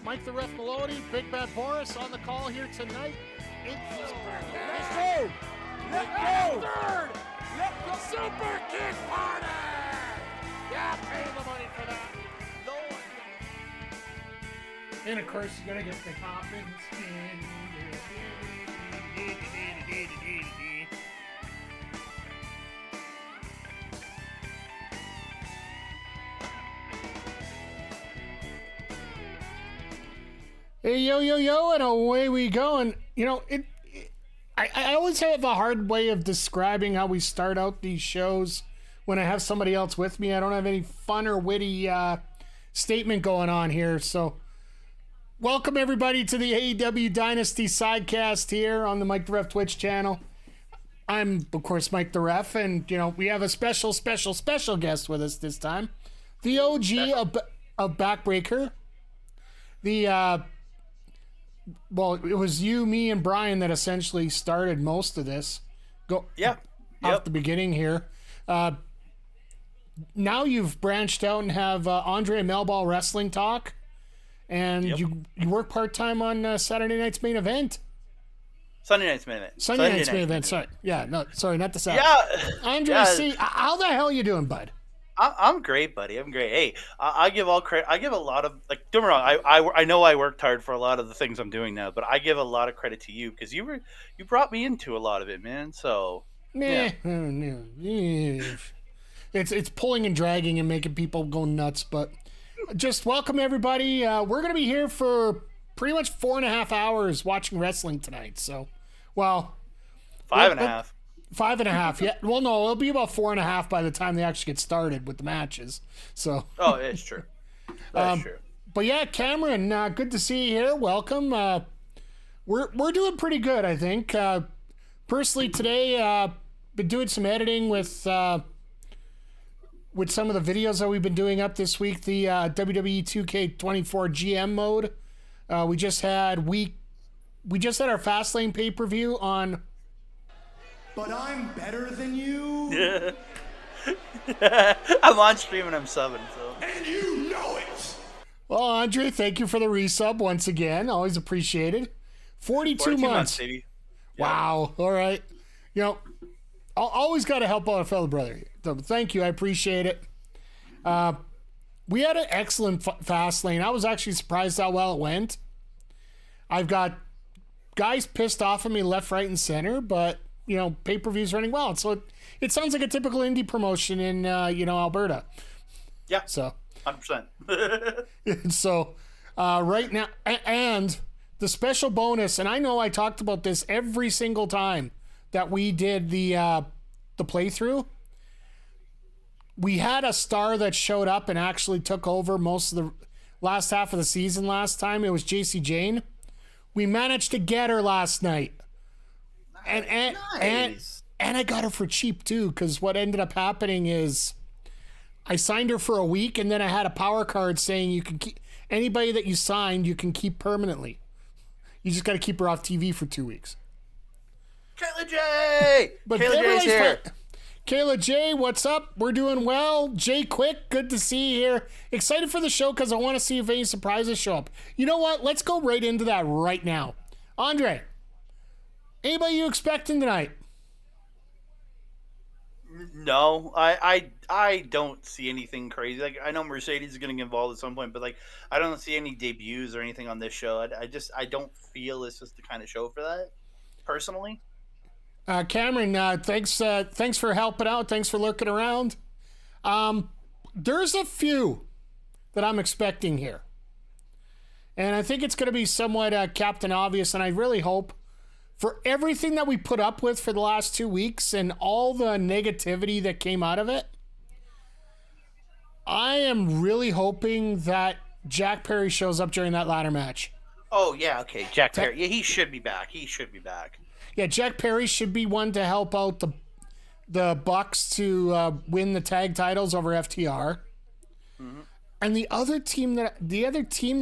Mike the Ref Maloney, Big Bad Boris on the call here tonight. Let's go! Let's go! Third! Let the Super Kick Party! Yeah, pay the money for that. No one. And of course, you're going to get the hopping skin. Hey, yo, yo, yo, and away we go. And, you know, I always have a hard way of describing how we start out these shows when I have somebody else with me. I don't have any fun or witty statement going on here. So, welcome everybody to the AEW Dynasty Sidecast here on the Mike the Ref Twitch channel. I'm, of course, Mike the Ref, and, you know, we have a special guest with us this time. The OG of Backbreaker. Well, it was you, me, and Brian that essentially started most of this. Off the beginning here. Now you've branched out and have Andre Melball Wrestling Talk, and you work part-time on Saturday night's main event. Sunday night's main event. Sunday night's main event. Sorry. Yeah, no, sorry, not the Saturday. Yeah. Andre, see, how the hell you doing, bud? I'm great, buddy. I'm great. Hey, I give all credit. I give a lot of, like, don't get me wrong. I know I worked hard for a lot of the things I'm doing now, but I give a lot of credit to you because you brought me into a lot of it, man. So yeah. It's pulling and dragging and making people go nuts. But just welcome everybody. We're gonna be here for pretty much 4.5 hours watching wrestling tonight. So, well, 5.5. 5.5, yeah. Well, no, it'll be about 4.5 by the time they actually get started with the matches. So. Oh, it's true. That's true. But yeah, Cameron, good to see you here. Welcome. We're doing pretty good, I think. Personally, today, been doing some editing with some of the videos that we've been doing up this week. The WWE 2K24 GM mode. We just had our Fastlane pay-per-view on. But I'm better than you. Yeah. I'm on stream and I'm subbing, so. And you know it. Well, Andre, thank you for the resub once again. Always appreciated. 42 months. Baby. Wow. All right. You know, always got to help out a fellow brother. So thank you. I appreciate it. We had an excellent fast lane. I was actually surprised how well it went. I've got guys pissed off at me left, right, and center, but you know, pay-per-view's running well. So it sounds like a typical indie promotion in, Alberta. Yeah. So 100%. So right now, and the special bonus, and I know I talked about this every single time that we did the playthrough. We had a star that showed up and actually took over most of the last half of the season last time. It was JC Jane. We managed to get her last night. And I got her for cheap too, because what ended up happening is I signed her for a week, and then I had a power card saying you can keep anybody that you signed, you can keep permanently. You just got to keep her off TV for 2 weeks. Kayla J! But Kayla J's here. Kayla J, what's up? We're doing well. Jay Quick, good to see you here. Excited for the show because I want to see if any surprises show up. You know what? Let's go right into that right now. Andre, anybody you expecting tonight? No, I don't see anything crazy. Like, I know Mercedes is going to get involved at some point, but like, I don't see any debuts or anything on this show. I don't feel this is the kind of show for that, personally. Cameron, thanks for helping out. Thanks for lurking around. There's a few that I'm expecting here, and I think it's going to be somewhat Captain Obvious, and I really hope, for everything that we put up with for the last 2 weeks and all the negativity that came out of it, I am really hoping that Jack Perry shows up during that ladder match. Oh, yeah, okay. Jack Perry. Yeah, he should be back. Yeah, Jack Perry should be one to help out the Bucks to win the tag titles over FTR. Mm-hmm. And the other team that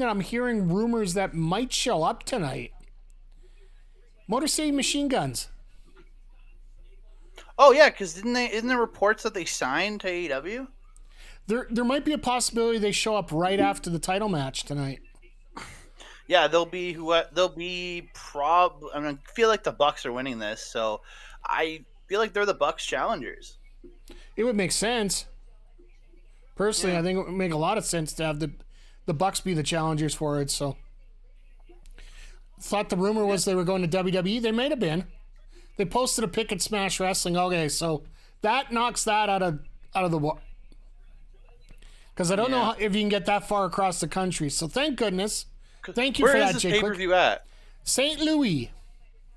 I'm hearing rumors that might show up tonight, Motor City Machine Guns. Oh yeah, because isn't there reports that they signed to AEW? There might be a possibility they show up right after the title match tonight. Yeah, they'll be I mean, I feel like the Bucks are winning this, so I feel like they're the Bucks challengers. It would make sense. Personally, Yeah. I think it would make a lot of sense to have the Bucks be the challengers for it. So, thought the rumor was they were going to WWE. They might have been. They posted a pic at Smash Wrestling. Okay, so that knocks that out of the water. Because I don't know if you can get that far across the country. So thank goodness. Thank you Where for is that, this Jake. pay-per-view at? St. Louis.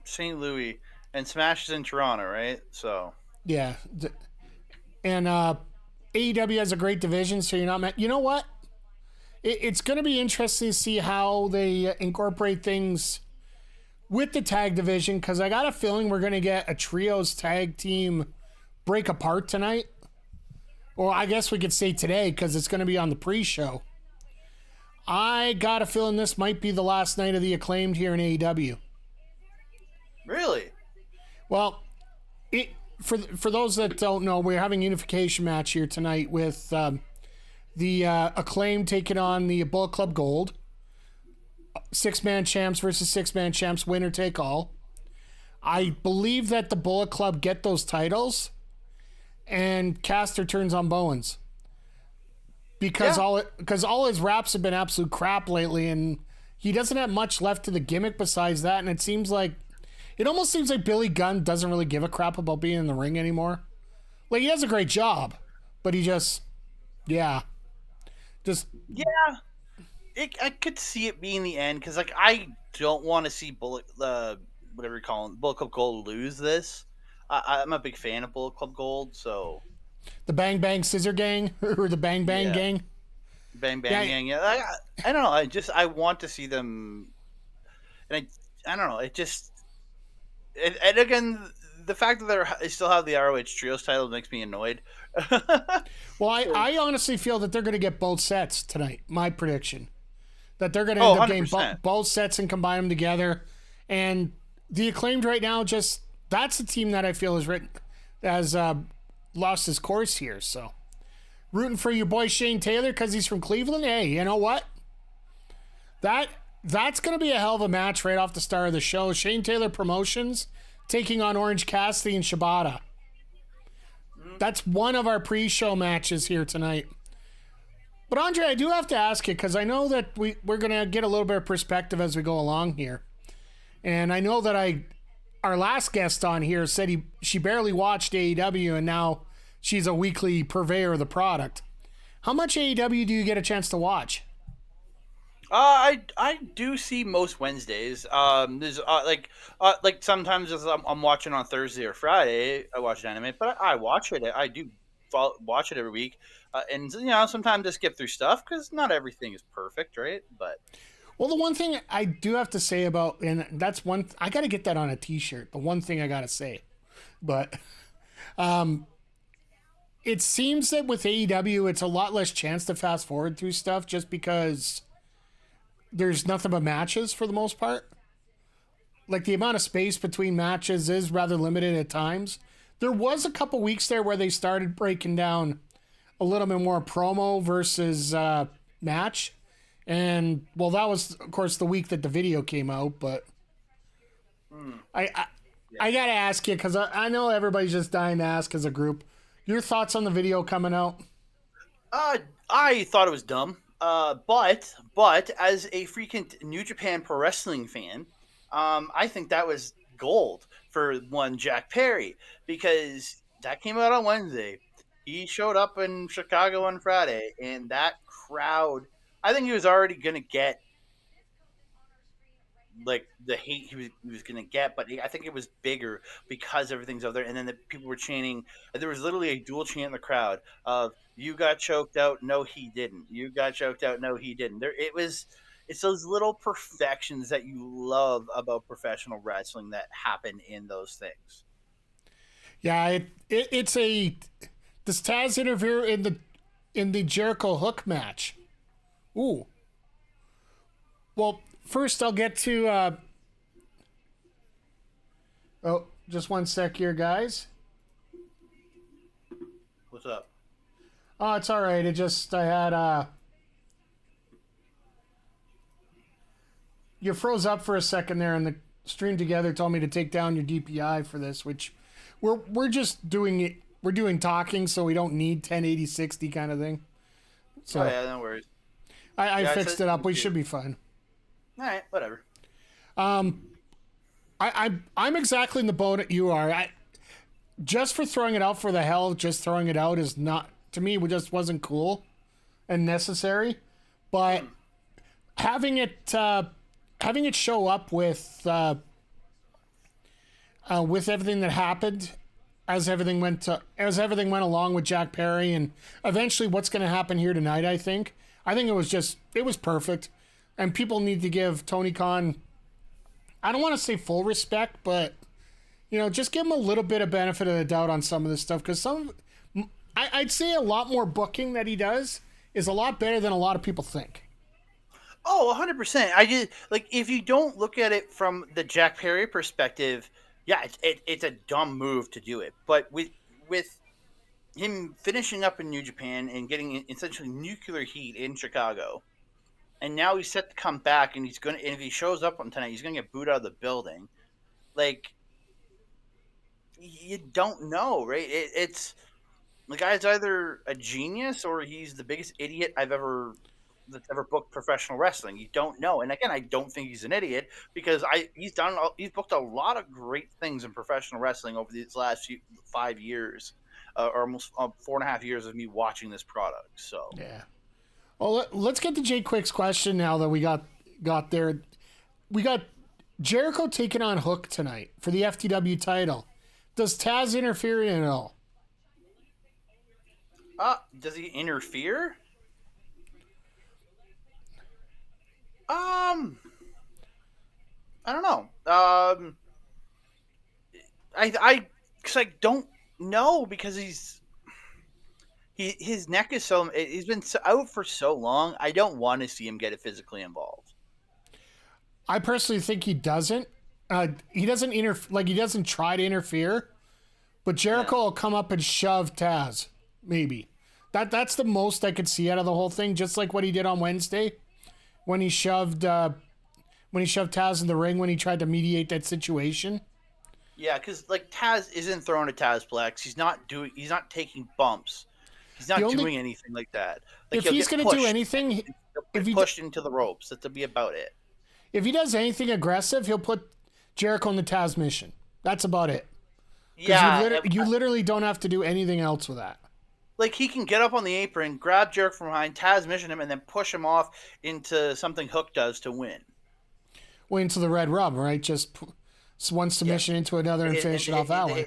St. Louis. And Smash is in Toronto, right? So. Yeah. And AEW has a great division, so you're not... You know what? It's going to be interesting to see how they incorporate things with the tag division, because I got a feeling we're going to get a trios tag team break apart tonight. Or I guess we could say today, because it's going to be on the pre-show. I got a feeling this might be the last night of the Acclaimed here in AEW. Really? Well, for those that don't know, we're having a unification match here tonight with the Acclaimed taking on the Bullet Club Gold. 6-man champs versus 6-man champs, winner take all. I believe that the Bullet Club get those titles, and Caster turns on Bowens. Because all his raps have been absolute crap lately, and he doesn't have much left to the gimmick besides that, and it almost seems like Billy Gunn doesn't really give a crap about being in the ring anymore. Like, he does a great job, but he just. Yeah. I could see it being the end, because, like, I don't want to see whatever you call them, Bullet Club Gold lose this. I'm a big fan of Bullet Club Gold, so. The Bang Bang Scissor Gang, or the Bang Bang Gang. Bang Bang Gang, yeah. I don't know. I want to see them, and I don't know. And again, the fact that they still have the ROH Trios title makes me annoyed. Well, I honestly feel that they're going to get both sets tonight. My prediction. That they're going to end up getting both sets and combine them together. And the Acclaimed right now, that's the team that I feel has lost his course here. So, rooting for your boy Shane Taylor because he's from Cleveland. Hey, you know what? That's going to be a hell of a match right off the start of the show. Shane Taylor Promotions taking on Orange Cassidy and Shibata. That's one of our pre-show matches here tonight. But Andre, I do have to ask you, because I know that we're going to get a little bit of perspective as we go along here. And I know that our last guest on here said she barely watched AEW, and now she's a weekly purveyor of the product. How much AEW do you get a chance to watch? I do see most Wednesdays. There's like sometimes if I'm watching on Thursday or Friday, I watch Dynamite, but I watch it. I do watch it every week, and sometimes I skip through stuff because not everything is perfect, right? But well, the one thing I do have to say about, and that's one I got to get that on a T-shirt. The one thing I got to say, but it seems that with AEW, it's a lot less chance to fast forward through stuff just because there's nothing but matches for the most part. Like, the amount of space between matches is rather limited at times. There was a couple weeks there where they started breaking down a little bit more promo versus match. And, well, that was, of course, the week that the video came out. But I got to ask you, because I know everybody's just dying to ask as a group, your thoughts on the video coming out? I thought it was dumb. But as a frequent New Japan Pro Wrestling fan, I think that was gold for one Jack Perry, because that came out on Wednesday. He showed up in Chicago on Friday, and that crowd, I think he was already going to get like the hate he was going to get, but I think it was bigger because everything's out there. And then the people were chanting. There was literally a dual chant in the crowd of "You got choked out, no he didn't. You got choked out, no he didn't." It's those little perfections that you love about professional wrestling that happen in those things. Yeah, it's this Taz interview in the Jericho Hook match. Ooh. Well, first I'll get to just one sec here, guys. What's up? Oh, it's all right. I had you froze up for a second there, and the stream together told me to take down your DPI for this, which we're just doing it. We're doing talking, so we don't need 1080 60 kind of thing. So Oh yeah, no worries. I Yeah, fixed it up. We should be fine. All right, whatever. I'm exactly in the boat that you are. Just for throwing it out for the hell of just throwing it out is not, to me, it just wasn't cool and necessary. But having it show up with everything that happened as everything went along with Jack Perry and eventually what's going to happen here tonight, I think it was perfect. And people need to give Tony Khan, I don't want to say full respect, but just give him a little bit of benefit of the doubt on some of this stuff, because I'd say a lot more booking that he does is a lot better than a lot of people think. Oh, 100%. I just, like, if you don't look at it from the Jack Perry perspective, yeah, it's a dumb move to do it. But with him finishing up in New Japan and getting essentially nuclear heat in Chicago, and now he's set to come back, and if he shows up on tonight, he's gonna get booed out of the building. Like, you don't know, right? It's the guy's either a genius or he's the biggest idiot that's ever booked professional wrestling. You don't know. And again, I don't think he's an idiot, because he's booked a lot of great things in professional wrestling over these last 5 years, or almost 4.5 years of me watching this product. So yeah. Well, let's get to Jay Quick's question now that we got there. We got Jericho taking on Hook tonight for the FTW title. Does Taz interfere in it all? Does he interfere? I don't know. I don't know, because his neck is he's been out for so long. I don't want to see him get it physically involved. I personally think he doesn't. He doesn't he doesn't try to interfere, but Jericho will come up and shove Taz. Maybe that's the most I could see out of the whole thing. Just like what he did on Wednesday, when he shoved Taz in the ring when he tried to mediate that situation. Yeah, because like Taz isn't throwing a Tazplex. He's not taking bumps. He's not doing anything like that. Like, if he's going to do anything, if he pushed into the ropes, that'll be about it. If he does anything aggressive, he'll put Jericho in the Taz mission. That's about it. Yeah, you literally don't have to do anything else with that. Like, he can get up on the apron, grab Jericho from behind, Taz mission him, and then push him off into something Hook does to win. Well, into the red rub, right? Just one submission into another and finish it off that way.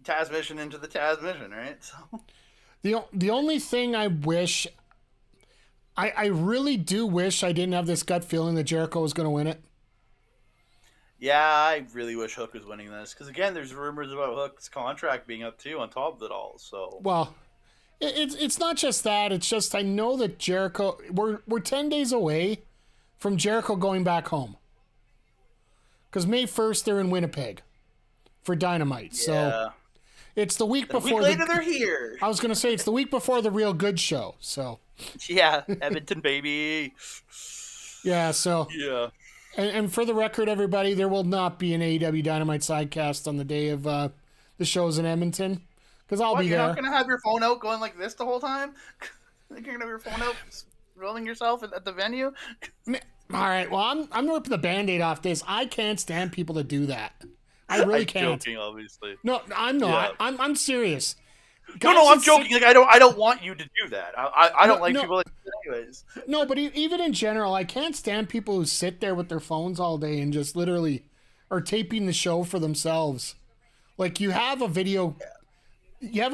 Taz mission into the Taz mission, right? So the only thing I wish, I really do wish I didn't have this gut feeling that Jericho was going to win it. Yeah, I really wish Hook was winning this, because again, there's rumors about Hook's contract being up too on top of it all. So well, it's not just that. It's just I know that Jericho. We're 10 days away from Jericho going back home, because May 1st they're in Winnipeg for Dynamite. Yeah. So it's the week before. A week later they're here. I was going to say it's the week before the Real Good show. So yeah, Edmonton baby. Yeah. So yeah. And for the record, everybody, there will not be an AEW Dynamite sidecast on the day of the shows in Edmonton, because I'll be there. You're not going to have your phone out going like this the whole time? You're going to have your phone out rolling yourself at the venue? All right, well, I'm ripping the Band-Aid off this. I can't stand people that do that. I really can't. I'm joking, obviously. No, I'm not. Yeah. I'm serious. No, I'm joking. Like, I don't want you to do that. I don't like people that do that anyways. No, but even in general, I can't stand people who sit there with their phones all day and just literally are taping the show for themselves. Like, you have a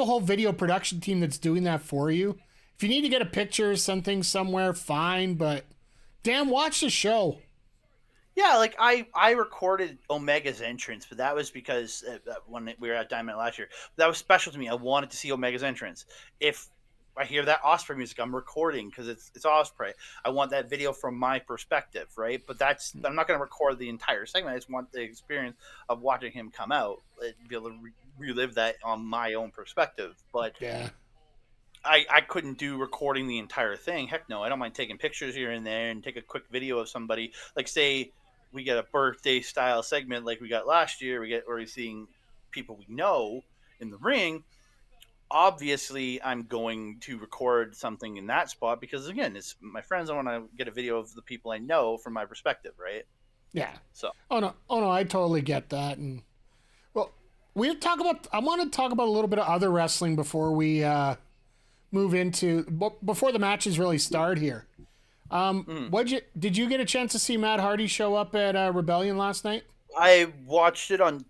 whole video production team that's doing that for you. If you need to get a picture or something somewhere, fine, but damn, watch the show. Yeah, like I recorded Omega's entrance, but that was because when we were at Dynamite last year, that was special to me. I wanted to see Omega's entrance. If I hear that Ospreay music, I'm recording because it's Ospreay. I want that video from my perspective, right? But I'm not going to record the entire segment. I just want the experience of watching him come out, be able to relive that on my own perspective. But yeah. I couldn't do recording the entire thing. Heck no, I don't mind taking pictures here and there and take a quick video of somebody. Like, say we get a birthday style segment like we got last year. We're seeing people we know in the ring. Obviously, I'm going to record something in that spot because again, it's my friends. I want to get a video of the people I know from my perspective, right? Yeah. So Oh no, I totally get that. And well, we talk about. I want to talk about a little bit of other wrestling before we move into before the matches really start here. Did you get a chance to see Matt Hardy show up at Rebellion last night? I watched it on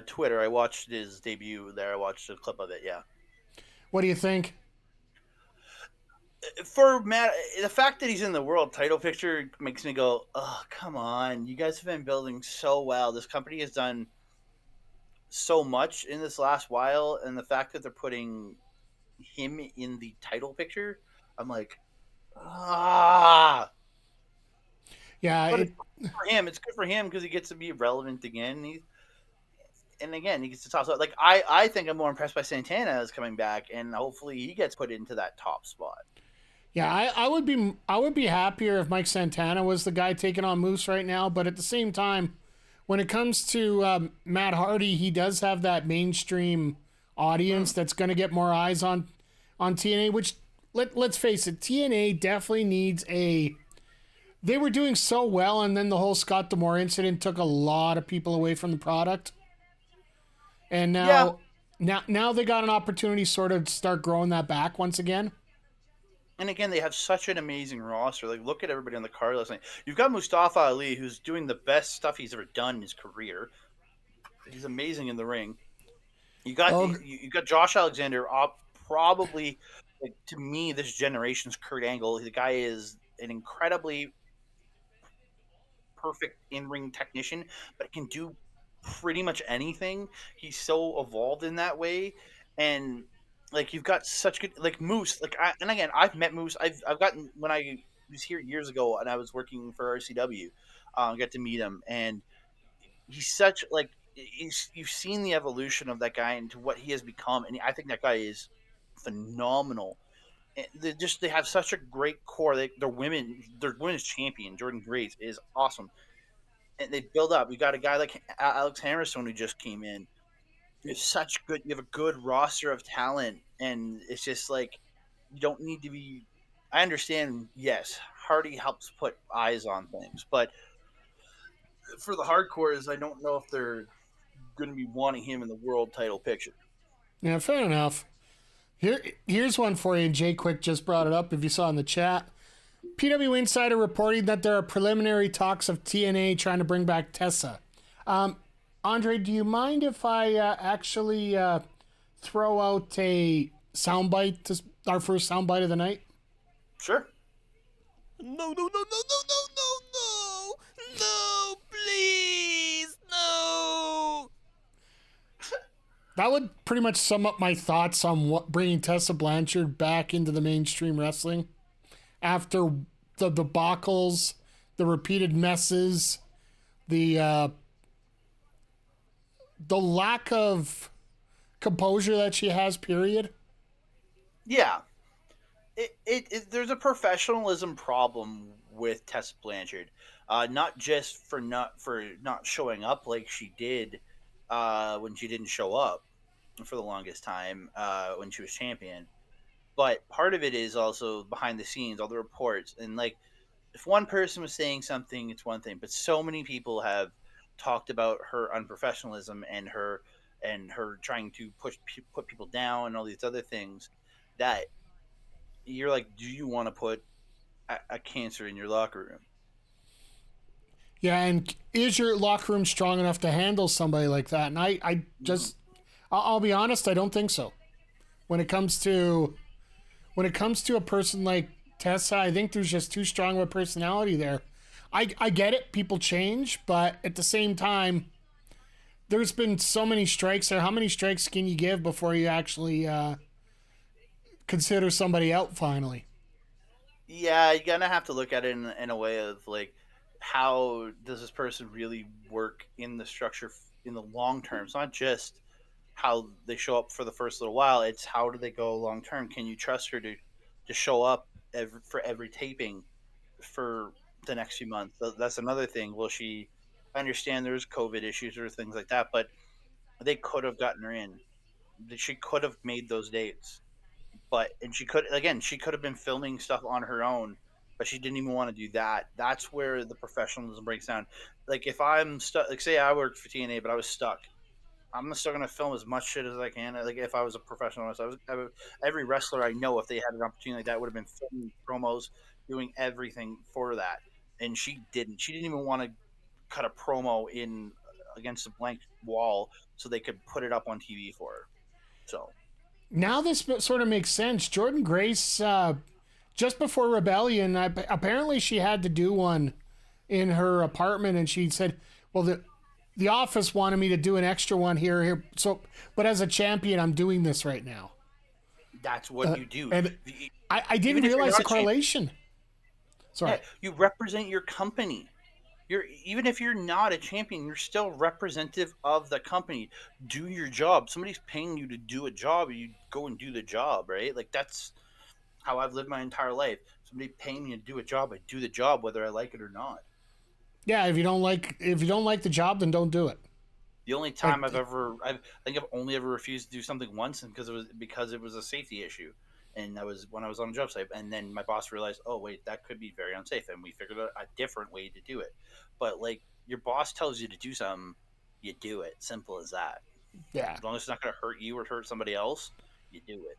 Twitter. I watched his debut there. I watched a clip of it. Yeah. What do you think? For Matt, the fact that he's in the world title picture makes me go, "Oh, come on! You guys have been building so well. This company has done so much in this last while, and the fact that they're putting him in the title picture, I'm like, ah." Yeah, But it's good for him. It's good for him because he gets to be relevant again. And again, he gets to talk. So, like, I think I'm more impressed by Santana is coming back, and hopefully he gets put into that top spot. yeah. I would be happier if Mike Santana was the guy taking on Moose right now. But at the same time, when it comes to Matt Hardy, he does have that mainstream audience that's going to get more eyes on TNA. Which let's face it, TNA definitely needs a. They were doing so well, and then the whole Scott D'Amore incident took a lot of people away from the product. And Yeah. now they got an opportunity to sort of start growing that back once again. And again, they have such an amazing roster. Like, look at everybody on the card last night. You've got Mustafa Ali, who's doing the best stuff he's ever done in his career. He's amazing in the ring. Oh, You got Josh Alexander, probably like to me this generation's Kurt Angle. The guy is an incredibly perfect in ring technician, but can do pretty much anything. He's so evolved in that way, and like you've got such good like Moose. And again, I've met Moose. I've gotten when I was here years ago and I was working for RCW. Got to meet him, and he's such like you've seen the evolution of that guy into what he has become, and I think that guy is phenomenal. And they have such a great core. Their women's champion Jordan Grace is awesome, and they build up. You got a guy like Alex Hammerstone who just came in. It's such good. You have a good roster of talent, and it's just like you don't need to be. I understand. Yes, Hardy helps put eyes on things, but for the hardcores, I don't know if they're going to be wanting him in the world title picture. yeah, fair enough. Here's one for you. And Jay Quick just brought it up. If you saw in the chat, PW Insider reporting that there are preliminary talks of TNA trying to bring back Tessa. Andre, do you mind if I actually throw out a soundbite to our first soundbite of the night? Sure. No, please, no. That would pretty much sum up my thoughts on what bringing Tessa Blanchard back into the mainstream wrestling after the debacles, the repeated messes, the lack of composure that she has. Period. Yeah. There's a professionalism problem with Tessa Blanchard, not just for not showing up like she did when she didn't show up for the longest time when she was champion, but part of it is also behind the scenes, all the reports, and like if one person was saying something, it's one thing, but so many people have talked about her unprofessionalism and her trying to put people down and all these other things that you're like, do you want to put a cancer in your locker room? Yeah, and is your locker room strong enough to handle somebody like that? And I'll be honest, I don't think so. When it comes to a person like Tessa, I think there's just too strong of a personality there. I get it, people change, but at the same time, there's been so many strikes there. How many strikes can you give before you actually consider somebody out finally? Yeah, you're gonna have to look at it in a way of like, how does this person really work in the structure in the long term? It's not just how they show up for the first little while. It's how do they go long term? Can you trust her to show up for every taping for the next few months. That's another thing. Will she? I understand there's COVID issues or things like that, but they could have gotten her in. She could have made those dates, and she could have been filming stuff on her own, but she didn't even want to do that. That's where the professionalism breaks down. Like if I'm stuck, like say I worked for TNA, but I was stuck. I'm still gonna film as much shit as I can. Like if I was a professional, every wrestler I know, if they had an opportunity like that, would have been filming promos, doing everything for that. And she didn't. She didn't even want to cut a promo in against a blank wall so they could put it up on TV for her. So Now this sort of makes sense. Jordan Grace, just before Rebellion, apparently she had to do one in her apartment, and she said, "Well, the office wanted me to do an extra one here. So, but as a champion, I'm doing this right now." that's what you do. And I didn't realize the correlation. Sorry, yeah, you represent your company. Even if you're not a champion, you're still representative of the company. Do your job. Somebody's paying you to do a job, you go and do the job, right? Like that's how I've lived my entire life. Somebody paying me to do a job, I do the job whether I like it or not. yeah. If you don't like the job, then don't do it. The only time I think I've only ever refused to do something once, and because it was a safety issue, and that was when I was on a job site, and then my boss realized, oh wait, that could be very unsafe, and we figured out a different way to do it. But like your boss tells you to do something, you do it. Simple as that. Yeah. As long as it's not going to hurt you or hurt somebody else, you do it.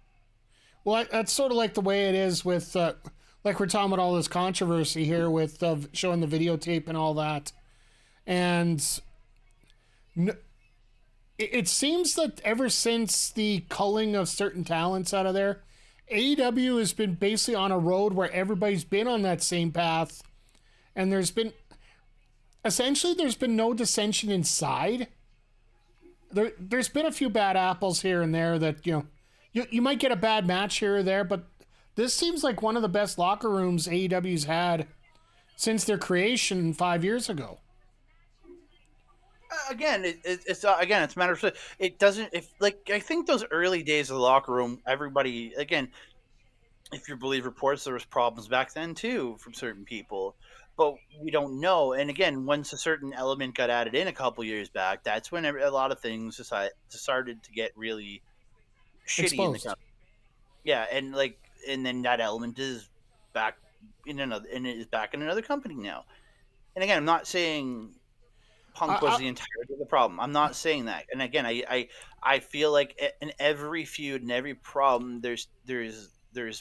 Well, that's sort of like the way it is with, like we're talking about all this controversy here with showing the videotape and all that. And it seems that ever since the culling of certain talents out of there, AEW has been basically on a road where everybody's been on that same path. And there's been no dissension inside. There's been a few bad apples here and there that, you might get a bad match here or there, but this seems like one of the best locker rooms AEW's had since their creation 5 years ago. Again, it's a matter of it doesn't. If like I think those early days of the locker room, everybody again, if you believe reports, there was problems back then too from certain people, but we don't know. And again, once a certain element got added in a couple years back, that's when a lot of things started to get really shitty Exposed. in the company. Yeah, and then that element is back in another company now. And again, I'm not saying Punk was the entirety of the problem. I'm not saying that. And again, I feel like in every feud and every problem, there's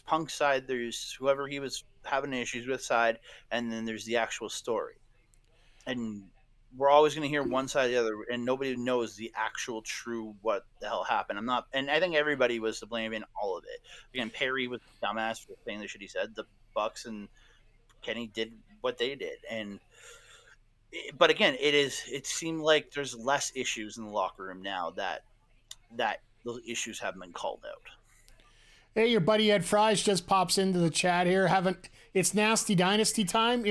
Punk's side, there's whoever he was having issues with side, and then there's the actual story. And we're always going to hear one side or the other, and nobody knows the actual true what the hell happened. And I think everybody was to blame in all of it. Again, Perry was a dumbass for saying the shit he said. The Bucks and Kenny did what they did, but again, it seemed like there's less issues in the locker room now that those issues haven't been called out. Hey, your buddy Ed Fries just pops into the chat here. It's Nasty Dynasty time.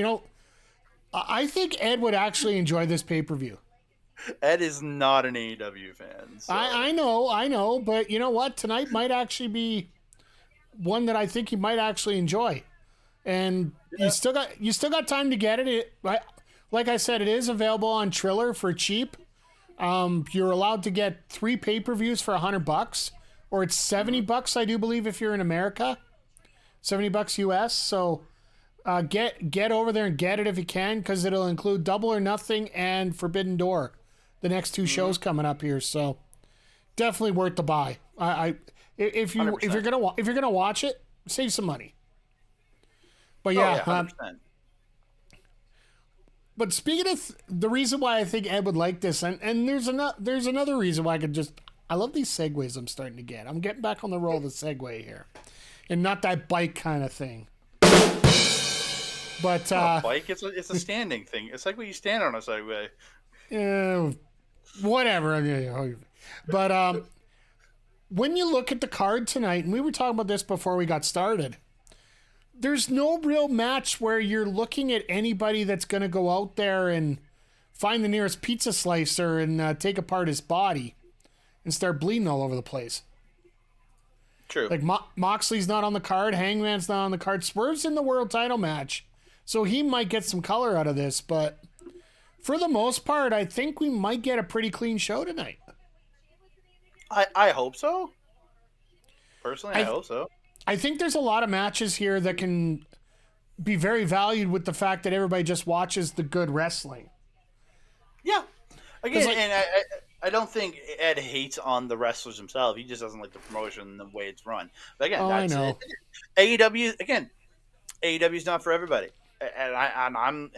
I think Ed would actually enjoy this pay-per-view. Ed is not an AEW fan. So. I know, but you know what? Tonight might actually be one that I think he might actually enjoy. And you still got time to get it. Like I said, it is available on Triller for cheap. You're allowed to get 3 pay-per-views for $100, or it's $70, I do believe, if you're in America. $70 US. So get over there and get it if you can, because it'll include Double or Nothing and Forbidden Door, the next 2 shows coming up here. So definitely worth the buy. If you're gonna watch it, save some money. But yeah. 100%. But speaking of the reason why I think Ed would like this, and there's another reason why I love these segues I'm starting to get. I'm getting back on the roll of the segue here, and not that bike kind of thing. But bike, it's a standing thing. It's like when you stand on a Segway. Whatever. But when you look at the card tonight, and we were talking about this before we got started, there's no real match where you're looking at anybody that's going to go out there and find the nearest pizza slicer and take apart his body and start bleeding all over the place. True. Like Moxley's not on the card. Hangman's not on the card. Swerve's in the world title match. So he might get some color out of this, but for the most part, I think we might get a pretty clean show tonight. I hope so. Personally, I hope so. I think there's a lot of matches here that can be very valued with the fact that everybody just watches the good wrestling. Yeah. Again, and I don't think Ed hates on the wrestlers himself. He just doesn't like the promotion and the way it's run. But again, that's it. AEW, again, AEW's not for everybody. And I'm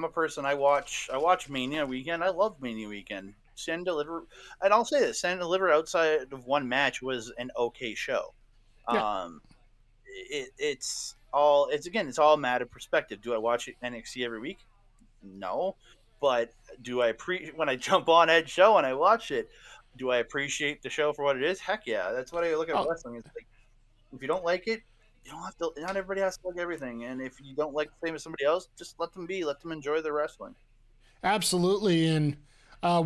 a person. I watch Mania Weekend. I love Mania Weekend. Stand and Deliver, and I'll say this: Stand and Deliver outside of one match was an okay show. Yeah. It's all a matter of perspective. Do I watch NXT every week? No, but do I when I jump on Ed's show and I watch it? Do I appreciate the show for what it is? Heck yeah, that's what I look at wrestling. It's like, if you don't like it, you don't have to. Not everybody has to like everything, and if you don't like the same as somebody else, just let them be. Let them enjoy their wrestling. Absolutely, and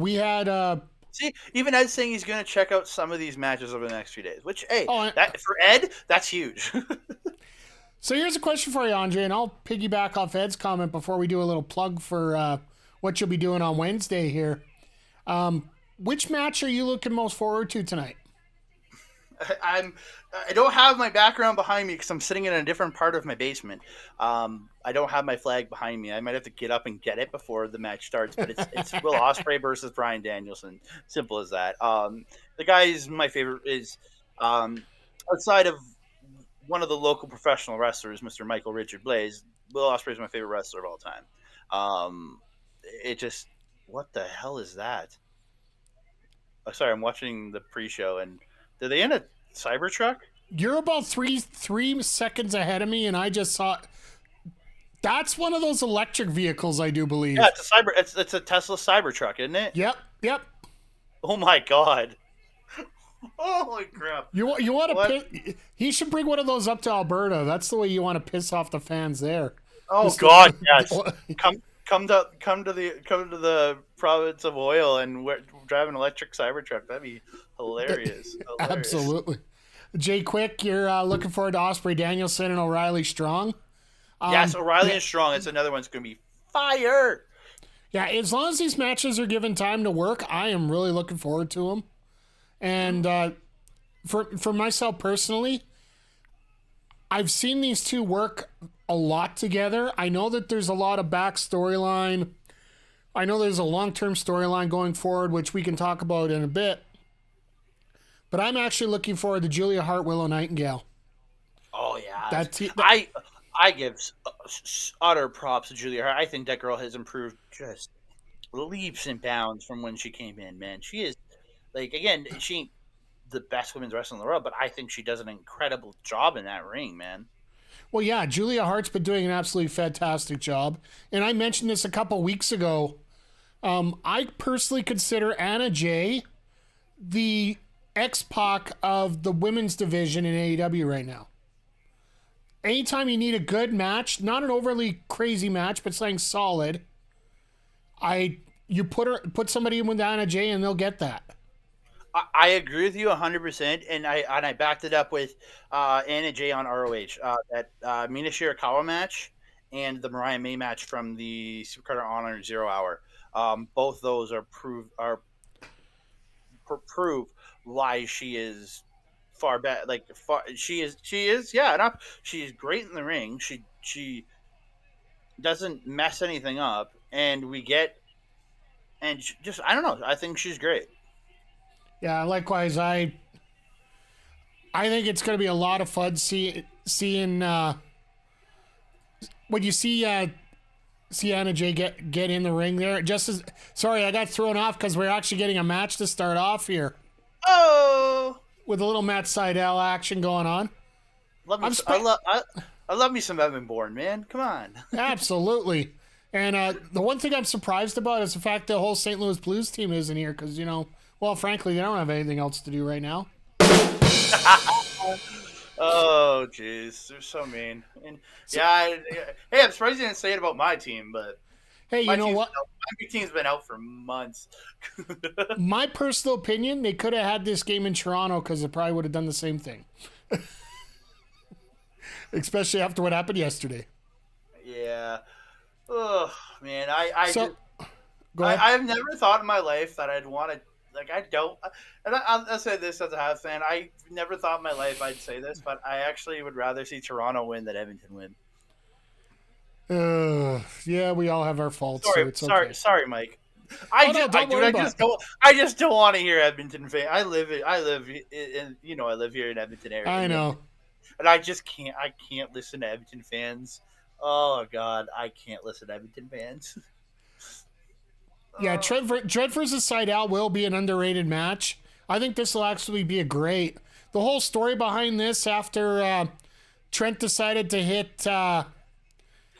we had. See, even Ed's saying he's going to check out some of these matches over the next few days. Which, hey, for Ed, that's huge. So here's a question for you, Andre, and I'll piggyback off Ed's comment before we do a little plug for what you'll be doing on Wednesday here. Which match are you looking most forward to tonight? I don't have my background behind me because I'm sitting in a different part of my basement. I don't have my flag behind me. I might have to get up and get it before the match starts. But it's Will Ospreay versus Bryan Danielson. Simple as that. The guy is my favorite. Is outside of one of the local professional wrestlers, Mr. Michael Richard Blaze. Will Ospreay is my favorite wrestler of all time. What the hell is that? Oh, sorry, I'm watching the pre-show, and did they in a Cybertruck? You're about three seconds ahead of me, and I just saw. That's one of those electric vehicles, I do believe. Yeah, it's a Tesla Cybertruck, isn't it? Yep. Oh my god! Holy crap! You want to? He should bring one of those up to Alberta. That's the way you want to piss off the fans there. Oh god, yes. Come to the province of oil and drive an electric Cybertruck. That'd be hilarious. Absolutely. Jay Quick, you're looking forward to Ospreay, Danielson, and O'Reilly Strong. Yes, O'Reilly and Strong. It's another one's going to be fire. Yeah, as long as these matches are given time to work, I am really looking forward to them. And for myself personally, I've seen these two work a lot together. I know that there's a lot of back storyline. I know there's a long-term storyline going forward, which we can talk about in a bit. But I'm actually looking forward to Julia Hart, Willow Nightengale. Oh, yeah. I give utter props to Julia Hart. I think that girl has improved just leaps and bounds from when she came in, man. She is, again, she ain't the best women's wrestler in the world, but I think she does an incredible job in that ring, man. Well, yeah, Julia Hart's been doing an absolutely fantastic job. And I mentioned this a couple weeks ago. I personally consider Anna Jay the X-Pac of the women's division in AEW right now. Anytime you need a good match, not an overly crazy match, but something solid, you put somebody in with Anna Jay and they'll get that. I agree with you 100%, and I backed it up with Anna Jay on ROH. That Mina Shirakawa match and the Mariah May match from the Supercard of Honor 0 Hour. Both those prove why she is far better. She is she's great in the ring. She doesn't mess anything up, and I don't know. I think she's great. Yeah, likewise. I think it's going to be a lot of fun seeing when you see Anna Jay get in the ring there. Sorry, I got thrown off because we're actually getting a match to start off here. Oh, with a little Matt Sydal action going on. I love me some Evan Bourne, man. Come on. Absolutely. And the one thing I'm surprised about is the fact the whole St. Louis Blues team isn't here because, frankly, they don't have anything else to do right now. Oh, jeez. They're so mean. And, hey, I'm surprised you didn't say it about my team, but... Hey, you know what? My team's been out for months. My personal opinion, they could have had this game in Toronto because it probably would have done the same thing. Especially after what happened yesterday. Yeah. Oh man, I So, just go ahead. I've never thought in my life that I'd want to. Like I don't, and I'll say this as a Habs fan. I never thought in my life I'd say this, but I actually would rather see Toronto win than Edmonton win. Yeah, we all have our faults, so Sorry, it's okay. sorry, Mike. Oh, no, don't worry about it. I just don't want to hear Edmonton fan. I live in, I live here in Edmonton area. I know. And I just can't. I can't listen to Edmonton fans. Oh God, I can't listen to Edmonton fans. Yeah, Trent versus Sydal will be an underrated match. I think this will actually be a great. The whole story behind this after Trent decided to hit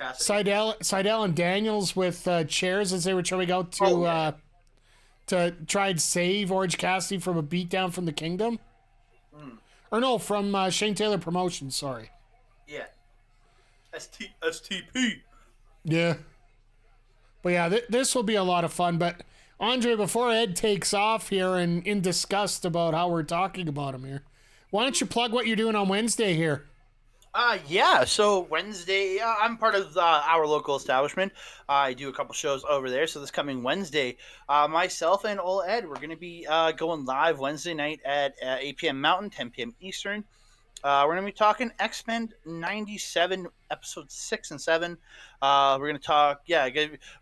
Sydal and Daniels with chairs as they were trying out to try and save Orange Cassidy from a beatdown from the Kingdom. Or no, from Shane Taylor Promotions, sorry. Yeah. STP. Yeah. But yeah, this will be a lot of fun. But Andre, before Ed takes off here and in disgust about how we're talking about him here, why don't you plug what you're doing on Wednesday here? Yeah. So Wednesday, I'm part of our local establishment. I do a couple shows over there. So this coming Wednesday, myself and old Ed, we're going to be going live Wednesday night at 8 p.m. Mountain, 10 p.m. Eastern. We're going to be talking X-Men 97, episodes 6 and 7. We're going to talk,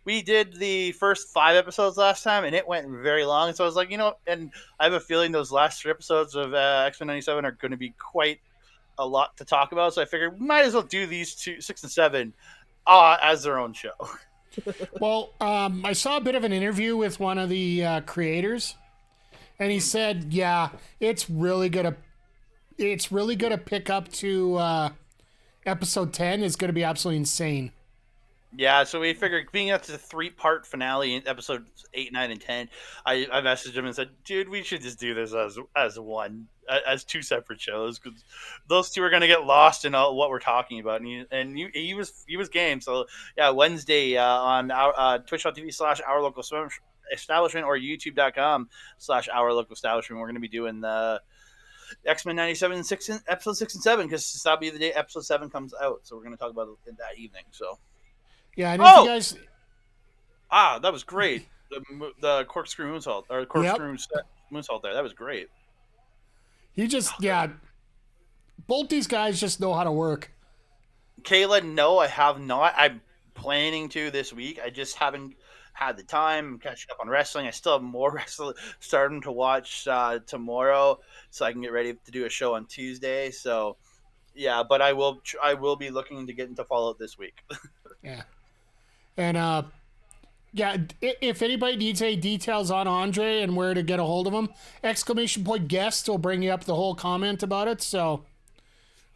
we did the first 5 episodes last time, and it went very long. So I was like, and I have a feeling those last 3 episodes of X-Men 97 are going to be quite a lot to talk about. So I figured we might as well do these 6 and 7 as their own show. Well, I saw a bit of an interview with one of the creators, and he said, yeah, it's really going to pick up to episode 10 is going to be absolutely insane. Yeah, so we figured being up to the 3-part finale in episodes 8, 9, and 10, I messaged him and said, dude, we should just do this as 2 separate shows, because those 2 are going to get lost in what we're talking about. And he was game. So yeah, Wednesday on our twitch.tv/our local establishment or youtube.com/our local establishment, we're going to be doing the X-Men 97 episode 6 and 7, because that'll be the day episode 7 comes out. So we're going to talk about it that evening. So yeah, and if you guys, that was great. The corkscrew moonsault moonsault there. That was great. Both these guys just know how to work. Kayla, no, I have not. I'm planning to this week. I just haven't had the time. I'm catching up on wrestling. I still have more wrestling starting to watch tomorrow, so I can get ready to do a show on Tuesday. So yeah, but I will be looking to get into Fallout this week. Yeah. And if anybody needs any details on Andre and where to get a hold of him, !guest will bring you up the whole comment about it. So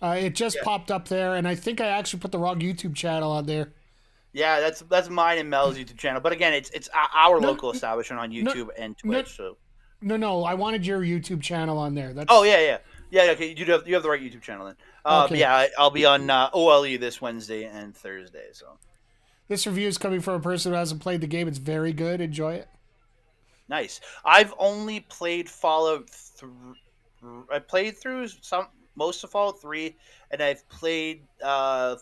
it just popped up there, and I think I actually put the wrong YouTube channel on there. Yeah, that's mine and Mel's YouTube channel. But again, it's our local establishment on YouTube and Twitch. No, I wanted your YouTube channel on there. Yeah. Okay, you have the right YouTube channel then. Okay. Yeah, I'll be on OLE this Wednesday and Thursday. So this review is coming from a person who hasn't played the game. It's very good. Enjoy it. Nice. I've only played Fallout 3. I played through most of Fallout 3, and I've played a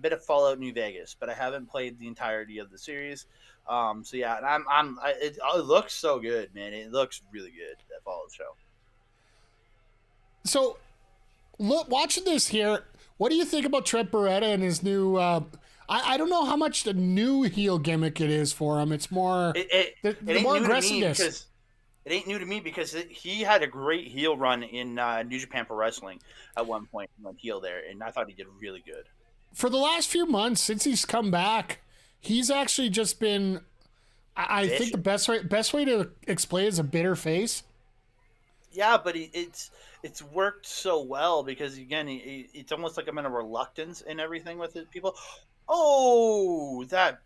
bit of Fallout New Vegas, but I haven't played the entirety of the series. So yeah, and it looks so good, man. It looks really good, that Fallout show. So, watching this here, what do you think about Trent Baretta and his new? I don't know how much the new heel gimmick it is for him. It's more the more aggressiveness. It ain't new to me because he had a great heel run in New Japan Pro Wrestling at one point. He went heel there, and I thought he did really good. For the last few months since he's come back, he's actually just been. I think the best way to explain it is a bitter face. Yeah, but it's worked so well because again, it's almost like I'm in a reluctance and everything with it. People, that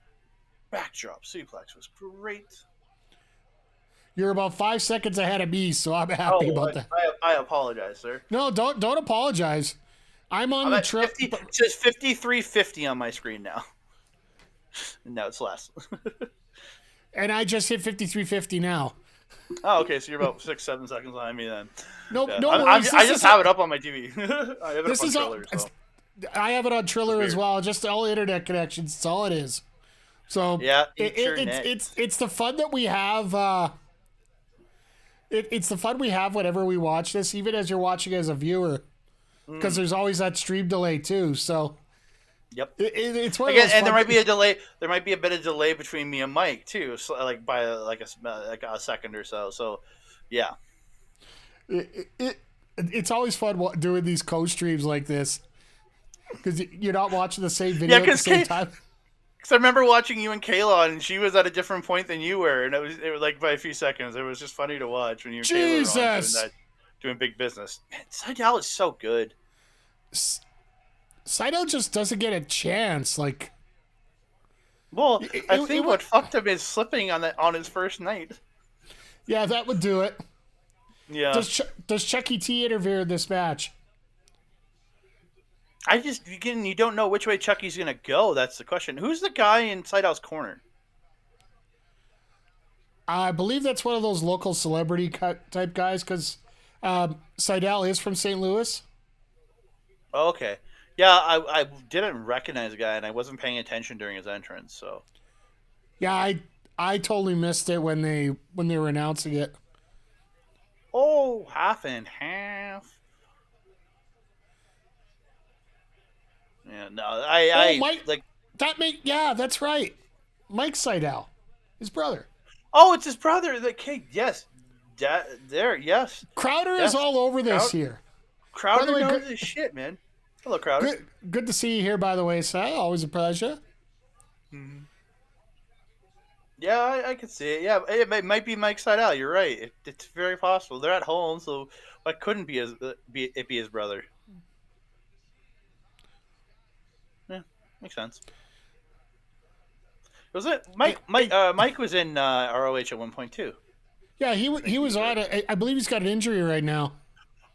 backdrop suplex was great. You're about 5 seconds ahead of me, so I'm happy about that. I apologize, sir. No, don't apologize. I'm the trip. It says 53:50 on my screen now. No, it's less. And I just hit 53:50 now. Oh, okay. So you're about 6-7 seconds behind me then. No yeah. worries. I just have it up on my TV. I have it up on controller. I have it on Triller as well. Just all internet connections. That's all it is. So Yeah, it's the fun that we have. It's the fun we have whenever we watch this, even as you're watching as a viewer, because there's always that stream delay too. So yep, it's one again, of those and there fun might be a delay. There might be a bit of delay between me and Mike too, so like by a second or so. So, yeah, it's always fun doing these co-streams like this because you're not watching the same video at the same time. Because I remember watching you and Kayla, and she was at a different point than you were, and it was like by a few seconds. It was just funny to watch when you and Kayla were on doing big business. Man, Sydal is so good. Sydal just doesn't get a chance. Like, well, I think what fucked him is slipping on his first night. Yeah, that would do it. Yeah. Does Chucky T interfere in this match? You don't know which way Chucky's gonna go. That's the question. Who's the guy in Sydal's corner? I believe that's one of those local celebrity type guys because Sydal is from St. Louis. Oh, okay. Yeah, I didn't recognize the guy, and I wasn't paying attention during his entrance. So. Yeah, I totally missed it when they were announcing it. Oh, half and half. Yeah, no, Mike, like that. That's right. Mike Sydal, his brother. Oh, it's his brother. The kid. Yes, yes. Crowder is all over this here. Crowder knows his shit, man. Hello, Crowder. Good to see you here, by the way, Sal. Always a pleasure. Mm-hmm. Yeah, I can see it. Yeah, it might be Mike Sydal. You're right. It's very possible. They're at home, so why couldn't be his brother? Yeah, makes sense. Was it Mike? Mike was in ROH at one point too. Yeah, he was on it. I believe he's got an injury right now.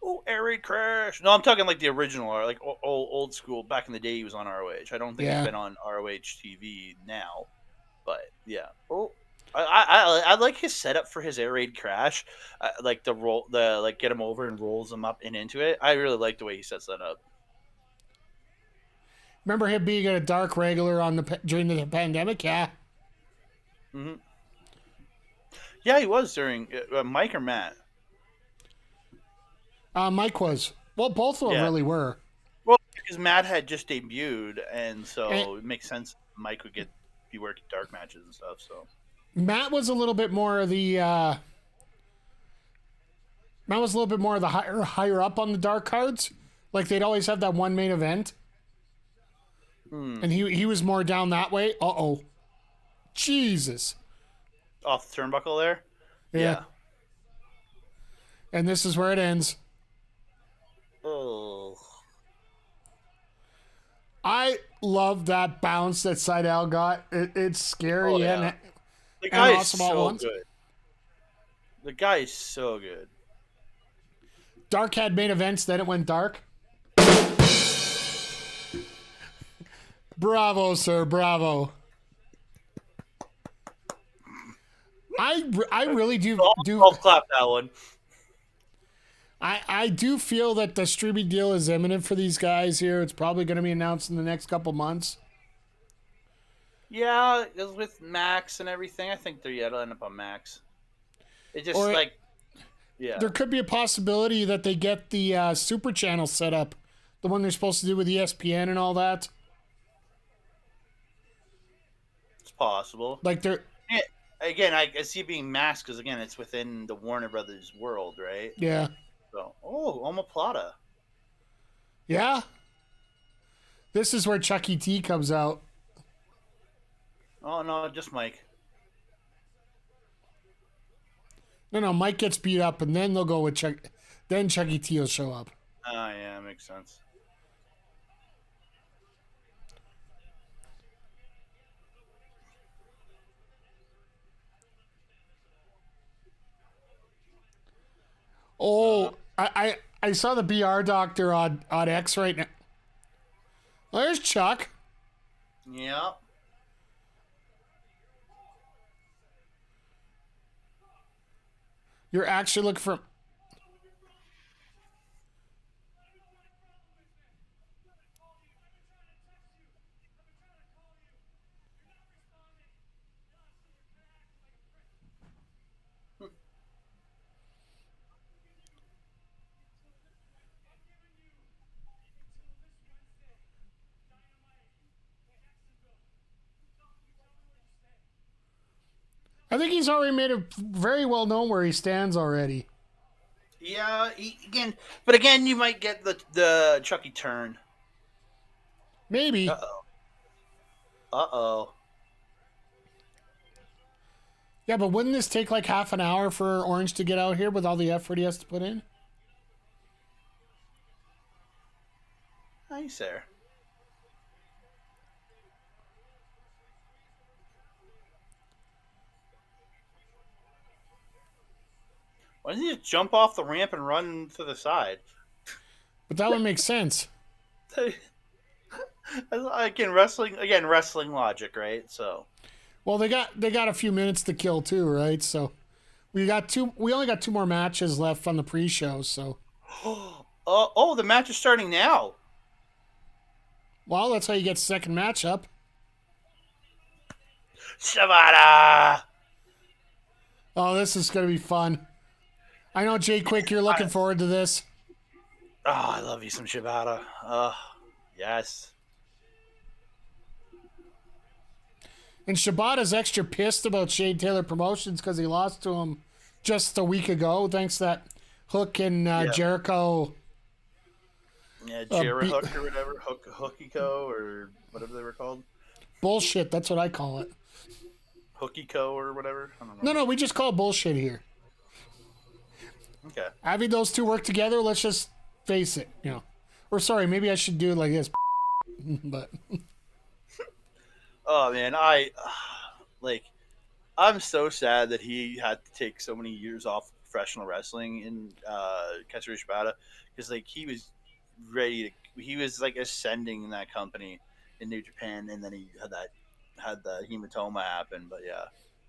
Oh, air raid crash! No, I'm talking like the original, like old school. Back in the day, he was on ROH. I don't think he's been on ROH TV now, but yeah. Oh, I like his setup for his air raid crash, like get him over and rolls him up and into it. I really like the way he sets that up. Remember him being a dark regular during the pandemic? Yeah. Mm-hmm. Yeah, he was during Mike or Matt. Mike was. Well, both of them really were. Well, because Matt had just debuted, and so it makes sense Mike would be working dark matches and stuff. So Matt was a little bit more of the higher up on the dark cards. Like they'd always have that one main event. And he was more down that way. Uh-oh. Jesus. Off the turnbuckle there? Yeah. And this is where it ends. Oh. I love that bounce that Sydal got. It's scary and the guy is awesome all at once. Good. The guy is so good. Dark had main events, then it went dark. Bravo, sir. Bravo. I really do. I'll clap that one. I do feel that the streaming deal is imminent for these guys here. It's probably going to be announced in the next couple months. Yeah, with Max and everything, I think it'll end up on Max. It just There could be a possibility that they get the Super Channel set up, the one they're supposed to do with ESPN and all that. It's possible. Like they're. Again, I see it being Max because again, it's within the Warner Brothers world, right? Yeah. So, omoplata. Yeah. This is where Chucky T comes out. Oh no, just Mike. No, Mike gets beat up, and then they'll go with Chuck. Then Chucky T will show up. Yeah, makes sense. Oh, I saw the BR doctor on X right now. There's Chuck. Yeah. You're actually looking for. I think he's already made it very well known where he stands already. Yeah, again, you might get the Chucky turn. Maybe. Uh-oh. Yeah, but wouldn't this take like half an hour for Orange to get out here with all the effort he has to put in? Nice there. Why doesn't he just jump off the ramp and run to the side? But that would make sense. Again, wrestling logic, right? So, Well, they got a few minutes to kill too, right? So we only got 2 more matches left on the pre-show. So, the match is starting now. well, that's how you get second matchup. Shibata. Oh, this is gonna be fun. I know, Jay Quick, you're looking forward to this. Oh, I love you some Shibata. Yes. And Shibata's extra pissed about Shane Taylor Promotions because he lost to him just a week ago, thanks to that Hook and Jericho. Yeah, Hook or whatever, Hookiko or whatever they were called. Bullshit, that's what I call it. Hookiko or whatever. I don't know. No, we just call it bullshit here. Okay. Having those two work together, let's just face it, Or sorry, maybe I should do it like this. But Oh man, I'm so sad that he had to take so many years off of professional wrestling in Katsuyori Shibata, because he was he was ascending in that company in New Japan, and then he had the hematoma happen. But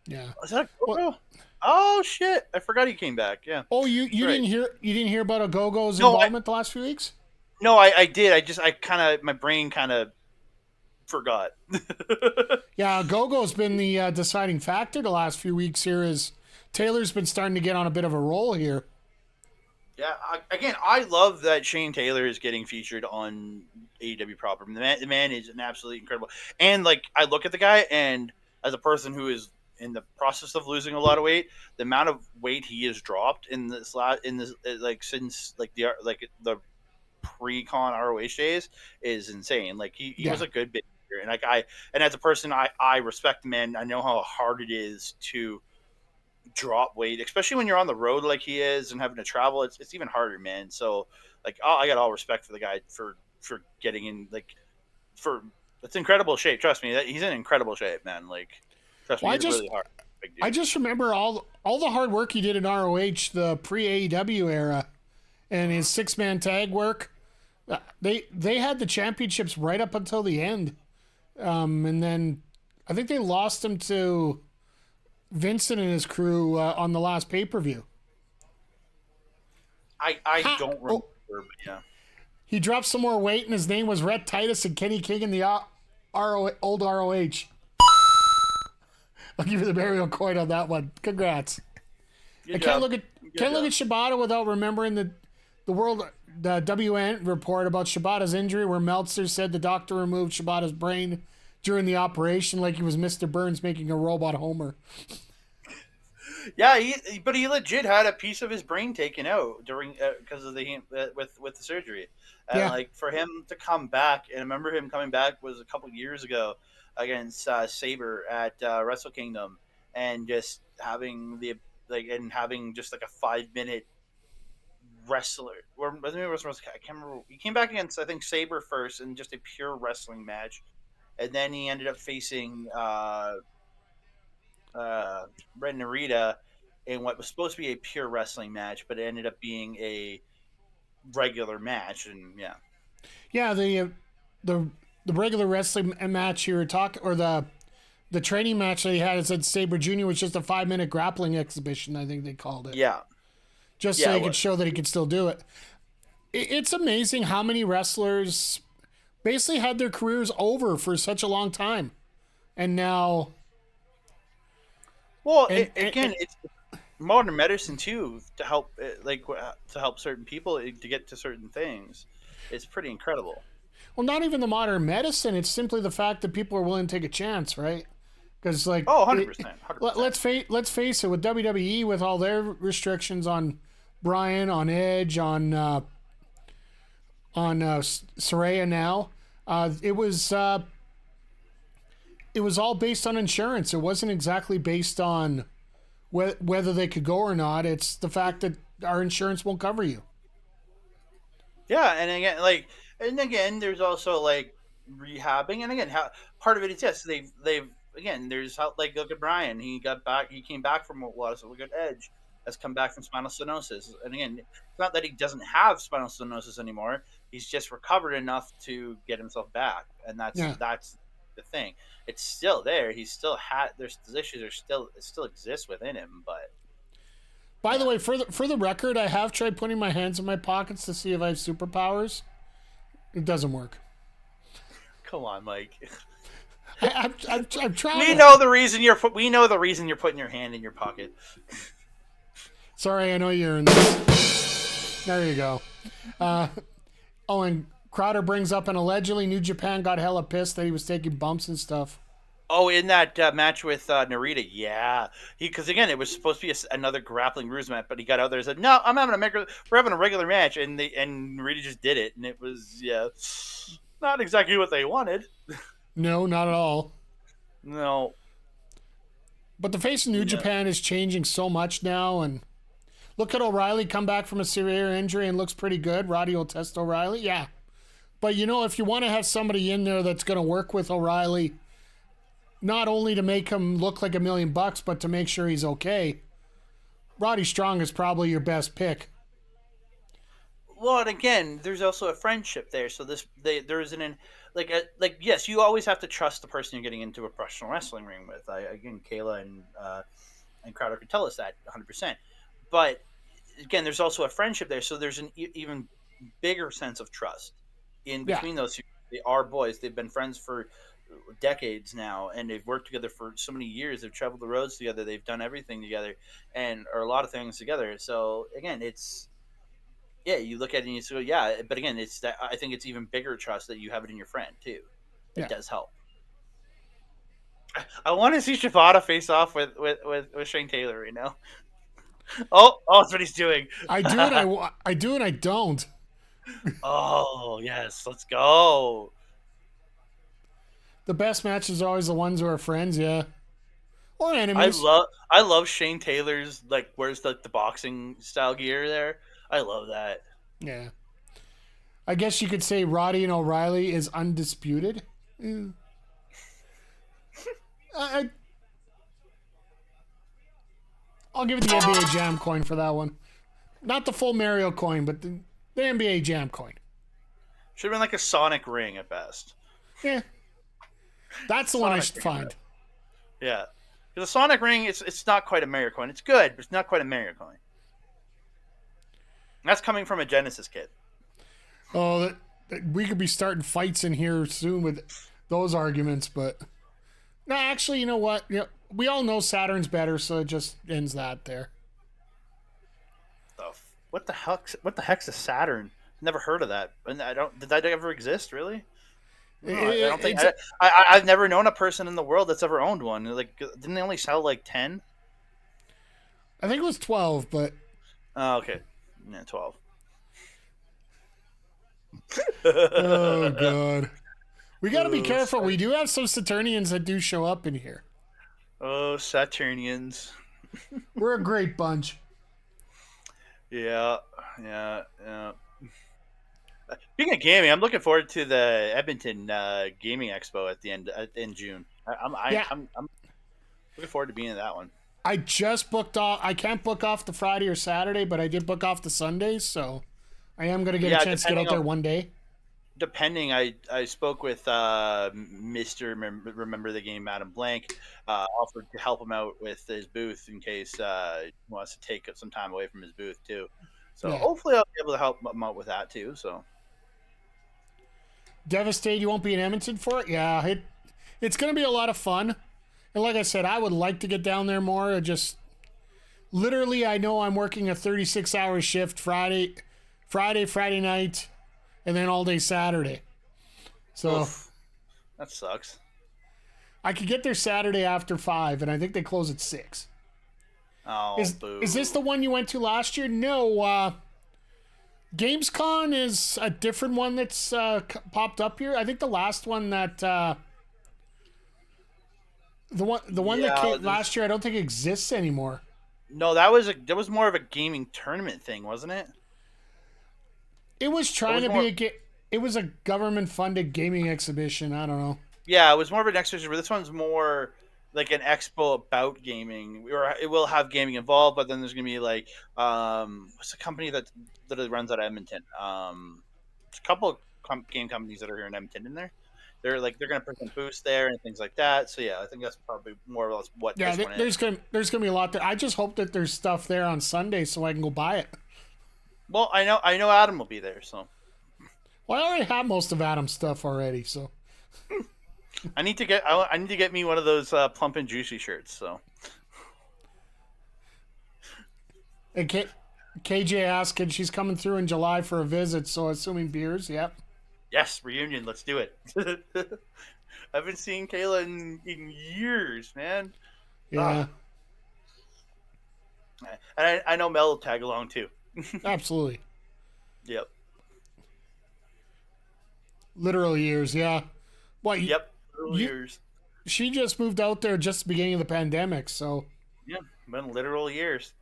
yeah. was that Gogo? Oh shit! I forgot he came back. Yeah. Oh, you didn't hear about Ogogo's involvement the last few weeks? No, I did. My brain kind of forgot. Yeah, Gogo's been the deciding factor the last few weeks here, as Taylor's been starting to get on a bit of a roll here. Yeah, I love that Shane Taylor is getting featured on AEW proper. The man is an absolutely incredible. And I look at the guy, and as a person who is in the process of losing a lot of weight, the amount of weight he has dropped since the pre-con ROH days is insane. He was a good bit here, and as a person, I respect the man. I know how hard it is to drop weight, especially when you're on the road like he is and having to travel. It's even harder, man. So I got all respect for the guy for getting in it's incredible shape. Trust me, he's in incredible shape, man. Trust me, it's really hard. I just remember all the hard work he did in ROH, the pre AEW era, and his 6-man tag work. They had the championships right up until the end, and then I think they lost him to Vincent and his crew on the last pay-per-view. I don't remember, but yeah. He dropped some more weight, and his name was Rhett Titus and Kenny King in the old ROH. I'll give you the burial coin on that one. Congrats. I can't look at Shibata without remembering the WN report about Shibata's injury, where Meltzer said the doctor removed Shibata's brain during the operation like he was Mr. Burns making a robot Homer. Yeah, but he legit had a piece of his brain taken out during because of with the surgery, and for him to come back, and I remember him coming back was a couple years ago against Saber at Wrestle Kingdom, and just having having just a 5-minute wrestler, or maybe it was I can't remember. He came back against, I think, Saber first in just a pure wrestling match, and then he ended up facing Red Narita in what was supposed to be a pure wrestling match, but it ended up being a regular match, and the regular wrestling match you were talking, or the training match that he had, it said Saber Jr. was just a 5-minute grappling exhibition, I think they called it. Yeah. Just so he could show that he could still do it. It's amazing how many wrestlers basically had their careers over for such a long time. And now... Well, it's modern medicine, too, to help certain people to get to certain things. It's pretty incredible. Well, not even the modern medicine. It's simply the fact that people are willing to take a chance, right? Because like, Oh, 100%. 100%. let's face it, with WWE, with all their restrictions on Bryan, on Edge, on Saraya now, it was all based on insurance. It wasn't exactly based on whether they could go or not. It's the fact that our insurance won't cover you. Yeah, and again, there's also like rehabbing, and again, how part of it is yes, they've again, there's how like look at Brian, he came back from what was a good Edge, has come back from spinal stenosis, and again, it's not that he doesn't have spinal stenosis anymore, he's just recovered enough to get himself back, and that's the thing. It's still there. He's still there's issues it still exists within him, but. By the way, for the record, I have tried putting my hands in my pockets to see if I have superpowers. It doesn't work. Come on, Mike. I'm trying. We know the reason you're putting your hand in your pocket. Sorry, I know you're in this. There you go. And Crowder brings up, and allegedly New Japan got hella pissed that he was taking bumps and stuff. Oh, in that match with Narita, yeah. Because again, it was supposed to be another grappling ruse match, but he got out there and said, "No, we're having a regular match," and Narita just did it, and it was not exactly what they wanted. No, not at all. No. But the face of New Japan is changing so much now, and look at O'Reilly come back from a severe injury and looks pretty good. Roddy will test O'Reilly, yeah. But if you want to have somebody in there that's going to work with O'Reilly, not only to make him look like $1 million, but to make sure he's okay, Roddy Strong is probably your best pick. Well, and again, there's also a friendship there. So yes, you always have to trust the person you're getting into a professional wrestling ring with. Again, Kayla and Crowder could tell us that 100%. But again, there's also a friendship there. So there's an even bigger sense of trust in between those two. They are boys. They've been friends for decades now, and they've worked together for so many years. They've traveled the roads together. They've done everything together, or a lot of things together. So again, you look at it and you say, but again, it's that I think it's even bigger trust that you have it in your friend too. It does help. I want to see Shibata face off with Shane Taylor right now. Oh, that's what he's doing. I do and I don't. Oh yes, let's go. The best matches are always the ones who are friends, yeah. Or enemies. I love Shane Taylor's where's the boxing style gear there. I love that. Yeah. I guess you could say Roddy and O'Reilly is undisputed. I'll give it the NBA Jam coin for that one. Not the full Mario coin, but the NBA Jam coin. Should have been like a Sonic ring at best. Yeah. That's the one I should find. Yeah. The Sonic ring, it's not quite a Mario coin. It's good, but it's not quite a Mario coin. That's coming from a Genesis kid. Oh, we could be starting fights in here soon with those arguments, but no, actually, you know what? We all know Saturn's better, so it just ends that there. What the heck's a Saturn? Never heard of that. And did that ever exist, really? No, I don't think I've never known a person in the world that's ever owned one. Didn't they only sell 10? I think it was 12, but oh, okay. Yeah, 12. Oh god. We got to be careful. We do have some Saturnians that do show up in here. Oh, Saturnians. We're a great bunch. Yeah. Speaking of gaming, I'm looking forward to the Edmonton Gaming Expo in June. I'm looking forward to being in that one. I just booked off. I can't book off the Friday or Saturday, but I did book off the Sundays, so I am going to get a chance to get out there one day. Depending, I spoke with Mr. Remember the Game, Adam Blank, offered to help him out with his booth in case he wants to take some time away from his booth too. So hopefully I'll be able to help him out with that too. So Devastated, you won't be in Edmonton for it? Yeah, it's going to be a lot of fun. And like I said, I would like to get down there more. Literally, I know I'm working a 36-hour shift Friday night, and then all day Saturday. So that sucks. I could get there Saturday after 5, and I think they close at 6. Oh, boo. Is this the one you went to last year? No. Gamescom is a different one that's popped up here. I think the last one that the one that came last year, I don't think exists anymore. No, that was more of a gaming tournament thing, wasn't it? It was trying to be it was a government funded gaming exhibition. I don't know. Yeah, it was more of an exhibition, but this one's more like an expo about gaming. It will have gaming involved, but then there's gonna be like what's the company that runs out of Edmonton? There's a couple of game companies that are here in Edmonton in there. They're gonna present booths there and things like that. So yeah, I think that's probably more or less what. Yeah, this one is. there's gonna be a lot there. I just hope that there's stuff there on Sunday so I can go buy it. Well, I know Adam will be there, so. Well, I already have most of Adam's stuff already, so. I need to get me one of those plump and juicy shirts. So. And KJ asked, and she's coming through in July for a visit, so assuming beers, yep. Yes, reunion. Let's do it. I haven't seen Kayla in years, man. Yeah. And I know Mel will tag along too. Absolutely. Yep. Literal years, yeah. What? Yep. Literal years. She just moved out there just the beginning of the pandemic, so. Yeah, been literal years.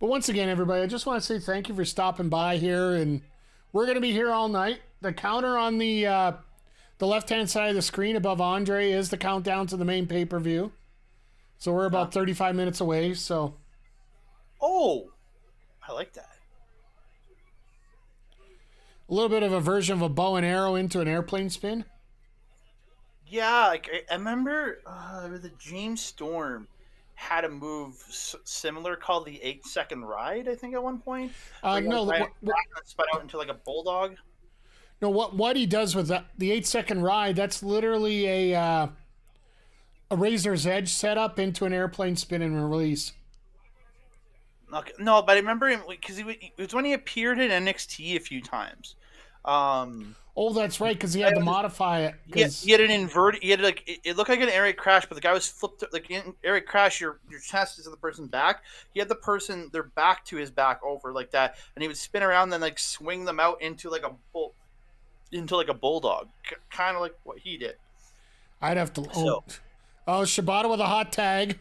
But once again, everybody, I just want to say thank you for stopping by here, and we're going to be here all night. The counter on the left-hand side of the screen above Andre is the countdown to the main pay-per-view. So we're about 35 minutes away, so. Oh, I like that. A little bit of a version of a bow and arrow into an airplane spin. Yeah, like I remember the James Storm had a move similar called the 8-second ride, I think, at one point. No, spun out into like a bulldog. No, what he does with that, the 8-second ride, that's literally a Razor's Edge setup into an airplane spin and release. Okay. No, but I remember him because it was when he appeared in NXT a few times. Oh, that's right, because he had to modify it. He had an inverted. He had like it looked like an aerial crash, but the guy was flipped. Like in aerial crash, your chest is to the person's back. He had the person their back to his back over like that, and he would spin around, then like swing them out into like a bulldog, kind of like what he did. I'd have to. Oh, Shibata with a hot tag.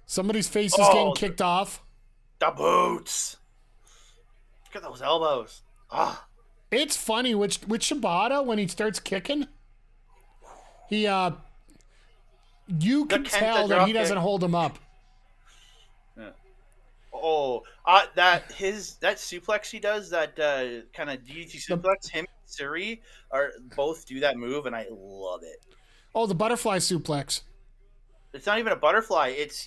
Somebody's face is getting kicked off. The boots. Look at those elbows. Ah. It's funny with Shibata when he starts kicking. You can tell that he doesn't hold him up. Yeah. Oh, that suplex he does, that kind of DDT suplex. Him and Siri both do that move, and I love it. Oh, the butterfly suplex. It's not even a butterfly. It's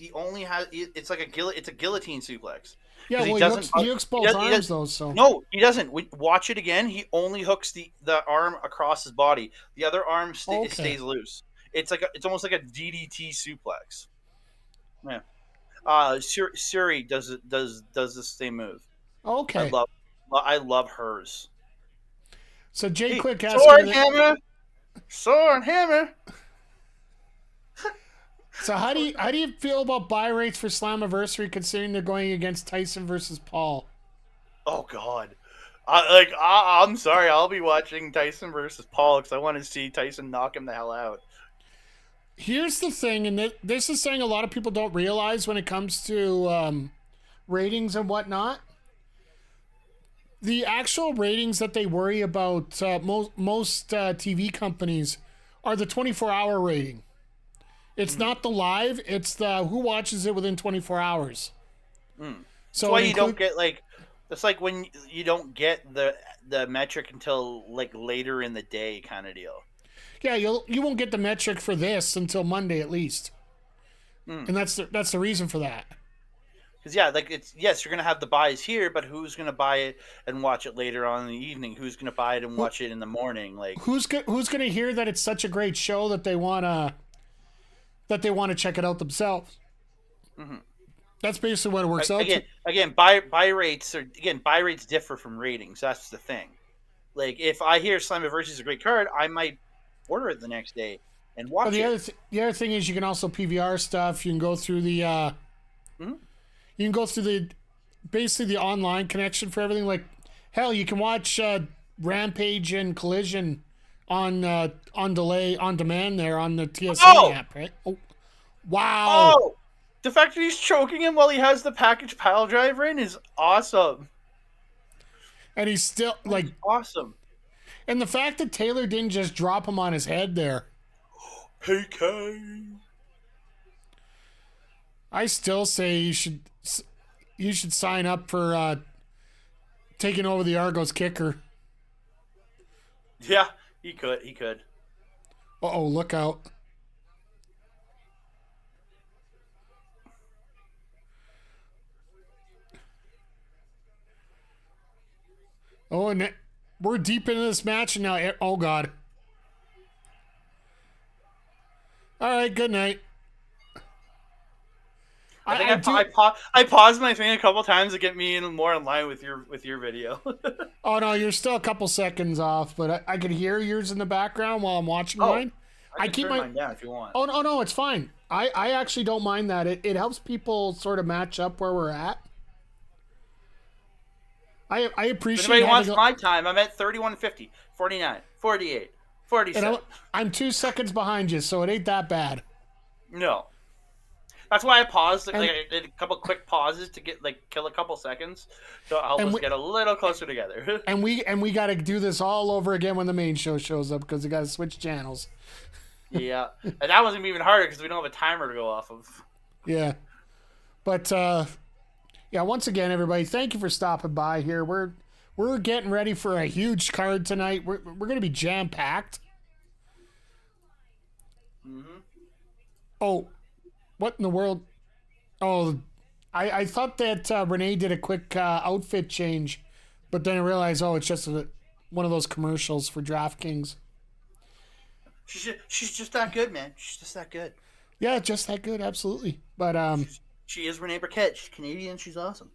like a guillotine suplex. Yeah, well, he hooks both arms though. So no, he doesn't. Watch it again. He only hooks the arm across his body. The other arm stays loose. It's almost like a DDT suplex. Yeah. Suri does the same move. Okay. I love hers. So Jay Quick has Sword and hammer. So how do you feel about buy rates for Slammiversary, considering they're going against Tyson versus Paul? Oh God, I'm sorry. I'll be watching Tyson versus Paul because I want to see Tyson knock him the hell out. Here's the thing, and this is something a lot of people don't realize when it comes to ratings and whatnot. The actual ratings that they worry about, most TV companies, are the 24-hour rating. It's not the live; it's the who watches it within 24 hours. So that's why you don't get that's like when you don't get the metric until like later in the day, kind of deal. Yeah, you won't get the metric for this until Monday at least, and that's the reason for that. Because you're gonna have the buys here, but who's gonna buy it and watch it later on in the evening? Who's gonna buy it and watch it in the morning? Like who's gonna hear that it's such a great show that they wanna check it out themselves? Mm-hmm. That's basically what it works out to. Again, buy rates differ from ratings. That's the thing. Like if I hear Slammiversary is a great card, I might order it the next day and watch But the it. the other thing is you can also PVR stuff. You can go through the you can go through the basically the online connection for everything. Like hell, you can watch Rampage and Collision on demand there on the TSN app, right? Oh, wow! Oh, the fact that he's choking him while he has the package pile driver in is awesome. And he's still like awesome. And the fact that Taylor didn't just drop him on his head there. PK. I still say you should sign up for taking over the Argos kicker. Yeah, he could. Uh-oh, look out. Oh, and we're deep into this match now. Oh, God. All right, good night. I paused my thing a couple times to get me more in line with your video. Oh, no, you're still a couple seconds off, but I could hear yours in the background while I'm watching mine. I keep mine down if you want. Oh, no, it's fine. I actually don't mind that. It helps people sort of match up where we're at. I appreciate it. If anybody wants my time, I'm at 31:50, 49, 48, 47. And I'm 2 seconds behind you, so it ain't that bad. No. That's why I paused. I did a couple quick pauses to get kill a couple seconds, so help us get a little closer together. and we got to do this all over again when the main show shows up because we got to switch channels. Yeah, and that wasn't even harder because we don't have a timer to go off of. Yeah, but yeah. Once again, everybody, thank you for stopping by here. We're getting ready for a huge card tonight. We're going to be jam packed. Mm-hmm. Oh. What in the world? Oh, I thought that Renee did a quick outfit change, but then I realized, it's just one of those commercials for DraftKings. She's just that good, man. She's just that good. Yeah, just that good, absolutely. But she is Renee Burkett. She's Canadian. She's awesome.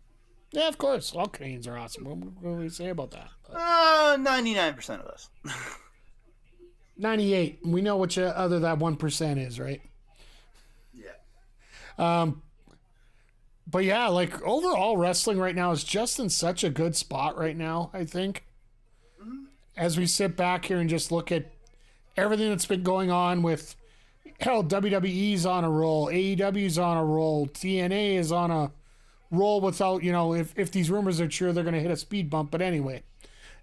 Yeah, of course. All Canadians are awesome. What do we say about that? 99% of us. 98. We know what your other that 1% is, right? But yeah, overall wrestling right now is just in such a good spot right now, I think. Mm-hmm. As we sit back here and just look at everything that's been going on with WWE's on a roll, AEW's on a roll, TNA is on a roll without, if these rumors are true, they're going to hit a speed bump. But anyway,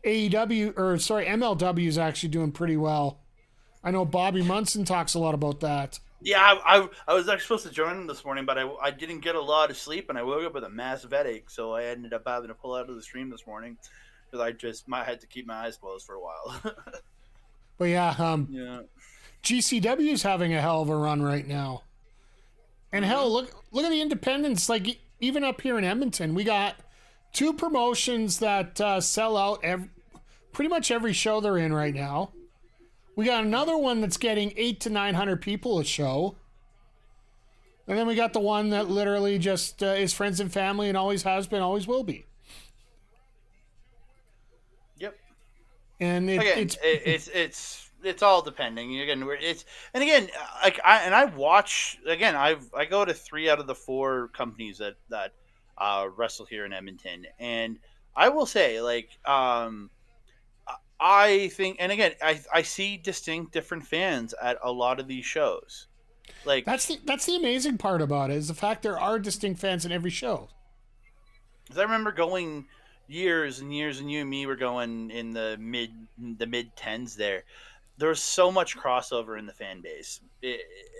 MLW is actually doing pretty well. I know Bobby Munson talks a lot about that. Yeah, I was actually supposed to join him this morning, but I didn't get a lot of sleep, and I woke up with a massive headache, so I ended up having to pull out of the stream this morning because I had to keep my eyes closed for a while. But yeah, GCW is having a hell of a run right now, and hell, look at the independents. Even up here in Edmonton, we got two promotions that sell out pretty much every show they're in right now. We got another one that's getting 800 to 900 people a show. And then we got the one that literally just is friends and family and always has been, always will be. Yep. And it's all depending. I watch again. I go to 3 out of the 4 companies that wrestle here in Edmonton, and I will say I think, and again, I see distinct different fans at a lot of these shows. That's the amazing part about it is the fact there are distinct fans in every show. Because I remember going years and years, and you and me were going in the mid 10s there. There was so much crossover in the fan base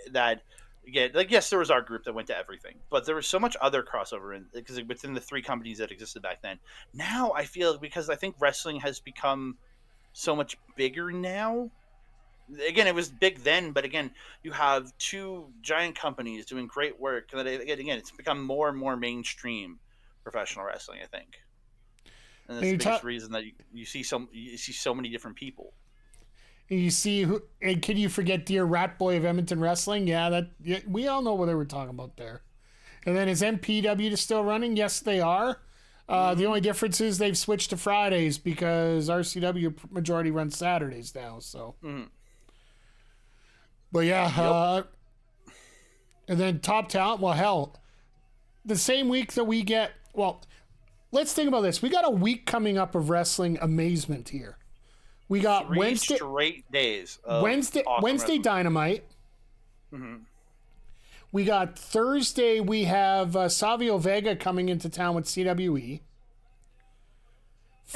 that again, yes, there was our group that went to everything, but there was so much other crossover because within the 3 companies that existed back then. Now I feel because I think wrestling has become so much bigger now. Again, it was big then, but again, you have 2 giant companies doing great work. And again, it's become more and more mainstream professional wrestling, I think. And that's the biggest reason that you see so many different people. And you see and can you forget Dear Rat Boy of Edmonton Wrestling? Yeah, we all know what they were talking about there. And then is MPW still running? Yes, they are. The only difference is they've switched to Fridays because RCW majority runs Saturdays now. So, but yeah, and then Top Talent. Well, hell, the same week that we get. Well, let's think about this. We got a week coming up of wrestling amazement here. We got 3 Wednesday straight days. Of Wednesday awesome Wednesday wrestling. Dynamite. We got Thursday. We have Savio Vega coming into town with CWE.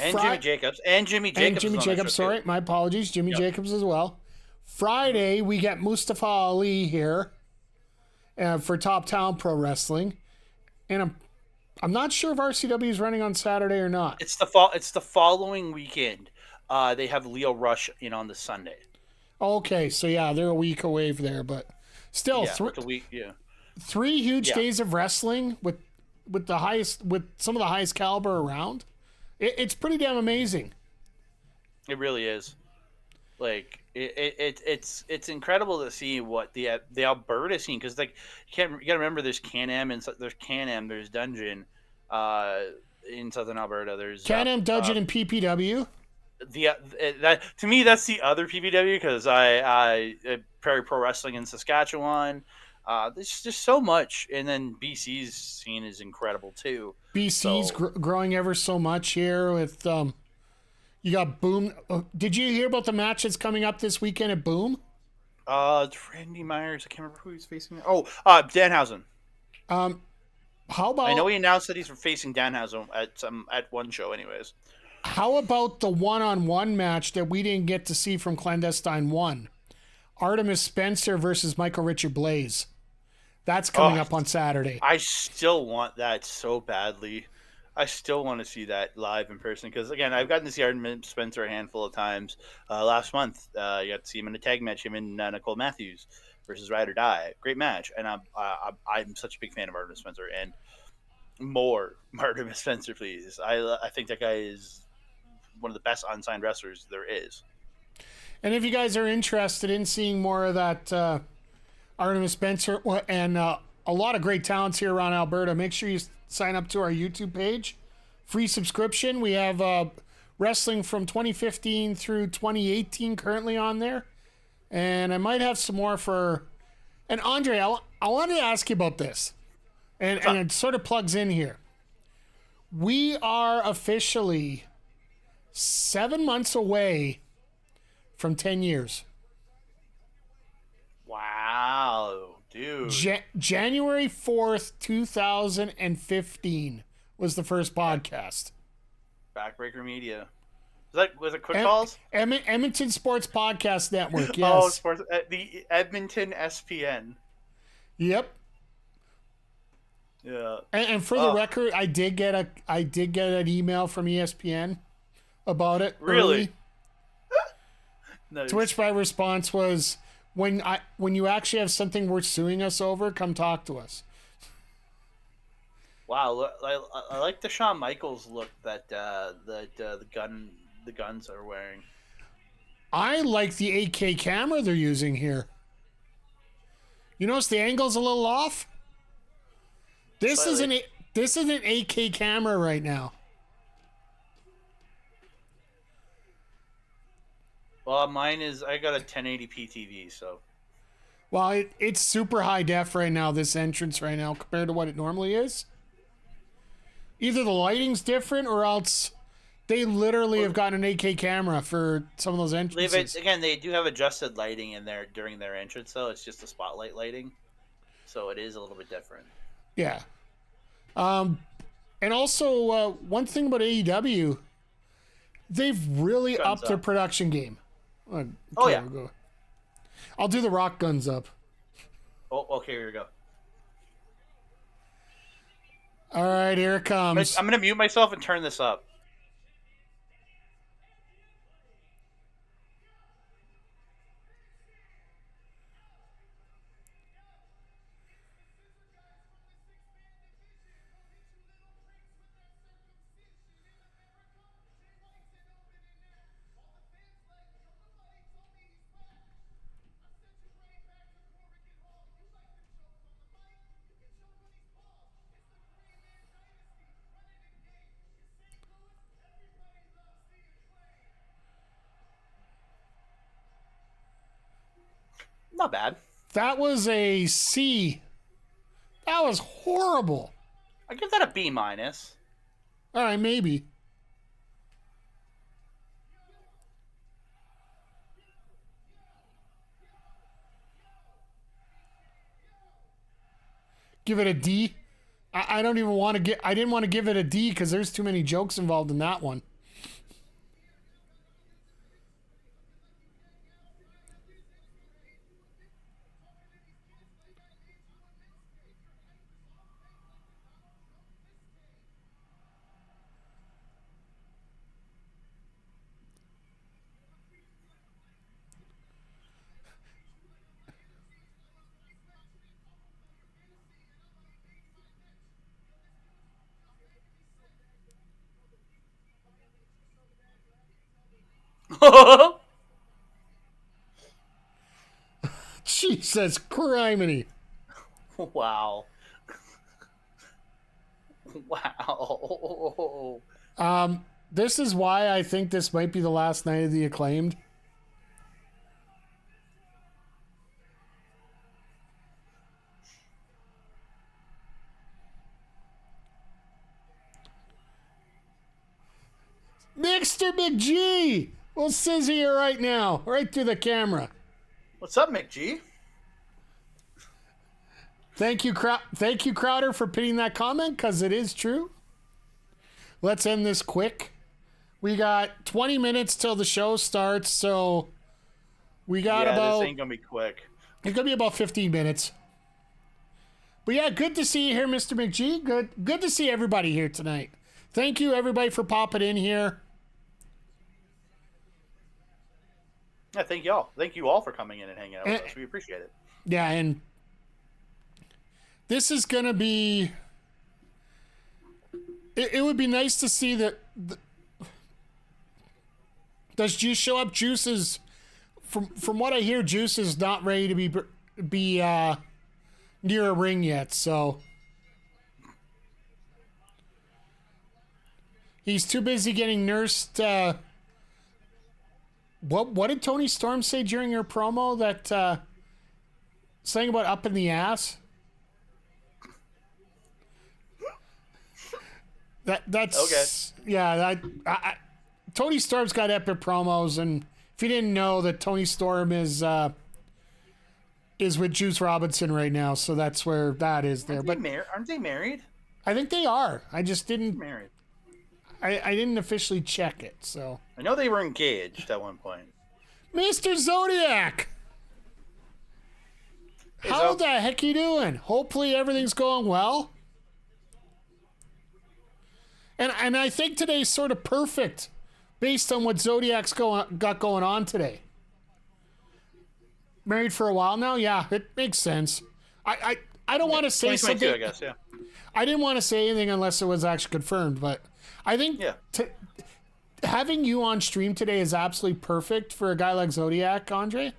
And Jimmy Jacobs. And Jimmy Jacobs. And Jimmy is on that Jacobs, show, sorry, too. my apologies. Jimmy Yep. Jacobs as well. Friday, we get Mustafa Ali here for Top Talent Pro Wrestling. And I'm not sure if RCW is running on Saturday or not. It's the following weekend. They have Leo Rush in on the Sunday. Okay, so yeah, they're a week away there, but still, Yeah, with the week. Yeah. 3 huge Yeah. days of wrestling with some of the highest caliber around. It's pretty damn amazing. It really is. Like it's incredible to see what the Alberta scene, because like you gotta remember there's Can-Am and there's Dungeon in Southern Alberta. There's Can-Am, Dungeon, and PPW. That to me that's the other PPW, because I Prairie Pro Wrestling in Saskatchewan. There's just so much, and then BC's scene is incredible too. BC's growing ever so much here with you got Boom. Did you hear about the match that's coming up this weekend at Boom? It's Randy Myers. I can't remember who he's facing. Danhausen. How about I know he announced that he's facing Danhausen at one show, anyways. how about the one-on-one match that we didn't get to see from Clandestine 1? Artemis Spencer versus Michael Richard Blaze. That's coming up on Saturday. I still want that so badly. I still want to see that live in person, because again, I've gotten to see Artemis Spencer a handful of times. Last month, you got to see him in a tag match, him and Nicole Matthews versus Ride or Die. Great match, and I'm such a big fan of Artemis Spencer, and more Artemis Spencer, please. I think that guy is one of the best unsigned wrestlers there is. And if you guys are interested in seeing more of that Artemis Spencer and a lot of great talents here around Alberta, make sure you sign up to our YouTube page. Free subscription. We have wrestling from 2015 through 2018 currently on there. And I might have some more for... And Andre, I wanted to ask you about this. And it sort of plugs in here. We are officially 7 months away from 10 years. Wow, dude. January 4th, 2015 was the first podcast. Backbreaker Media. Was it Quick Calls? Edmonton Sports Podcast Network, yes. Oh, sports. The Edmonton SPN. Yep. Yeah. And for the record, I did get an email from ESPN about it. Really? Early, Nice. to which my response was, when you actually have something worth suing us over, come talk to us. Wow, I like the Shawn Michaels look that the guns are wearing. I like the 8K camera they're using here. You notice the angle's a little off? This is an 8K camera right now. Well, mine is, I got a 1080p TV, so. Well, it's super high def right now, this entrance right now, compared to what it normally is. Either the lighting's different, or else they literally have got an 8K camera for some of those entrances. Again, they do have adjusted lighting in there during their entrance, though. It's just the spotlight lighting, so it is a little bit different. Yeah. And also, one thing about AEW, they've really upped their production game. Oh, yeah. I'll do the rock guns up. Oh, okay, here we go. All right, here it comes. I'm going to mute myself and turn this up. Not bad. That was a C. That was horrible. I give that a B minus. All right, maybe. Give it a D. I don't even want to get. I didn't want to give it a D because there's too many jokes involved in that one. Jesus criminy. Wow. Wow. This is why I think this might be the last night of the Acclaimed. Mr. McG! We'll scissor you right now, right through the camera. What's up, McG? Thank you, Crowder, for pitting that comment, because it is true. Let's end this quick. We got 20 minutes till the show starts, so we got about... this ain't gonna be quick. It's gonna be about 15 minutes. But yeah, good to see you here, Mr. McG. Good to see everybody here tonight. Thank you, everybody, for popping in here. Yeah, thank y'all. Thank you all for coming in and hanging out with us. We appreciate it. Yeah, and this is gonna be... It would be nice to see that... Does Juice show up? Juice is... From what I hear, Juice is not ready to be near a ring yet, so... He's too busy getting nursed... What did Toni Storm say during her promo? That something about up in the ass? That's okay. Yeah, Toni Storm's got epic promos, and if you didn't know that Toni Storm is with Juice Robinson right now, so that's where that is there. Aren't they married? I think they are. I just didn't Married. I didn't officially check it, so. I know they were engaged at one point. Mr. Zodiac! Hey, How the heck you doing? Hopefully everything's going well. And I think today's sort of perfect based on what Zodiac's got going on today. Married for a while now? Yeah, it makes sense. I don't want to say something. I guess, yeah. I didn't want to say anything unless it was actually confirmed, but I think having you on stream today is absolutely perfect for a guy like Zodiac, Andre.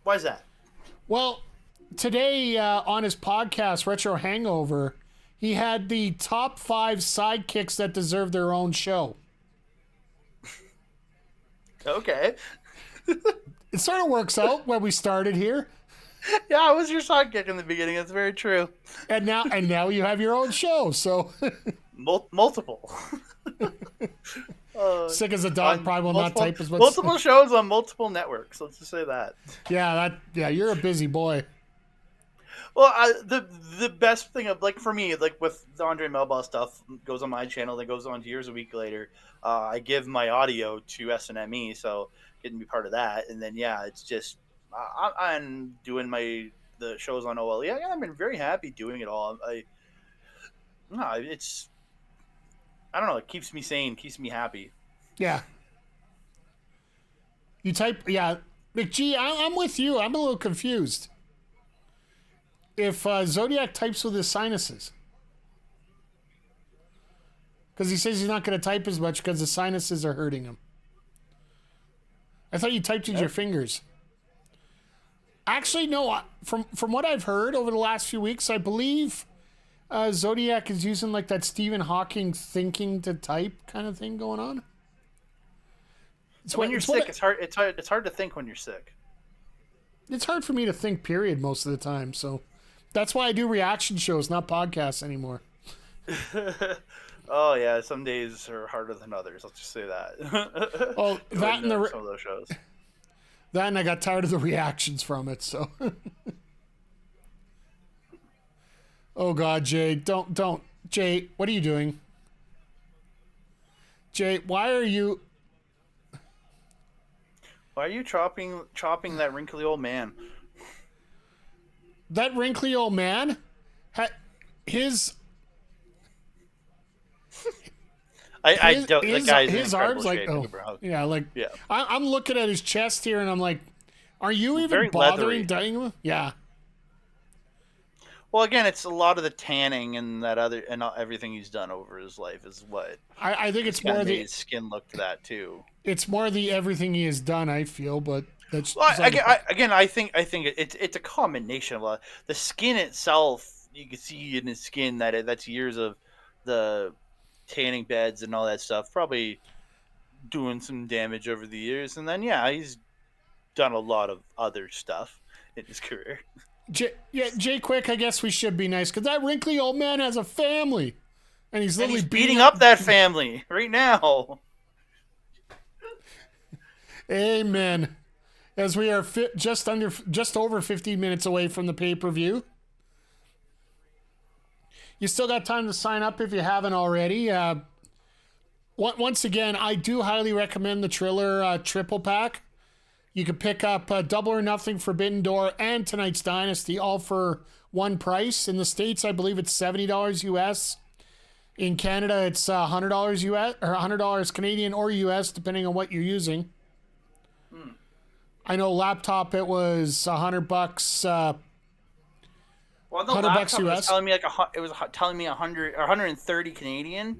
Why is that? Well, today on his podcast, Retro Hangover, he had the top 5 sidekicks that deserve their own show. Okay. It sort of works out where we started here. Yeah, I was your sidekick in the beginning. That's very true. And now you have your own show, so... Multiple. Sick as a dog probably will not type as much. Multiple shows on multiple networks. Let's just say that. Yeah, you're a busy boy. Well, the best thing of for me, with the Andre Melba stuff, goes on my channel, then goes on to yours a week later. I give my audio to SNME, so getting to be part of that, and then it's just I'm doing the shows on OLE. Yeah, I've been very happy doing it all. I don't know. It keeps me sane, keeps me happy. Yeah. You type, McG. I'm with you. I'm a little confused. If Zodiac types with his sinuses, because he says he's not going to type as much because the sinuses are hurting him. I thought you typed with your fingers. Actually, no. From what I've heard over the last few weeks, I believe Zodiac is using that Stephen Hawking thinking to type kind of thing going on. When you're sick, it's hard to think when you're sick. it's hard for me to think, period, most of the time. So that's why I do reaction shows, not podcasts anymore. Oh yeah, some days are harder than others. Let's just say that. Oh, that and some of those shows. That and I got tired of the reactions from it. So, oh God, Jay, don't, Jay, what are you doing? Jay, why are you chopping that wrinkly old man? That wrinkly old man, his arms like yeah. I'm looking at his chest here and I'm like, are you even Very bothering leathery. dying him? Yeah. Well, again, it's a lot of the tanning and everything he's done over his life is what I think it's more his skin look to that too. It's more the everything he has done, I feel, but that's I think it's a combination of the skin itself. You can see in his skin that's years of the tanning beds and all that stuff, probably doing some damage over the years. And then he's done a lot of other stuff in his career. Jay Quick, I guess we should be nice because that wrinkly old man has a family, and he's literally beating up that family right now. Amen. As we are just over 15 minutes away from the pay-per-view. You still got time to sign up if you haven't already. Once again, I do highly recommend the Triller triple pack. You can pick up Double or Nothing, Forbidden Door, and tonight's Dynasty, all for one price. In the States, I believe it's $70 US. In Canada, it's $100 US or $100 Canadian or US, depending on what you're using. I know laptop it was $100. Well, the $100 laptop US. was telling me telling me 100 or 130 Canadian.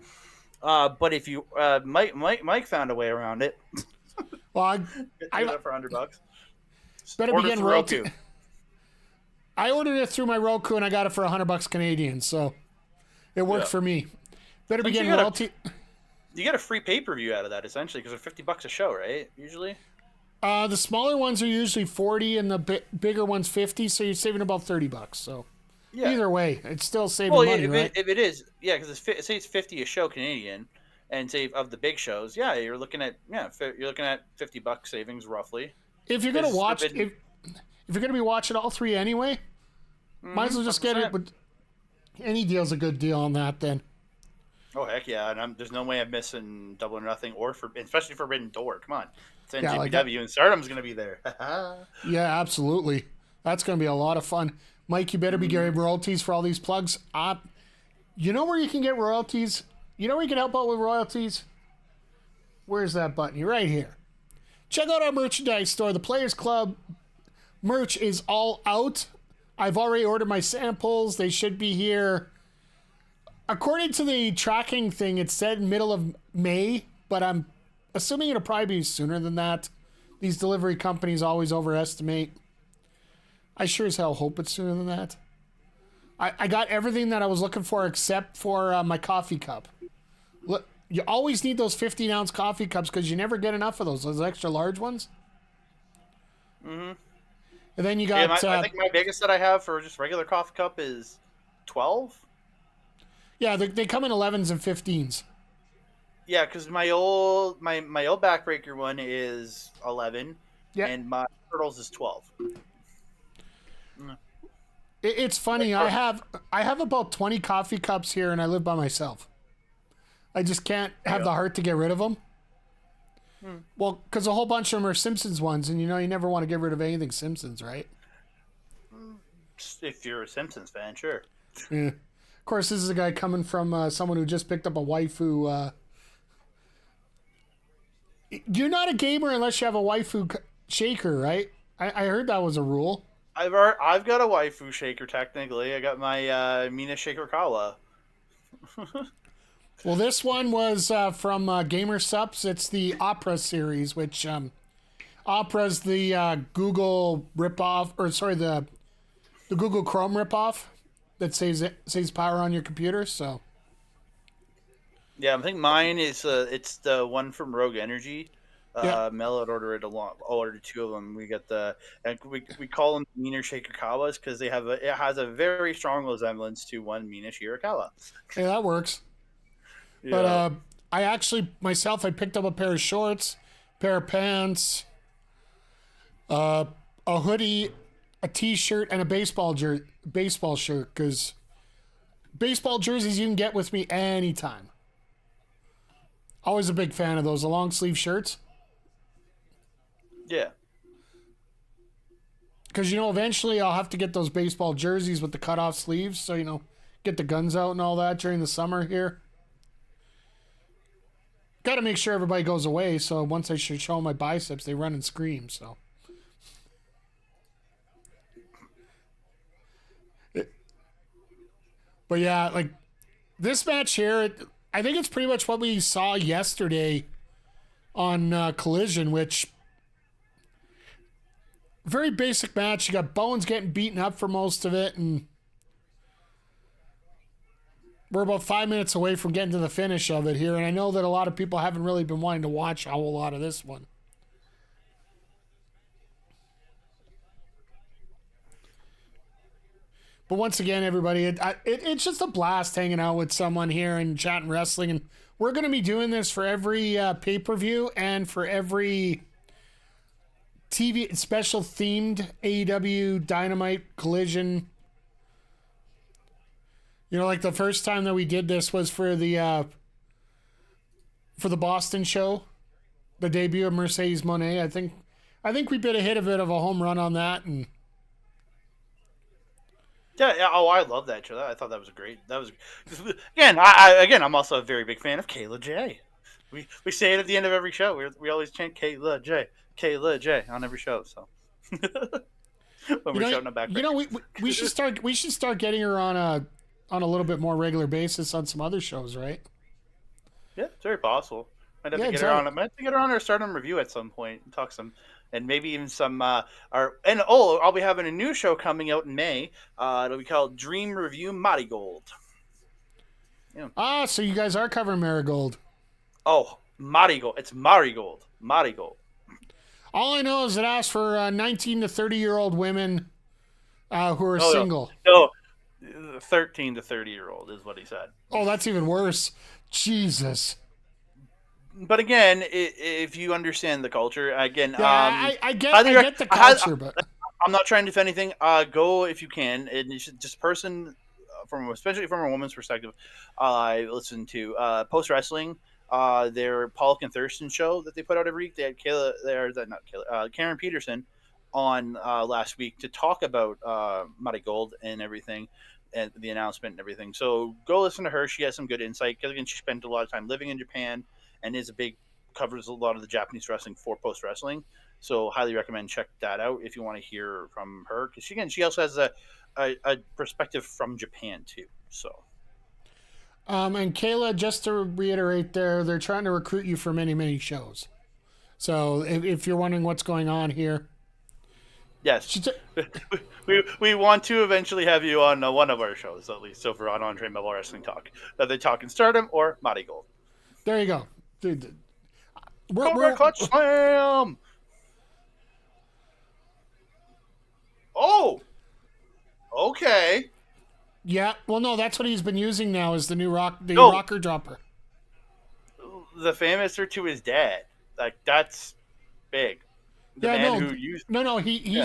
But if you Mike found a way around it. Well, I got it for $100. Better Order begin through Roku. I ordered it through my Roku and I got it for $100 Canadian, so it worked for me. Better begin royalty. You get a free pay-per-view out of that essentially because they're $50 a show, right? Usually. The smaller ones are usually 40 and the bigger ones 50, so you're saving about $30. So either way, it's still saving money, right? If it is, because say it's 50 a show Canadian, and say of the big shows, you're looking at $50 savings roughly. If you're gonna watch, if you're gonna be watching all three anyway, might as well just get it. But any deal's a good deal on that then. Oh heck yeah! And there's no way I'm missing Double or Nothing especially Forbidden Door. Come on, it's NJPW and Stardom's gonna be there. Yeah, absolutely. That's gonna be a lot of fun. Mike, you better be getting royalties for all these plugs. You know where you can get royalties? You know where you can help out with royalties? Where's that button? You're right here. Check out our merchandise store. The Players Club merch is all out. I've already ordered my samples. They should be here. According to the tracking thing, it said middle of May, but I'm assuming it'll probably be sooner than that. These delivery companies always overestimate. I sure as hell hope it's sooner than that. I got everything that I was looking for except for my coffee cup. Look, you always need those 15-ounce coffee cups because you never get enough of those extra large ones. Mm-hmm. And then you got... I think my biggest that I have for just regular coffee cup is 12. Yeah, they come in 11s and 15s. Yeah, because my old backbreaker one is 11, and my Turtles is 12. It's funny. I have about 20 coffee cups here, and I live by myself. I just can't have the heart to get rid of them. Well, because a whole bunch of them are Simpsons ones, and you never want to get rid of anything Simpsons, right? If you're a Simpsons fan, sure. Yeah. Of course, this is a guy coming from someone who just picked up a waifu. You're not a gamer unless you have a waifu shaker, right? I heard that was a rule. I've got a waifu shaker technically. I got my Mina Shakerkawa. Well, this one was from Gamer Sups. It's the Opera series, which Opera's the Google ripoff, or sorry, the Google Chrome ripoff that saves power on your computer. So, yeah, I think mine is it's the one from Rogue Energy. Yeah. Mel had ordered two of them. We got and we call them Mina Shirakawas because it has a very strong resemblance to one Mina Shirakawa. Yeah, that works. But Yeah. I actually myself I picked up a pair of shorts, pair of pants, a hoodie, a t-shirt, and a baseball shirt because baseball jerseys you can get with me anytime. Always a big fan of those, the long sleeve shirts. Yeah. Because, eventually I'll have to get those baseball jerseys with the cutoff sleeves. So, get the guns out and all that during the summer here. Got to make sure everybody goes away. So once I show my biceps, they run and scream. So. But yeah, like this match here, I think it's pretty much what we saw yesterday on Collision, which very basic match. You got Bones getting beaten up for most of it, and we're about 5 minutes away from getting to the finish of it here. And I know that a lot of people haven't really been wanting to watch a whole lot of this one. But once again, everybody, it's just a blast hanging out with someone here and chatting wrestling. And we're going to be doing this for every pay-per-view and for every TV special themed AEW Dynamite Collision. Like the first time that we did this was for the Boston show, the debut of Mercedes Moné. I think we hit a bit of a home run on that, and Yeah. Oh, I love that show. I thought that was great. That was I'm also a very big fan of Kayla J. We say it at the end of every show. We always chant Kayla J on every show. So when we're shouting it back, we should start getting her on a little bit more regular basis on some other shows, right? Yeah, it's very possible. Might have to get her on. I might have to get her on our Stardom review at some point and talk some. And maybe even some, I'll be having a new show coming out in May. It'll be called Dream Review Marigold. Yeah. So you guys are covering Marigold. Oh, Marigold. It's Marigold. Marigold. All I know is it asks for 19 to 30-year-old women who are single. No, 13 to 30-year-old is what he said. Oh, that's even worse. Jesus. But again, if you understand the culture, again, yeah, I get the culture, but I'm not trying to defend anything. Go if you can, and you should just especially from a woman's perspective. I listen to Post Wrestling, their Pollock and Thurston show that they put out every week. They had Karen Peterson on last week to talk about Marigold and everything, and the announcement and everything. So go listen to her. She has some good insight because again, she spent a lot of time living in Japan. And covers a lot of the Japanese wrestling for Post Wrestling, so highly recommend check that out if you want to hear from her because she also has a perspective from Japan too. So, and Kayla, just to reiterate, they're trying to recruit you for many shows. So if you're wondering what's going on here, yes, we want to eventually have you on one of our shows at least. So for on Andre Mello Wrestling Talk, they talk in Stardom or Marigold. There you go. Dude, we're Clutch Slam. Oh, okay. Yeah. Well, no, that's what he's been using now is the new rocker dropper. The famous or to his dad, like that's big. He's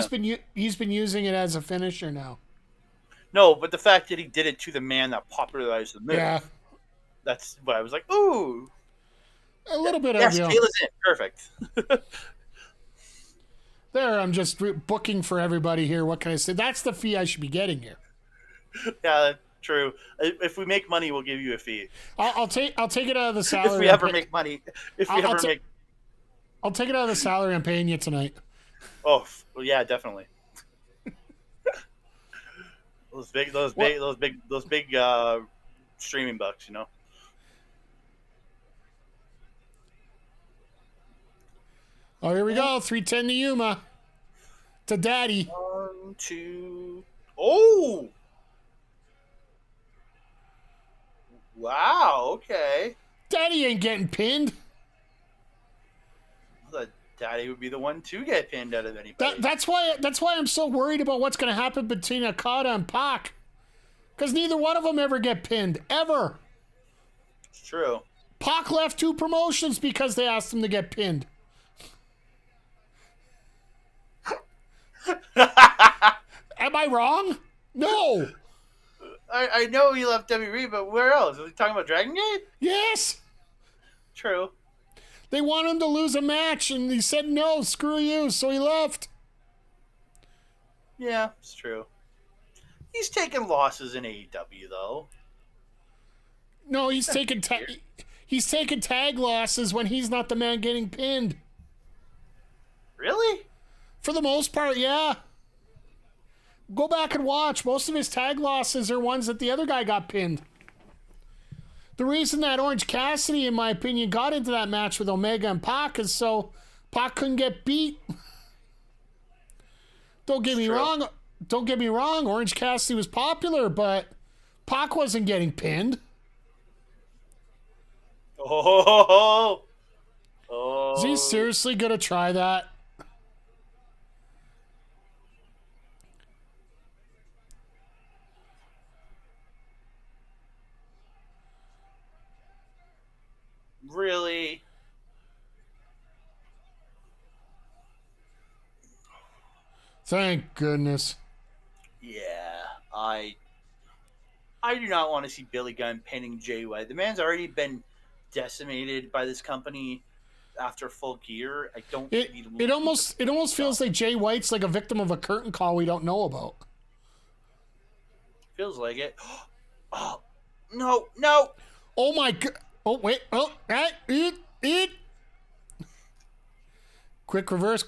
been using it as a finisher now. No, but the fact that he did it to the man that popularized the move. Yeah. That's what I was like, ooh. A little bit yes, of Kayla's in. Perfect. There, I'm just booking for everybody here. What can I say? That's the fee I should be getting here. Yeah, true. If we make money, we'll give you a fee. I'll take it out of the salary. If we ever make money. I'll take it out of the salary I'm paying you tonight. Oh, well, yeah, definitely. those big streaming bucks, Oh, here we go. 310 to Yuma. To Daddy. 1, 2. Oh! Wow, okay. Daddy ain't getting pinned. The Daddy would be the one to get pinned out of anybody. That's why I'm so worried about what's going to happen between Okada and Pac. Because neither one of them ever get pinned. Ever. It's true. Pac left 2 promotions because they asked him to get pinned. Am I wrong? No. I know he left WWE, but where else? Was he talking about Dragon Gate? Yes. True. They want him to lose a match, and he said no, screw you, so he left. Yeah, it's true. He's taking losses in AEW, though. No, he's taking tag losses when he's not the man getting pinned. Really? For the most part, yeah. Go back and watch. Most of his tag losses are ones that the other guy got pinned. The reason that Orange Cassidy, in my opinion, got into that match with Omega and Pac is so Pac couldn't get beat. Don't get me wrong. Orange Cassidy was popular, but Pac wasn't getting pinned. Oh. Is he seriously going to try that? Really? Thank goodness. Yeah, I do not want to see Billy Gunn pinning Jay White. The man's already been decimated by this company after Full Gear. I don't need him. It almost feels like Jay White's like a victim of a curtain call we don't know about. Feels like it. Oh, no. Oh my god. Oh, wait. Oh, it. Quick reverse.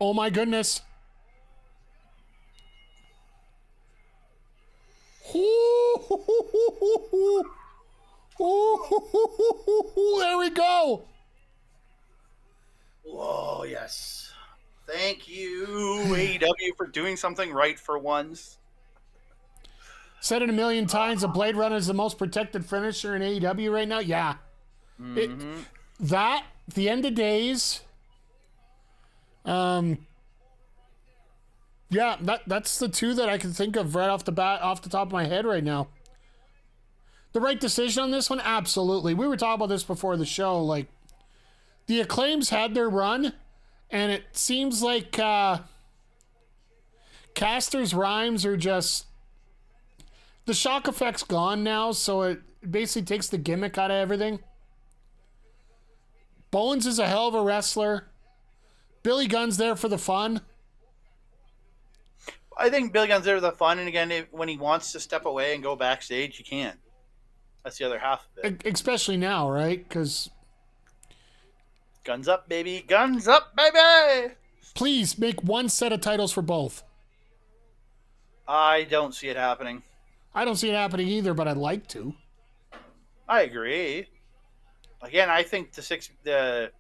Oh my goodness. There we go. Whoa, yes. Thank you, AEW, for doing something right for once. Said it a million times, the Blade Runner is the most protected finisher in AEW right now. Yeah. Mm-hmm. The End of Days. Yeah, that's the two that I can think of right off the top of my head right now. The right decision on this one? Absolutely. We were talking about this before the show. Like, the Acclaims had their run, and it seems like Caster's rhymes are just... The shock effect's gone now, so it basically takes the gimmick out of everything. Bowens is a hell of a wrestler. Billy Gunn's there for the fun. I think Billy Gunn's there for the fun, and again, when he wants to step away and go backstage, he can. That's the other half of it. Especially now, right? Because... Guns up, baby. Guns up, baby! Please make one set of titles for both. I don't see it happening. I don't see it happening either, but I'd like to. I agree. Again, I think the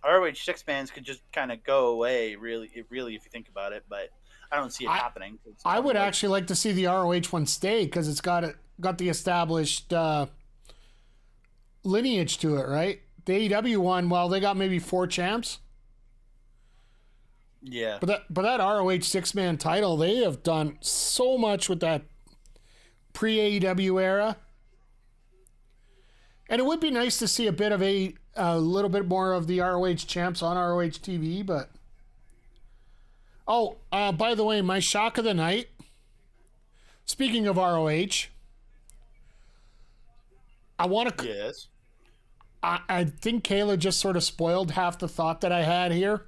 ROH 6-mans could just kind of go away, really, if you think about it, but I don't see it happening. I would actually like to see the ROH one stay because it's got the established lineage to it, right? The AEW one, well, they got maybe 4 champs. Yeah. But that ROH 6-man title, they have done so much with that pre-AEW era. And it would be nice to see a bit of a little bit more of the ROH champs on ROH TV, but... Oh, by the way, my shock of the night, speaking of ROH, I want to... Yes. I think Kayla just sort of spoiled half the thought that I had here.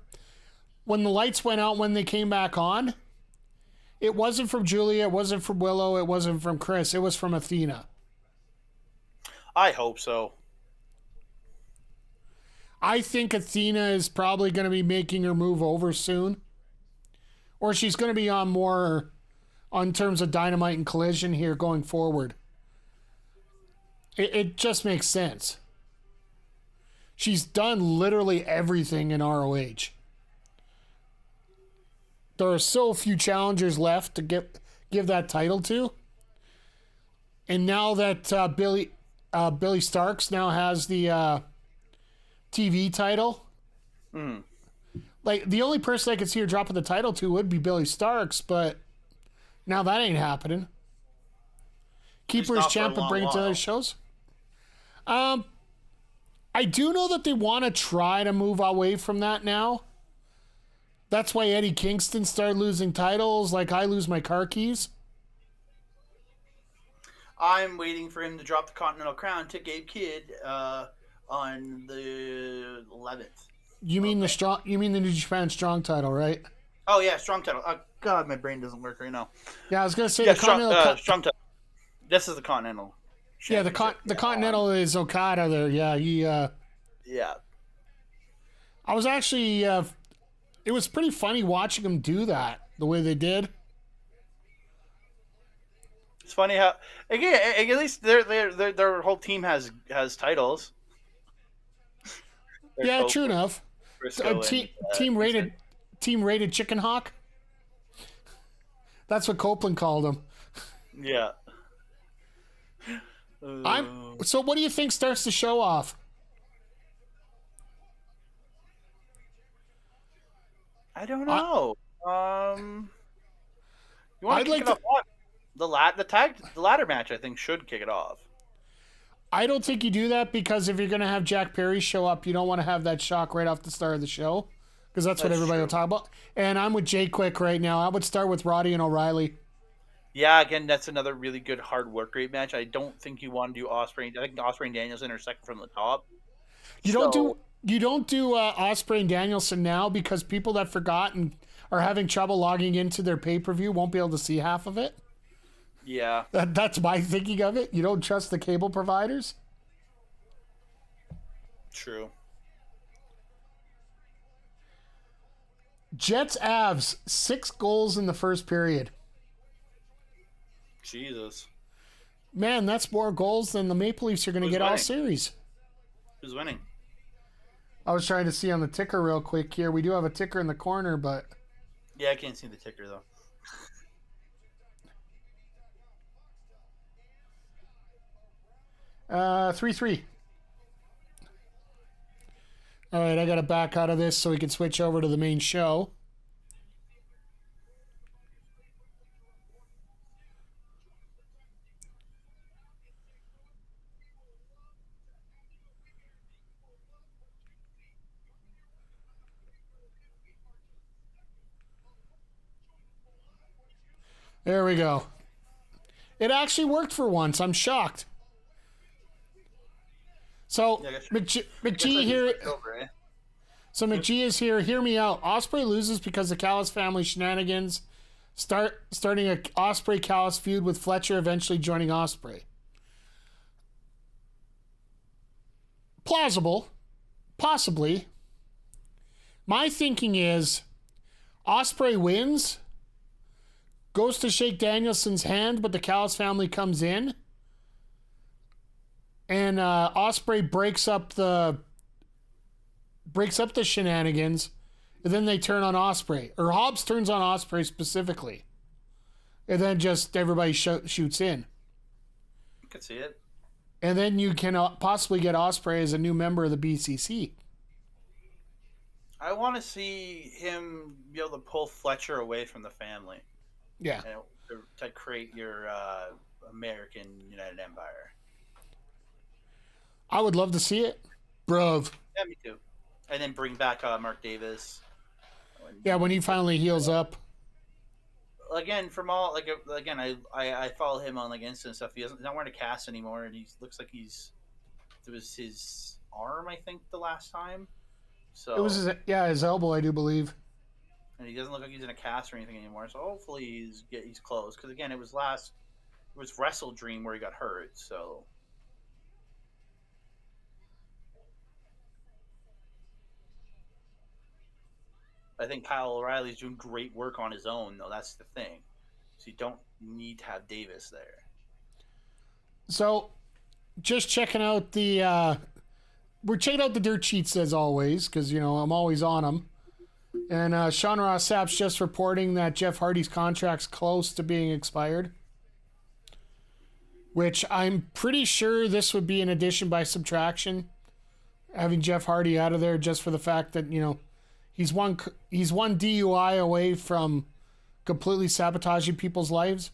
When the lights went out, when they came back on, it wasn't from Julia, it wasn't from Willow, it wasn't from Chris, it was from Athena. I hope so. I think Athena is probably going to be making her move over soon. Or she's going to be on more on terms of Dynamite and Collision here going forward. It just makes sense. She's done literally everything in ROH. There are so few challengers left to give that title to. And now that Billy Starks now has the TV title, Mm. Like, the only person I could see her dropping the title to would be Billy Starks, but now that ain't happening. Keep her as champ and bring it to other shows. I do know that they want to try to move away from that now. That's why Eddie Kingston started losing titles, like I lose my car keys. I'm waiting for him to drop the Continental Crown to Gabe Kidd on the 11th. You mean the New Japan Strong title, right? Oh yeah, Strong title. Oh God, my brain doesn't work right now. Yeah, I was gonna say Yeah, the Continental. Strong title. This is the Continental. Yeah, the Continental is Okada there. Yeah, Yeah. I was actually. It was pretty funny watching him do that the way they did. It's funny how again at least their whole team has titles. Their Yeah, coach, true enough. Briscoe Team rated Chicken Hawk. That's what Copeland called him. Yeah. So what do you think starts the show off? I don't know. You want I'd to like kick it off? What? The ladder match I think should kick it off. I don't think you do that because if you're going to have Jack Perry show up, you don't want to have that shock right off the start of the show because that's what everybody will talk about. And I'm with Jay Quick right now. I would start with Roddy and O'Reilly. Yeah, again, that's another really good hard work rate match. I don't think you want to do Ospreay. I think Ospreay and Danielson are second from the top. You don't do Ospreay and Danielson now because people that forgot and are having trouble logging into their pay-per-view won't be able to see half of it. Yeah. That's my thinking of it. You don't trust the cable providers? True. Jets Avs, 6 goals in the first period. Jesus. Man, that's more goals than the Maple Leafs are going to get all series. Who's winning? I was trying to see on the ticker real quick here. We do have a ticker in the corner, but... Yeah, I can't see the ticker, though. Uh, 3-3. All right, I got to back out of this so we can switch over to the main show. There we go. It actually worked for once. I'm shocked. So McGee here. So McGee is here. Hear me out. Ospreay loses because the Callis family shenanigans. Starting a Ospreay Callis feud with Fletcher, eventually joining Ospreay. Plausible, possibly. My thinking is, Ospreay wins, goes to shake Danielson's hand, but the Callis family comes in. And Ospreay breaks up the shenanigans, and then they turn on Ospreay. Or Hobbs turns on Ospreay specifically. And then just everybody shoots in. I could see it. And then you can possibly get Ospreay as a new member of the BCC. I want to see him be able to pull Fletcher away from the family. Yeah. To create your American United Empire. I would love to see it. Bruv. Yeah, me too. And then bring back Mark Davis. Yeah, when he finally heals up. Again, I follow him on Insta and stuff. He's not wearing a cast anymore, and he looks like it was his arm, I think, the last time. So it was his elbow, I do believe. And he doesn't look like he's in a cast or anything anymore. So hopefully he's close. Because again, it was Wrestle Dream where he got hurt. So. I think Kyle O'Reilly's doing great work on his own, though. That's the thing. So you don't need to have Davis there. So, just checking out we're checking out the dirt sheets as always, because, I'm always on them. And Sean Ross Sapp's just reporting that Jeff Hardy's contract's close to being expired. Which I'm pretty sure this would be an addition by subtraction. having Jeff Hardy out of there just for the fact that, he's one DUI away from completely sabotaging people's lives.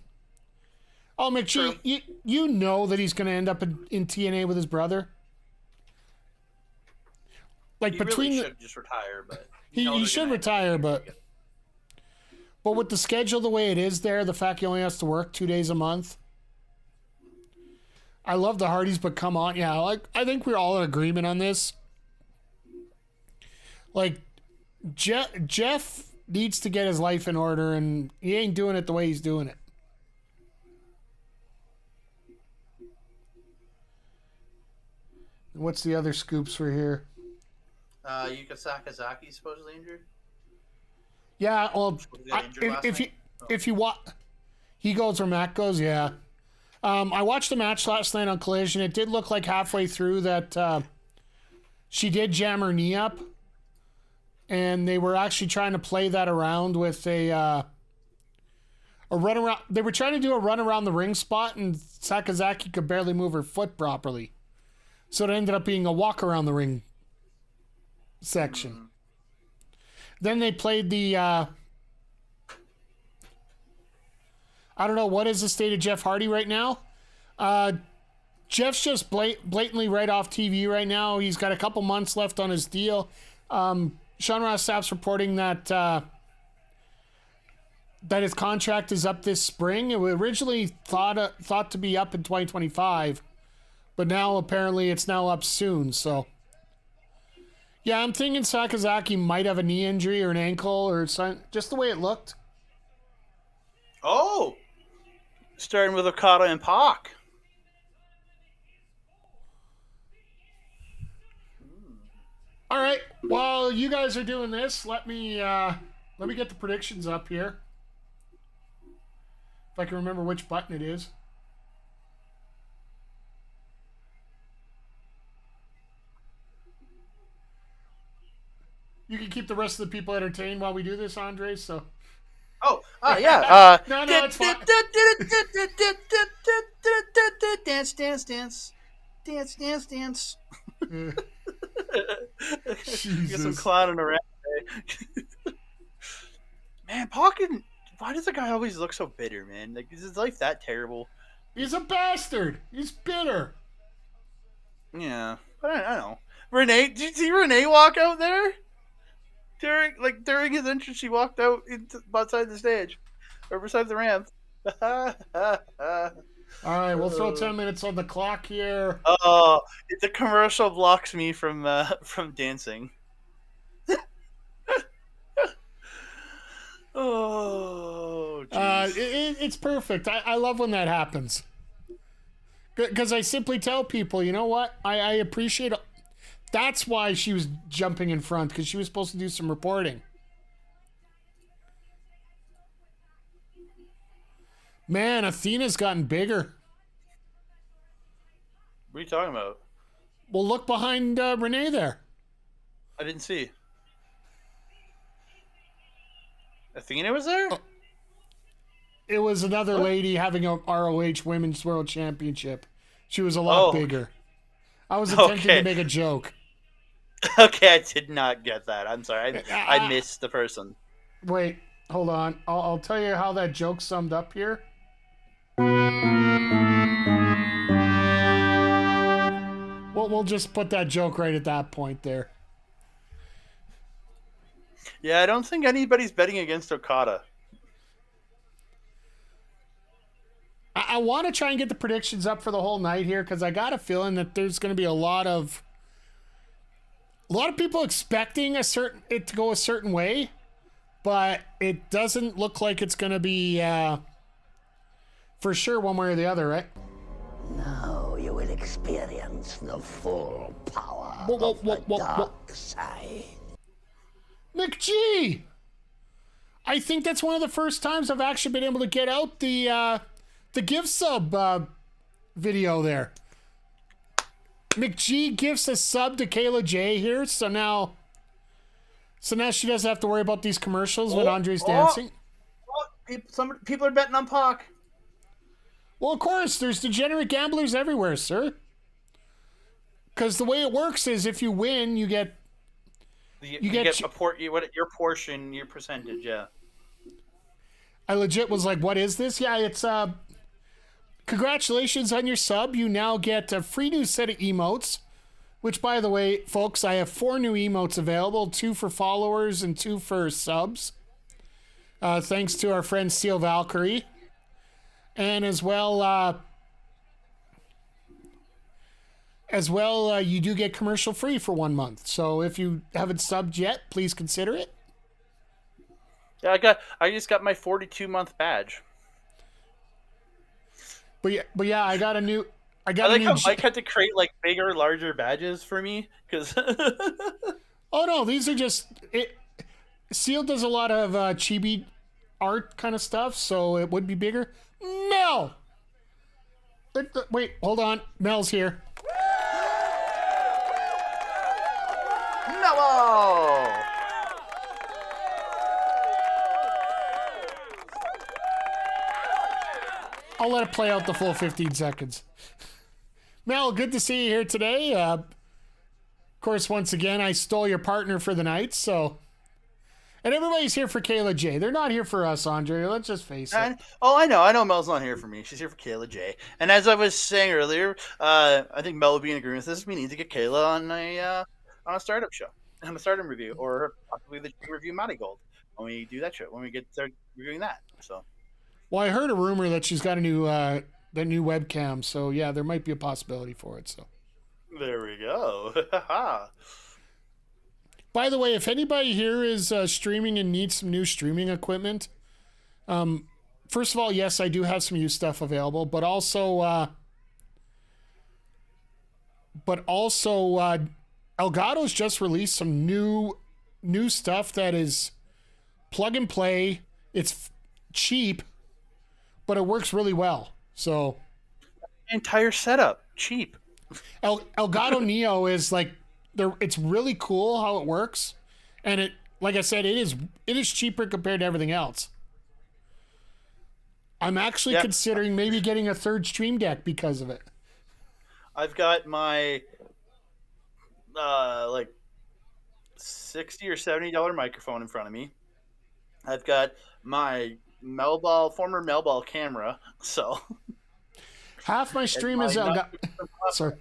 Oh, McGee, you know that he's going to end up in TNA with his brother. Like He between really should just retire, but he should retire, but with the schedule the way it is there, the fact he only has to work 2 days a month. I love the Hardys, but come on, yeah, like I think we're all in agreement on this. Like Jeff needs to get his life in order, and he ain't doing it the way he's doing it. What's the other scoops for here? Yuka Sakazaki supposedly injured. Yeah, well, if you watch, he goes where Matt goes. Yeah, I watched the match last night on Collision. It did look like halfway through that she did jam her knee up, and they were actually trying to play that around with a run around. They were trying to do a run around the ring spot, and Sakazaki could barely move her foot properly. So it ended up being a walk around the ring section. Then they played the, I don't know, what is the state of Jeff Hardy right now? Jeff's just blatantly right off TV right now. He's got a couple months left on his deal. Sean Ross Sapp's reporting that his contract is up this spring. It was originally thought to be up in 2025. But now apparently it's now up soon, so. Yeah, I'm thinking Sakazaki might have a knee injury or an ankle or something, just the way it looked. Oh! Starting with Okada and Pac. All right, while you guys are doing this, let me get the predictions up here. If I can remember which button it is. You can keep the rest of the people entertained while we do this, Andre, so. Oh, yeah. No, it's fine. Dance, dance, dance. Dance, dance, dance. Get some clowning around. Man, Pocket, why does the guy always look so bitter, man? Like, is his life that terrible? He's a bastard. He's bitter. Yeah, but I don't know. Renee, did you see Renee walk out there? During his entrance, she walked out outside the stage, or beside the ramp. All right, we'll throw 10 minutes on the clock here. Oh, the commercial blocks me from dancing. Oh, it's perfect. I love when that happens. Because I simply tell people, you know what? I appreciate it. That's why she was jumping in front, because she was supposed to do some reporting. Man, Athena's gotten bigger. What are you talking about? Well, look behind Renee there. I didn't see. Athena was there? Oh. It was another lady having a ROH Women's World Championship. She was a lot bigger. I was attempting to make a joke. Okay, I did not get that. I'm sorry. I missed the person. Wait, hold on. I'll tell you how that joke summed up here. Well, we'll just put that joke right at that point there. Yeah, I don't think anybody's betting against Okada. I want to try and get the predictions up for the whole night here, because I got a feeling that there's going to be a lot of people expecting it to go a certain way, but it doesn't look like it's going to be for sure one way or the other, right? Now you will experience the full power of the dark side. McGee! I think that's one of the first times I've actually been able to get out the gift sub video there. McGee gives a sub to Kayla J here, so now she doesn't have to worry about these commercials when Andre's dancing. Some people are betting on Pac. Well, of course, there's degenerate gamblers everywhere, sir. Because the way it works is if you win, you get You get your portion, your percentage. Yeah. I legit was like, what is this? Yeah, it's congratulations on your sub. You now get a free new set of emotes, which, by the way, folks, I have 4 new emotes available, 2 for followers and 2 for subs. Thanks to our friend Steel Valkyrie. And as well, you do get commercial free for 1 month. So if you haven't subbed yet, please consider it. Yeah, I just got my 42-month badge. But yeah, I got a new. I like how Mike had to create like bigger, larger badges for me because. Oh no, these are just it. Seal does a lot of chibi art kind of stuff, so it would be bigger. Mel, wait, hold on, Mel's here. Mellow. I'll let it play out the full 15 seconds. Mel, good to see you here today. Of course, once again, I stole your partner for the night, so... And everybody's here for Kayla J. They're not here for us, Andre. Let's just face it. I know Mel's not here for me. She's here for Kayla J. And as I was saying earlier, I think Mel would be in agreement with this. We need to get Kayla on a startup show, on a startup review, or possibly the review Matty Gold when we do that show, when we start reviewing that. So... Well, I heard a rumor that she's got a new webcam, so yeah, there might be a possibility for it. So there we go. By the way, if anybody here is streaming and needs some new streaming equipment, first of all, yes, I do have some used stuff available, but also Elgato's just released some new stuff that is plug and play. It's cheap, but it works really well. So entire setup cheap. Elgato Neo is like it's really cool how it works, and it, like I said, it is cheaper compared to everything else. I'm actually considering maybe getting a third stream deck because of it. I've got my like $60 or $70 microphone in front of me. I've got my former Melball camera, so half my stream is Sorry,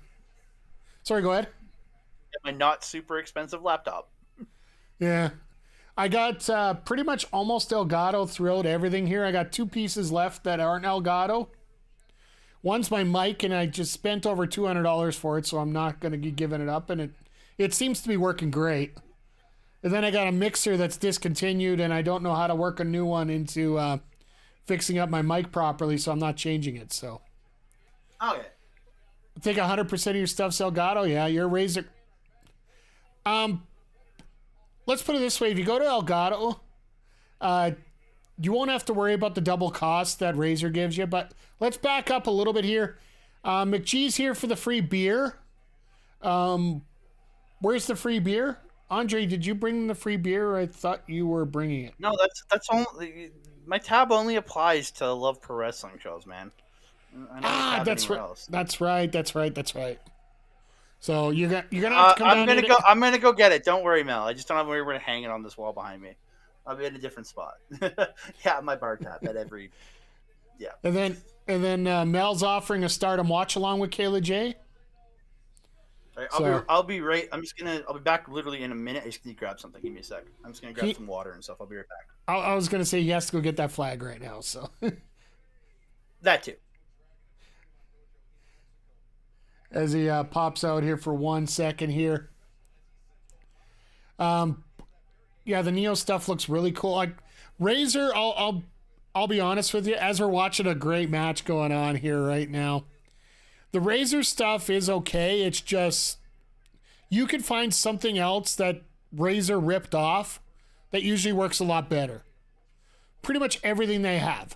go ahead. My not super expensive laptop. Yeah, I got pretty much almost Elgato throughout everything here. I got 2 pieces left that aren't Elgato. One's my mic, and I just spent over $200 for it, so I'm not going to be giving it up. And it seems to be working great. And then I got a mixer that's discontinued, and I don't know how to work a new one into fixing up my mic properly, so I'm not changing it. So, okay. I think 100% of your stuff's Elgato. Yeah, your Razer. Let's put it this way: if you go to Elgato, you won't have to worry about the double cost that Razer gives you. But let's back up a little bit here. McGee's here for the free beer. Where's the free beer? Andre, did you bring the free beer? Or I thought you were bringing it. No, that's only my tab only applies to Love Pro Wrestling shows, man. That's right. That's right. So you're gonna have to come down. I'm gonna go get it. Don't worry, Mel. I just don't have where to hang it on this wall behind me. I'll be in a different spot. Yeah, my bar tab at every. Yeah. And then Mel's offering a Stardom watch along with Kayla J. I'll be right. I'll be back literally in a minute. I just need to grab something. Give me a sec. I'm just gonna grab some water and stuff. I'll be right back. I was gonna say he has to go get that flag right now. So that too. As he pops out here for 1 second here. Yeah, the Neo stuff looks really cool. Like Razer, I'll be honest with you. As we're watching a great match going on here right now. The Razer stuff is okay. It's just you can find something else that Razer ripped off that usually works a lot better. Pretty much everything they have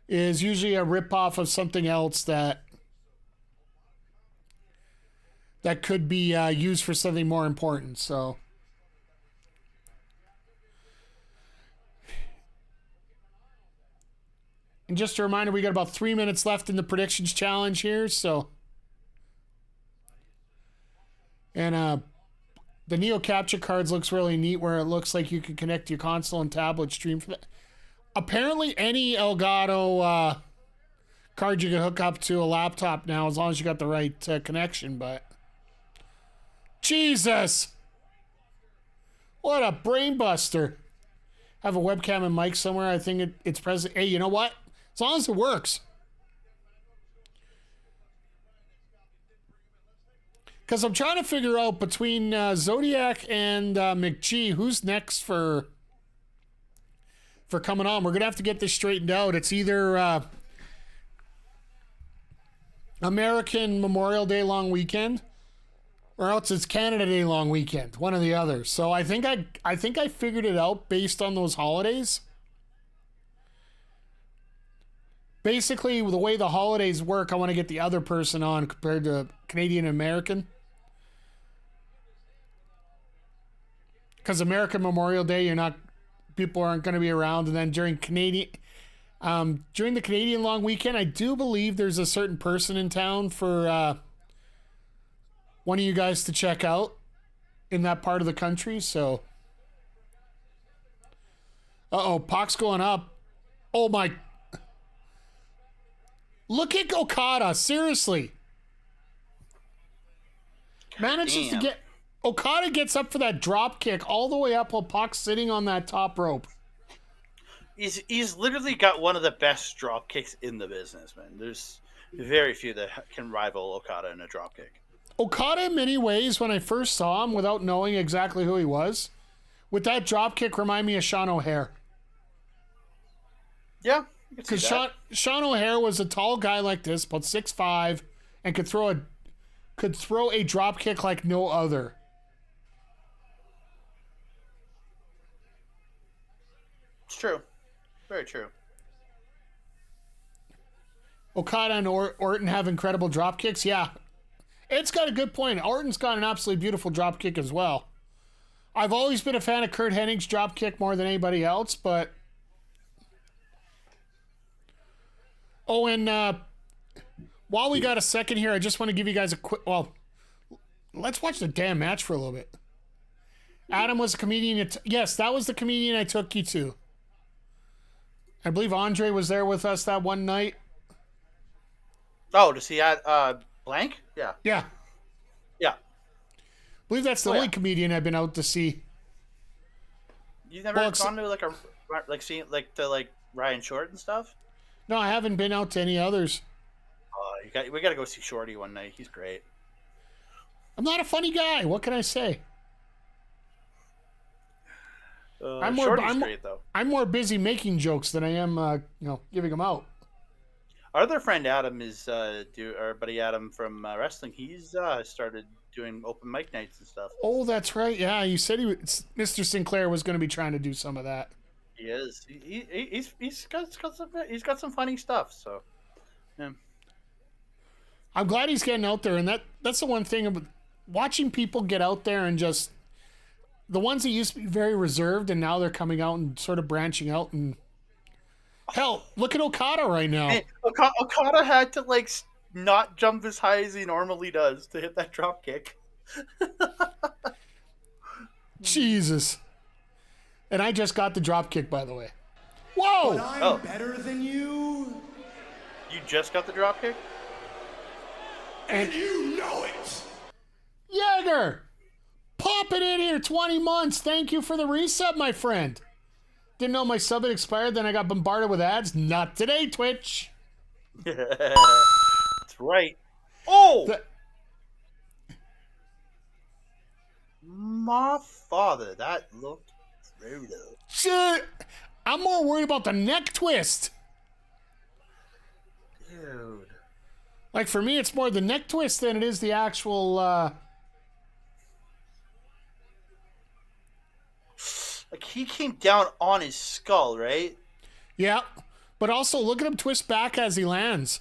is usually a rip-off of something else that could be used for something more important. So and just a reminder, we got about 3 minutes left in the predictions challenge here, so And the Neo Capture cards looks really neat, where it looks like you can connect your console and tablet stream for that. Apparently, any Elgato card you can hook up to a laptop now, as long as you got the right connection. But Jesus, what a brain buster! Have a webcam and mic somewhere. I think it's present. Hey, you know what? As long as it works. Because I'm trying to figure out between Zodiac and McGee, who's next for coming on. We're going to have to get this straightened out. It's either American Memorial Day long weekend, or else it's Canada Day long weekend. One or the other. So I think I figured it out based on those holidays. Basically, the way the holidays work, I want to get the other person on compared to Canadian and American. Because American Memorial Day, people aren't going to be around, and then during the Canadian long weekend, I do believe there's a certain person in town for one of you guys to check out in that part of the country. So, Pac's going up. Oh my! Look at Okada, seriously. Manages to get. Okada gets up for that drop kick all the way up while Pac's sitting on that top rope. He's literally got one of the best drop kicks in the business, man. There's very few that can rival Okada in a drop kick. Okada, in many ways, when I first saw him, without knowing exactly who he was, with that drop kick, remind me of Sean O'Haire. Yeah, because Sean O'Haire was a tall guy like this, about 6'5", and could throw a drop kick like no other. It's true. Very true. Okada and Orton have incredible drop kicks. Yeah. It's got a good point. Orton's got an absolutely beautiful drop kick as well. I've always been a fan of Curt Hennig's drop kick more than anybody else, but... Oh, and while we got a second here, I just want to give you guys a quick... Well, let's watch the damn match for a little bit. Adam was a comedian. Yes, that was the comedian I took you to. I believe Andre was there with us that one night. Oh, to see Blank? Yeah. Yeah. Yeah. I believe that's the only comedian I've been out to see. You've never gone to seeing Ryan Short and stuff? No, I haven't been out to any others. We got to go see Shorty one night. He's great. I'm not a funny guy. What can I say? Shorty's great, though. I'm more busy making jokes than I am, giving them out. Our other friend Adam our buddy Adam from wrestling. He's started doing open mic nights and stuff. Oh, that's right. Yeah, you said Mr. Sinclair was going to be trying to do some of that. He is. He's got some funny stuff. So, yeah. I'm glad he's getting out there, and that's the one thing about watching people get out there and just the ones that used to be very reserved, and now they're coming out and sort of branching out. And hell, look at Okada right now. Hey, Okada had to not jump as high as he normally does to hit that drop kick. Jesus. And I just got the drop kick, by the way. Whoa! But I'm better than you. You just got the drop kick? And you know it. Jaeger! Popping in here 20 months. Thank you for the resub, my friend. Didn't know my sub had expired, then I got bombarded with ads. Not today, Twitch. That's right. Oh! My father, that looked brutal. Shit! I'm more worried about the neck twist. Dude. Like, for me, it's more the neck twist than it is the actual, he came down on his skull, right? Yeah. But also, look at him twist back as he lands.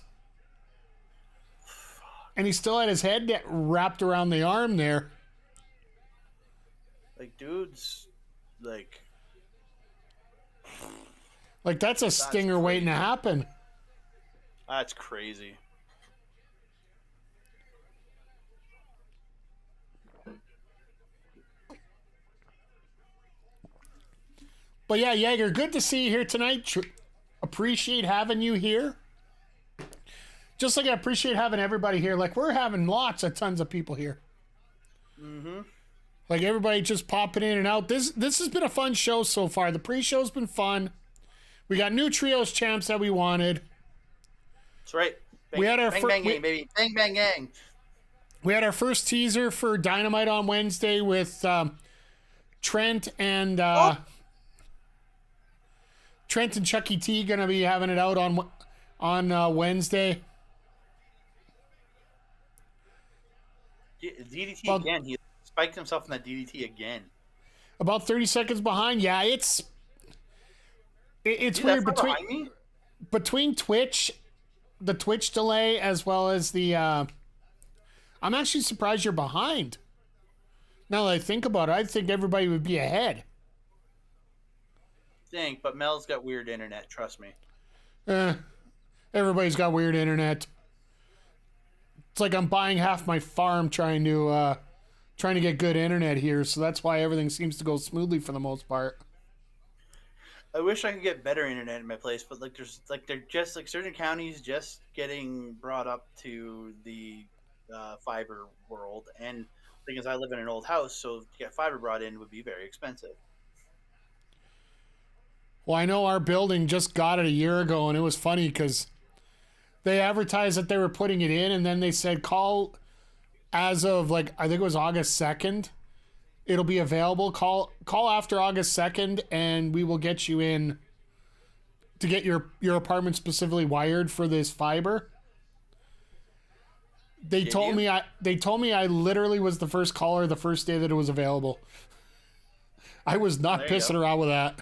And he still had his head wrapped around the arm there. Dude's, Like, that's a stinger waiting to happen. That's crazy. But yeah, Jaeger, good to see you here tonight. Appreciate having you here. Just like I appreciate having everybody here. Like, we're having tons of people here. Mm-hmm. Like, everybody just popping in and out. This has been a fun show so far. The pre-show's been fun. We got new trios champs that we wanted. That's right. Bang, We had our bang, gang, baby. Bang, bang, gang. We had our first teaser for Dynamite on Wednesday with Trent and Chucky T gonna be having it out on Wednesday. DDT again. He spiked himself in that DDT again. About 30 seconds behind. Yeah, it's weird between Twitch, the Twitch delay, as well as the. I'm actually surprised you're behind. Now that I think about it, I think everybody would be ahead. But Mel's got weird internet. Trust me. Everybody's got weird internet. It's like I'm buying half my farm trying to get good internet here, so that's why everything seems to go smoothly for the most part. I wish I could get better internet in my place, but they're just certain counties just getting brought up to the fiber world, and because I live in an old house, so to get fiber brought in would be very expensive. Well, I know our building just got it a year ago, and it was funny because they advertised that they were putting it in, and then they said call as of I think it was August 2nd. It'll be available. Call after August 2nd, and we will get you in to get your apartment specifically wired for this fiber. They told me I literally was the first caller the first day that it was available. I was not pissing around with that.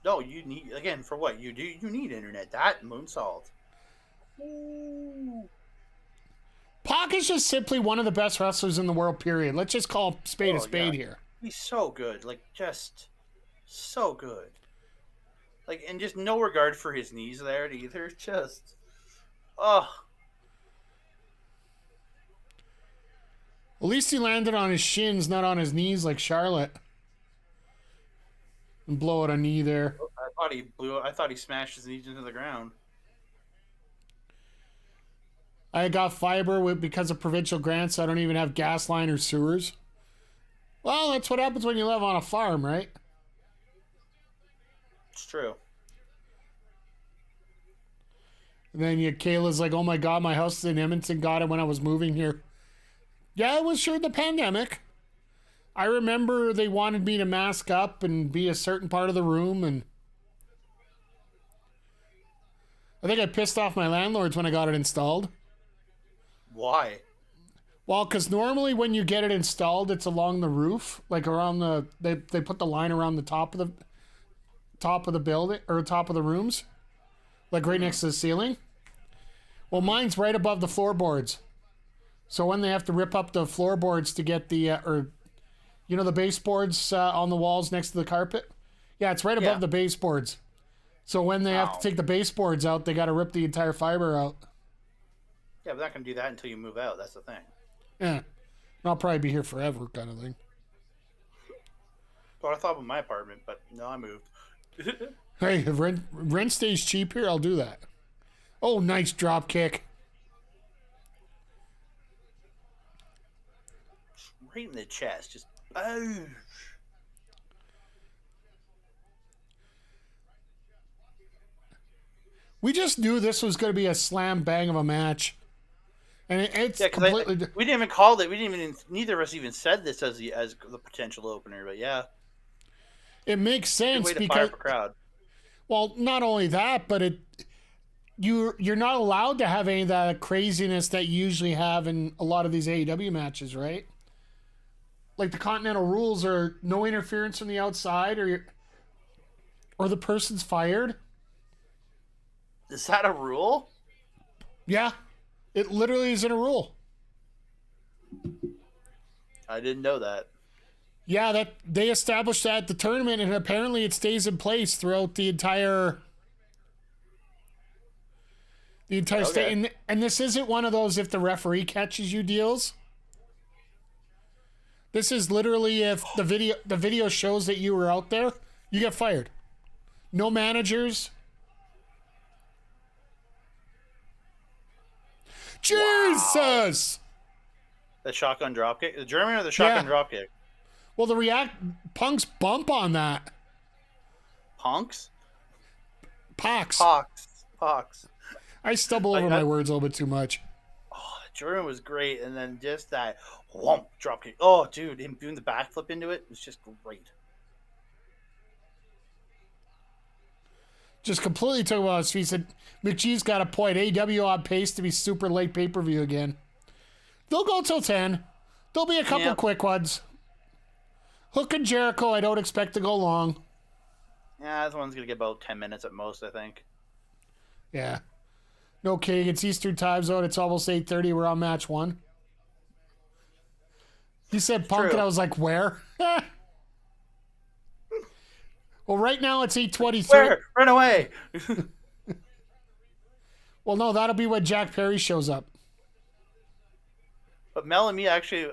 No, you need, again, for what you do, you need internet. That moonsault. Pac is just simply one of the best wrestlers in the world, period. Let's just call spade a spade here. He's so good. Just so good. And just no regard for his knees there either. Just, oh. At least he landed on his shins, not on his knees like Charlotte. And blow out a knee there. I thought he smashed his knees into the ground. I got fiber because of provincial grants. So I don't even have gas line or sewers. Well, that's what happens when you live on a farm, right? It's true. And then Kayla's like, oh my God, my house is in Edmonton. Got it when I was moving here. Yeah, it was during the pandemic. I remember they wanted me to mask up and be a certain part of the room, and I think I pissed off my landlords when I got it installed. Why? Well, because normally when you get it installed, it's along the roof, around they put the line around the top of the building or top of the rooms, right next to the ceiling. Well, mine's right above the floorboards. So when they have to rip up the floorboards to get the, the baseboards on the walls next to the carpet? Yeah, it's right above the baseboards. So when they have to take the baseboards out, they got to rip the entire fiber out. Yeah, but they're not going to do that until you move out. That's the thing. Yeah. I'll probably be here forever kind of thing. Well, I thought about my apartment, but no, I moved. Hey, if rent stays cheap here, I'll do that. Oh, nice drop kick. Right in the chest, just oh. We just knew this was going to be a slam bang of a match, and it's completely. We didn't even call it. Neither of us even said this as the potential opener. But yeah, it makes sense because because fire up a crowd. Well, not only that, but you're not allowed to have any of that craziness that you usually have in a lot of these AEW matches, right? Like the Continental rules are no interference from the outside, or the person's fired. Is that a rule? Yeah, it literally is in a rule. I didn't know that. Yeah, that they established that at the tournament, and apparently it stays in place throughout the entire state. And this isn't one of those if the referee catches you deals. This is literally if the video shows that you were out there, you get fired. No managers. Jesus! The shotgun dropkick? The German or the shotgun dropkick? Well, Punk's bump on that. Punks? Pox. Pox. I stumble over my words a little bit too much. Oh, German was great, and then just that whomp dropkick. Oh, dude, him doing the backflip into it was just great. Just completely took him out of his feet. He said, McGee's got a point. AEW on pace to be super late pay-per-view again. They'll go till 10. There'll be a couple quick ones. Hook and Jericho, I don't expect to go long. Yeah, this one's going to get about 10 minutes at most, I think. Yeah. No kidding. It's Eastern time zone. It's almost 8:30. We're on match 1. He said Punk, and I was like, where? Well, right now it's 8:23. Where? Run away! Well, no, that'll be when Jack Perry shows up. But Mel and me actually,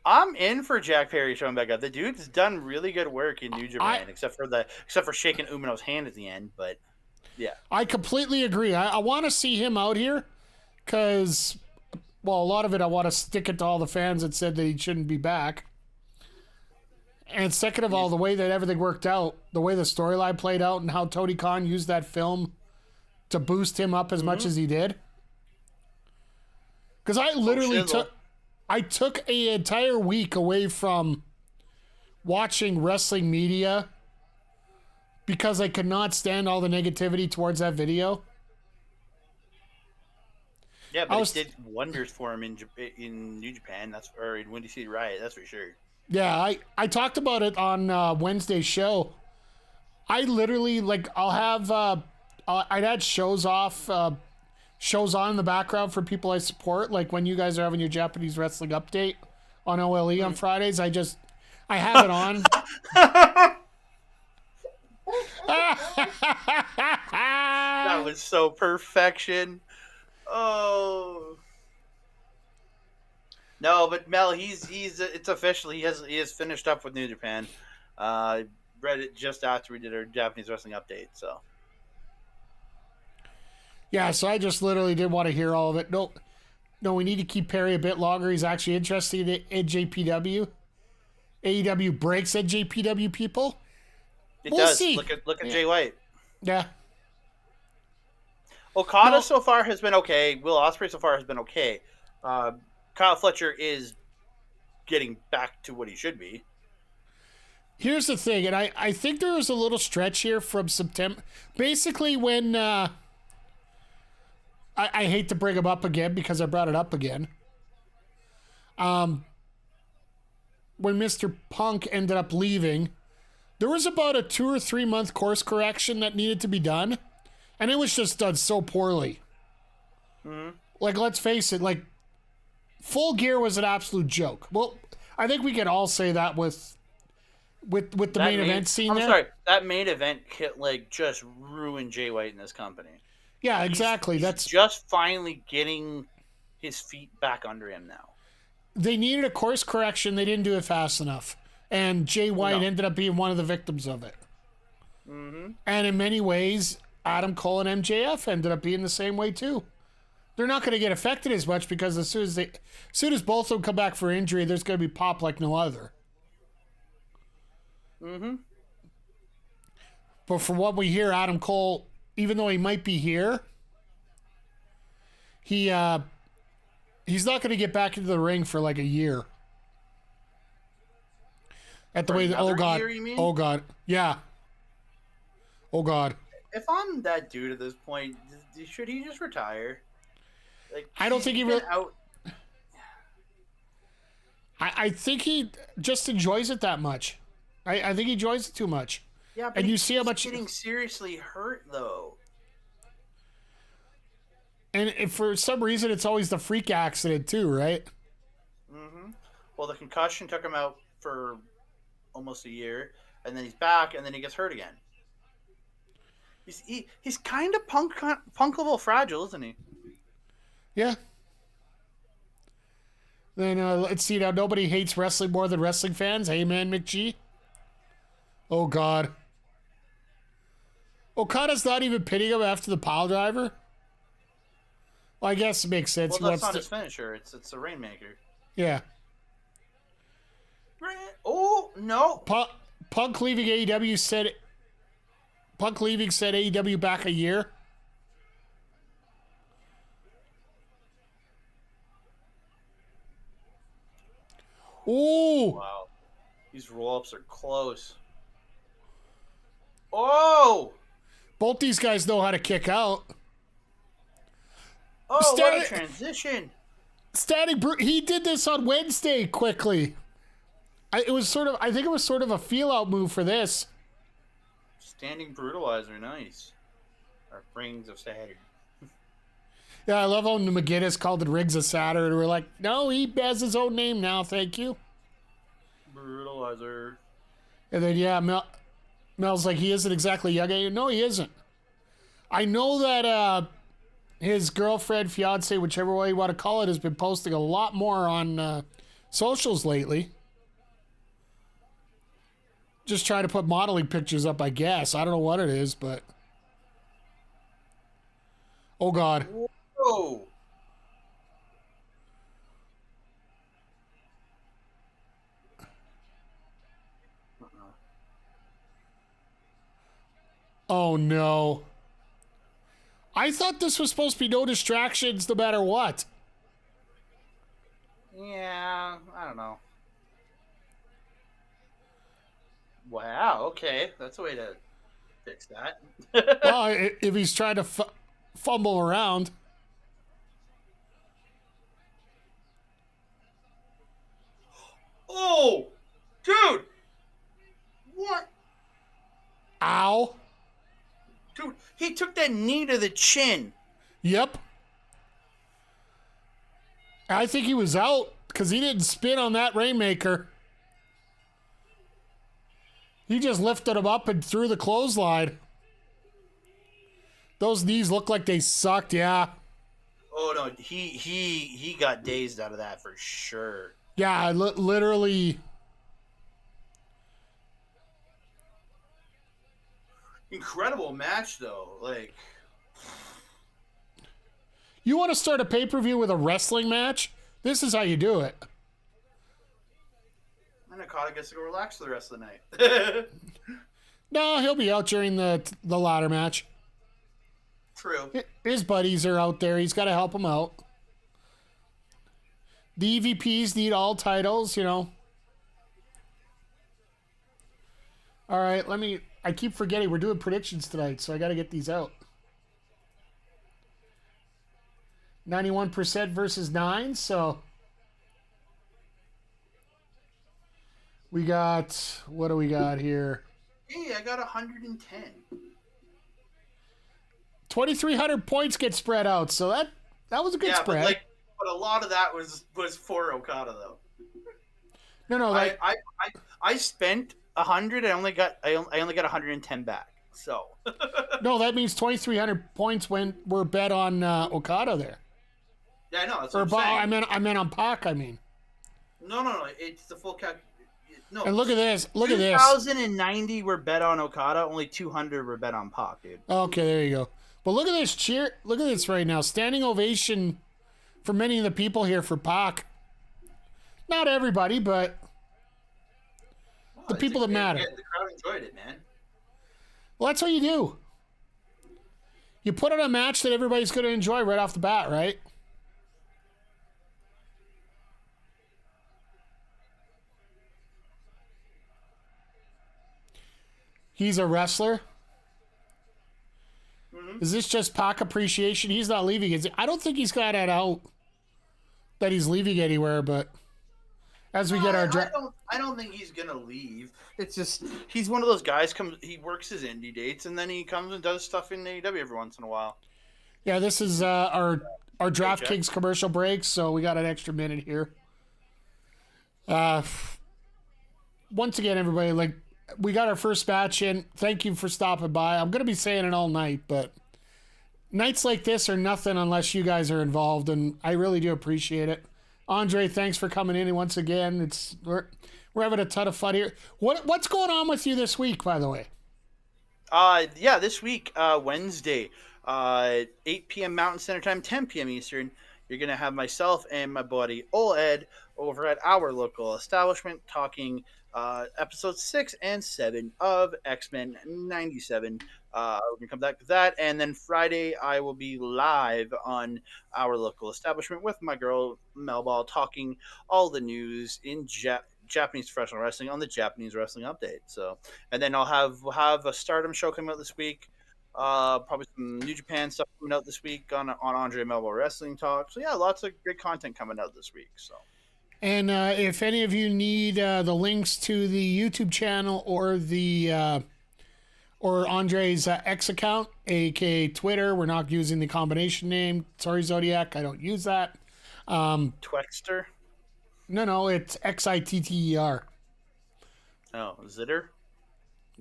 I'm in for Jack Perry showing back up. The dude's done really good work in New Japan, except for shaking Umino's hand at the end. But yeah, I completely agree. I want to see him out here because, well, a lot of it I want to stick it to all the fans that said that he shouldn't be back. And second of all, the way that everything worked out, the way the storyline played out, and how Tony Khan used that film to boost him up as much as he did. Because I literally took an entire week away from watching wrestling media because I could not stand all the negativity towards that video. Yeah, but it did wonders for him in New Japan, or in Windy City Riot, that's for sure. Yeah, I talked about it on Wednesday's show. I literally, I'll have, I'd had shows on in the background for people I support, like when you guys are having your Japanese wrestling update on OLE on Fridays. I have it on. That was so perfection. Oh. No, but Mel, it's official. He has finished up with New Japan. I read it just after we did our Japanese wrestling update. So yeah, so I just literally didn't want to hear all of it. No, we need to keep Perry a bit longer. He's actually interested in JPW. AEW breaks at JPW people. We'll does. See. Look at Jay White. Yeah. Okada so far has been okay. Will Ospreay so far has been okay. Kyle Fletcher is getting back to what he should be. Here's the thing, and I think there was a little stretch here from September. Basically, when I hate to bring him up again because I brought it up again. When Mr. Punk ended up leaving, there was about a 2 or 3 month course correction that needed to be done, and it was just done so poorly. Mm-hmm. Let's face it, Full Gear was an absolute joke. Well, I think we can all say that with the main event scene. I'm sorry, that main event just ruined Jay White in this company. Yeah, exactly. That's just finally getting his feet back under him now. They needed a course correction. They didn't do it fast enough, and Jay White ended up being one of the victims of it. Mm-hmm. And in many ways, Adam Cole and MJF ended up being the same way too. They're not going to get affected as much because as soon as both of them come back for injury, there's going to be pop like no other. Mm-hmm. But from what we hear, Adam Cole, even though he might be here, he's not going to get back into the ring for a year. At the way that, oh God, yeah. Oh God. If I'm that dude at this point, should he just retire? I don't think he really. I think he just enjoys it that much. I think he enjoys it too much. Yeah, but you see how much getting seriously hurt though. And if for some reason it's always the freak accident too, right? Mm-hmm. Well, the concussion took him out for almost a year, and then he's back, and then he gets hurt again. He's kind of punkable fragile, isn't he? Yeah. Then let's see now. Nobody hates wrestling more than wrestling fans. Hey, man, McGee. Oh God. Okada's not even pinning him after the pile driver? Well, I guess it makes sense. Well, that's not his finisher. It's a Rainmaker. Yeah. Oh, no. Punk leaving AEW said... Punk leaving said AEW back a year. Ooh. Wow. These roll-ups are close. Oh! Both these guys know how to kick out. Oh, what a transition. He did this on Wednesday quickly. I think it was sort of a feel-out move for this. Standing brutalizer, nice. Or rings of Saturn. Yeah, I love how McGinnis called it Rings of Saturn. And we're like, no, he has his own name now, thank you. Brutalizer. And then, yeah, Mel's like, he isn't exactly young. No, he isn't. I know that his girlfriend, fiance, whichever way you want to call it, has been posting a lot more on socials lately. Just trying to put modeling pictures up, I guess. I don't know what it is, but... Oh, God. Whoa! Oh, no. I thought this was supposed to be no distractions no matter what. Yeah, I don't know. Wow, okay. That's a way to fix that. Well, if he's trying to fumble around. Oh! Dude! What? Ow. Dude, he took that knee to the chin. Yep. I think he was out because he didn't spin on that Rainmaker. He just lifted him up and threw the clothesline. Those knees look like they sucked, yeah. Oh no, he got dazed out of that for sure. Yeah, literally. Incredible match though, like. You want to start a pay-per-view with a wrestling match? This is how you do it. And Okada gets to go relax for the rest of the night. No, he'll be out during the ladder match. True. His buddies are out there. He's got to help them out. The EVPs need all titles, you know. All right, I keep forgetting we're doing predictions tonight, so I got to get these out. 91% versus 9, so we got, what do we got here? Hey, I got 110. 2,300 points get spread out, so that was a good spread. But a lot of that was for Okada though. No, I spent 100. I only got 110 back. So no, that means 2,300 points were bet on Okada there. Yeah, I know. That's what I'm saying. I meant on Pac. I mean. No. It's the full calc. No. And look at this. Look at this. 2,090 were bet on Okada. Only 200 were bet on Pac, dude. Okay, there you go. But look at this cheer. Look at this right now. Standing ovation for many of the people here for Pac. Not everybody, but the people that matter. Yeah, the crowd enjoyed it, man. Well, that's what you do. You put on a match that everybody's going to enjoy right off the bat, right? He's a wrestler. Mm-hmm. Is this just Pac appreciation? He's not leaving. I don't think he's got it out that he's leaving anywhere, but as we get our draft. I don't think he's going to leave. It's just, he's one of those guys, he works his indie dates, and then he comes and does stuff in AEW every once in a while. Yeah, this is our DraftKings commercial break, so we got an extra minute here. Once again, everybody, we got our first match in. Thank you for stopping by. I'm going to be saying it all night, but nights like this are nothing unless you guys are involved, and I really do appreciate it. Andre, thanks for coming in, and once again, we're having a ton of fun here. What's going on with you this week, by the way? Yeah, this week, Wednesday, 8 p.m. Mountain Standard Time, 10 p.m. Eastern. You're gonna have myself and my buddy Ol Ed over at our local establishment talking episodes 6 and 7 of X-Men 97. We're gonna come back to that, and then Friday I will be live on our local establishment with my girl Melball talking all the news in Japanese professional wrestling on the Japanese Wrestling Update. So, and then we'll have a Stardom show coming out this week. Probably some New Japan stuff coming out this week on Andre Melville Wrestling Talk. So yeah, lots of great content coming out this week. So. And if any of you need the links to the YouTube channel or the or Andre's X account, aka Twitter, we're not using the combination name. Sorry, Zodiac, I don't use that. Twexter? No, it's Xitter. Oh, Zitter?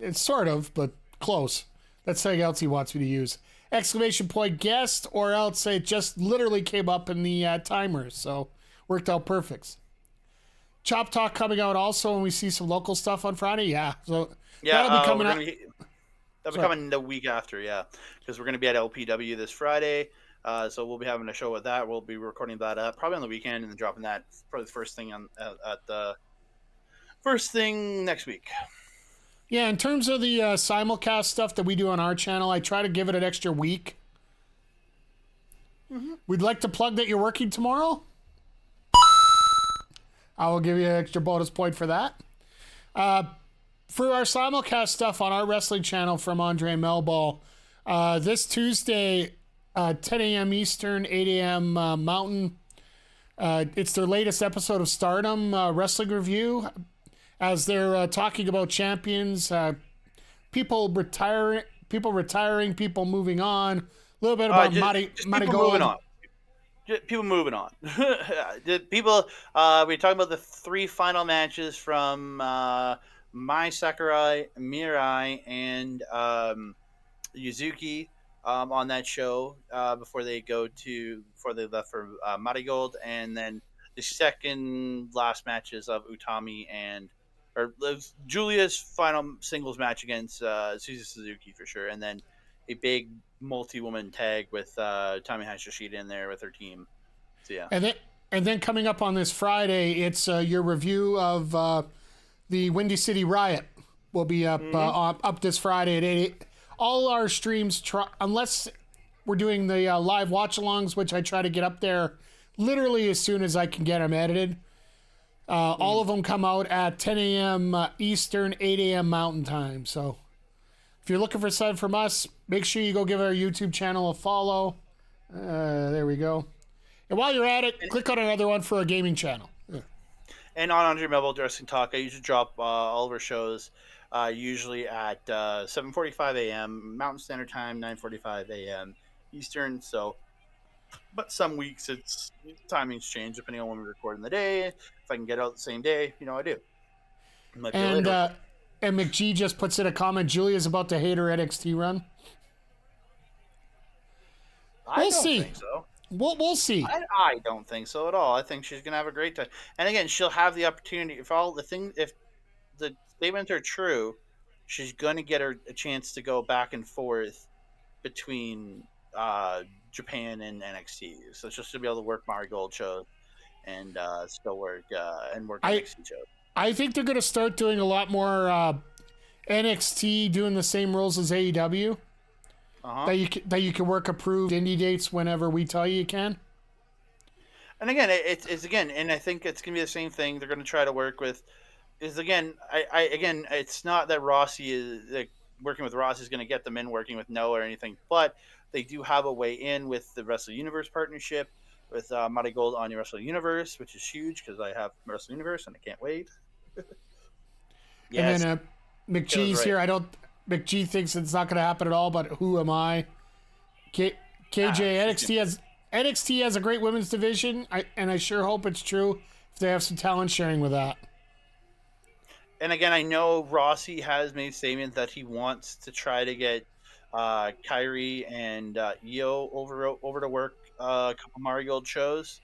It's sort of, but close. That's something else he wants me to use. Exclamation point guest, or else it just literally came up in the timers, so worked out perfect. Chop Talk coming out also, and we see some local stuff on Friday. Yeah, so yeah, that'll be coming out. That'll be coming the week after, yeah, because we're going to be at LPW this Friday. So we'll be having a show with that. We'll be recording that up probably on the weekend and then dropping that probably the first thing at the first thing next week. Yeah, in terms of the simulcast stuff that we do on our channel, I try to give it an extra week. Mm-hmm. We'd like to plug that you're working tomorrow. I will give you an extra bonus point for that. For our simulcast stuff on our wrestling channel from Andre Melball, this Tuesday, 10 a.m. Eastern, 8 a.m. Mountain, it's their latest episode of Stardom Wrestling Review, as they're talking about champions, people retiring, people moving on, a little bit about Marty Gold. People moving on. People, we're talking about the 3 final matches from Mai Sakurai, Mirai, and Yuzuki on that show before they left for Marigold, and then the second last matches of Utami or Julia's final singles match against Suzu Suzuki for sure, and then a big multi-woman tag with Tommy Hashishida in there with her team. So yeah. And then coming up on this Friday, it's your review of the Windy City Riot. Will be up up this Friday at 8. All our streams, unless we're doing the live watch-alongs, which I try to get up there literally as soon as I can get them edited. All of them come out at 10 a.m. Eastern, 8 a.m. Mountain Time. So if you're looking for something from us, make sure you go give our YouTube channel a follow. There we go. And while you're at it, click on another one for a gaming channel. And on Andre Melville Wrestling Talk, I usually drop all of our shows usually at 7:45 a.m. Mountain Standard Time, 9:45 a.m. Eastern. So, but some weeks it's timings change depending on when we record in the day. If I can get out the same day, I do. And McGee just puts in a comment. Julia's about to hate her NXT run. I don't think so. We'll see. I don't think so at all. I think she's gonna have a great time. And again, she'll have the opportunity if the statements are true, she's gonna get a chance to go back and forth between Japan and NXT. So it's just to be able to work Marigold shows and still work NXT shows. I think they're gonna start doing a lot more NXT doing the same rules as AEW. That you can work approved indie dates whenever we tell you can. And again, it's and I think it's gonna be the same thing. They're gonna try to work with. It's not that Rossi is working with Rossi is gonna get them in working with Noah or anything, but they do have a way in with the Wrestle Universe partnership with Marigold on your Wrestle Universe, which is huge because I have Wrestle Universe and I can't wait. Yes. And then McGee's here. McGee thinks it's not going to happen at all, but who am I? KJ, NXT has a great women's division, and I sure hope it's true if they have some talent sharing with that. And again, I know Rossi has made statements that he wants to try to get Kyrie and Io over to work a couple Marigold shows.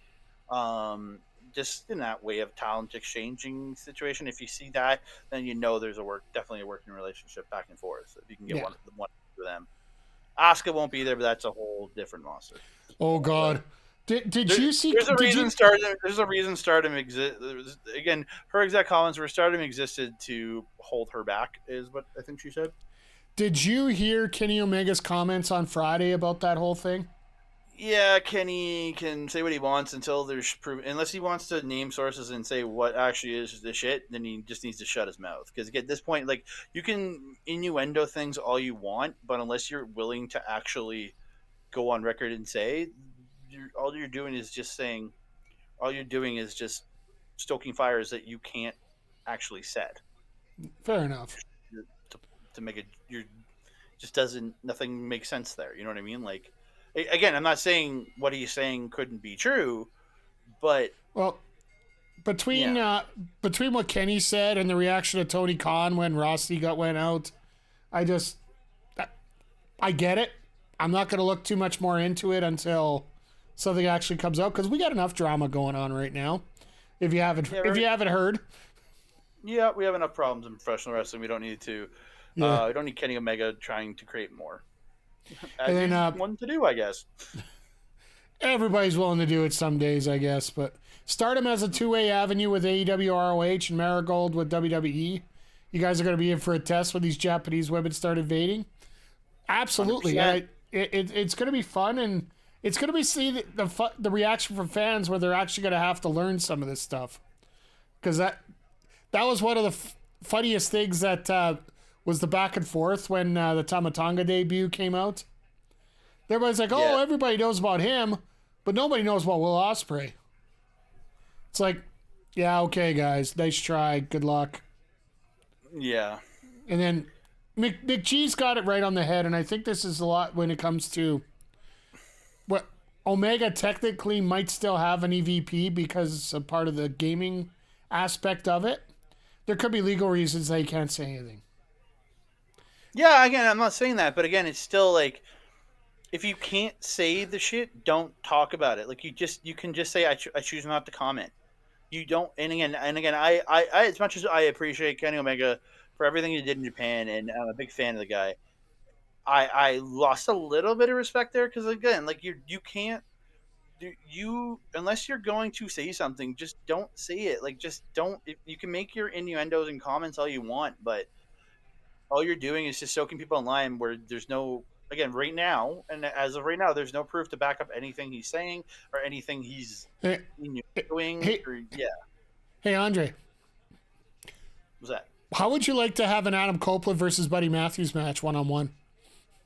just in that way of talent exchanging situation. If you see that, then you know there's definitely a working relationship back and forth. If you can get one of them, Asuka won't be there, but that's a whole different monster. Oh God. Did you see? There's a reason Stardom exists. Again, her exact comments were Stardom existed to hold her back, is what I think she said. Did you hear Kenny Omega's comments on Friday about that whole thing? Yeah, Kenny can say what he wants until there's proof. Unless he wants to name sources and say what actually is the shit, then he just needs to shut his mouth. Because at this point, like, you can innuendo things all you want, but unless you're willing to actually go on record and say, all you're doing is just stoking fires that you can't actually set. Fair enough. To make it, nothing makes sense there. You know what I mean? Like, again, I'm not saying what he's saying couldn't be true, but between what Kenny said and the reaction of Tony Khan when Rossi went out, I get it. I'm not going to look too much more into it until something actually comes out, because we got enough drama going on right now. If you haven't heard, yeah, we have enough problems in professional wrestling. We don't need to. We don't need Kenny Omega trying to create more. As and then one to do, I guess. Everybody's willing to do it some days, I guess. But Stardom has a two-way avenue with AEW ROH and Marigold with WWE. You guys are going to be in for a test when these Japanese women start invading. Absolutely, it's going to be fun, and it's going to be the reaction from fans where they're actually going to have to learn some of this stuff, because that was one of the funniest things that was the back and forth when the Tama Tonga debut came out. Everybody's like, "Oh, everybody knows about him, but nobody knows about Will Ospreay." It's like, yeah, okay, guys, nice try, good luck. Yeah, and then McGee's got it right on the head, and I think this is a lot when it comes to what Omega technically might still have an EVP because it's a part of the gaming aspect of it. There could be legal reasons they can't say anything. Yeah, again, I'm not saying that, but again, it's still like, if you can't say the shit, don't talk about it. Like, you can just say, I choose not to comment. You don't, and again, I as much as I appreciate Kenny Omega for everything he did in Japan, and I'm a big fan of the guy, I lost a little bit of respect there, because again, like, you can't, unless you're going to say something, just don't say it. Like, just don't. You can make your innuendos and comments all you want, but all you're doing is just soaking people online where there's no, again, right now, and as of right now, there's no proof to back up anything he's saying or anything he's doing. Hey, Andre. What's that? How would you like to have an Adam Copeland versus Buddy Matthews match one-on-one?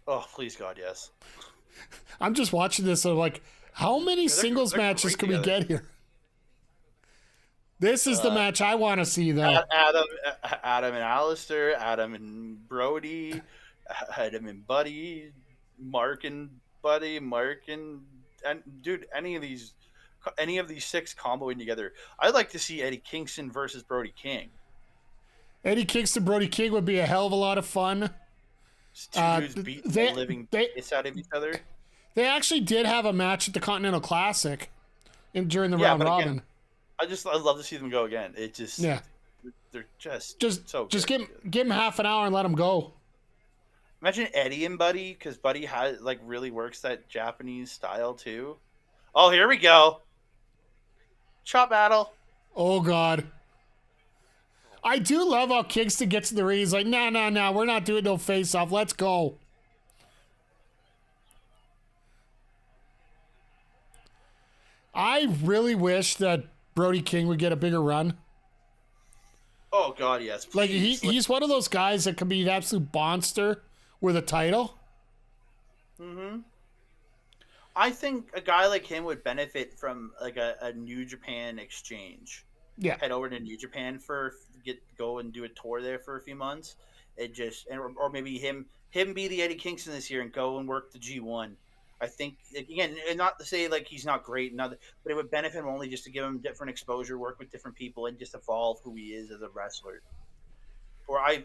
Oh, please, God, yes. I'm just watching this, and I'm like, how many singles matches can we get here? This is the match I want to see, though. Adam and Alistair, Adam and Brody, Adam and Buddy, Mark and Buddy, and dude, any of these 6 comboing together. I'd like to see Eddie Kingston versus Brody King. Eddie Kingston, Brody King would be a hell of a lot of fun. Two dudes beating the living piss out of each other. They actually did have a match at the Continental Classic during the round robin. Again, I'd love to see them go again. It just, they're just so just give him half an hour and let him go. Imagine Eddie and Buddy, because Buddy really works that Japanese style too. Oh, here we go. Chop battle. Oh God. I do love how Kingston gets in the ring. He's like, no, we're not doing no face off. Let's go. I really wish that Brody King would get a bigger run. Oh God, yes. Please. Like he's one of those guys that could be an absolute monster with a title. Mm-hmm. I think a guy like him would benefit from like a New Japan exchange. Yeah. Head over to New Japan go and do a tour there for a few months. Or maybe him be the Eddie Kingston this year and go and work the G1. I think, again, and not to say like he's not great, but it would benefit him only just to give him different exposure, work with different people, and just evolve who he is as a wrestler. Or I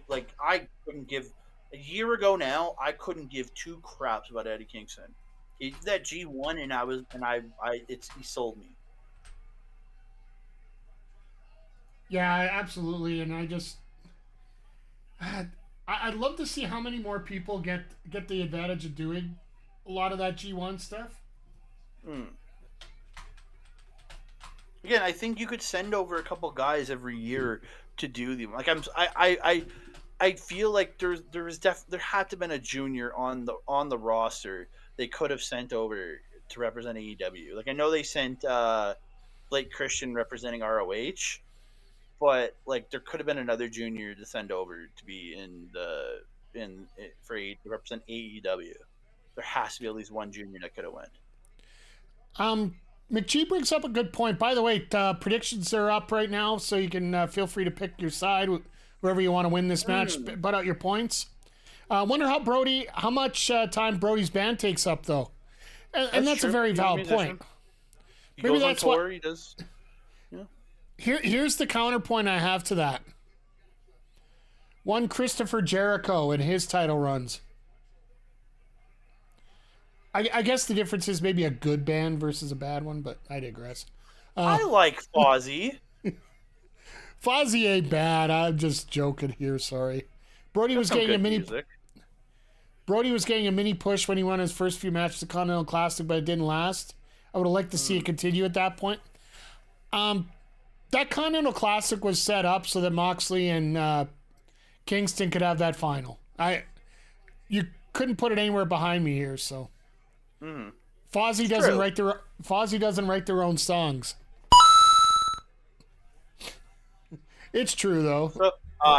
couldn't give a year ago now. I couldn't give 2 craps about Eddie Kingston. He did that G1, and he sold me. Yeah, absolutely. And I'd love to see how many more people get the advantage of doing a lot of that G1 stuff. Again, I think you could send over a couple guys every year to do them. Like I feel like there had to have been a junior on the roster they could have sent over to represent AEW. Like I know they sent Blake Christian representing ROH, but like there could have been another junior to send over to be to represent AEW. There has to be at least one junior that could have went. McGee brings up a good point. By the way, predictions are up right now, so you can feel free to pick your side, whoever you want to win this match. Butt out your points. Wonder how much time Brody's band takes up, though, and that's a very valid point. Maybe that's what he does. Yeah. Here's the counterpoint I have to that. One Christopher Jericho and his title runs. I guess the difference is maybe a good band versus a bad one, but I digress. I like Fozzy. Fozzy ain't bad. I'm just joking here. Sorry. Brody was getting a mini push when he won his first few matches at Continental Classic, but it didn't last. I would have liked to see it continue at that point. That Continental Classic was set up so that Moxley and Kingston could have that final. You couldn't put it anywhere behind me here, so. Fozzy doesn't write their own songs. It's true though.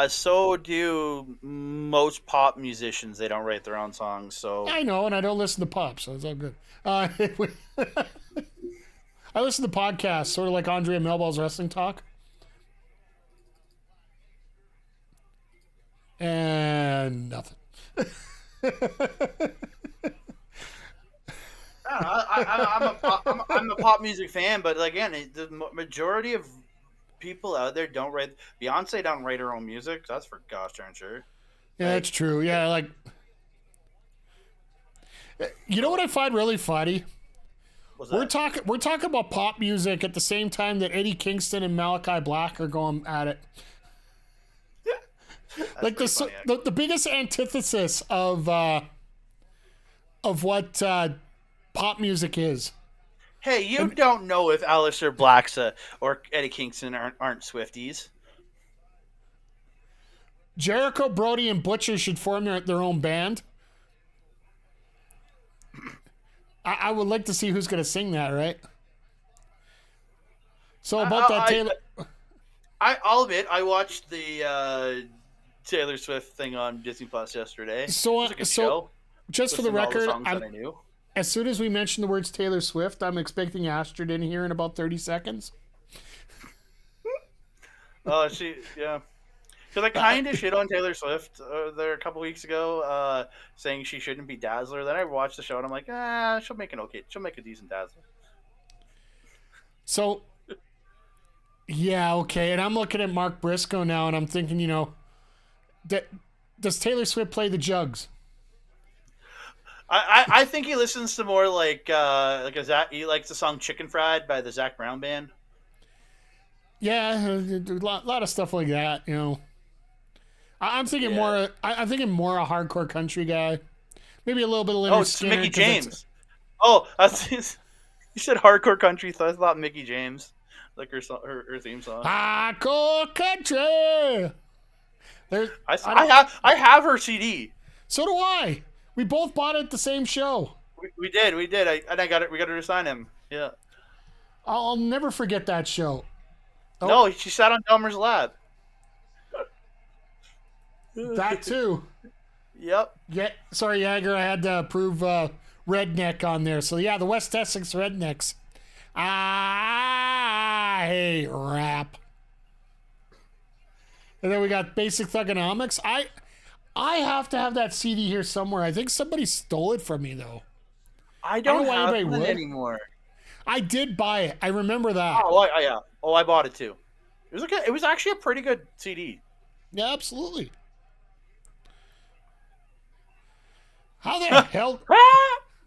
So do most pop musicians. They don't write their own songs. So I know, and I don't listen to pop, so it's all good. I listen to podcasts, sort of like Andrea Melball's Wrestling Talk. And nothing. I'm a pop music fan, but again, the majority of people out there don't write. Beyonce don't write her own music. That's for gosh darn sure. Yeah, that's true. Yeah, like you know what I find really funny? We're talking about pop music at the same time that Eddie Kingston and Malachi Black are going at it. Like the biggest antithesis of what pop music is. Hey, you don't know if Aleister Black or Eddie Kingston aren't Swifties. Jericho, Brody, and Butcher should form their own band. I would like to see who's going to sing that, right? So about that Taylor... I'll admit, I watched the Taylor Swift thing on Disney Plus yesterday. So show. Just for the record, I knew. As soon as we mention the words Taylor Swift, I'm expecting Astrid in here in about 30 seconds. Oh, yeah. Because I kind of shit on Taylor Swift there a couple weeks ago, saying she shouldn't be Dazzler. Then I watched the show and I'm like, she'll make a decent Dazzler. So, yeah, okay. And I'm looking at Mark Briscoe now and I'm thinking, does Taylor Swift play the jugs? I think he listens to more like he likes the song "Chicken Fried" by the Zac Brown Band. Yeah, a lot of stuff like that. I'm thinking more. I'm thinking more a hardcore country guy, maybe a little bit of Leonard Skinner. Mickey James. You said hardcore country, so I thought Mickey James, like her theme song. Hardcore country. I have her CD. So do I. We both bought it at the same show. We did. We got it. We got her to sign him. Yeah. I'll never forget that show. Oh. No, she sat on Dahmer's lap. That too. Yep. Yeah. Sorry, Jagger. I had to prove redneck on there. So yeah, the West Essex Rednecks. I hate rap. And then we got Basic Thugonomics. I have to have that CD here somewhere. I think somebody stole it from me though. I don't know why anybody would anymore. I did buy it. I remember that. Oh yeah. Oh, I bought it too. It was actually a pretty good CD. Yeah, absolutely. How the hell?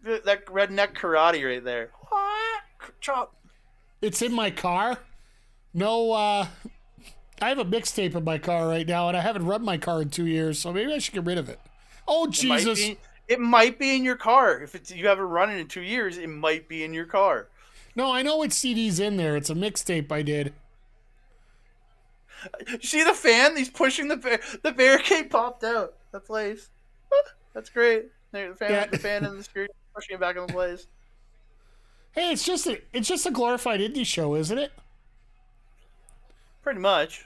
That redneck karate right there. Chop. It's in my car. No I have a mixtape in my car right now, and I haven't run my car in 2 years, so maybe I should get rid of it. Oh, Jesus. It might be in your car. If you haven't run it in 2 years, it might be in your car. No, I know what CD's in there. It's a mixtape I did. You see the fan? He's pushing the barricade popped out. That place. That's great. The fan in the screen pushing it back into place. Hey, it's just a glorified indie show, isn't it? Pretty much.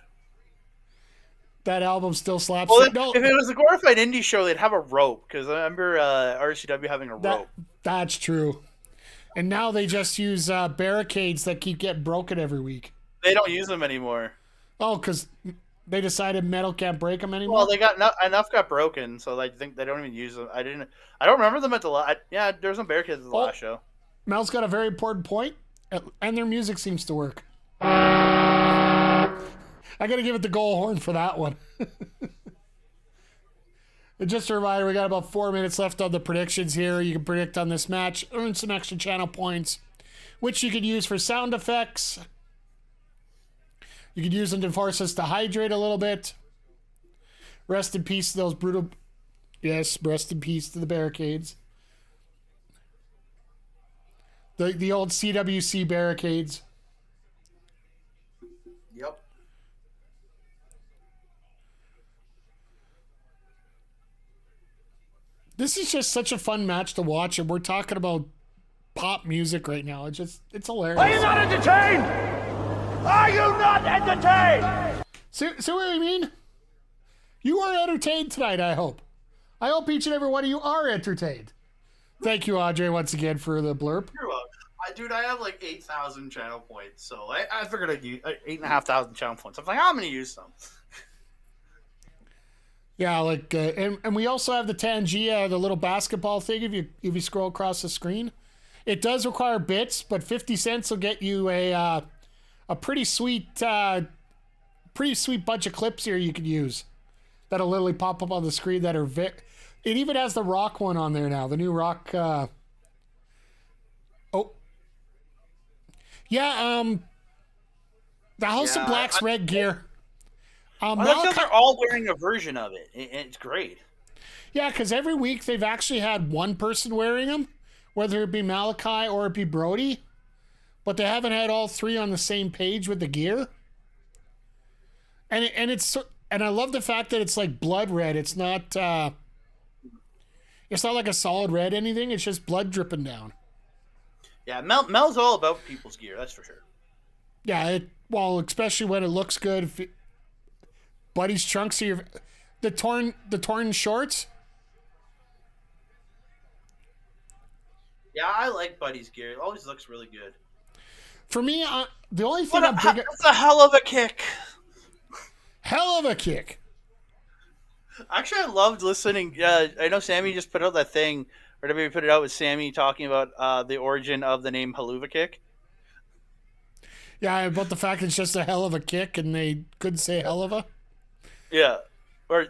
That album still slaps. Well, no, if it was a glorified indie show, they'd have a rope, because I remember RCW having a rope. That's true. And now they just use barricades that keep getting broken every week. They don't use them anymore. Oh, because they decided metal can't break them anymore? Well, they got enough got broken, so I think they don't even use them. I don't remember them at the last. Yeah, there was some barricades at the last show. Mel's got a very important point, and their music seems to work. I got to give it the goal horn for that one. And just a reminder, we got about 4 minutes left on the predictions here. You can predict on this match, earn some extra channel points, which you could use for sound effects. You could use them to force us to hydrate a little bit. Rest in peace to those brutal... Yes, rest in peace to the barricades. The old CWC barricades. Yep. This is just such a fun match to watch, and we're talking about pop music right now. It's hilarious. Are you not entertained? Are you not entertained? See what I mean? You are entertained tonight, I hope. I hope each and every one of you are entertained. Thank you, Audrey, once again for the blurb. You're welcome. Dude, I have like 8,000 channel points, so I figured I'd use 8,500 channel points. I'm like, I'm going to use some. Yeah, like, and we also have the Tangia, the little basketball thing. If you scroll across the screen, it does require bits, but 50 cents will get you a pretty sweet bunch of clips here you can use. That'll literally pop up on the screen. That are it even has the Rock one on there now. The new Rock. The House of Black's red gear. I like how they're all wearing a version of it. It's great. Yeah, because every week they've actually had one person wearing them, whether it be Malachi or it be Brody, but they haven't had all three on the same page with the gear. And I love the fact that it's like blood red. It's not like a solid red anything. It's just blood dripping down. Yeah, Mel's all about people's gear. That's for sure. Yeah, especially when it looks good. Buddy's trunks are the torn shorts. Yeah, I like Buddy's gear. It always looks really good. For me, the only thing that's a hell of a kick. Hell of a kick. Actually, I loved listening. I know Sammy just put out that thing, or WWE put it out with Sammy talking about the origin of the name Haluva Kick. Yeah, about the fact it's just a hell of a kick, and they couldn't say hell of a. Yeah, or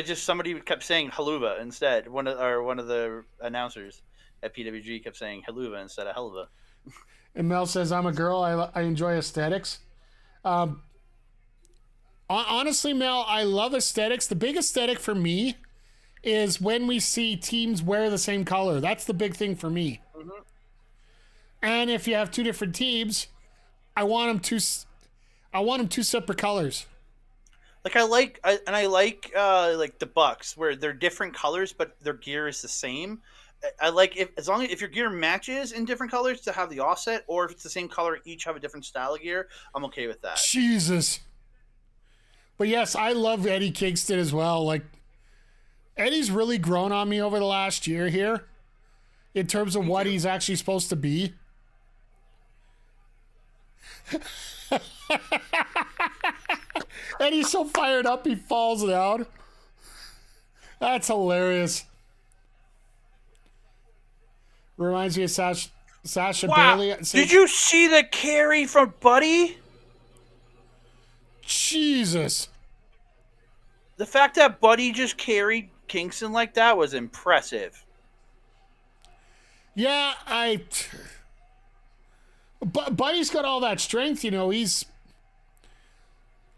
just somebody kept saying Haluva instead. One of the announcers at PWG kept saying Haluva instead of Helva. And Mel says, "I'm a girl. I enjoy aesthetics." Honestly, Mel, I love aesthetics. The big aesthetic for me is when we see teams wear the same color. That's the big thing for me. Mm-hmm. And if you have two different teams, I want them two separate colors. Like I like the Bucks where they're different colors but their gear is the same. I like if your gear matches in different colors to have the offset, or if it's the same color, each have a different style of gear. I'm okay with that. Jesus. But yes, I love Eddie Kingston as well. Like, Eddie's really grown on me over the last year here in terms of what he's actually supposed to be. Eddie's so fired up he falls down. That's hilarious. Reminds me of Sasha Bailey. Did you see the carry from Buddy? Jesus. The fact that Buddy just carried Kingston like that was impressive. Yeah, Buddy's got all that strength, you know. He's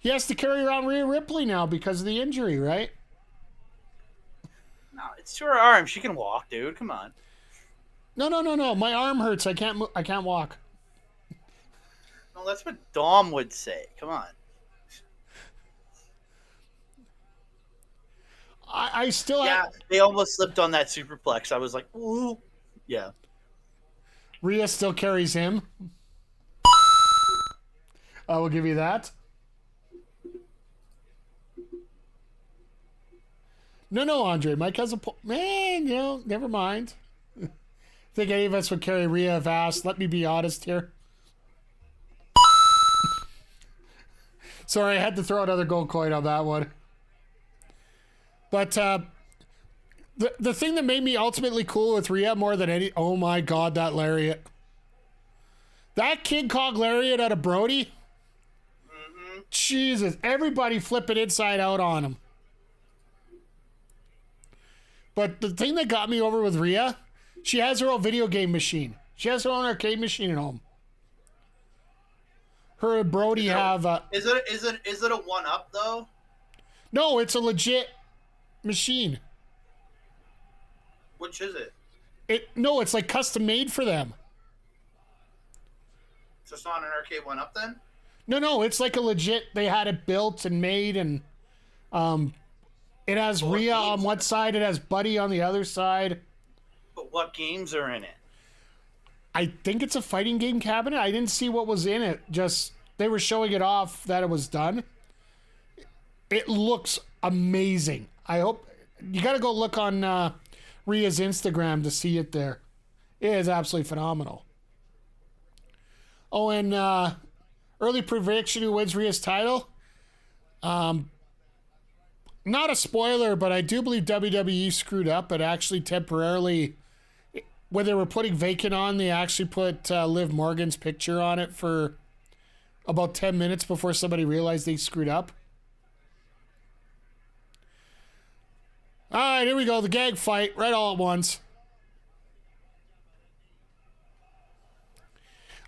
He has to carry around Rhea Ripley now because of the injury, right? No, it's to her arm. She can walk, dude. Come on. No. My arm hurts. I can't walk. No, that's what Dom would say. Come on. I still Yeah, they almost slipped on that superplex. I was like, ooh. Yeah. Rhea still carries him. I will give you that. No, Andre. Mike has a man. You know, never mind. I think any of us would carry Rhea vast. Let me be honest here. Sorry, I had to throw another gold coin on that one. But the thing that made me ultimately cool with Rhea more than any... Oh my God, that lariat. That King Kong lariat out of Brody. Mm-hmm. Jesus, everybody flipping inside out on him. But the thing that got me over with Rhea, she has her own video game machine. She has her own arcade machine at home. Her and Brody have... Is it a one-up, though? No, it's a legit machine. Which is it? No, it's like custom made for them. So it's not an arcade one-up, then? No, it's like a legit... They had it built and made, and... It has Rhea on one side, it has Buddy on the other side. But what games are in it? I think it's a fighting game cabinet. I didn't see what was in it. Just, they were showing it off that it was done. It looks amazing. I hope... You gotta go look on Rhea's Instagram to see it there. It is absolutely phenomenal. Oh, and early prediction who wins Rhea's title? Not a spoiler, but I do believe WWE screwed up and actually temporarily, when they were putting Vacant on, they actually put Liv Morgan's picture on it for about 10 minutes before somebody realized they screwed up. All right, here we go. The gag fight, right all at once.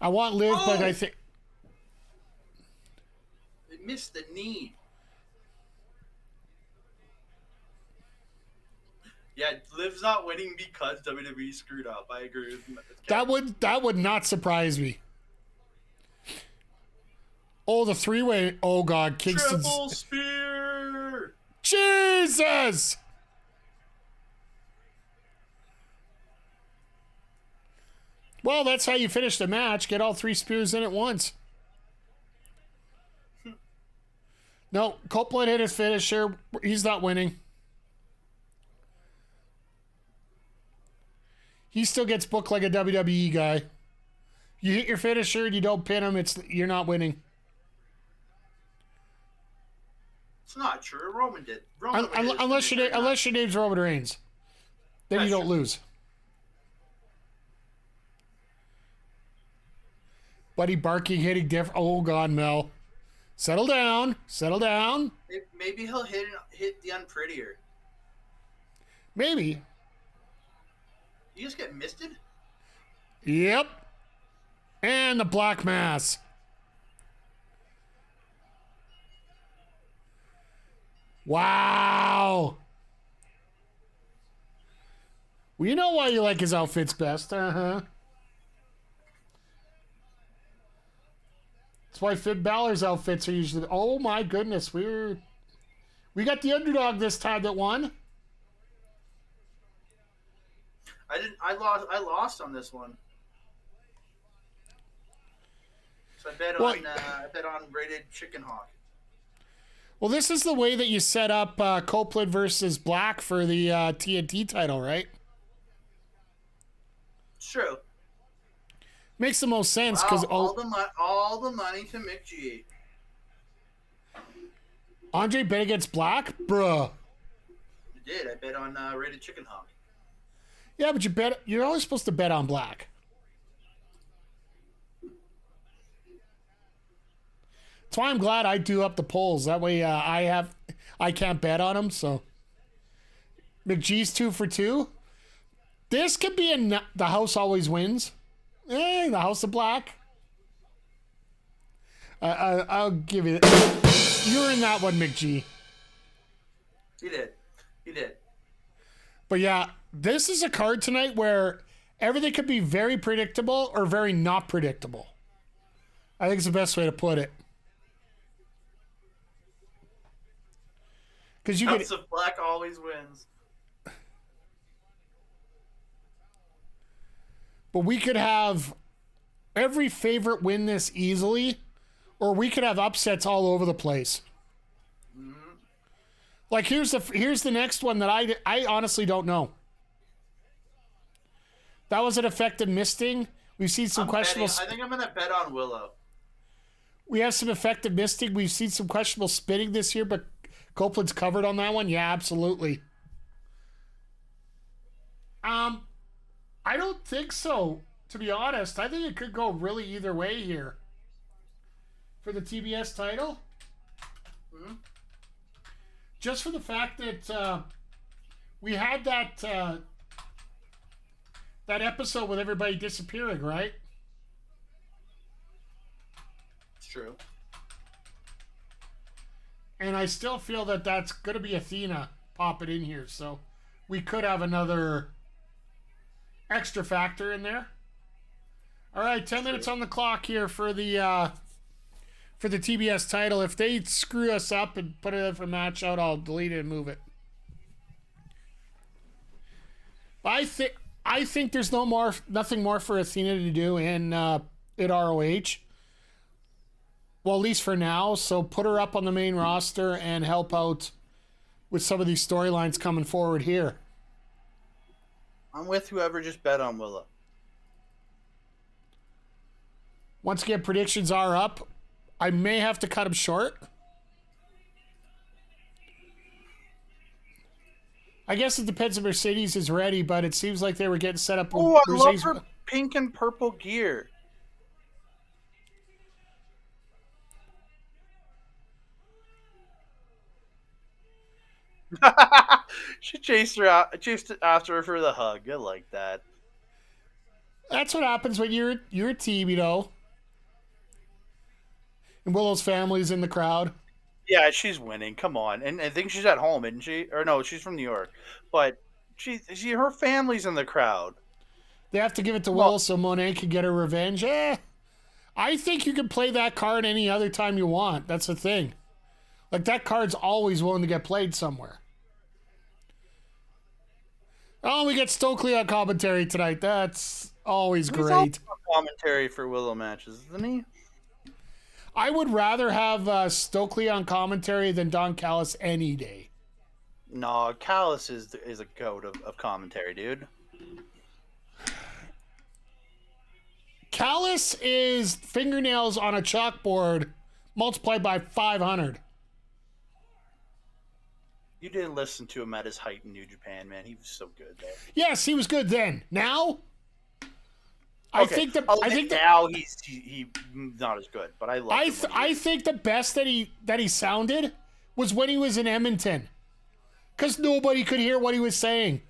I want Liv, but I think... They missed the knee. Yeah, Liv's not winning because WWE screwed up. I agree with that would not surprise me. Oh, the three-way. Oh, God. Kingston's... Triple spear! Jesus! Well, that's how you finish the match. Get all three spears in at once. No, Copeland hit his finisher. He's not winning. He still gets booked like a WWE guy. You hit your finisher and you don't pin him, you're not winning. It's not true. Roman did. Unless your name's Roman Reigns. Then you don't lose. Buddy barking, hitting different. Oh, God, Mel. Settle down. Settle down. Maybe he'll hit the unprettier. Maybe. You just get misted? Yep. And the Black Mass. Wow. Well, you know why you like his outfits best, uh-huh. That's why Finn Balor's outfits are usually... Oh, my goodness. We got the underdog this time that won. I lost on this one. So I bet on Rated Chicken Hawk. Well, this is the way that you set up Copeland versus Black for the TNT title, right? It's true. Makes the most sense because all the money to McG. Andre bet against Black, bruh. I did. I bet on Rated Chicken Hawk. Yeah, but you're always supposed to bet on Black. That's why I'm glad I do up the polls. That way I can't bet on him. So McGee's 2 for 2. This could be the house always wins. The House of Black. I'll give you that. You're in that one, McGee. He did. But yeah, this is a card tonight where everything could be very predictable or very not predictable. I think it's the best way to put it. Because you House of Black always wins. But we could have every favorite win this easily, or we could have upsets all over the place. Mm-hmm. Like here's the next one that I honestly don't know. That was an effective misting. We've seen some questionable. I think I'm gonna bet on Willow. We have some effective misting. We've seen some questionable spinning this year, but Copeland's covered on that one. Yeah, absolutely. I don't think so, to be honest. I think it could go really either way here for the TBS title. Mm-hmm. Just for the fact that we had that episode with everybody disappearing, right? It's true. And I still feel that that's going to be Athena popping in here. So we could have another extra factor in there. All right, 10 minutes on the clock here for the TBS title. If they screw us up and put it for match out, I'll delete it and move it. I think there's nothing more for Athena to do in ROH. Well, at least for now. So put her up on the main roster and help out with some of these storylines coming forward here. I'm with whoever just bet on Willow. Once again, predictions are up. I may have to cut them short. I guess it depends if Mercedes is ready, but it seems like they were getting set up. Oh, I love her pink and purple gear. She chased after her for the hug. I like that. That's what happens when you're a team, you know. And Willow's family's in the crowd. Yeah, she's winning. Come on, and I think she's at home, isn't she? Or no, she's from New York. But her family's in the crowd. They have to give it to Willow so Monet can get her revenge. I think you can play that card any other time you want. That's the thing. Like that card's always willing to get played somewhere. Oh, we get Stokely on commentary tonight. That's always great. Commentary for Willow matches, isn't he? I would rather have Stokely on commentary than Don Callis any day. No, Callis is a goat of commentary, dude. Callis is fingernails on a chalkboard multiplied by 500. You didn't listen to him at his height in New Japan, man. He was so good there. Yes, he was good then. Now, I think now he's not as good, but I love. I think the best that he sounded was when he was in Edmonton, because nobody could hear what he was saying.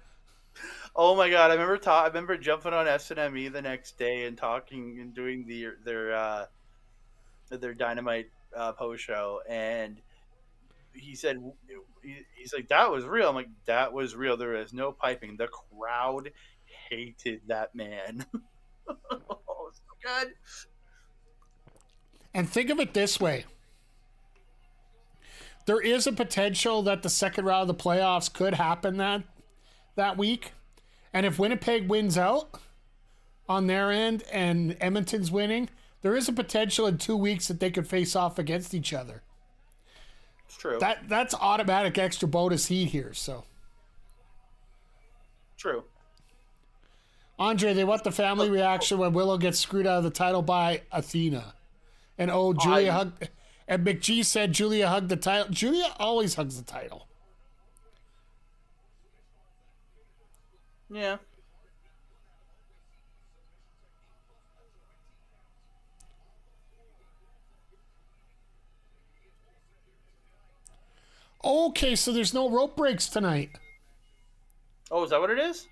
Oh my god, I remember jumping on SNME the next day and talking and doing their Dynamite post show, and he said he's like, that was real. I'm like, that was real. There is no piping. The crowd hated that man. Oh, so good. And think of it this way. There is a potential that the second round of the playoffs could happen that week. And if Winnipeg wins out on their end and Edmonton's winning, there is a potential in 2 weeks that they could face off against each other. It's true. That's automatic extra bonus heat here, so. True. Andre, they want the family reaction when Willow gets screwed out of the title by Athena. And Julia hugged. And McGee said Julia hugged the title. Julia always hugs the title. Yeah. Okay, so there's no rope breaks tonight. Oh, is that what it is?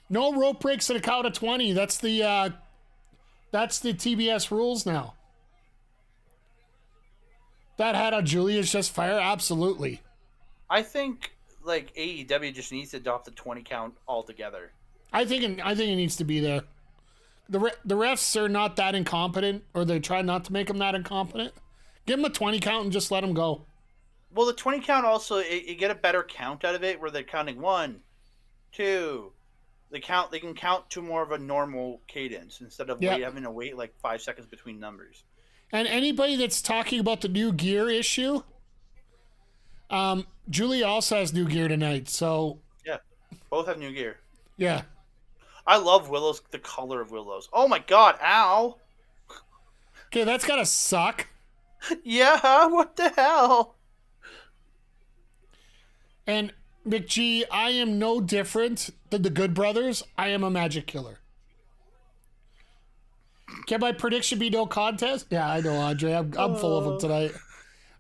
No rope breaks at a count of 20. That's the TBS rules now. that had on Julia's just fire? Absolutely. I think like AEW just needs to adopt the 20 count altogether. I think it needs to be there. The refs are not that incompetent, or they try not to make them that incompetent. Give them a 20 count and just let them go. Well, the 20 count also, you get a better count out of it where they're counting 1, 2. They can count to more of a normal cadence instead of having to wait like 5 seconds between numbers. And anybody that's talking about the new gear issue, Julia also has new gear tonight. So yeah, both have new gear. Yeah. I love Willow's, the color of Willow's. Oh my god, ow. Okay, that's gotta suck. Yeah, what the hell? And McG, I am no different than the Good Brothers. I am a magic killer. Can my prediction be no contest? Yeah, I know, Andre. I'm full of them tonight.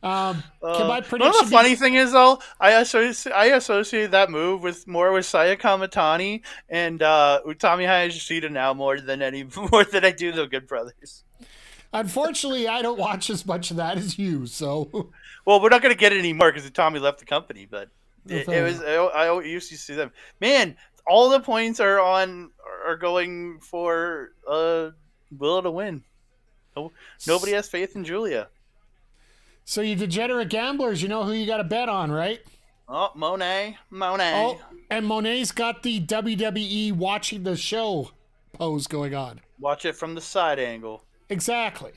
Can my prediction the funny thing is, though, I associate that move with Saya Kamatani and Utami Hayashishita now more than I do the Good Brothers. Unfortunately, I don't watch as much of that as you, so... Well, we're not going to get it anymore because Utami left the company, but I used to see them. Man, all the points are going for Willow to win. Nobody has faith in Julia. So you degenerate gamblers, you know who you got to bet on, right? Oh, Monet. Oh, and Monet's got the WWE watching the show pose going on. Watch it from the side angle. Exactly.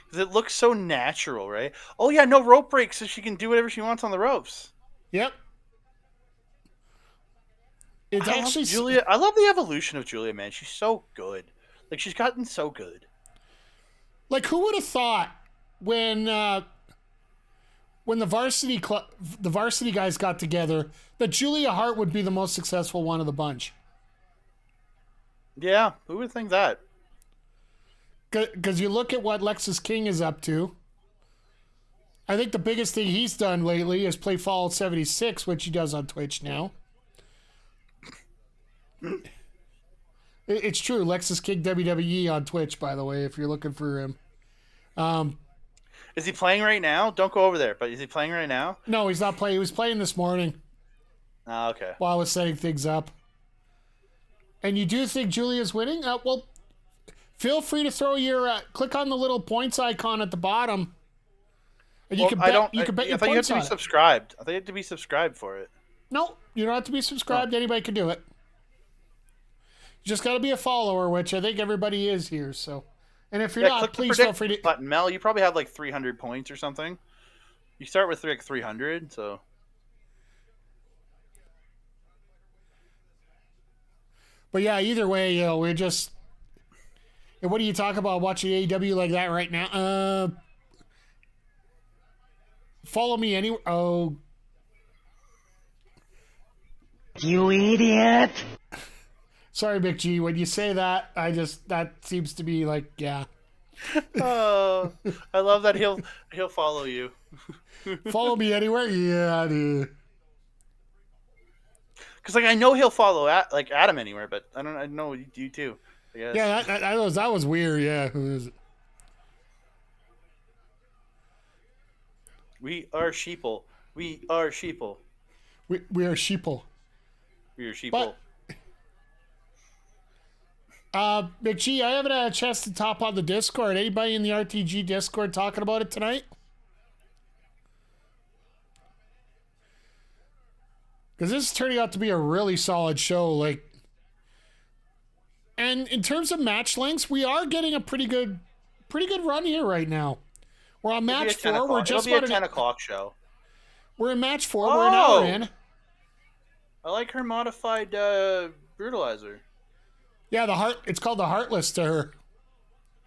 Because it looks so natural, right? Oh, yeah, no rope breaks, so she can do whatever she wants on the ropes. Yep. It's actually... Julia. I love the evolution of Julia, man. She's so good. Like, she's gotten so good. Like, who would have thought when the varsity guys got together that Julia Hart would be the most successful one of the bunch? Yeah, who would think that? Because you look at what Lexus King is up to. I think the biggest thing he's done lately is play Fallout 76, which he does on Twitch now. It's true. Lexus King WWE on Twitch, by the way, if you're looking for him. Is he playing right now? Don't go over there, but is he playing right now? No, he's not playing. He was playing this morning. Oh, okay. While I was setting things up. And you do think Julia's winning? Well, feel free to throw your... click on the little points icon at the bottom. And you can bet, your points on it. I thought you had to be subscribed. I thought you had to be subscribed for it. No, you don't have to be subscribed. Anybody can do it. You just got to be a follower, which I think everybody is here. So, and if you're not, please feel free to... button, Mel, you probably have like 300 points or something. You start with like 300, so... But yeah, either way, we're just... And what do you talk about watching AEW like that right now? Follow me anywhere. Oh. You idiot! Sorry, Big G. When you say that, that seems to be like, yeah. Oh, I love that he'll follow you. Follow me anywhere? Yeah, dude. Because like I know he'll follow Adam anywhere, but I know you too. I guess. Yeah, that was weird. Yeah, who is it? We are sheeple. We are sheeple. We are sheeple. We are sheeple. Big G, I haven't had a chance to top on the Discord. Anybody in the RTG Discord talking about it tonight? Because this is turning out to be a really solid show. And in terms of match lengths, we are getting a pretty good run here right now. We're on match 4. We're just about a 10 o'clock show. We're in match 4. We're an hour in. I like her modified brutalizer. Yeah, it's called the Heartless to her.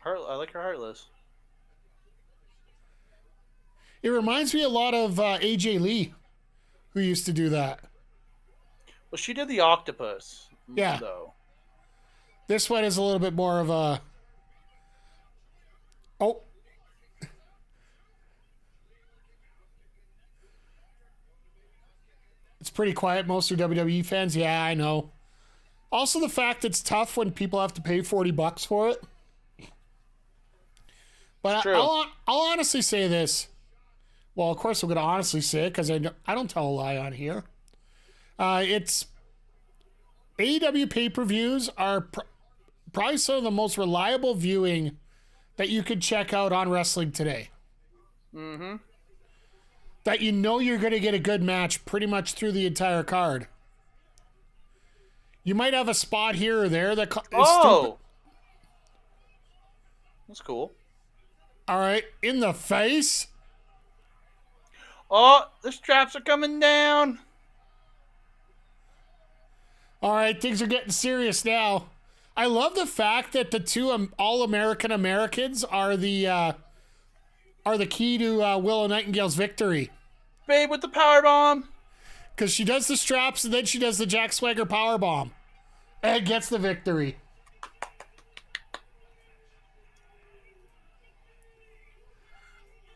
I like her Heartless. It reminds me a lot of AJ Lee, who used to do that. Well, she did the octopus. Yeah. Though. This one is a little bit more of a... Oh. It's pretty quiet. Most are WWE fans. Yeah, I know. Also, the fact it's tough when people have to pay $40 for it. But True. I'll honestly say this. Well, of course, I'm going to honestly say it because I don't tell a lie on here. It's AEW pay-per-views are probably some of the most reliable viewing that you could check out on Wrestling Today. Mm-hmm. That you know you're going to get a good match pretty much through the entire card. You might have a spot here or there that is stupid. That's cool. All right, in the face. Oh, the straps are coming down. All right, things are getting serious now. I love the fact that the two All-American Americans are the key to Willow Nightengale's victory. Babe with the power bomb. Because she does the straps and then she does the Jack Swagger power bomb and gets the victory.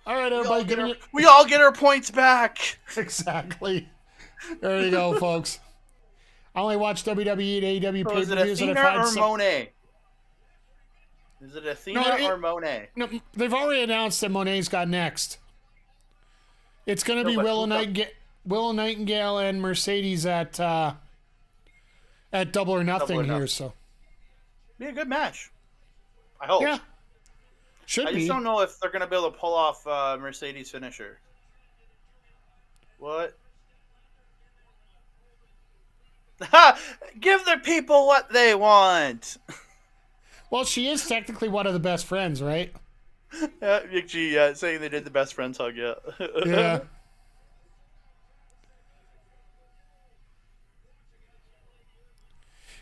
All right, everybody, we all get our points back. Exactly. There you go, folks. I only watch WWE and AEW So is it pay-per-views. Athena or Monet? Is it Athena or Monet? No, they've already announced that Monet's got next. It's going to be Willow Nightengale and Mercedes at Double or Nothing here. So be a good match. I hope. Yeah, should be. I just don't know if they're going to be able to pull off Mercedes finisher. What? Give the people what they want. Well, she is technically one of the best friends, right? Yeah, saying they did the best friends hug, yeah. Yeah.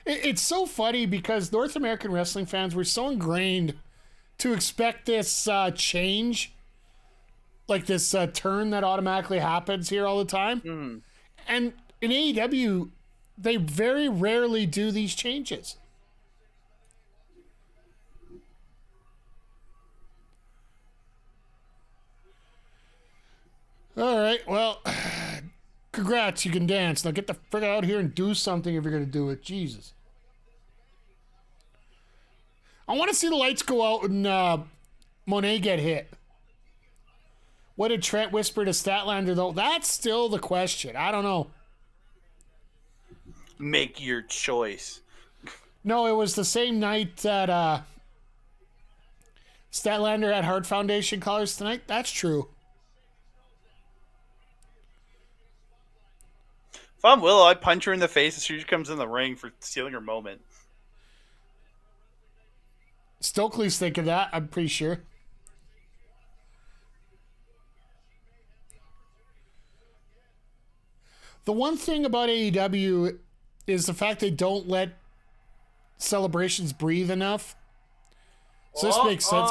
It's so funny because North American wrestling fans were so ingrained to expect this change, like this turn that automatically happens here all the time. Mm-hmm. And in AEW, they very rarely do these changes. All right, well, congrats, you can dance. Now get the frick out here and do something if you're going to do it. Jesus. I want to see the lights go out and Monet get hit. What did Trent whisper to Statlander, though? That's still the question. I don't know. Make your choice. No, it was the same night that Statlander had Heart Foundation colors tonight. That's true. If I'm Willow, I'd punch her in the face as soon as she comes in the ring for stealing her moment. Stokely's thinking that, I'm pretty sure. The one thing about AEW is the fact they don't let celebrations breathe enough. So this makes sense.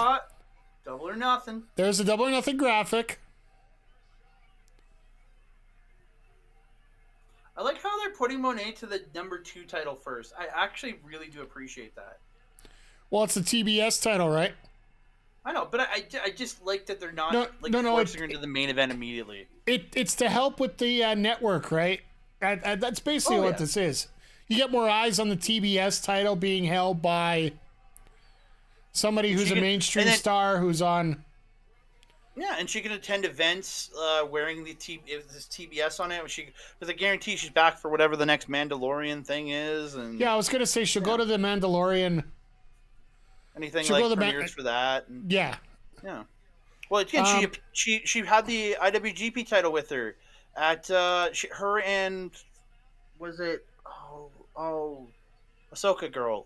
Double or nothing. There's a Double or Nothing graphic. I like how they're putting Monet to the number 2 title first. I actually really do appreciate that. Well, it's the TBS title, right? I know, but I just like that they're not forcing her into the main event immediately. It's to help with the network, right? That's basically what this is. You get more eyes on the TBS title being held by somebody who's a mainstream star who's on. Yeah, and she can attend events wearing this TBS on it. Because I guarantee she's back for whatever the next Mandalorian thing is. And yeah, I was gonna say she'll go to the Mandalorian. Anything like premieres for that. And, yeah. Well, again, she had the IWGP title with her at her and was it Ahsoka girl.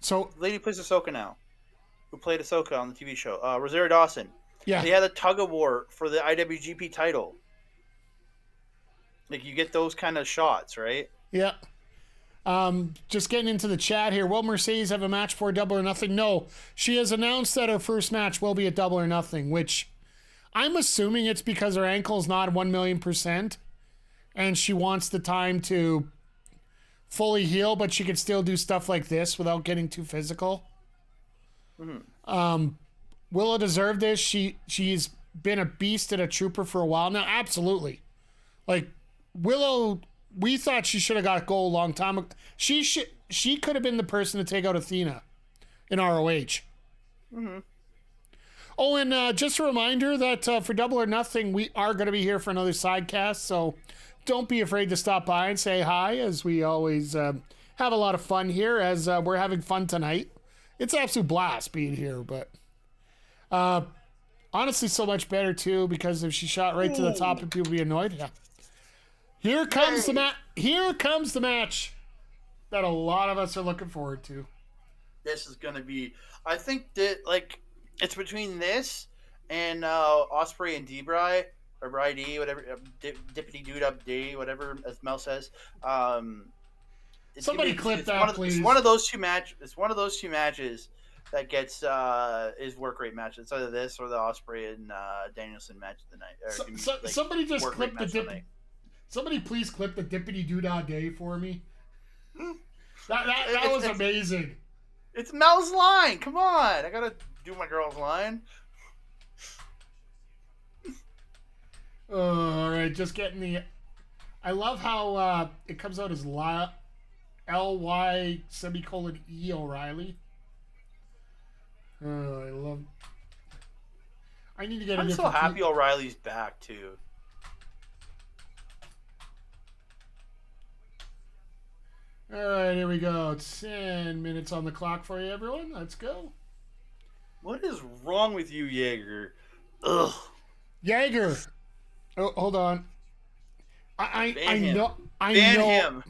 So lady plays Ahsoka now, who played Ahsoka on the TV show. Rosario Dawson. Yeah. They had a tug of war for the IWGP title. Like you get those kind of shots, right? Yeah. Just getting into the chat here. Will Mercedes have a match for Double or Nothing? No. She has announced that her first match will be a Double or Nothing, which I'm assuming it's because her ankle's not 1,000,000%, and she wants the time to fully heal, but she can still do stuff like this without getting too physical. Mm-hmm. Willow deserved this. She's been a beast and a trooper for a while now. Absolutely. Like, Willow, we thought she should have got gold a long time ago. She could have been the person to take out Athena. in ROH. Mm-hmm. Oh, and just a reminder that for Double or Nothing, we are going to be here for another Sidecast, so don't be afraid to stop by and say hi, as we always have a lot of fun here, as we're having fun tonight. It's an absolute blast being here, but honestly, so much better, too, because if she shot right to the top and people be annoyed, yeah. Here comes the match that a lot of us are looking forward to. This is going to be, I think that, like, it's between this and Ospreay and D-Bry, or Bry D, whatever, Dippity Dude Up D, whatever, as Mel says. Somebody clip that, please. It's one of those two matches that gets is work rate match. It's either this or the Ospreay and Danielson match of the night. Somebody just clip the dip. Somebody please clip the Dippity Doodah Day for me. That was amazing. It's Mel's line. Come on, I gotta do my girl's line. All right, just getting the. I love how it comes out as L-Y /E O'Reilly. Oh, I love. I need to get. I'm so happy O'Reilly's back too. All right, here we go. 10 minutes on the clock for you, everyone. Let's go. What is wrong with you, Jaeger? Ugh. Jaeger. Oh, hold on. I know. Ban him.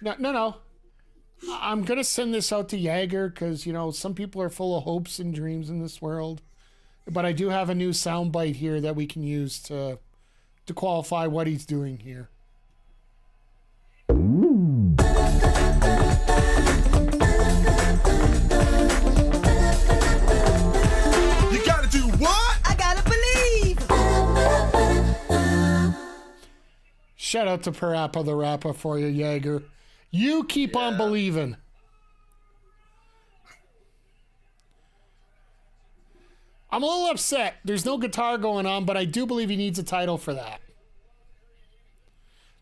No. I'm gonna send this out to Jaeger because some people are full of hopes and dreams in this world, but I do have a new soundbite here that we can use to qualify what he's doing here. Shout out to Parappa the Rapper for you, Jaeger. You keep on believing. I'm a little upset. There's no guitar going on, but I do believe he needs a title for that.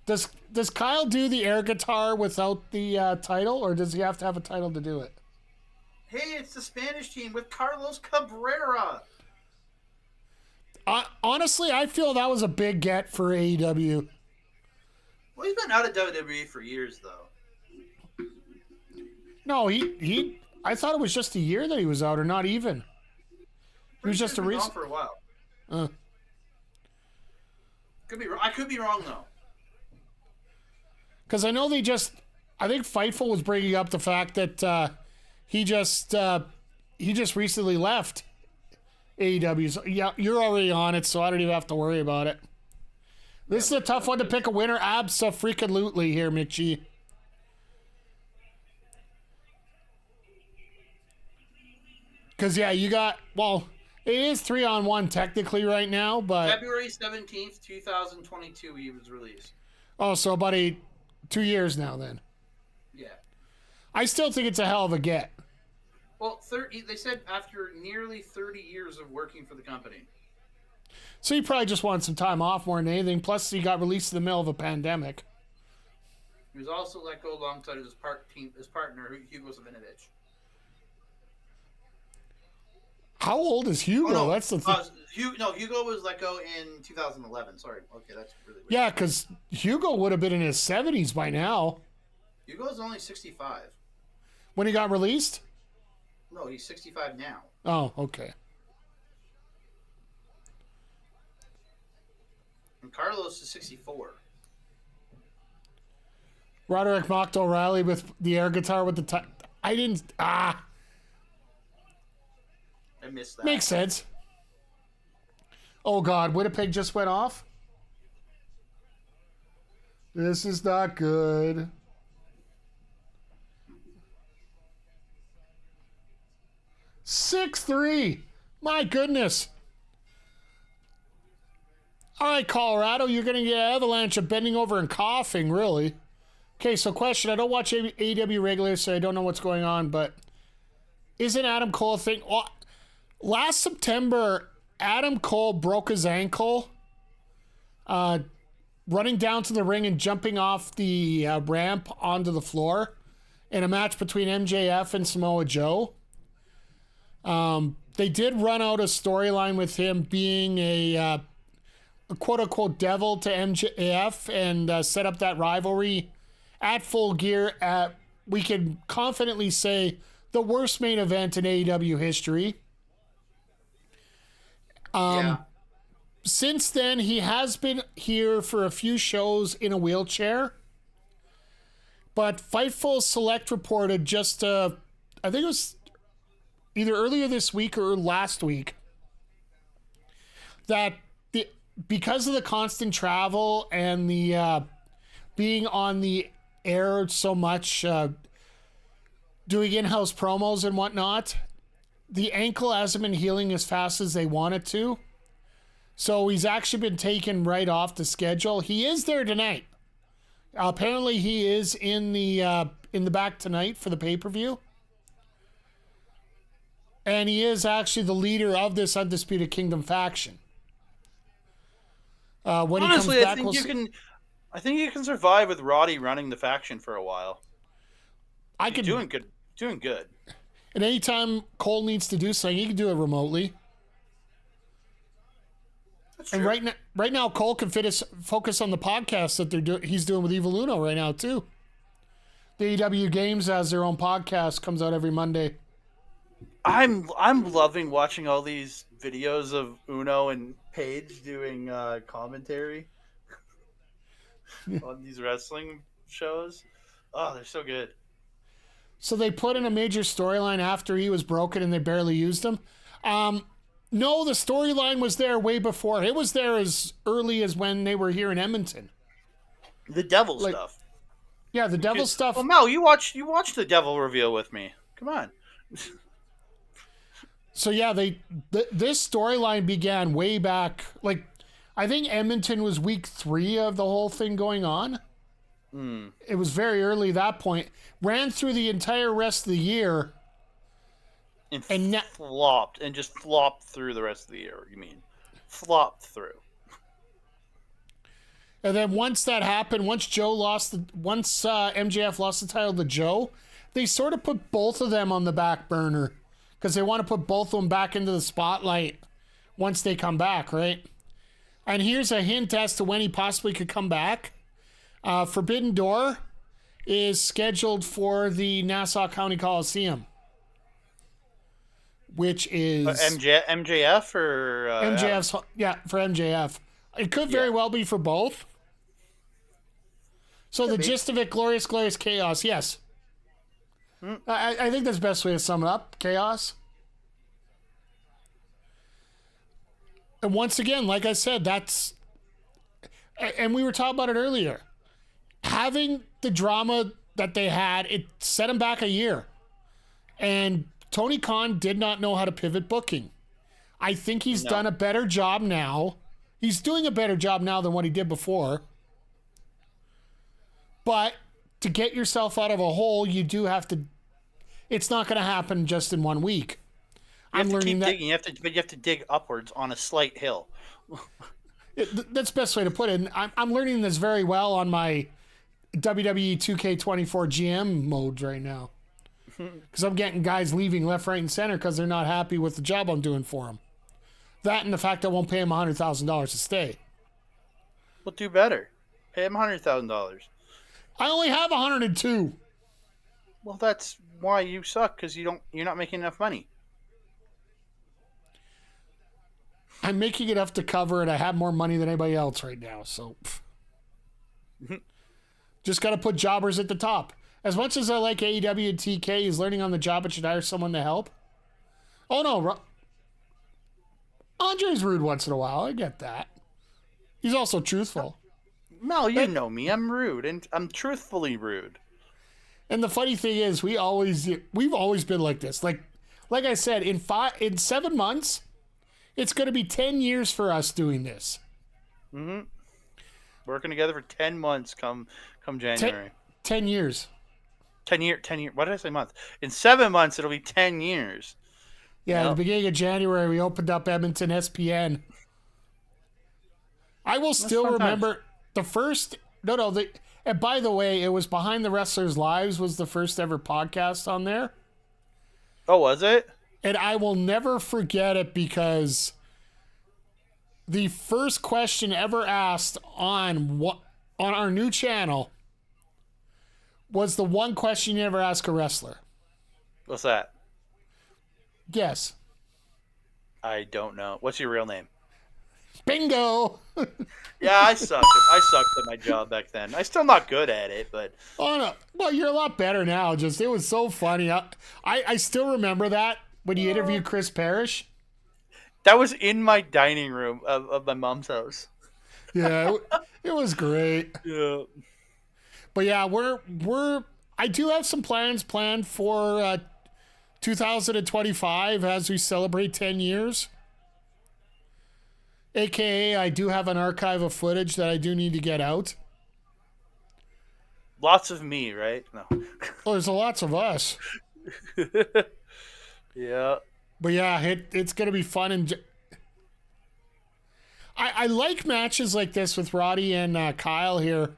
Does Kyle do the air guitar without the title, or does he have to have a title to do it? Hey, it's the Spanish team with Carlos Cabrera. Honestly, I feel that was a big get for AEW. Well, he's been out of WWE for years, though. No, he. I thought it was just a year that he was out, or not even. He was just a recent. For a while. Could be. I could be wrong though. Because I know I think Fightful was bringing up the fact that he just recently left AEW. So, yeah, you're already on it, so I don't even have to worry about it. This is a tough one to pick a winner. Abso-freaking-lutely here, McGee. Because, yeah, you got... Well, it is 3-on-1 technically right now, but... February 17th, 2022, he was released. Oh, so about 2 years now, then. Yeah. I still think it's a hell of a get. Well, they said after nearly 30 years of working for the company. So he probably just wanted some time off more than anything. Plus, he got released in the middle of a pandemic. He was also let go alongside his partner, Hugo Savinovich. How old is Hugo? Oh, no. That's the thing. Hugo was let go in 2011. Sorry. Okay, that's really weird. Yeah, because Hugo would have been in his 70s by now. Hugo's only 65. When he got released? No, he's 65 now. Oh, okay. And Carlos is 64. Roderick mocked O'Reilly with the air guitar with the... I missed that. Makes sense. Oh, God. Winnipeg just went off? This is not good. $6-3. My goodness. All right, Colorado, you're going to get an avalanche of bending over and coughing, really. Okay, so question. I don't watch AEW regularly, so I don't know what's going on, but isn't Adam Cole a thing? Oh, last September, Adam Cole broke his ankle running down to the ring and jumping off the ramp onto the floor in a match between MJF and Samoa Joe. They did run out a storyline with him being a quote-unquote devil to MJF and set up that rivalry at Full Gear at, we can confidently say, the worst main event in AEW history. Since then, he has been here for a few shows in a wheelchair. But Fightful Select reported just, I think it was either earlier this week or last week, that because of the constant travel and the being on the air so much, doing in-house promos and whatnot, the ankle hasn't been healing as fast as they want it to. So he's actually been taken right off the schedule. He is there tonight. Apparently he is in the back tonight for the pay-per-view. And he is actually the leader of this Undisputed Kingdom faction. When Honestly, he comes back, I think you can survive with Roddy running the faction for a while. Doing good. And anytime Cole needs to do something, he can do it remotely. That's and true. right now, Cole can focus on the podcast that he's doing with Evil Uno right now too. The AEW Games has their own podcast, comes out every Monday. I'm loving watching all these videos of Uno and Paige doing commentary on these wrestling shows. Oh, they're so good. So they put in a major storyline after he was broken and they barely used him. No, the storyline was there way before. It was there as early as when they were here in Edmonton. The devil stuff. Yeah, the devil stuff. Well, Mel, you watched the devil reveal with me. Come on. So yeah, this storyline began way back. Like, I think Edmonton was week 3 of the whole thing going on. It was very early at that point. Ran through the entire rest of the year. And flopped through the rest of the year. You mean flopped through? And then once that happened, once MJF lost the title to Joe, they sort of put both of them on the back burner because they want to put both of them back into the spotlight once they come back, right? And here's a hint as to when he possibly could come back. Forbidden Door is scheduled for the Nassau County Coliseum, which is MJF or MJF's. Yeah, for MJF. It could very well be for both. So the gist of it, glorious chaos. Yes, I think that's the best way to sum it up. Chaos. And once again, like I said, and we were talking about it earlier. Having the drama that they had, it set them back a year. And Tony Khan did not know how to pivot booking. I think he's done a better job now. He's doing a better job now than what he did before. But to get yourself out of a hole, you do have to. It's not going to happen just in 1 week. I'm learning that. Digging. You have to dig upwards on a slight hill. That's the best way to put it. And I'm learning this very well on my WWE 2K24 GM mode right now. Because I'm getting guys leaving left, right, and center because they're not happy with the job I'm doing for them. That and the fact I won't pay them $100,000 to stay. Well, do better. Pay them $100,000. I only have 102. Well, that's why you suck, because you're not making enough money. I'm making enough to cover it. I have more money than anybody else right now, so just got to put jobbers at the top. As much as I like AEW and TK, he's learning on the job and should hire someone to help. Oh no, Andre's rude once in a while. I get that. He's also truthful. Mel, you know me. I'm rude, and I'm truthfully rude. And the funny thing is, we've always been like this. Like I said, in 7 months, it's going to be 10 years for us doing this. Mm-hmm. Working together for 10 months come January. 10 years. 10 year. What did I say month? In 7 months, it'll be 10 years. Yeah, at the beginning of January, we opened up Edmonton SPN. I will still remember the first... and by the way, it was Behind the Wrestlers' Lives was the first ever podcast on there. Oh, was it? And I will never forget it because the first question ever asked on our new channel was the one question you never ask a wrestler. What's that? Guess. I don't know. What's your real name? Bingo. Yeah, I sucked. I sucked at my job back then. I'm still not good at it, but Oh no. Well, you're a lot better now. Just it was so funny. I still remember that when you interviewed Chris Parrish. that was in my dining room of my mom's house. Yeah, it was great. Yeah. But yeah, I do have some plans planned for 2025 as we celebrate 10 years. AKA, I do have an archive of footage that I do need to get out. Lots of me, right? No. Well, there's lots of us. Yeah. But yeah, it's going to be fun. And I like matches like this with Roddy and Kyle here.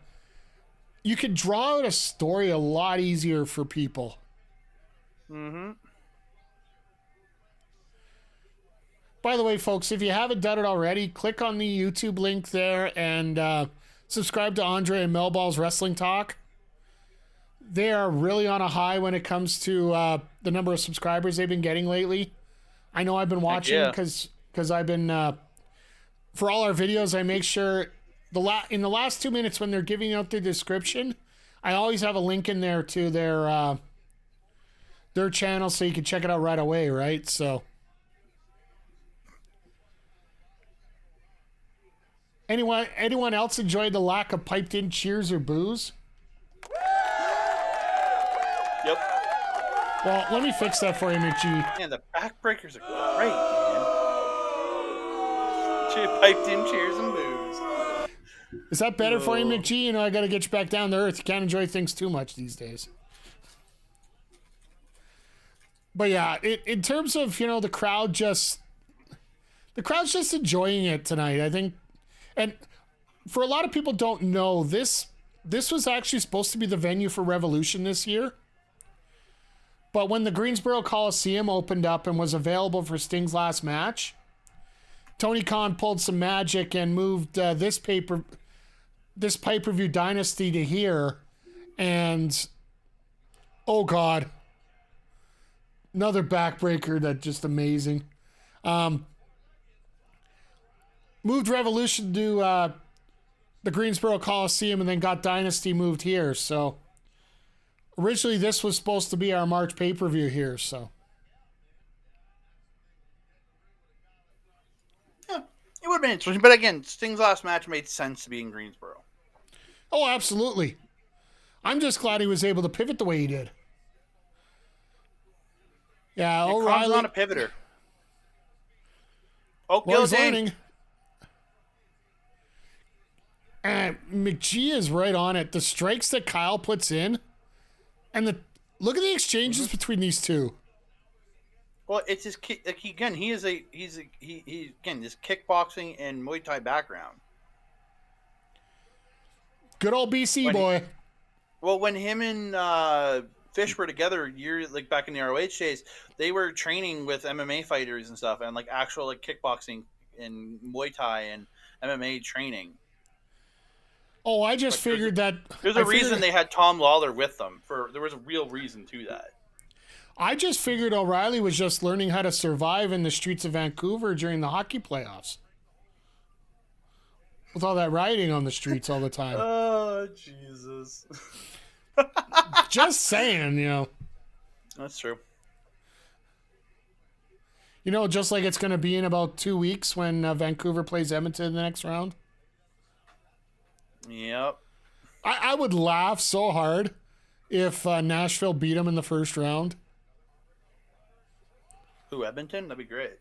You could draw out a story a lot easier for people. Mm-hmm. By the way, folks, if you haven't done it already, click on the YouTube link there and subscribe to Andre and Melball's Wrestling Talk. They are really on a high when it comes to the number of subscribers they've been getting lately. I know I've been watching because I've been for all our videos. I make sure in the last 2 minutes when they're giving out the description, I always have a link in there to their channel so you can check it out right away. Right, so. Anyone else enjoyed the lack of piped-in cheers or boos? Yep. Well, let me fix that for you, McGee. Man, the backbreakers are great, man. Piped in cheers and booze. Is that better for you, McGee? You know, I got to get you back down to earth. You can't enjoy things too much these days. But yeah, in terms of, the crowd's just enjoying it tonight, I think. And for a lot of people don't know, this was actually supposed to be the venue for Revolution this year. But when the Greensboro Coliseum opened up and was available for Sting's last match, Tony Khan pulled some magic and moved this pay-per-view Dynasty to here. And, oh God, another backbreaker that's just amazing. Moved Revolution to the Greensboro Coliseum and then got Dynasty moved here. So originally this was supposed to be our March pay-per-view here. So yeah, it would have been interesting. But again, Sting's last match made sense to be in Greensboro. Oh, absolutely. I'm just glad he was able to pivot the way he did. Yeah, O'Reilly. Khan's not a pivoter. Oh, well, he's learning. And McGee is right on it. The strikes that Kyle puts in, and look at the exchanges between these two. Well, it's his again. He's this kickboxing and Muay Thai background. Good old BC boy. When him and Fish were together back in the ROH days, they were training with MMA fighters and stuff, and actual kickboxing and Muay Thai and MMA training. Oh, I just figured that... There's a reason they had Tom Lawler with them. There was a real reason to that. I just figured O'Reilly was just learning how to survive in the streets of Vancouver during the hockey playoffs. With all that rioting on the streets all the time. Oh, Jesus. Just saying, That's true. Just like it's going to be in about 2 weeks when Vancouver plays Edmonton in the next round. Yep. I would laugh so hard if Nashville beat them in the first round. Who, Edmonton? That'd be great.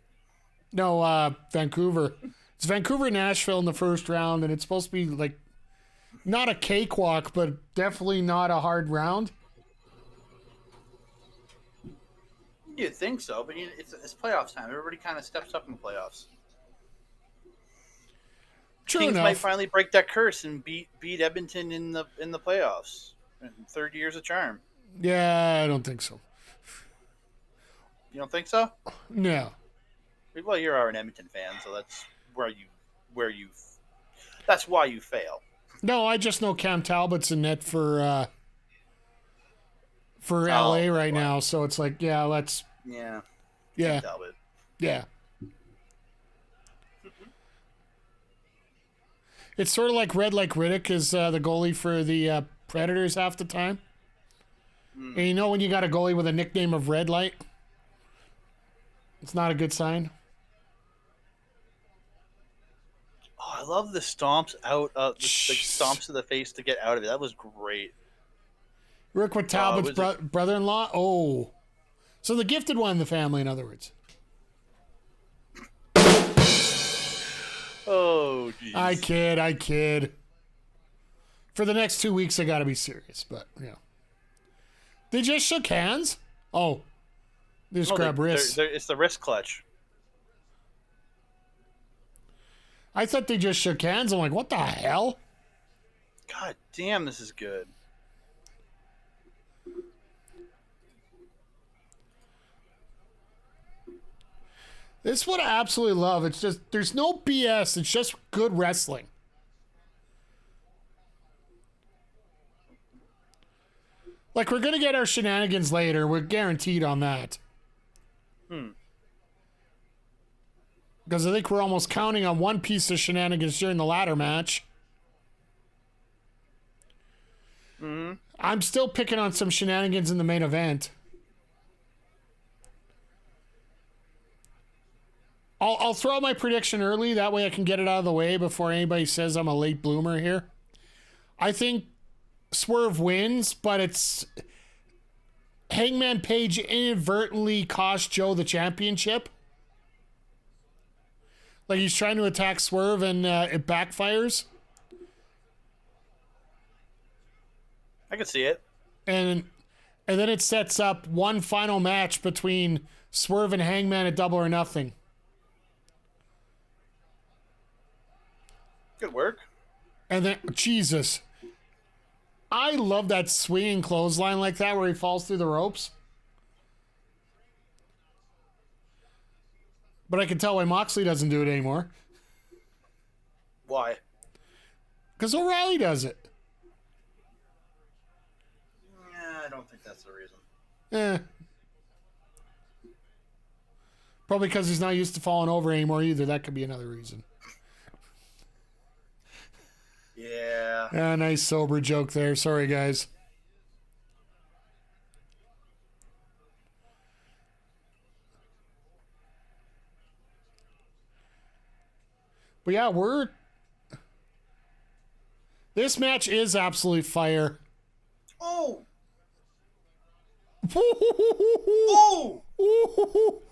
No, Vancouver. It's Vancouver-Nashville in the first round, and it's supposed to be not a cakewalk, but definitely not a hard round. You'd think so, but it's playoffs time. Everybody kind of steps up in the playoffs. True Kings enough. might finally break that curse and beat Edmonton in the playoffs. 30 years of charm. Yeah, I don't think so. You don't think so? No. Well, you're an Edmonton fan, so that's where you that's why you fail. No, I just know Cam Talbot's in net for LA right now, so it's like, yeah, let's. Yeah. Yeah. Talbot. Yeah. It's sort of like Riddick is the goalie for the Predators half the time. And you know when you got a goalie with a nickname of Red Light? It's not a good sign. Oh, I love the stomps out of the stomps to the face to get out of it. That was great. Rick with Talbot's brother-in-law? Oh. So the gifted one in the family, in other words. Oh, jeez. I kid. For the next 2 weeks, I got to be serious, but, yeah. They just shook hands? Oh. They just grab wrists. It's the wrist clutch. I thought they just shook hands. I'm like, what the hell? God damn, this is good. This is what I absolutely love. It's just, there's no BS. It's just good wrestling. Like, we're going to get our shenanigans later. We're guaranteed on that. Because I think we're almost counting on one piece of shenanigans during the ladder match. I'm still picking on some shenanigans in the main event. I'll throw out my prediction early. That way I can get it out of the way before anybody says I'm a late bloomer here. I think Swerve wins, but it's Hangman Page inadvertently cost Joe the championship. Like he's trying to attack Swerve and it backfires. I can see it. And then it sets up one final match between Swerve and Hangman at Double or Nothing. Good work. And then, Jesus. I love that swinging clothesline like that where he falls through the ropes. But I can tell why Moxley doesn't do it anymore. Why? Because O'Reilly does it. Yeah, I don't think that's the reason. Probably because he's not used to falling over anymore either. That could be another reason. Yeah. Nice sober joke there. Sorry, guys. But yeah, this match is absolute fire. Oh! Oh!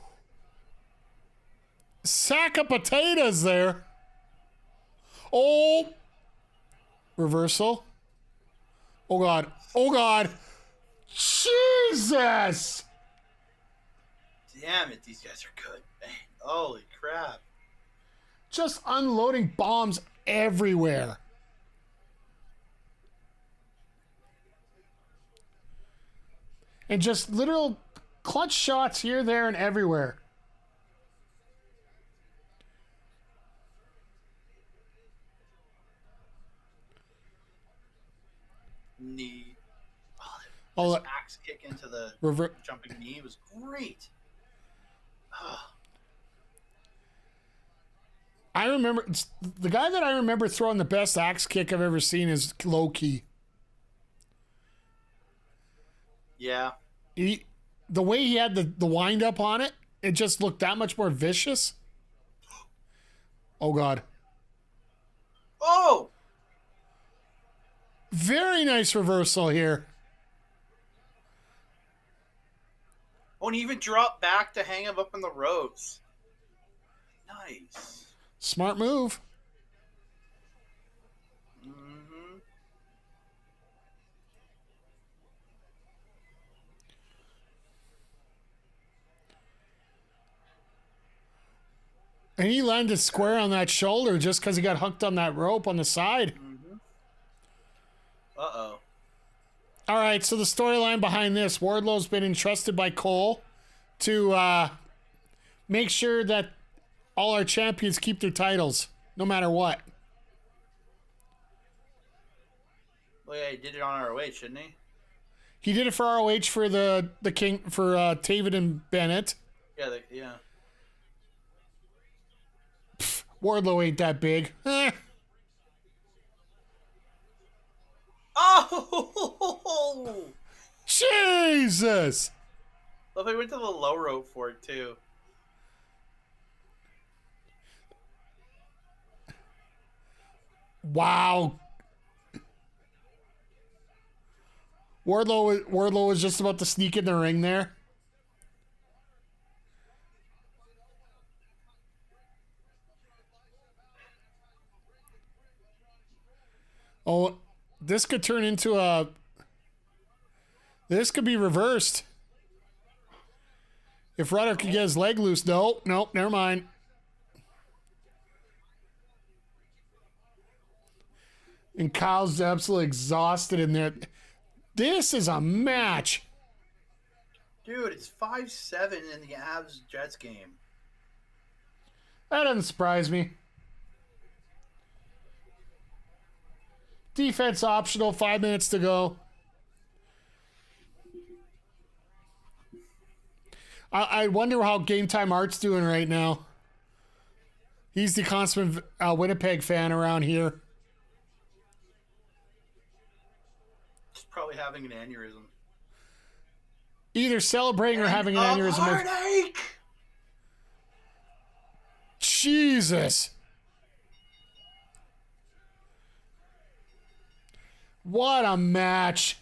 Sack of potatoes there. Oh! Reversal. Oh, God. Oh, God. Jesus! Damn it, these guys are good. Man, holy crap. Just unloading bombs everywhere. And just literal clutch shots here, there, and everywhere. Knee. Oh, This axe kick into the jumping knee was great. I remember the guy that I remember throwing the best axe kick I've ever seen is Low Key. Yeah. The way he had the wind up on it, it just looked that much more vicious. Oh, God. Oh! Very nice reversal here. Oh, and he even dropped back to hang him up in the ropes. Nice. Smart move. Mm-hmm. And he landed square on that shoulder just because he got hooked on that rope on the side. Mm-hmm. Uh-oh. All right, so the storyline behind this, Wardlow's been entrusted by Cole to make sure that all our champions keep their titles, no matter what. Well, yeah, he did it on ROH, shouldn't he? He did it for ROH for the King for Taven and Bennett. Yeah, yeah. Wardlow ain't that big. Oh! Jesus! Well, they went to the low rope for it too. Wow. Wardlow was just about to sneak in the ring there. Oh, this could turn into a... This could be reversed. If Rudder could get his leg loose. Nope, never mind. And Kyle's absolutely exhausted in there. This is a match. Dude, it's 5-7 in the Avs Jets game. That doesn't surprise me. Defense optional, 5 minutes to go. I wonder how Game Time Art's doing right now. He's the consummate Winnipeg fan around here. Just probably having an aneurysm. Either celebrating or having an aneurysm. Heartache! Jesus. What a match.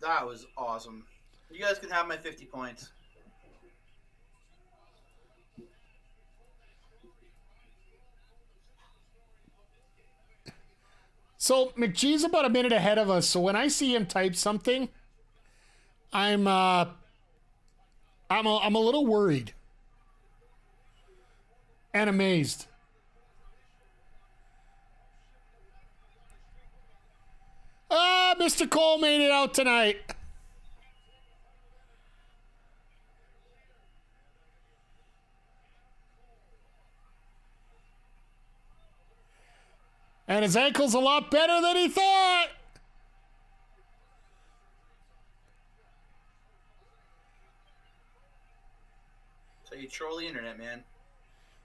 That was awesome. You guys can have my 50 points. So McGee's about a minute ahead of us. So when I see him type something, I'm a little worried and amazed. Mr. Cole made it out tonight. And his ankle's a lot better than he thought. So you troll the internet, man.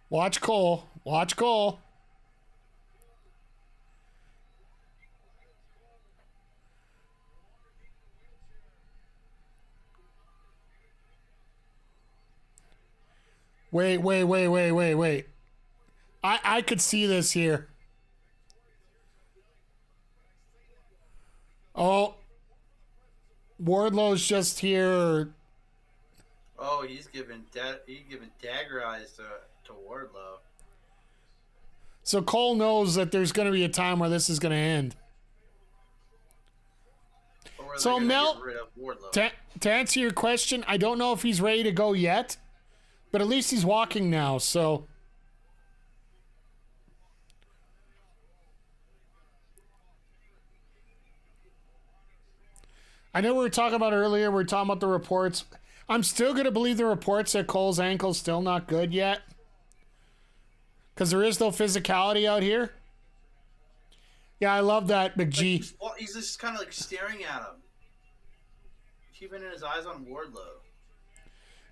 Watch Cole. Watch Cole. Wait. I could see this here. Oh. Wardlow's just here. Oh, he's giving dagger eyes to Wardlow. So Cole knows that there's going to be a time where this is going to end. So Mel, to answer your question, I don't know if he's ready to go yet, but at least he's walking now, so... I know we were talking about earlier, we were talking about the reports. I'm still going to believe the reports that Cole's ankle's still not good yet. Because there is no physicality out here. Yeah, I love that, McGee. He's just kind of like staring at him. Keeping his eyes on Wardlow.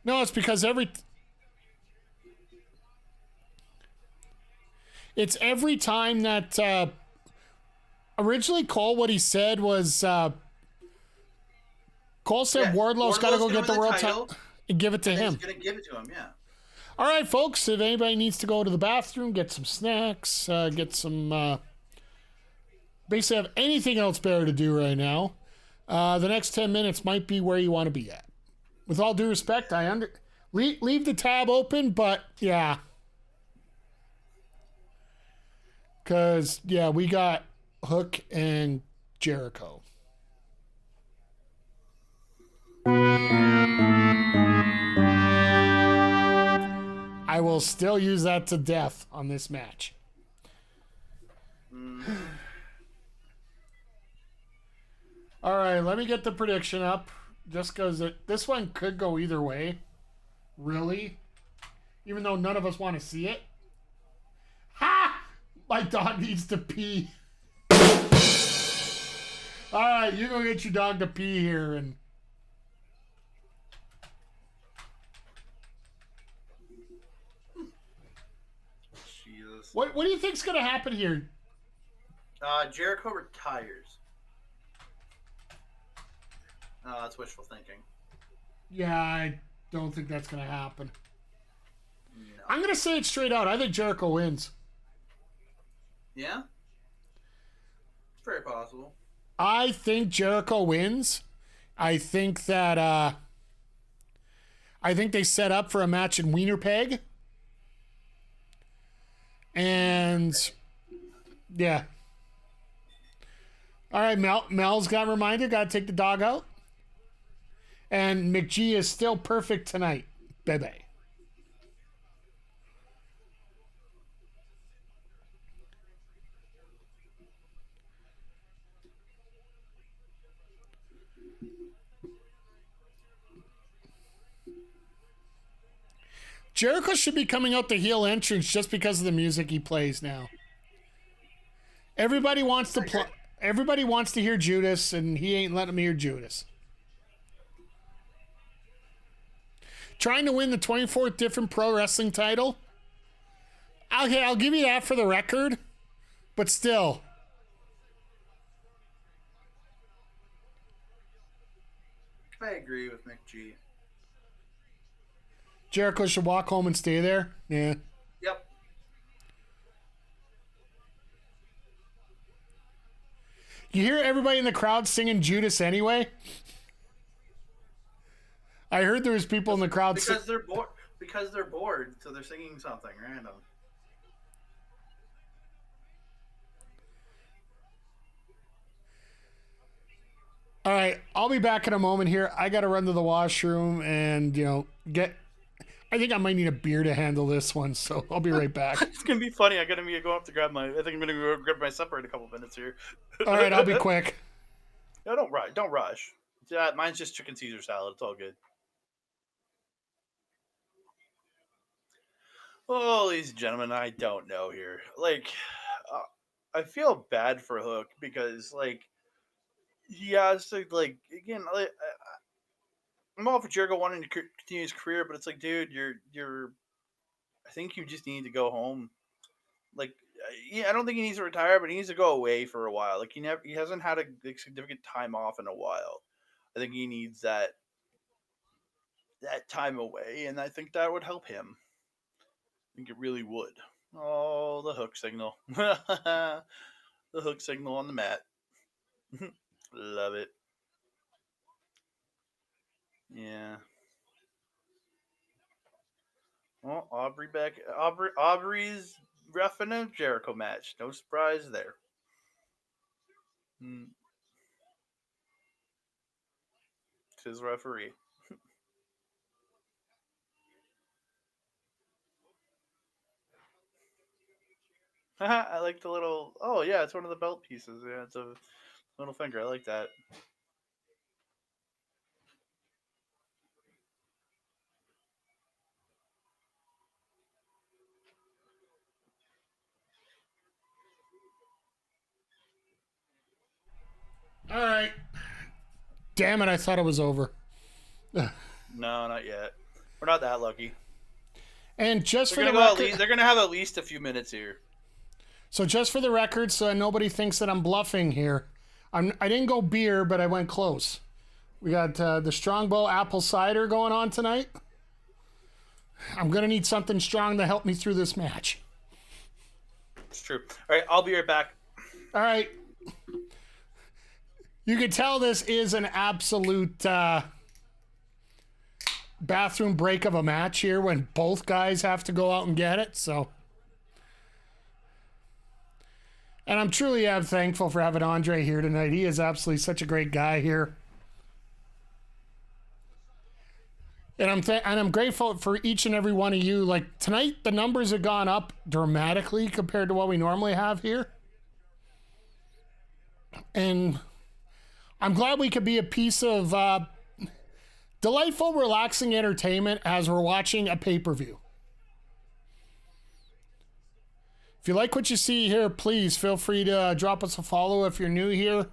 No, it's because it's every time that... originally, Cole, what he said was... Cole said Wardlow's got to go get the world title and give it to him. He's going to give it to him, yeah. All right, folks, if anybody needs to go to the bathroom, get some snacks, get some... basically have anything else better to do right now, the next 10 minutes might be where you want to be at. With all due respect, leave the tab open, but yeah. Because, yeah, we got Hook and Jericho. I will still use that to death on this match. All right, let me get the prediction up just because this one could go either way. Really? Even though none of us want to see it. Ha! My dog needs to pee. Alright, you go get your dog to pee here and... Jesus. What do you think's gonna happen here? Jericho retires. That's wishful thinking. Yeah, I don't think that's gonna happen. No. I'm gonna say it straight out. I think Jericho wins. Yeah? It's very possible. I think Jericho wins. I think that I think they set up for a match in Winnipeg. And yeah. All right, Mel's got reminded, got to take the dog out. And McGee is still perfect tonight. Bebe. Jericho should be coming out the heel entrance just because of the music he plays now. Everybody wants to everybody wants to hear Judas, and he ain't letting me hear Judas. Trying to win the 24th different pro wrestling title. Okay, I'll give you that for the record, but still. I agree with McG. Jericho should walk home and stay there. Yeah. Yep. You hear everybody in the crowd singing Judas anyway? I heard there was people in the crowd because they're bored. Because they're bored, so they're singing something random. All right, I'll be back in a moment here. I got to run to the washroom and, get... I think I might need a beer to handle this one, so I'll be right back. It's going to be funny. I'm going to go up to grab my... I think I'm going to go grab my supper in a couple minutes here. All right, I'll be quick. No, don't rush. Don't rush. Yeah, mine's just chicken Caesar salad. It's all good. Well, ladies and gentlemen, I don't know here. I feel bad for Hook because, he has to, again, I'm all for Jericho wanting to continue his career, but it's like, dude, I think you just need to go home. I don't think he needs to retire, but he needs to go away for a while. He hasn't had a significant time off in a while. I think he needs that time away, and I think that would help him. I think it really would. Oh, the Hook signal. The Hook signal on the mat. Love it. Yeah. Well, Aubrey's roughing a Jericho match. No surprise there. It's his referee. I like the little... Oh, yeah, it's one of the belt pieces. Yeah, it's a little finger. I like that. All right. Damn it, I thought it was over. No, not yet. We're not that lucky. And just they're for the record... They're going to have at least a few minutes here. So just for the record, so nobody thinks that I'm bluffing here, I didn't go beer, but I went close. We got the Strongbow apple cider going on tonight. I'm going to need something strong to help me through this match. It's true. All right, I'll be right back. All right. You can tell this is an absolute bathroom break of a match here when both guys have to go out and get it, so... And I'm truly thankful for having Andre here tonight. He is absolutely such a great guy here. And I'm grateful for each and every one of you. Tonight, the numbers have gone up dramatically compared to what we normally have here. And I'm glad we could be a piece of delightful, relaxing entertainment as we're watching a pay-per-view. If you like what you see here, please feel free to drop us a follow if you're new here.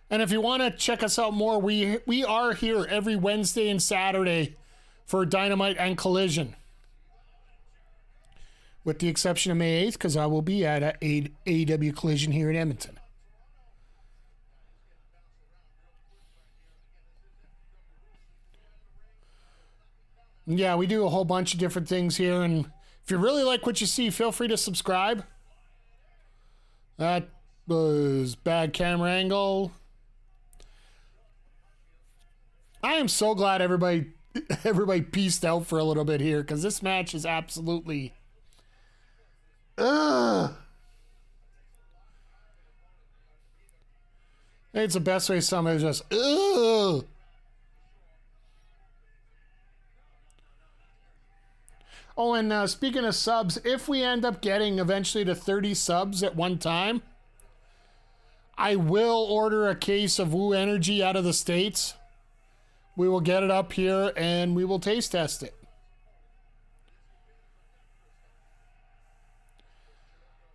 And if you want to check us out more, we are here every Wednesday and Saturday for Dynamite and Collision. With the exception of May 8th, because I will be at AEW Collision here in Edmonton. Yeah, we do a whole bunch of different things here, and if you really like what you see, feel free to subscribe. That was bad camera angle. I am so glad everybody pieced out for a little bit here, because this match is absolutely... It's the best way somebody just... Ugh. Oh, and speaking of subs, if we end up getting eventually to 30 subs at one time, I will order a case of Woo Energy out of the States. We will get it up here and we will taste test it.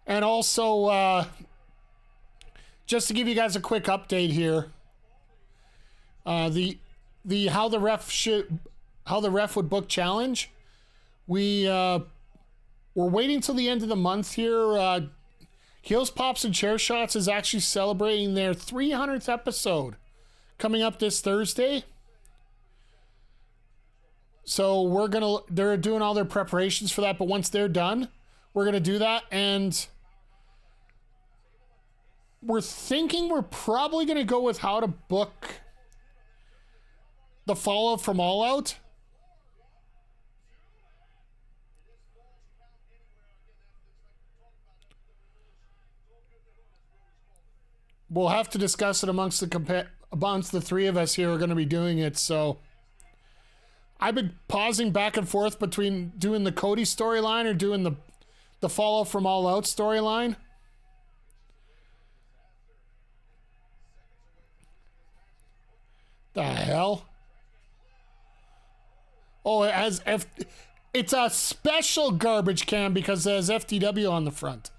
And also, just to give you guys a quick update here, the how the ref would book challenge. We're waiting till the end of the month here. Heels, Pops, and Chair Shots is actually celebrating their 300th episode coming up this Thursday. So they're doing all their preparations for that, but once they're done, we're gonna do that, and we're thinking we're probably gonna go with how to book the Fallout from All Out. We'll have to discuss it amongst the three of us here who are going to be doing it. So I've been pausing back and forth between doing the Cody storyline or doing the Fallout from All Out storyline. The hell? Oh, it's a special garbage can because it has FTW on the front.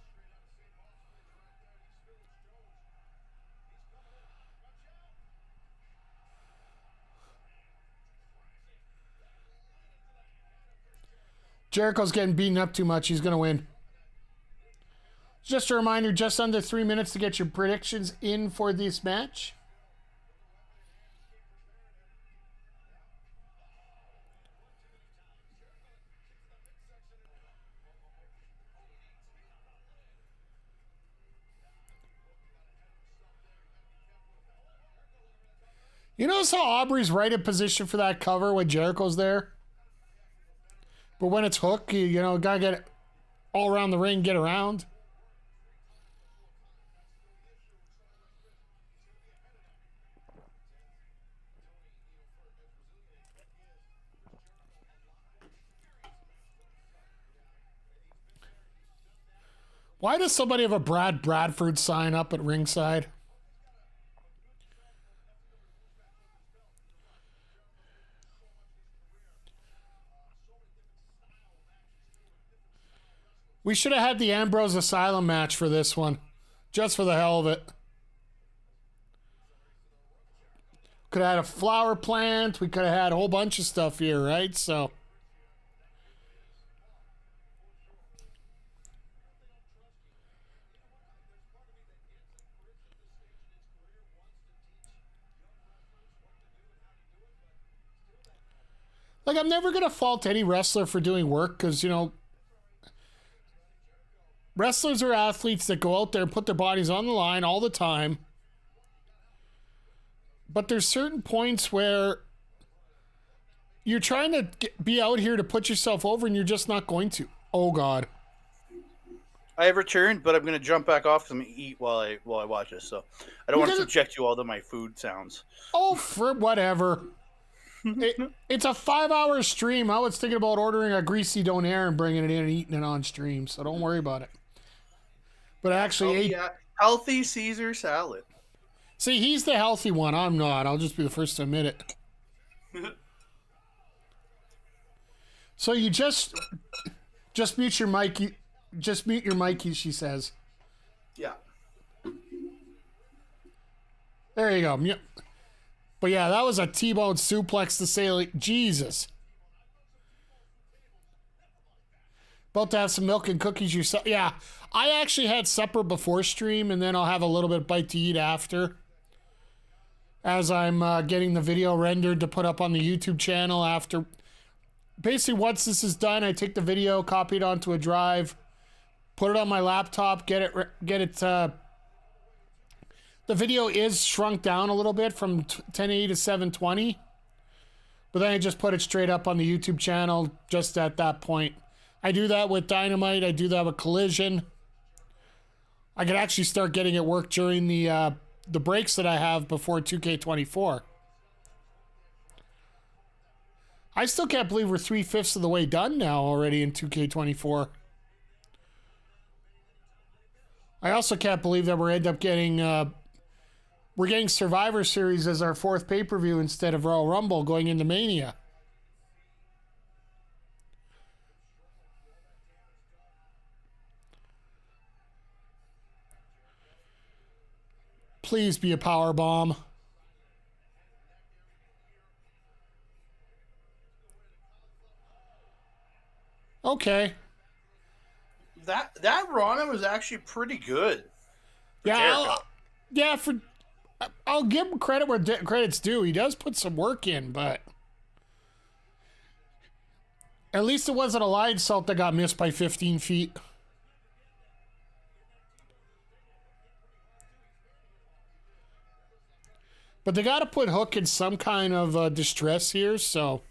Jericho's getting beaten up too much. He's going to win. Just a reminder, just under 3 minutes to get your predictions in for this match. You notice how Aubrey's right in position for that cover when Jericho's there? But when it's Hook, you know, gotta get it all around the ring, get around. Why does somebody have a Brad Bradford sign up at ringside? We should have had the Ambrose Asylum match for this one. Just for the hell of it. Could have had a flower plant. We could have had a whole bunch of stuff here, right? So. Like, I'm never going to fault any wrestler for doing work because, you know, wrestlers are athletes that go out there and put their bodies on the line all the time. But there's certain points where you're trying to be out here to put yourself over and you're just not going to. Oh, God. I have returned, but I'm going to jump back off because I'm going to eat while I watch this. So I don't want to subject you all to my food sounds. Oh, for whatever. It's a 5-hour stream. I was thinking about ordering a greasy donair and bringing it in and eating it on stream, so don't worry about it. But actually, healthy Caesar salad. See, he's the healthy one. I'm not. I'll just be the first to admit it. So you just mute your mic. Just mute your mic, she says. Yeah. There you go. But yeah, that was a T-bone suplex to say, like, Jesus. About to have some milk and cookies yourself. Yeah, I actually had supper before stream, and then I'll have a little bit of bite to eat after. As I'm getting the video rendered to put up on the YouTube channel after. Basically, once this is done, I take the video, copy it onto a drive, put it on my laptop, get it. The video is shrunk down a little bit from 1080 to 720, but then I just put it straight up on the YouTube channel just at that point. I do that with Dynamite. I do that with Collision. I could actually start getting it work during the breaks that I have before 2K24. I still can't believe we're 3/5 of the way done now already in 2K24. I also can't believe that we're end up getting we're getting Survivor Series as our 4th pay-per-view instead of Royal Rumble going into Mania. Please be a power bomb. Okay. That Rana was actually pretty good. Yeah, I'll give him credit where credit's due. He does put some work in, but at least it wasn't a line salt that got missed by 15 feet. But they got to put Hook in some kind of distress here, so.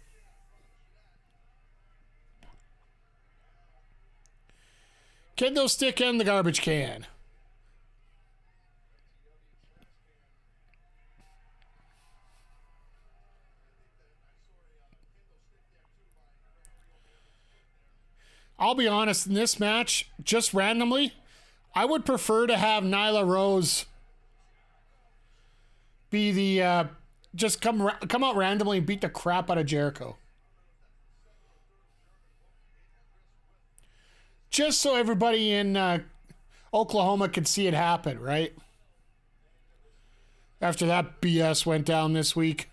Kendo stick in the garbage can. I'll be honest, in this match, just randomly, I would prefer to have Nyla Rose be the just come out randomly and beat the crap out of Jericho. Just so everybody in Oklahoma could see it happen, right? After that BS went down this week.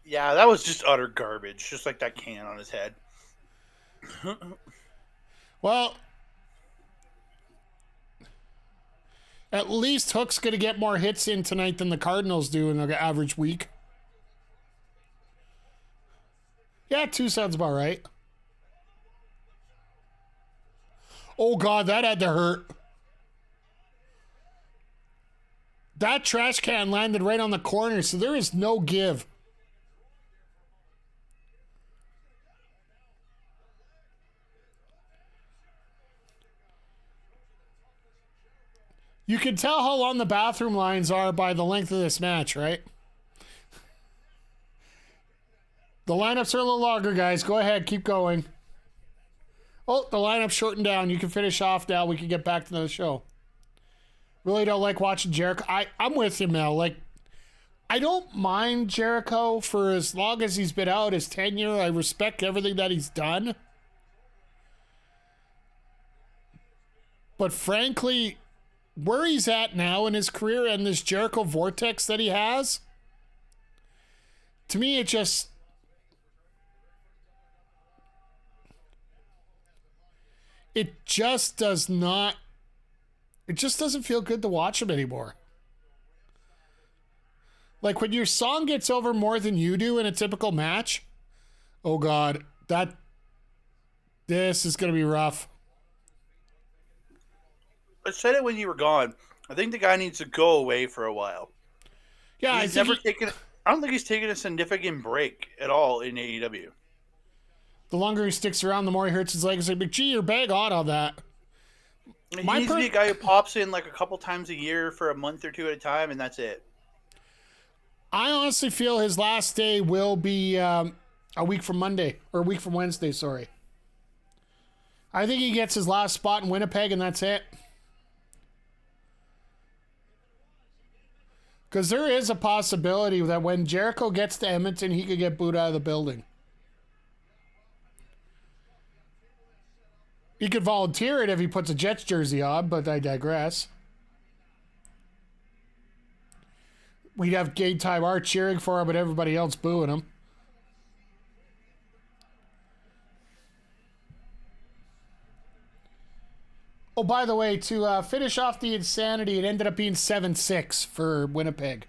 Yeah, that was just utter garbage, just like that can on his head. Well, at least Hook's going to get more hits in tonight than the Cardinals do in the average week. Yeah, 2 sounds about right. Oh, God, that had to hurt. That trash can landed right on the corner, so there is no give. You can tell how long the bathroom lines are by the length of this match, right? The lineups are a little longer, guys. Go ahead, keep going. Oh, the lineup's shortened down. You can finish off now. We can get back to the show. Really don't like watching Jericho. I'm with you, Mel. Like, I don't mind Jericho for as long as he's been out, his tenure. I respect everything that he's done. But frankly, where he's at now in his career and this Jericho vortex that he has, to me, it just does not, it just doesn't feel good to watch him anymore. Like when your song gets over more than you do in a typical match, oh God, this is going to be rough. I said it when you were gone. I think the guy needs to go away for a while. Yeah, I don't think he's taken a significant break at all in AEW. The longer he sticks around, the more he hurts his legs. Like, but gee, you're bang on all that. He needs to be a guy who pops in like a couple times a year for a month or two at a time, and that's it. I honestly feel his last day will be a week from Monday, or a week from Wednesday, sorry. I think he gets his last spot in Winnipeg, and that's it. Because there is a possibility that when Jericho gets to Edmonton, he could get booed out of the building. He could volunteer it if he puts a Jets jersey on, but I digress. We'd have Gay Time Art cheering for him and everybody else booing him. Oh, by the way, to finish off the insanity, it ended up being 7-6 for Winnipeg.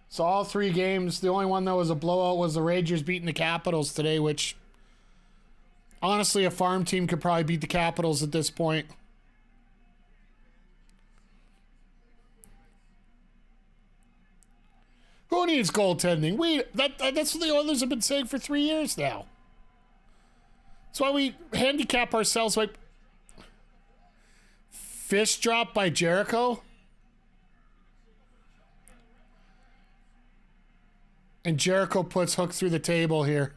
So all 3 games, the only one that was a blowout was the Rangers beating the Capitals today, which honestly, a farm team could probably beat the Capitals at this point. Who needs goaltending? That's what the Oilers have been saying for 3 years now. That's why we handicap ourselves like fist drop by Jericho. And Jericho puts Hook through the table here.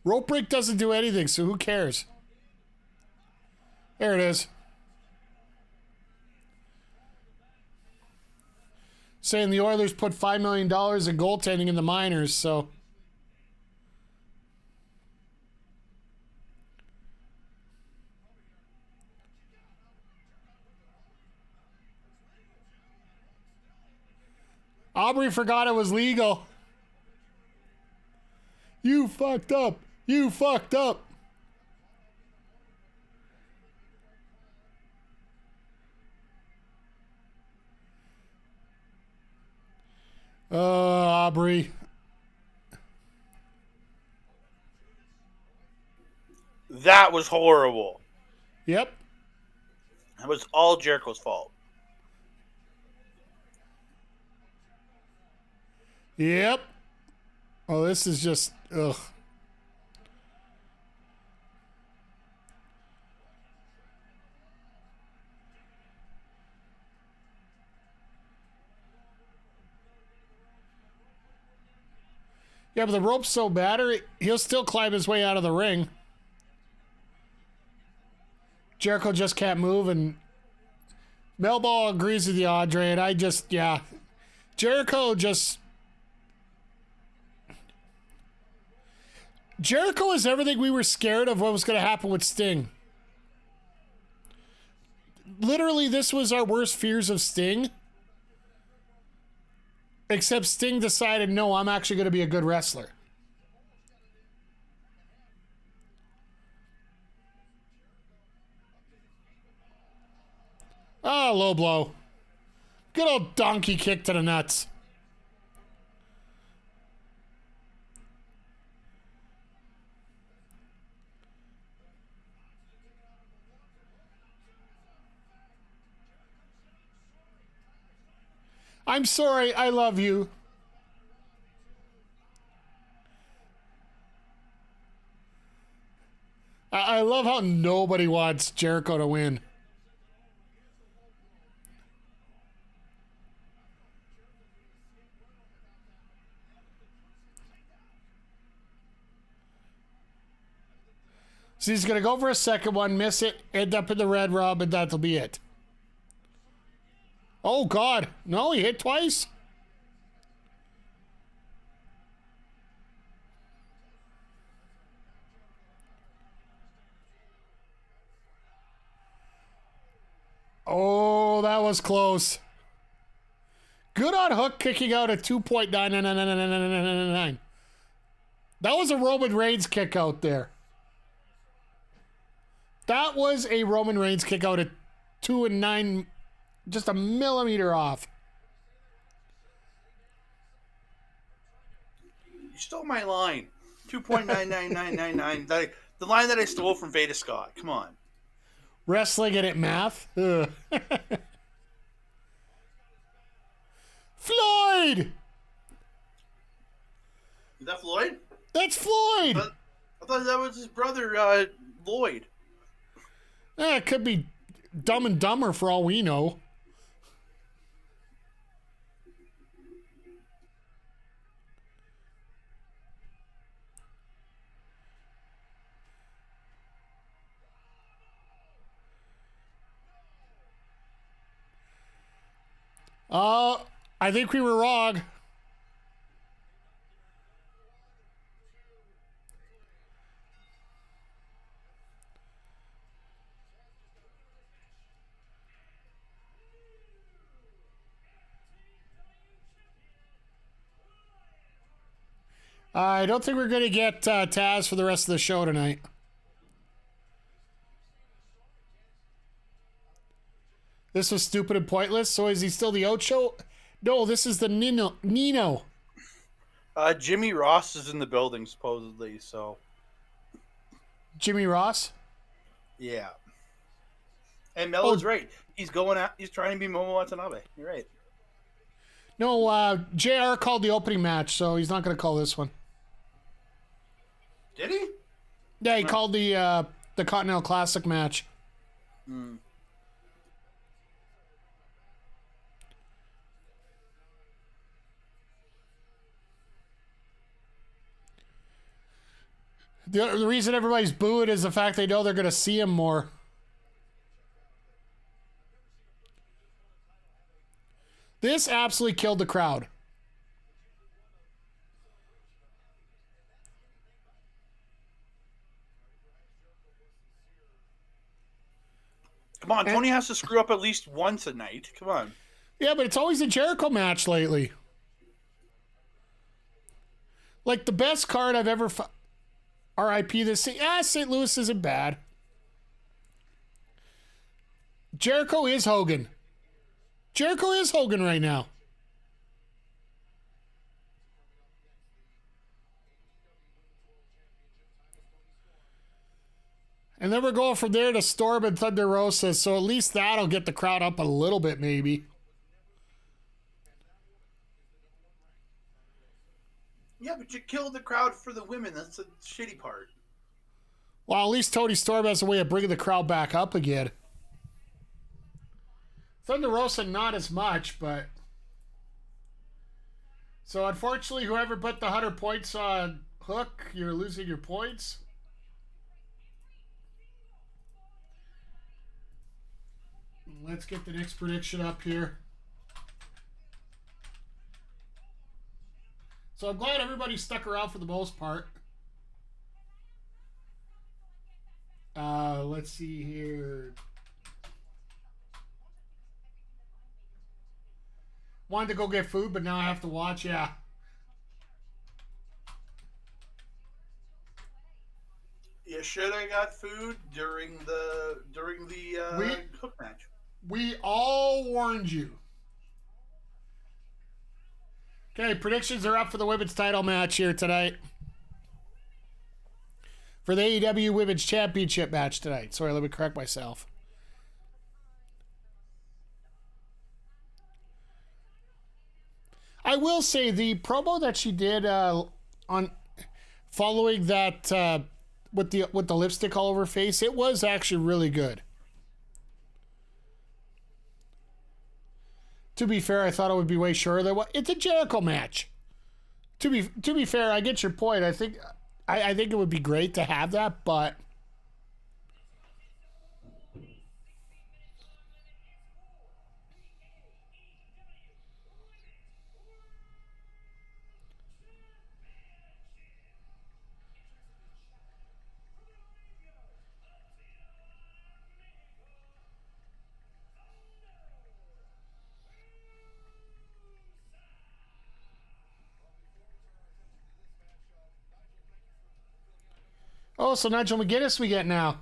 Rope break doesn't do anything, so who cares? There it is. Saying the Oilers put $5 million in goaltending in the minors, so. Aubrey forgot it was legal. You fucked up. You fucked up. Aubrey. That was horrible. Yep. That was all Jericho's fault. Yep. Oh, this is just, ugh. Yeah, but the rope's so battered, he'll still climb his way out of the ring. Jericho just can't move, and Melball agrees with you, Andre, and I just, yeah. Jericho is everything we were scared of what was going to happen with Sting. Literally, this was our worst fears of Sting. Except Sting decided, no, I'm actually going to be a good wrestler. Oh, low blow. Good old donkey kick to the nuts. I'm sorry, I love you. I love how nobody wants Jericho to win. So he's going to go for a second one, miss it, end up in the Red Rob, and that'll be it. Oh, God. No, he hit twice. Oh, that was close. Good on Hook kicking out at 2.9999999. That was a Roman Reigns kick out there. That was a Roman Reigns kick out at 2 and 9, just a millimeter off. You stole my line. 2.99999. The line that I stole from Veda Scott. Come on. Wrestling it at math. Ugh. Floyd! Is that Floyd? That's Floyd! I thought that was his brother, Lloyd. Yeah, it could be Dumb and Dumber for all we know. Oh, I think we were wrong. I don't think we're going to get Taz for the rest of the show tonight. This was stupid and pointless. So is he still the Ocho? No, this is the Nino. Jimmy Ross is in the building, supposedly, so. Jimmy Ross? Yeah. And Melo's right. He's trying to be Momo Watanabe. You're right. No, JR called the opening match, so he's not going to call this one. Did he? Yeah, he called the Continental Classic match. Hmm. The reason everybody's booing is the fact they know they're going to see him more. This absolutely killed the crowd. Come on, Tony has to screw up at least once a night. Come on. Yeah, but it's always a Jericho match lately. Like the best card I've ever... R.I.P. this... St. Louis isn't bad. Jericho is Hogan. Jericho is Hogan right now. And then we're going from there to Storm and Thunder Rosa, so at least that'll get the crowd up a little bit, maybe. Yeah, but you killed the crowd for the women. That's the shitty part. Well, at least Toni Storm has a way of bringing the crowd back up again. Thunder Rosa, not as much, but... So, unfortunately, whoever put the 100 points on Hook, you're losing your points. Let's get the next prediction up here. So I'm glad everybody stuck around for the most part. Let's see here. Wanted to go get food, but now I have to watch. Yeah. You should have got food during the Hook match. We all warned you. Okay, predictions are up for the women's title match here tonight. For the AEW Women's Championship match tonight. Sorry, let me correct myself. I will say the promo that she did on following that with the lipstick all over her face, it was actually really good. To be fair, I thought it would be way shorter than what it's a Jericho match. To be fair, I get your point. I think it would be great to have that, but oh, so Nigel McGuinness we get now.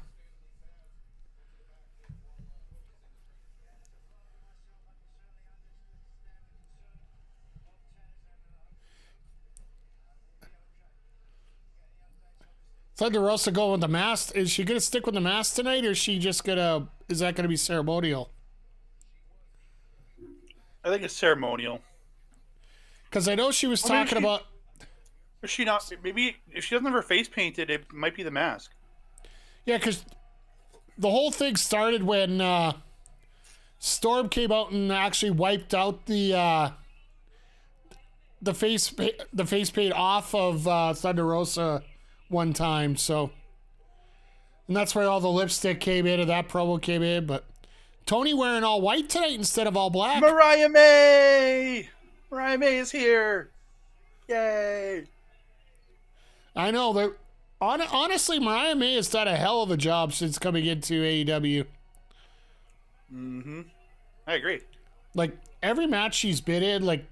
Thunder Rosa going with the mask. Is she going to stick with the mask tonight, or is she just going to... Is that going to be ceremonial? I think it's ceremonial. Because I know she was talking about... Is she not? Maybe if she doesn't have her face painted, it might be the mask. Yeah, because the whole thing started when Storm came out and actually wiped out the face paint off of Thunder Rosa one time. So, and that's where all the lipstick came in and that promo came in. But Toni wearing all white tonight instead of all black. Mariah May! Mariah May is here. Yay! I know. Honestly, Mariah May has done a hell of a job since coming into AEW. Mm-hmm. I agree. Like, every match she's been in, like,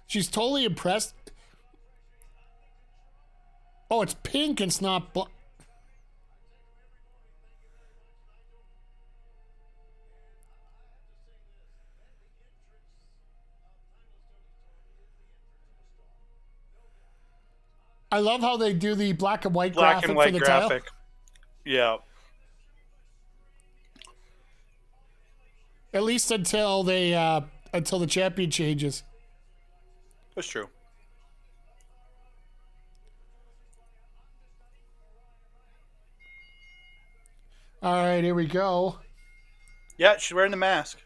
she's totally impressed. Oh, it's pink. It's not black. I love how they do the black and white graphic for the title. Yeah. At least until the champion changes. That's true. All right, here we go. Yeah, she's wearing the mask.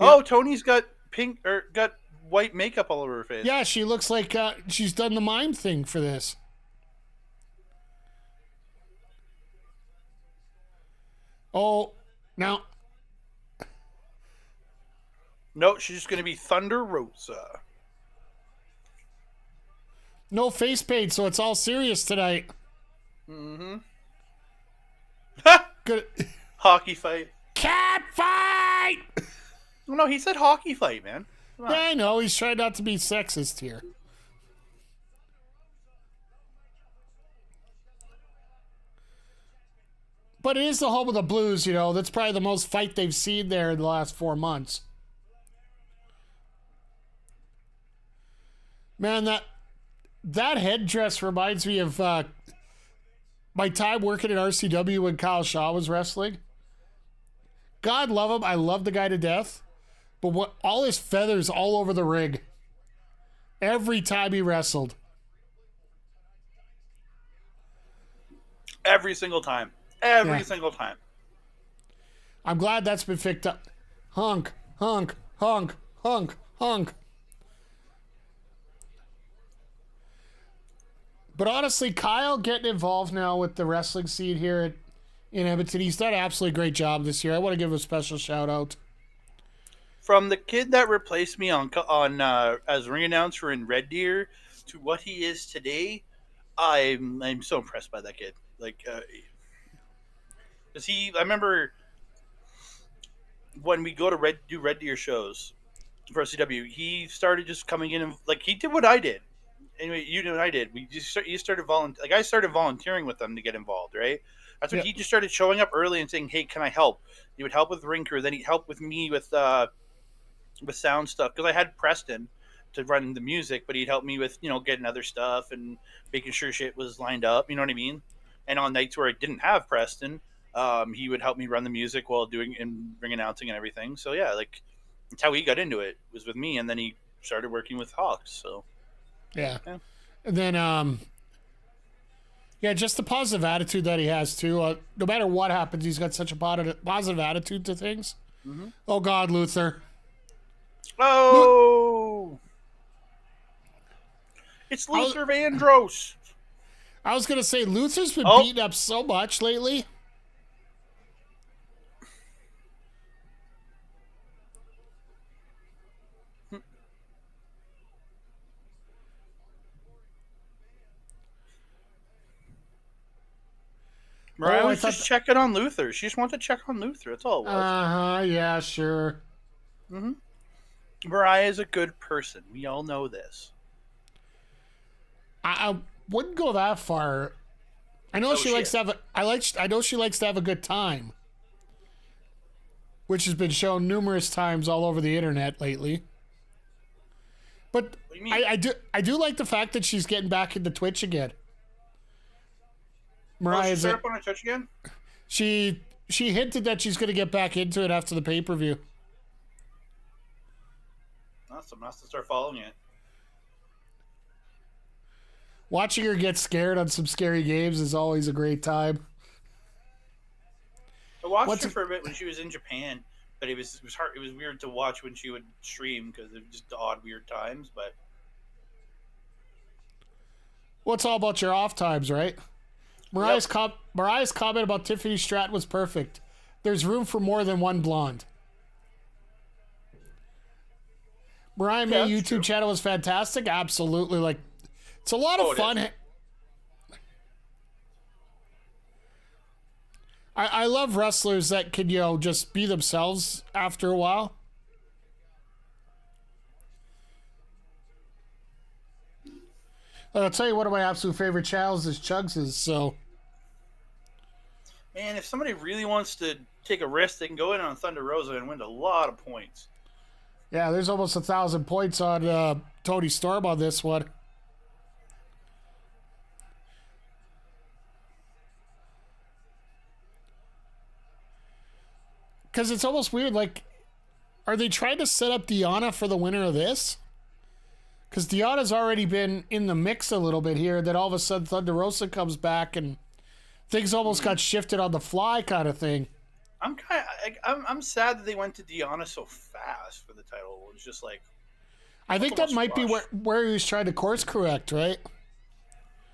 Yeah. Oh, Toni's got got white makeup all over her face. Yeah, she looks like she's done the mime thing for this. Oh, now. No, she's just going to be Thunder Rosa. No face paint, so it's all serious tonight. Mm-hmm. Good. Hockey fight. Cat fight! No, he said hockey fight, man. Come on. Yeah, I know. He's trying not to be sexist here. But it is the home of the Blues, you know. That's probably the most fight they've seen there in the last 4 months. Man, that headdress reminds me of my time working at RCW when Kyle Shaw was wrestling. God love him. I love the guy to death. But all his feathers all over the ring. Every time he wrestled. Every single time. Every single time. I'm glad that's been fixed up. Hunk, hunk, hunk, hunk, hunk. But honestly, Kyle getting involved now with the wrestling scene here in Edmonton, he's done an absolutely great job this year. I want to give him a special shout out. From the kid that replaced me on as ring announcer in Red Deer to what he is today, I'm so impressed by that kid. Like, I remember when we go to do Red Deer shows for CW, he started just coming in and like he did what I did. Anyway, you did what I did. You started I started volunteering with them to get involved, right? That's when he just started showing up early and saying, "Hey, can I help?" He would help with ring crew, then he'd help with me with sound stuff because I had Preston to run the music, but he'd help me with getting other stuff and making sure shit was lined up. You know what I mean? And on nights where I didn't have Preston, he would help me run the music while doing and ring announcing and everything. So yeah, like that's how he got into it was with me, and then he started working with Hawks. So yeah. And then just the positive attitude that he has too. No matter what happens, he's got such a positive attitude to things. Mm-hmm. Oh God, Luther. Oh, it's Luther Vandross. I was gonna say Luther's been beaten up so much lately. Mariah was just checking on Luther. She just wanted to check on Luther. That's all it was. Yeah, sure. Mm-hmm. Mariah is a good person. We all know this. I wouldn't go that far. I know she likes to have I know she likes to have a good time, which has been shown numerous times all over the internet lately. But I do like the fact that she's getting back into Twitch again. Mariah's up on her Twitch again? She hinted that she's going to get back into it after the pay-per-view. Awesome. I have to start following it. Watching her get scared on some scary games is always a great time. I watched her for a bit when she was in Japan, but it was hard. It was weird to watch when she would stream because of just odd, weird times. But it's all about your off times, right? Mariah's comment about Tiffany Stratton was perfect. There's room for more than one blonde. Mariah May that's YouTube true. channel was fantastic. Absolutely. Like, it's a lot of Oh, it fun. is. I love wrestlers that can, just be themselves after a while. I'll tell you, one of my absolute favorite channels is Chugs's, so. Man, if somebody really wants to take a risk, they can go in on Thunder Rosa and win a lot of points. Yeah, there's almost 1,000 points on Toni Storm on this one. Because it's almost weird, like, are they trying to set up Deonna for the winner of this? Because Deonna's already been in the mix a little bit here, then all of a sudden Thunder Rosa comes back and things almost got shifted on the fly kind of thing. I'm sad that they went to Deonna so fast for the title. It was just like, I think that almost might be rushed. where he was trying to course correct, right?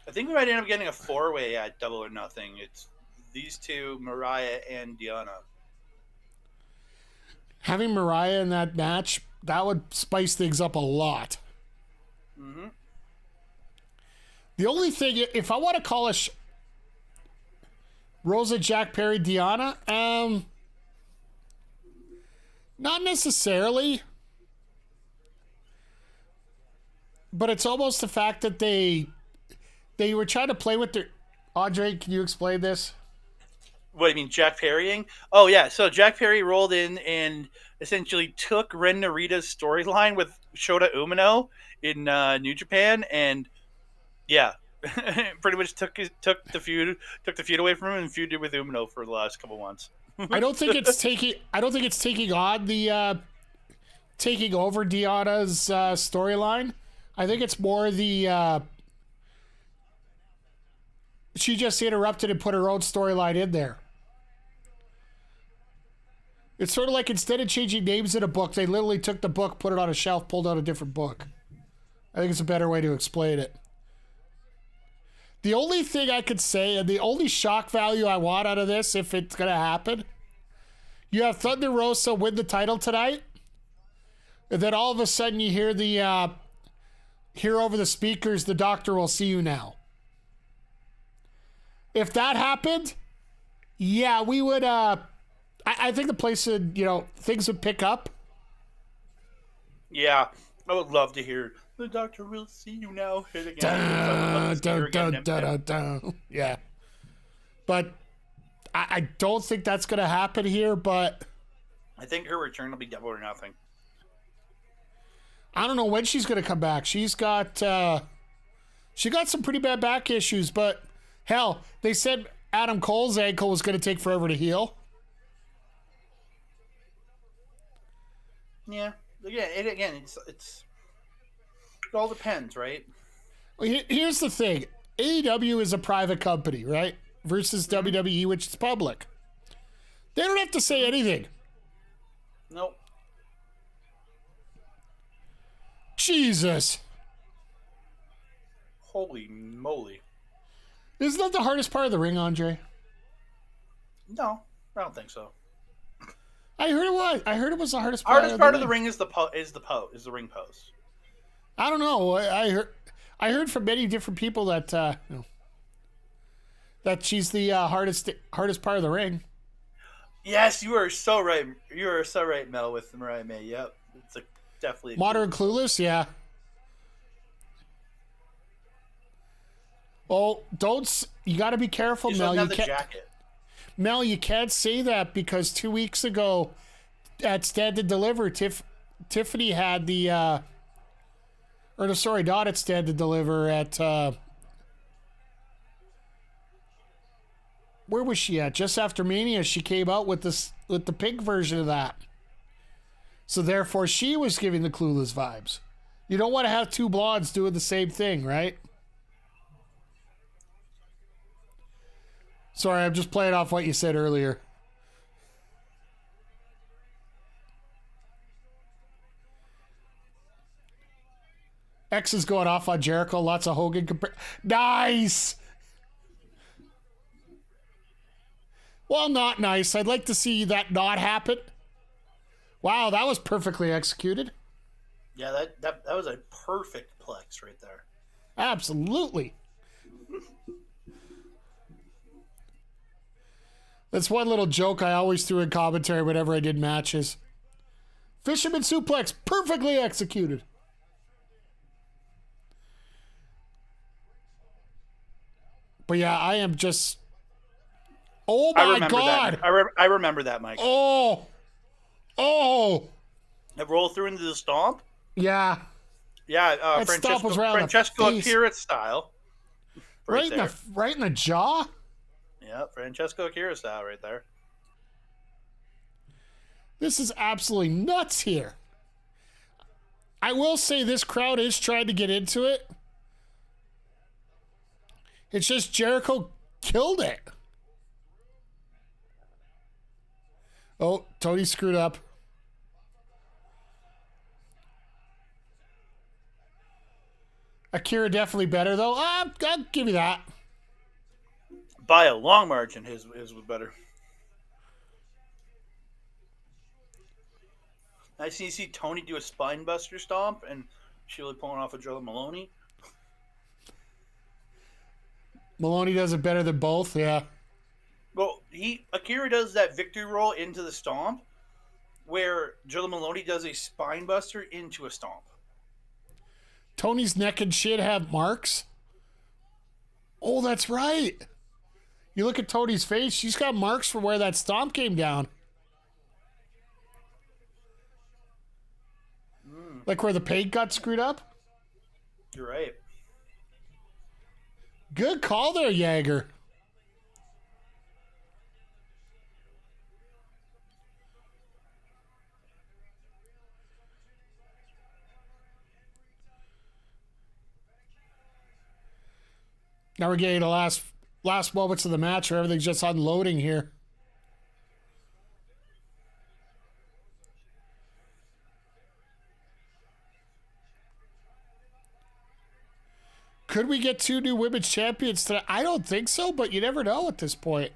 I think we might end up getting a 4-way at Double or Nothing. It's these two, Mariah and Deonna. Having Mariah in that match, that would spice things up a lot. Mm-hmm. The only thing, if I want to call it Rosa, Jack Perry, Deonna, not necessarily. But it's almost the fact that they were trying to play with their... Andre, can you explain this? What do you mean, Jack Perrying? Oh, yeah. So Jack Perry rolled in and essentially took Ren Narita's storyline with Shota Umino in New Japan, and yeah, pretty much took the feud away from him and feuded with Umino for the last couple months. I don't think it's taking on the taking over Deonna's storyline. I think it's more the she just interrupted and put her own storyline in there. It's sort of like instead of changing names in a book, they literally took the book, put it on a shelf, pulled out a different book. I think it's a better way to explain it. The only thing I could say, and the only shock value I want out of this, if it's going to happen, you have Thunder Rosa win the title tonight, and then all of a sudden you hear hear over the speakers, the doctor will see you now. If that happened, yeah, we would, I think the place would, things would pick up. Yeah, I would love to hear the doctor will see you now. Hit again. Dun. Yeah. But I don't think that's going to happen here, but I think her return will be Double or Nothing. I don't know when she's going to come back. She got some pretty bad back issues, but hell, they said Adam Cole's ankle was going to take forever to heal. Yeah. It all depends, right? Well, here's the thing. AEW is a private company, right? Versus WWE, which is public. They don't have to say anything. Nope. Jesus. Holy moly. Isn't that the hardest part of the ring, Andre? No, I don't think so. I heard it was. I heard it was the hardest part. Hardest part of the ring is the ring post. I don't know. I heard from many different people that that she's the hardest part of the ring. Yes, you are so right. You are so right, Mel, with Mariah May. Yep, it's definitely Modern Clueless, yeah. Oh, you got to be careful, You Mel. should You have the can't, jacket. Mel, you can't say that because 2 weeks ago at Stand and Deliver, Tiffany had the not at Stand and Deliver, at where was she at? Just after Mania, she came out with the pink version of that. So therefore, she was giving the Clueless vibes. You don't want to have two blondes doing the same thing, right? Sorry, I'm just playing off what you said earlier. X is going off on Jericho. Lots of Hogan. Nice! Well, not nice. I'd like to see that not happen. Wow, that was perfectly executed. Yeah, that was a perfect plex right there. Absolutely. That's one little joke I always threw in commentary whenever I did matches. Fisherman suplex, perfectly executed. But yeah, I am just... Oh my God. I remember that, Mike. Oh. That roll through into the stomp? Yeah. Yeah, That stomp was right on the Francesco face. Akira style. Right in the jaw? Yeah, Francesco Akira style right there. This is absolutely nuts here. I will say this crowd is trying to get into it. It's just Jericho killed it. Oh, Tony screwed up. Akira definitely better, though. I'll give you that. By a long margin, his was better. Nice to see Tony do a spine buster stomp and Sheila pulling off a Joe Maloney. Maloney does it better than both, yeah. Well, Akira does that victory roll into the stomp, where Joe Maloney does a spine buster into a stomp. Tony's neck and shit have marks. Oh, that's right. You look at Tony's face, she's got marks from where that stomp came down. Like where the paint got screwed up? You're right. Good call there, Jaeger. Now we're getting the last moments of the match where everything's just unloading here. Could we get 2 new women's champions tonight? I don't think so, but you never know at this point.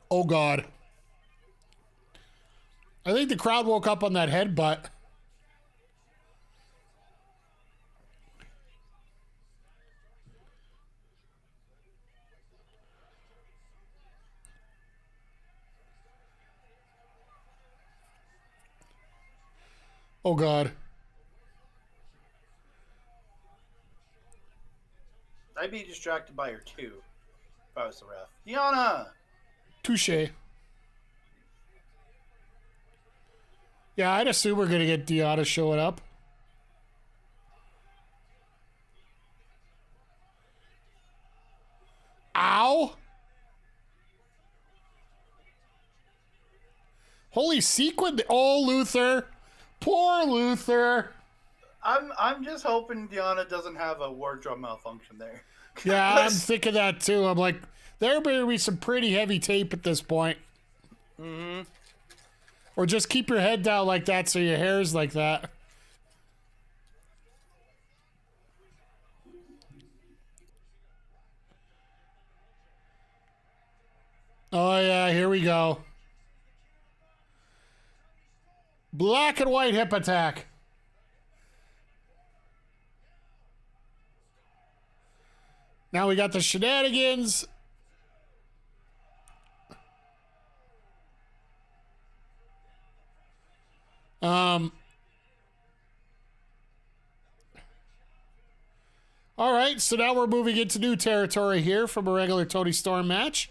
Oh, God. I think the crowd woke up on that headbutt. Oh, God. I'd be distracted by her, too, if I was the ref. Deonna! Touche. Yeah, I'd assume we're going to get Deonna showing up. Ow! Holy sequin! Oh, Luther! Poor Luther! I'm just hoping Deonna doesn't have a wardrobe malfunction there. Yeah, I'm thinking that too. I'm like, there better be some pretty heavy tape at this point. Mm-hmm. Or just keep your head down like that so your hair's like that. Oh, yeah, here we go. Black and white hip attack. Now we got the shenanigans. All right, so now we're moving into new territory here from a regular Toni Storm match.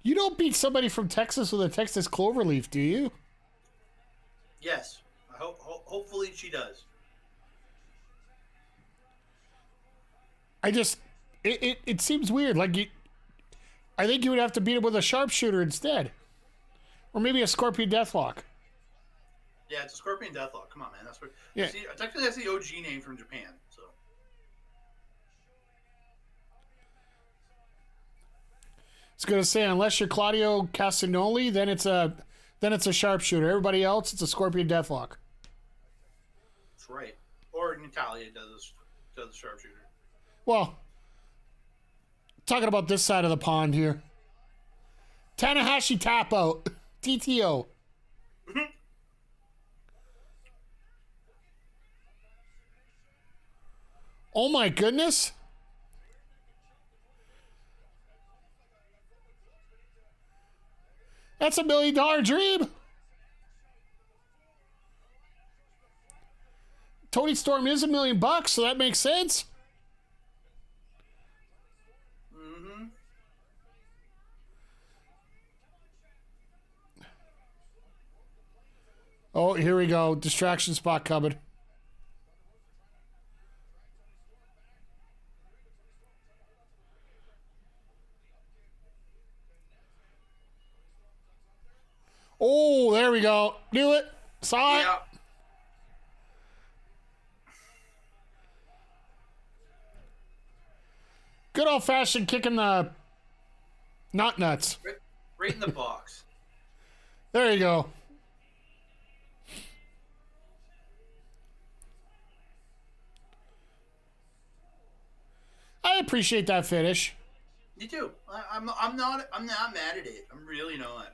You don't beat somebody from Texas with a Texas cloverleaf, do you? Yes. Hopefully she does. It seems weird. Like, I think you would have to beat him with a sharpshooter instead. Or maybe a Scorpion Deathlock. Yeah, it's a Scorpion Deathlock. Come on, man. That's what. Yeah. See, technically, that's the OG name from Japan. So. I was gonna say, unless you're Claudio Castagnoli, then it's a sharpshooter. Everybody else, it's a Scorpion Deathlock. That's right. Or Natalia does the sharpshooter. Well, talking about this side of the pond here. Tanahashi tap out. TTO. Oh my goodness. That's $1 million dream. Toni Storm is $1 million, so that makes sense. Mm-hmm. Oh, here we go. Distraction spot coming. Oh, there we go. Knew it. Saw it. Yeah. Good old-fashioned kicking the not nuts. Right in the box. There you go. I appreciate that finish. You do. I'm not mad at it. I'm really not.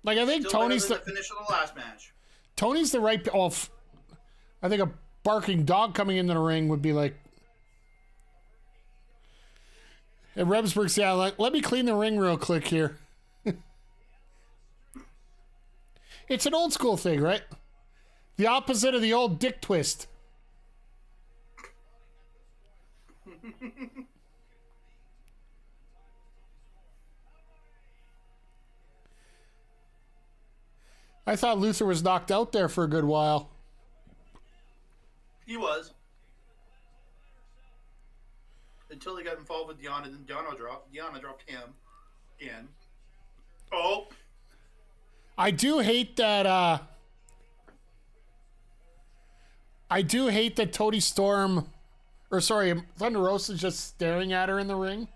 Like I think Still Tony's better than the finish of the last match. Tony's the right. Oh, I think a barking dog coming into the ring would be like. And Rebsburg's, yeah, like, let me clean the ring real quick here. It's an old school thing, right? The opposite of the old dick twist. I thought Luther was knocked out there for a good while. He was. Until he got involved with Deanna, then Deanna dropped him again. Oh. I do hate that Toni Storm, or sorry, Thunder Rosa is just staring at her in the ring.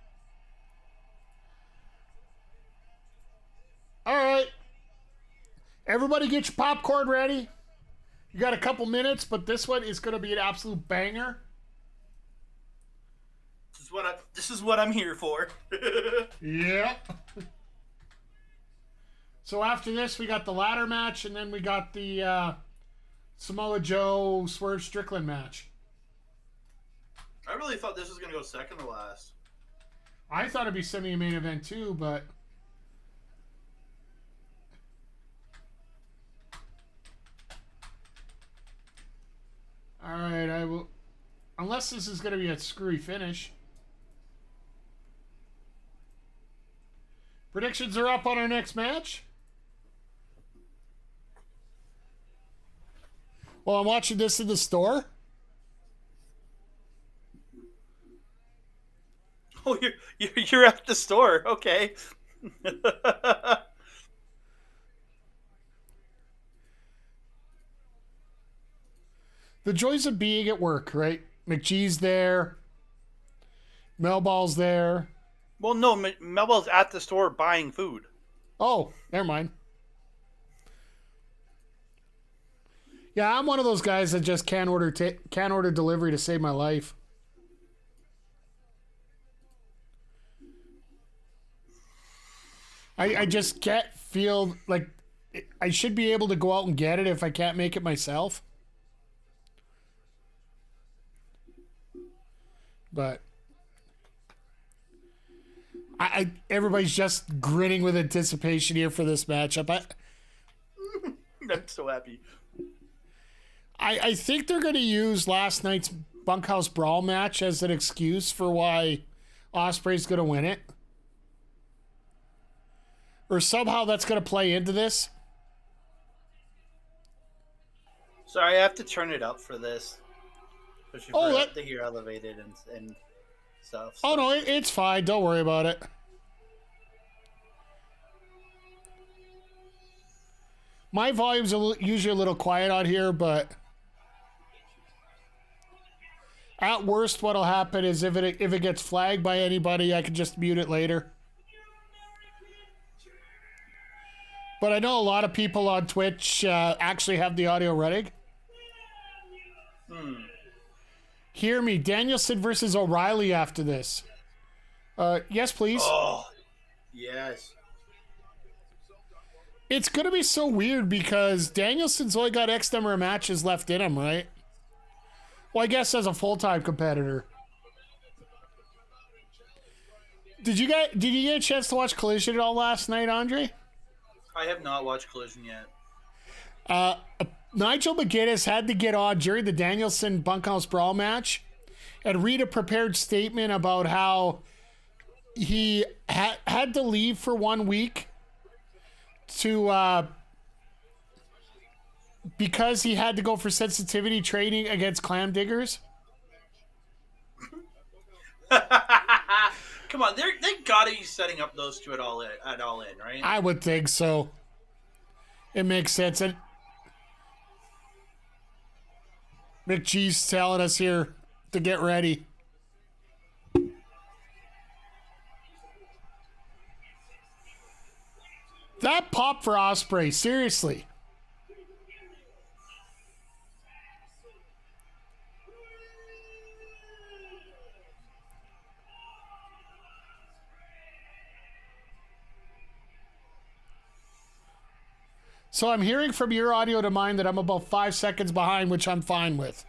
All right. Everybody get your popcorn ready. You got a couple minutes, but this one is going to be an absolute banger. This is what I'm here for. Yeah. So after this, we got the ladder match, and then we got the Samoa Joe Swerve Strickland match. I really thought this was going to go second to last. I thought it'd be semi-main event too, but all right, I will. Unless this is going to be a screwy finish. Predictions are up on our next match. Well, I'm watching this in the store. Oh, you're at the store. Okay. The joys of being at work, right? McGee's there. Melball's there. Well, no, Melball's at the store buying food. Oh, never mind. Yeah, I'm one of those guys that just can't order delivery to save my life. I just can't feel like I should be able to go out and get it if I can't make it myself. But everybody's just grinning with anticipation here for this matchup. I'm so happy. I think they're going to use last night's Bunkhouse Brawl match as an excuse for why Ospreay's going to win it. Or somehow that's going to play into this. Sorry, I have to turn it up for this. Oh, to hear elevated and stuff. So. Oh, no, it's fine. Don't worry about it. My volume's usually a little quiet on here, but at worst, what'll happen is if it gets flagged by anybody, I can just mute it later. But I know a lot of people on Twitch actually have the audio running. Hear me. Danielson versus O'Reilly after this. Yes, please. Oh, yes. It's going to be so weird because Danielson's only got X number of matches left in him, right? Well, I guess as a full-time competitor. Did you get a chance to watch Collision at all last night, Andre? I have not watched Collision yet. Nigel McGuinness had to get on during the Danielson Bunkhouse Brawl match and read a prepared statement about how he had to leave for 1 week to because he had to go for sensitivity training against clam diggers. Come on, they gotta be setting up those two at all in, right? I would think so. It makes sense. And McGee's telling us here to get ready. That pop for Ospreay, seriously. So I'm hearing from your audio to mine that I'm about 5 seconds behind, which I'm fine with.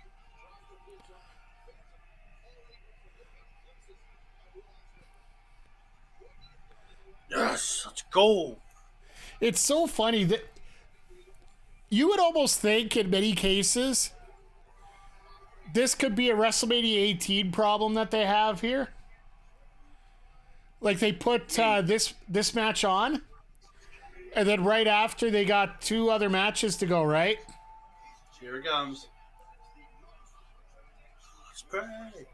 Yes, let's go. It's so funny that you would almost think in many cases this could be a WrestleMania 18 problem that they have here. Like they put this match on, and then right after they got 2 other matches to go, right? Here it comes. Ospreay.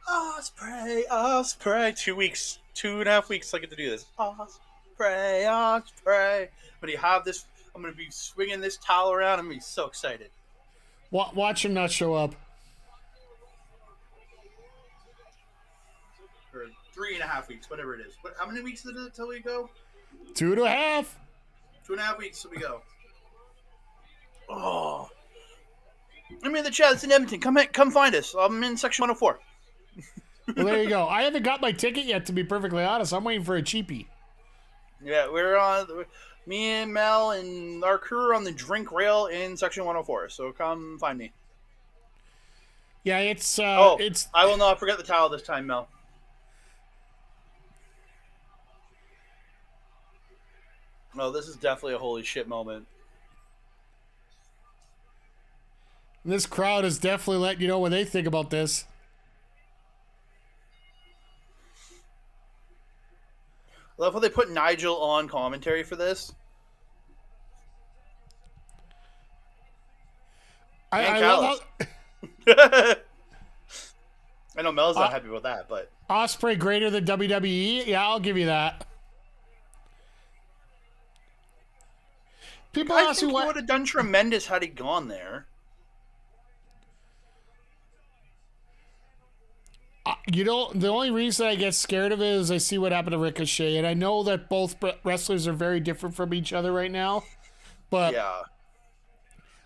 Ospreay, Ospreay. 2 weeks, 2.5 weeks I get to do this. Ospreay, Ospreay. When you have this, I'm going to be swinging this towel around. I'm going to be so excited. Watch him not show up. Or 3.5 weeks, whatever it is. How many weeks is it until we go? 2.5. 2.5 weeks till we go. Oh. I'm in the chat. It's in Edmonton. Come find us. I'm in section 104. Well, there you go. I haven't got my ticket yet, to be perfectly honest. I'm waiting for a cheapie. Yeah, we're on. Me and Mel and our crew are on the drink rail in section 104. So come find me. Yeah, it's. I will not forget the towel this time, Mel. No, this is definitely a holy shit moment. This crowd is definitely letting you know what they think about this. I love how they put Nigel on commentary for this. I love how... I know Mel's not happy about that, but... Ospreay greater than WWE? Yeah, I'll give you that. People I ask think me he would have done tremendous had he gone there. You know, the only reason I get scared of it is I see what happened to Ricochet, and I know that both wrestlers are very different from each other right now. But yeah.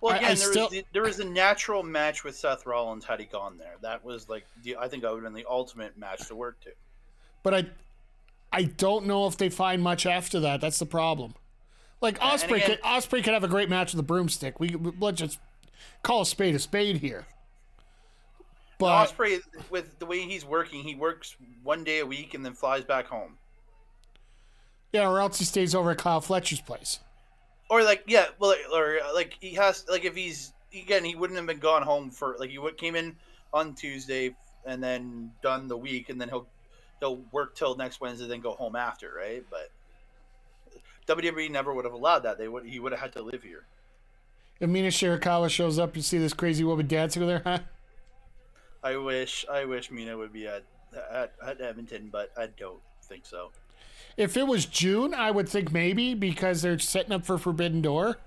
Well, again, there was a natural match with Seth Rollins had he gone there. That was like, I think that would have been the ultimate match to work to. But I don't know if they find much after that. That's the problem. Like Ospreay could have a great match with the broomstick. Let's just call a spade here. But Ospreay, with the way he's working, he works 1 day a week and then flies back home. Yeah, or else he stays over at Kyle Fletcher's place. Or like, yeah, well, or like he has, like if he's, again, he wouldn't have been gone home for, like he came in on Tuesday and then done the week and then he'll work till next Wednesday, then go home after, right? But WWE never would have allowed that. He would have had to live here. If Mina Shirakawa shows up, you see this crazy woman dancing with her, huh? I wish Mina would be at Edmonton, but I don't think so. If it was June, I would think maybe because they're setting up for Forbidden Door.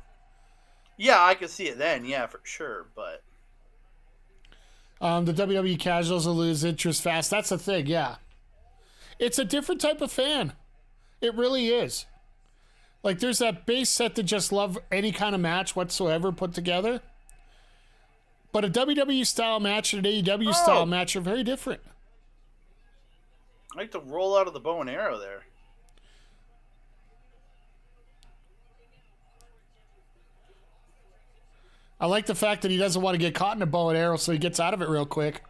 Yeah, I could see it then. Yeah, for sure. But the WWE casuals will lose interest fast. That's the thing. Yeah, it's a different type of fan. It really is. Like there's that base set to just love any kind of match whatsoever put together. But a WWE style match and an AEW style match are very different. I like to roll out of the bow and arrow there. I like the fact that he doesn't want to get caught in a bow and arrow, so he gets out of it real quick.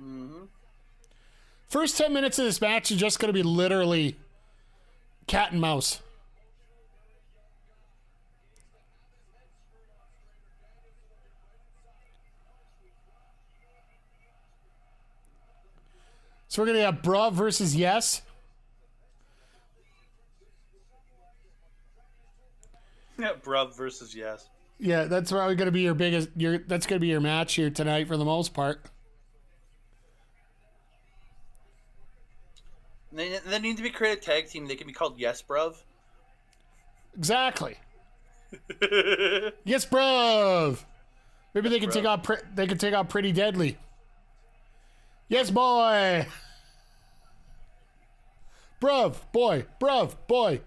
Mm-hmm. First 10 minutes of this match is just going to be literally cat and mouse. So we're going to have Bruv versus Yes. Yeah, Bruv versus Yes. Yeah, that's probably going to be your biggest. That's going to be your match here tonight for the most part. They need to be created a tag team. They can be called Yes Bruv. Exactly. Yes, Bruv. Maybe they can Bruv. take out. They can take out Pretty Deadly. Yes, boy. Bruv, boy. Bruv, boy.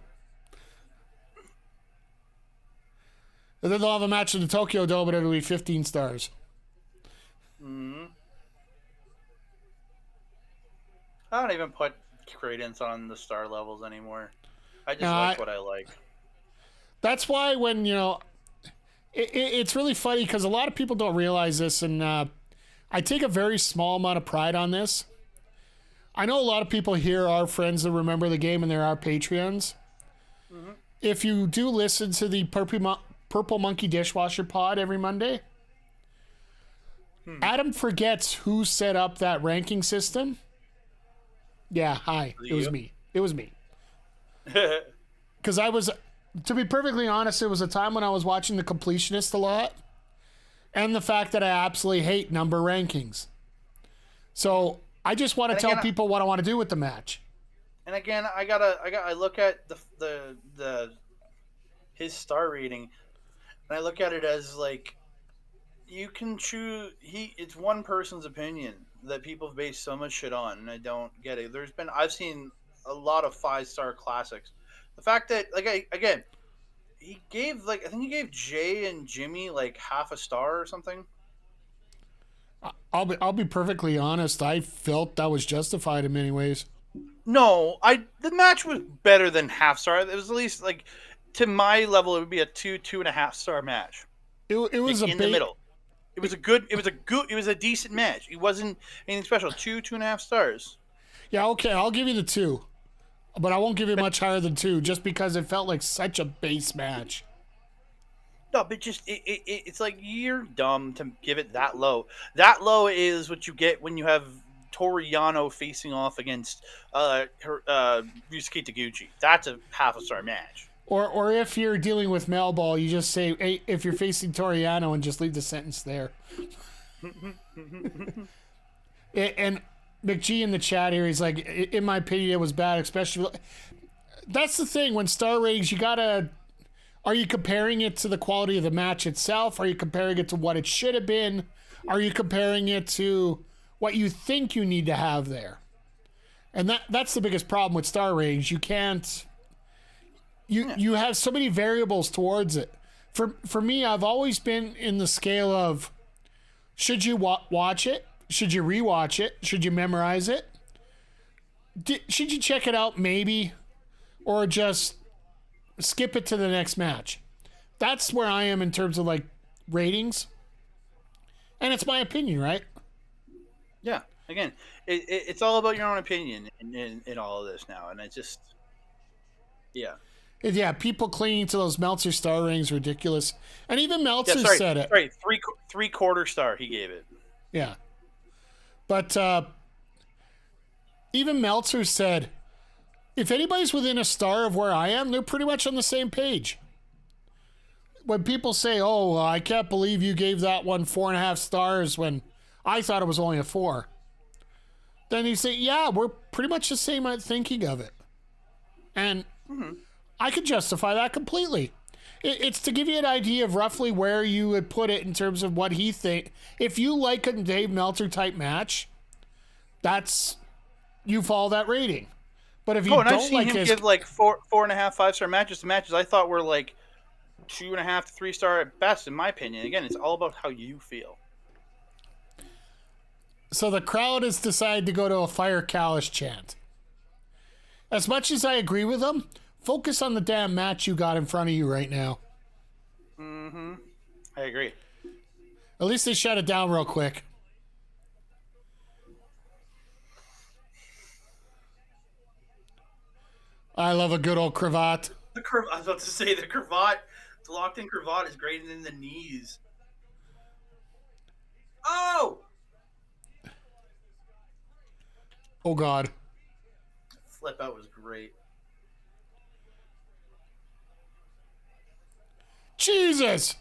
And then they'll have a match in the Tokyo Dome, and it'll be 15 stars. Mm-hmm. I don't even put credence on the star levels anymore. I just like what I like. That's why when, it's really funny because a lot of people don't realize this, and I take a very small amount of pride on this. I know a lot of people here are friends that remember the game, and there are Patreons. Mm-hmm. If you do listen to the Purple Monkey Dishwasher pod every Monday, Adam forgets who set up that ranking system. Yeah, hi. It was me. It was me. Because I was, to be perfectly honest, it was a time when I was watching The Completionist a lot, and the fact that I absolutely hate number rankings. So I just want to tell people what I want to do with the match. And again, I look at his star rating, and I look at it as like, you can choose. It's one person's opinion that people have based so much shit on, and I don't get it. I've seen a lot of 5-star classics. The fact that he gave I think he gave Jay and Jimmy like half a star or something. I'll be perfectly honest. I felt that was justified in many ways. No, the match was better than half star. It was at least to my level, it would be a 2.5 star match. It was in the middle. It was a decent match. It wasn't anything special. 2.5 stars. Yeah, okay, I'll give you the 2. But I won't give you much higher than 2 just because it felt like such a base match. No, but just it's like you're dumb to give it that low. That low is what you get when you have Toru Yano facing off against Ryusuke Taguchi. That's a half a star match. Or if you're dealing with Mel Ball, you just say, hey, if you're facing Toru Yano, and just leave the sentence there. And McGee in the chat here, he's like, in my opinion, it was bad, especially. That's the thing, when star ratings, are you comparing it to the quality of the match itself? Are you comparing it to what it should have been? Are you comparing it to what you think you need to have there? And that's the biggest problem with star ratings. You can't. You have so many variables towards it. For me, I've always been in the scale of, should you watch it? Should you rewatch it? Should you memorize it? Should you check it out maybe? Or just skip it to the next match? That's where I am in terms of ratings. And it's my opinion, right? Yeah. Again, it's all about your own opinion in all of this now. And it's just, yeah. Yeah, people clinging to those Meltzer star ratings ridiculous. And even Meltzer said it. Right, 3/4 star he gave it. Yeah. But even Meltzer said, if anybody's within a star of where I am, they're pretty much on the same page. When people say, oh, I can't believe you gave that one 4.5 stars when I thought it was only a 4. Then you say, yeah, we're pretty much the same thinking of it. And I could justify that completely. It's to give you an idea of roughly where you would put it in terms of what he think. If you like a Dave Meltzer type match, you follow that rating. But if you don't I've seen him give 4.5, 5-star matches to matches I thought were 2.5 to 3 star at best, in my opinion. Again, it's all about how you feel. So the crowd has decided to go to a Fire Callous chant. As much as I agree with them, focus on the damn match you got in front of you right now. Mm-hmm. I agree. At least they shut it down real quick. I love a good old cravat. I was about to say the cravat, the locked-in cravat is greater than the knees. Oh! Oh, God. Flip out was great. Jesus!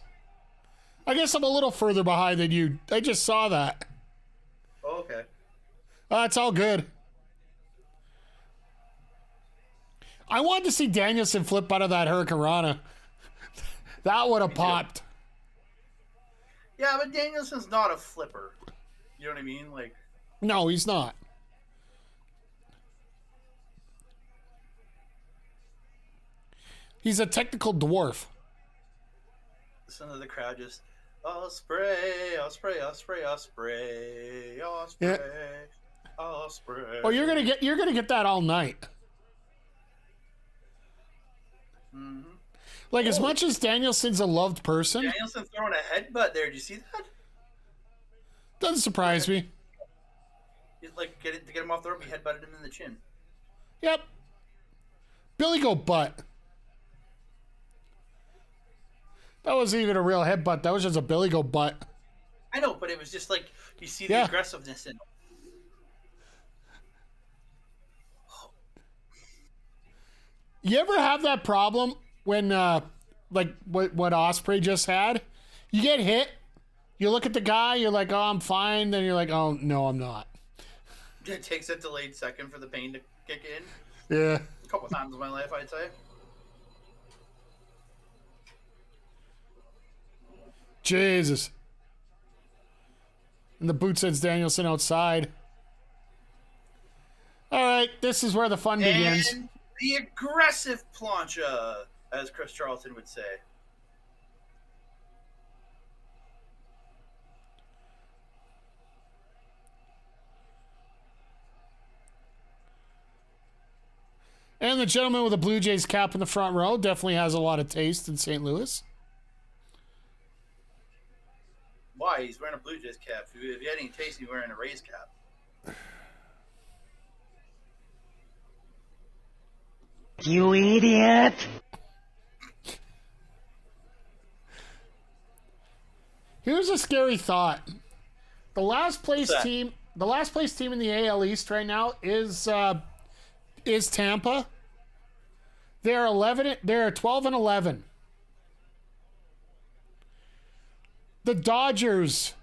I guess I'm a little further behind than you. I just saw that. Oh, okay. It's all good. I wanted to see Danielson flip out of that Hurricanrana. That would have popped. Yeah, but Danielson's not a flipper. You know what I mean? Like, no, he's not. He's a technical dwarf. some of the crowd just, Ospreay, Ospreay, Ospreay, Ospreay, Ospreay, Yeah. Ospreay. Oh, you're gonna get that all night. Mm-hmm. Like, as much as Danielson's a loved person, Danielson throwing a headbutt there. Did you see that? doesn't surprise me. He's like, to get him off the rope, he headbutted him in the chin. Yep. Billy go butt. That wasn't even a real headbutt. That was just a Billy go butt. I know, but it was just like, you see the Yeah. aggressiveness in him. You ever have that problem when, like what Ospreay just had? You get hit, you look at the guy, you're like, oh, I'm fine. Then you're like, oh, no, I'm not. It takes a delayed second for the pain to kick in. Yeah. A couple times in my life, I'd say. Jesus. And the boot sends Danielson outside. All right, this is where the fun begins. And the aggressive plancha, as Chris Charlton would say. And the gentleman with the Blue Jays cap in the front row definitely has a lot of taste in St. Louis. Why? He's wearing a Blue Jays cap. If you had any taste, he's wearing a Rays cap. You idiot! Here's a scary thought. The last place What's that? team in the AL East right now is Tampa. They're 12-11. The Dodgers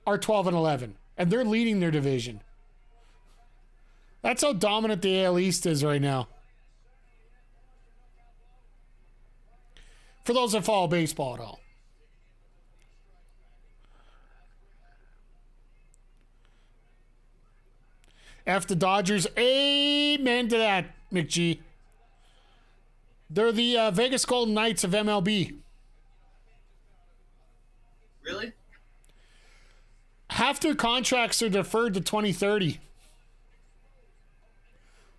are 12-11, and they're leading their division. That's how dominant the AL East is right now. For those that follow baseball at all. F the Dodgers. Amen to that, McGee. They're the Vegas Golden Knights of MLB. Really? Half their contracts are deferred to 2030.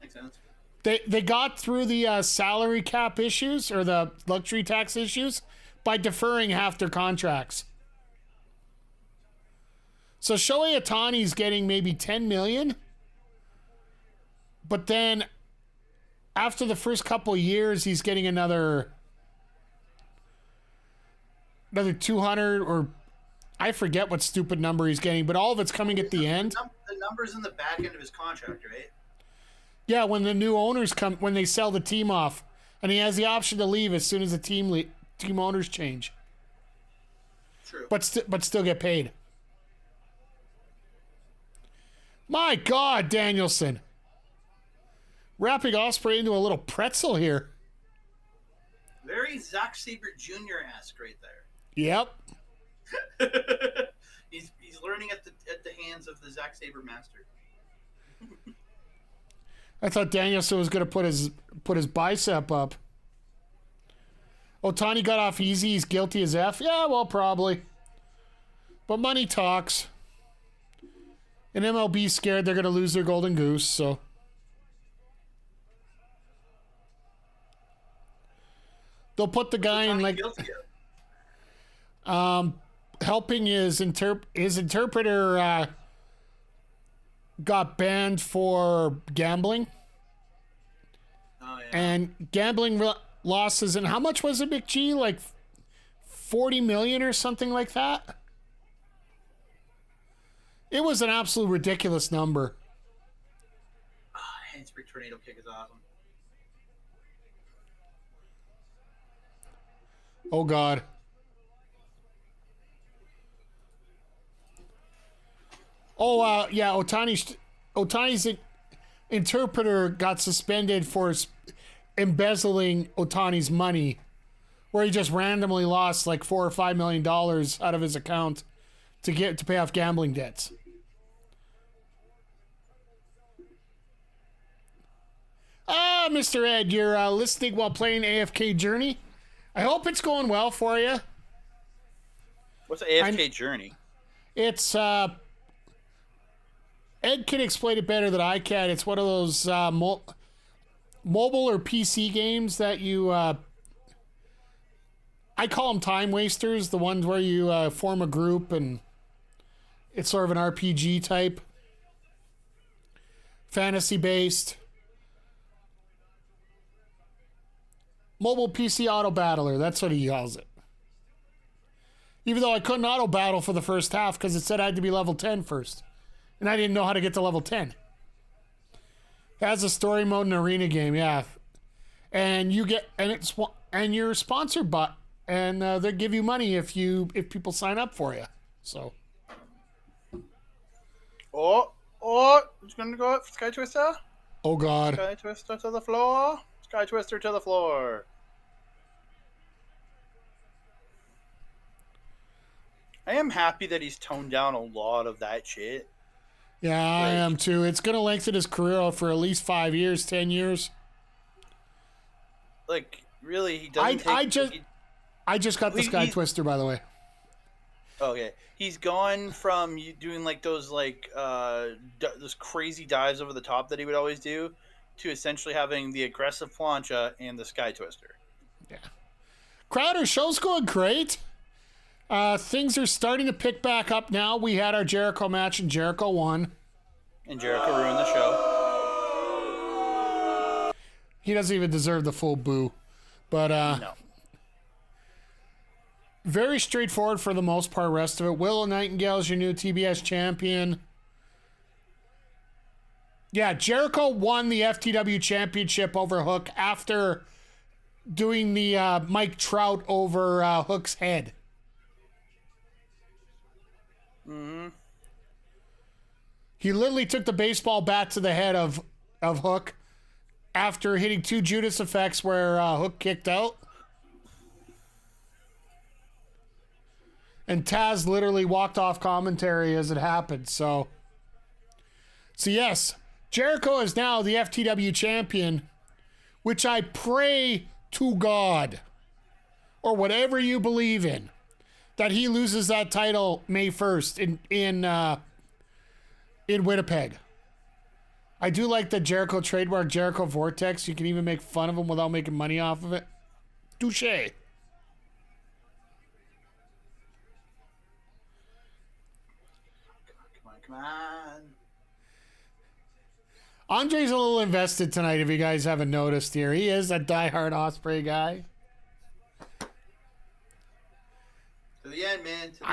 Makes sense. They got through the salary cap issues or the luxury tax issues by deferring half their contracts. So Shohei Ohtani's getting maybe $10 million, but then after the first couple of years, he's getting another 200, or I forget what stupid number he's getting, but all of it's coming at the end. The number's in the back end of his contract, right? Yeah, when the new owners come, when they sell the team off, and he has the option to leave as soon as the team owners change. True. But still get paid. My God, Danielson. Wrapping Ospreay into a little pretzel here. Very Zack Sabre Jr.-esque right there. Yep. he's learning at the hands of the Zack Sabre master. I thought Danielson was going to put his bicep up. Otani got off easy. He's guilty as F. Yeah, well, probably. But money talks. And MLB's scared they're going to lose their golden goose, so. They'll put the guy in like helping his interpreter got banned for gambling. Oh, yeah. And gambling losses, and how much was it, McG? Like 40 million or something like that? It was an absolute ridiculous number. Handspree tornado kick is awesome. Oh, God. Oh, yeah, Otani's interpreter got suspended for embezzling Otani's money, where he just randomly lost like $4 or $5 million out of his account to pay off gambling debts. Ah, Mr. Ed, you're listening while playing AFK Journey. I hope it's going well for you. What's the AFK Journey? It's Ed can explain it better than I can. It's one of those mobile or PC games that you I call them time wasters, the ones where you form a group and it's sort of an RPG type, fantasy based. Mobile PC auto battler, that's what he calls it. Even though I couldn't auto battle for the first half because it said I had to be level 10 first. And I didn't know how to get to level 10. It has a story mode and arena game, yeah. And you're sponsored by, and they give you money if people sign up for you. So. Oh, it's gonna go Sky Twister. Oh, God. Sky Twister to the floor. Sky Twister to the floor. I am happy that he's toned down a lot of that shit. Yeah, I am too. It's going to lengthen his career out for at least 5 years, 10 years. Like, really, he doesn't I just got the Sky Twister, by the way. Okay. He's gone from doing like those those crazy dives over the top that he would always do to essentially having the aggressive plancha and the Sky Twister. Yeah. Crowder, show's going great. Things are starting to pick back up now. We had our Jericho match and Jericho won. And Jericho ruined the show. He doesn't even deserve the full boo. But no. Very straightforward for the most part, rest of it. Willow Nightengale is your new TBS champion. Yeah, Jericho won the FTW championship over Hook after doing the Mike Trout over Hook's head. Mm-hmm. He literally took the baseball bat to the head of Hook after hitting 2 Judas effects where Hook kicked out. And Taz literally walked off commentary as it happened. So yes, Jericho is now the FTW champion, which I pray to God, or whatever you believe in, that he loses that title May 1st in Winnipeg. I do like the Jericho trademark, Jericho Vortex. You can even make fun of him without making money off of it. Touché. Come on. Andre's a little invested tonight, if you guys haven't noticed here. He is a diehard Ospreay guy. To the end, man. To the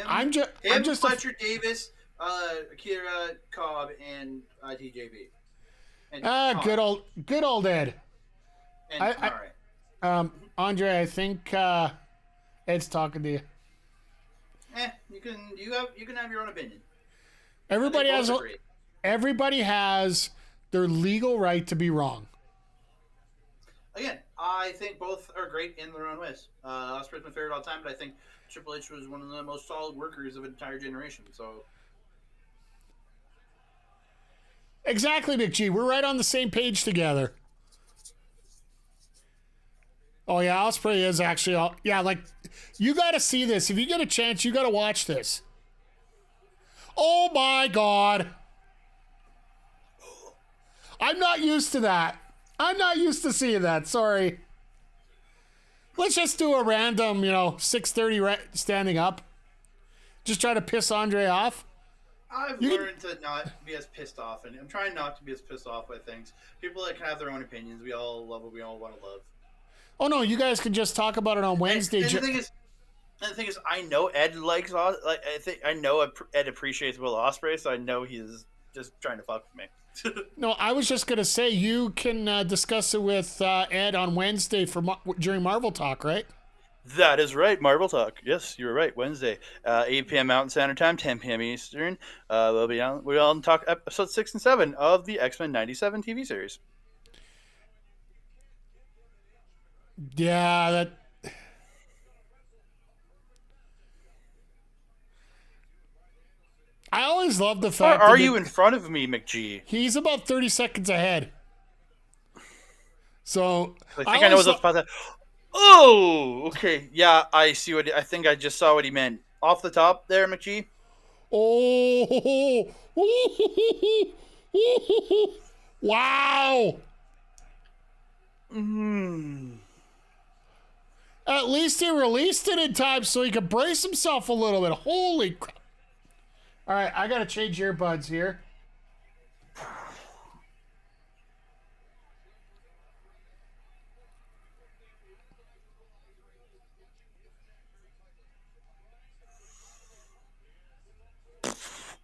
I'm end. just Fletcher Davis, Akira Cobb, and TJB. And good old Ed. And all right. Andre, I think Ed's talking to you. You can have your own opinion. Everybody has their legal right to be wrong. Again, I think both are great in their own ways. Ospreay's my favorite all time, but I think Triple H was one of the most solid workers of an entire generation. So exactly, Big G. We're right on the same page together. Oh yeah, Ospreay is actually like you got to see this. If you get a chance, you got to watch this. Oh my god. I'm not used to that. I'm not used to seeing that. Sorry. Let's just do a random, 6:30 standing up. Just try to piss Andre off. I've learned to not be as pissed off, and I'm trying not to be as pissed off by things. People that can have their own opinions. We all love what we all want to love. Oh no, you guys can just talk about it on Wednesday. And the thing is, I know Ed likes I know Ed appreciates Will Ospreay, so I know he's just trying to fuck with me. No, I was just gonna say you can discuss it with Ed on Wednesday during Marvel Talk, right? That is right, Marvel Talk. Yes, you were right. Wednesday, 8 p.m. Mountain Standard Time, 10 p.m. Eastern. We'll talk episode 6 and 7 of the X-Men '97 TV series. Yeah, that. I always love the fact. Are you in front of me, McGee? He's about 30 seconds ahead. So I think I know what's about that. Oh, okay. Yeah, I see what. I think I just saw what he meant. Off the top there, McGee. Oh, wow. At least he released it in time so he could brace himself a little bit. Holy crap. All right, I got to change earbuds here.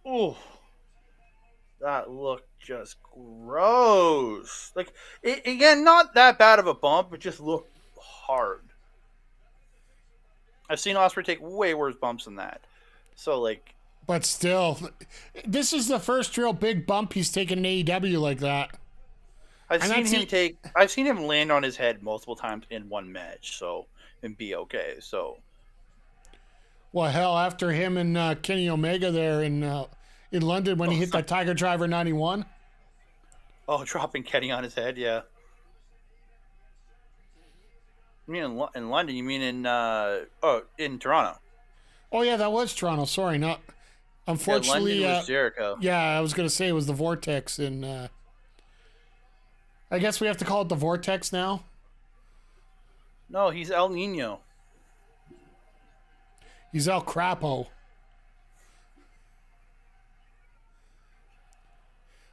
Oh, that looked just gross. Like, again, not that bad of a bump, but just looked hard. I've seen Ospreay take way worse bumps than that. So, like... But still, this is the first real big bump he's taken in AEW like that. I've seen him land on his head multiple times in one match, and be okay, so... Well, hell, after him and Kenny Omega there in London when he hit that Tiger Driver 91. Oh, dropping Kenny on his head, yeah. You mean in London? You mean in Toronto? Oh yeah, that was Toronto. Sorry, not. Unfortunately, London was Jericho. Yeah, I was gonna say it was the Vortex, and I guess we have to call it the Vortex now. No, he's El Nino. He's El Crapo.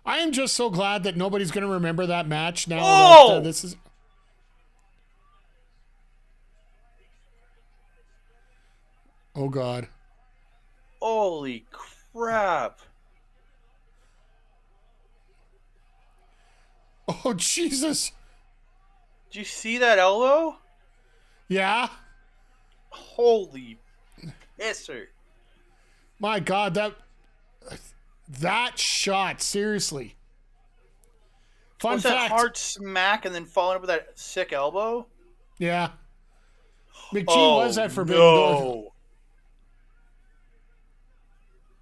I am just so glad that nobody's going to remember that match now. Oh! That, this is. Oh God! Holy crap! Oh Jesus! Did you see that elbow? Yeah. Holy pisser! My God, that shot, seriously. Fun Was fact. that hard smack and then following up with that sick elbow? Yeah. McGee was at Forbidden Door.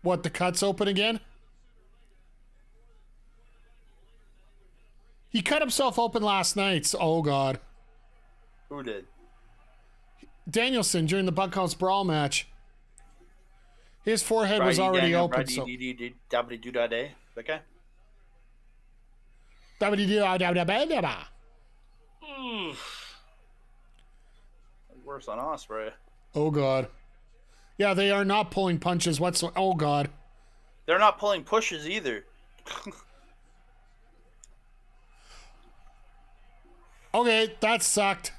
What, the cut's open again? He cut himself open last night. Oh, God. Who did? Danielson during the Bunkhouse Brawl match. His forehead was already open. So. Okay. Worse on Ospreay. Oh, God. Yeah, they are not pulling punches whatsoever. Oh, God. They're not pulling pushes either. Okay, that sucked.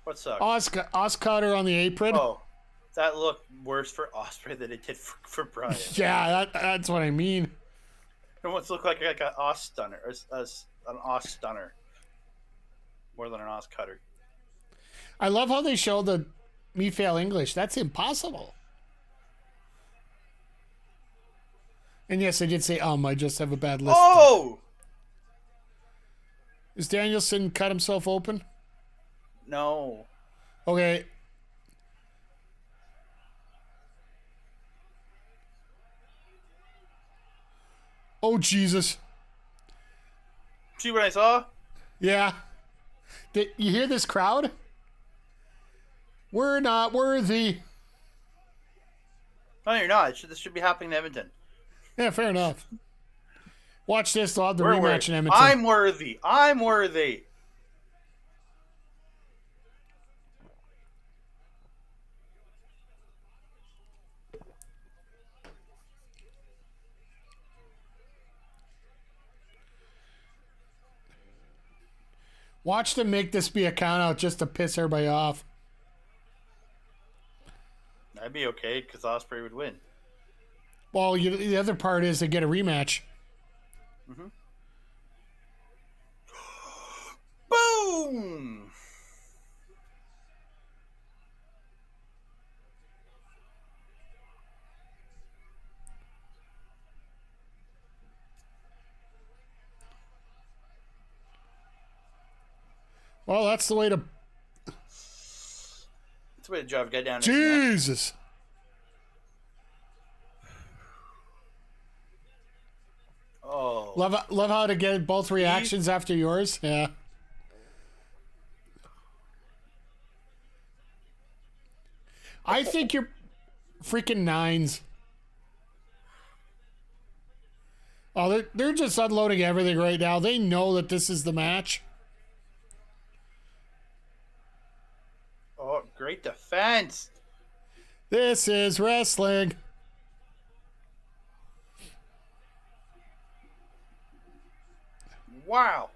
What sucked? Oscutter on the apron. Oh, that looked worse for Ospreay than it did for Bryan. Yeah, that's what I mean. It almost looked like an Os stunner, an Os stunner, more than an Os cutter. I love how they show the me fail English. That's impossible. And yes, I did say I just have a bad list. Oh! Is Danielson cut himself open? No. Okay. Oh, Jesus. See what I saw? Yeah. You hear this crowd? We're not worthy. No, you're not. This should be happening in Edmonton. Yeah, fair enough. Watch this. They'll have the We're rematch worthy. in Edmonton. I'm worthy. I'm worthy. Watch them make this be a count out just to piss everybody off. That'd be okay because Ospreay would win. Well, the other part is they get a rematch. Mm-hmm. Boom! Well, that's the way to... That's the way to drive a guy down. Jesus! Oh. Love how to get both reactions after yours. Yeah. I think you're freaking nines. Oh, they're just unloading everything right now. They know that this is the match. Oh, great defense. This is wrestling. Wow.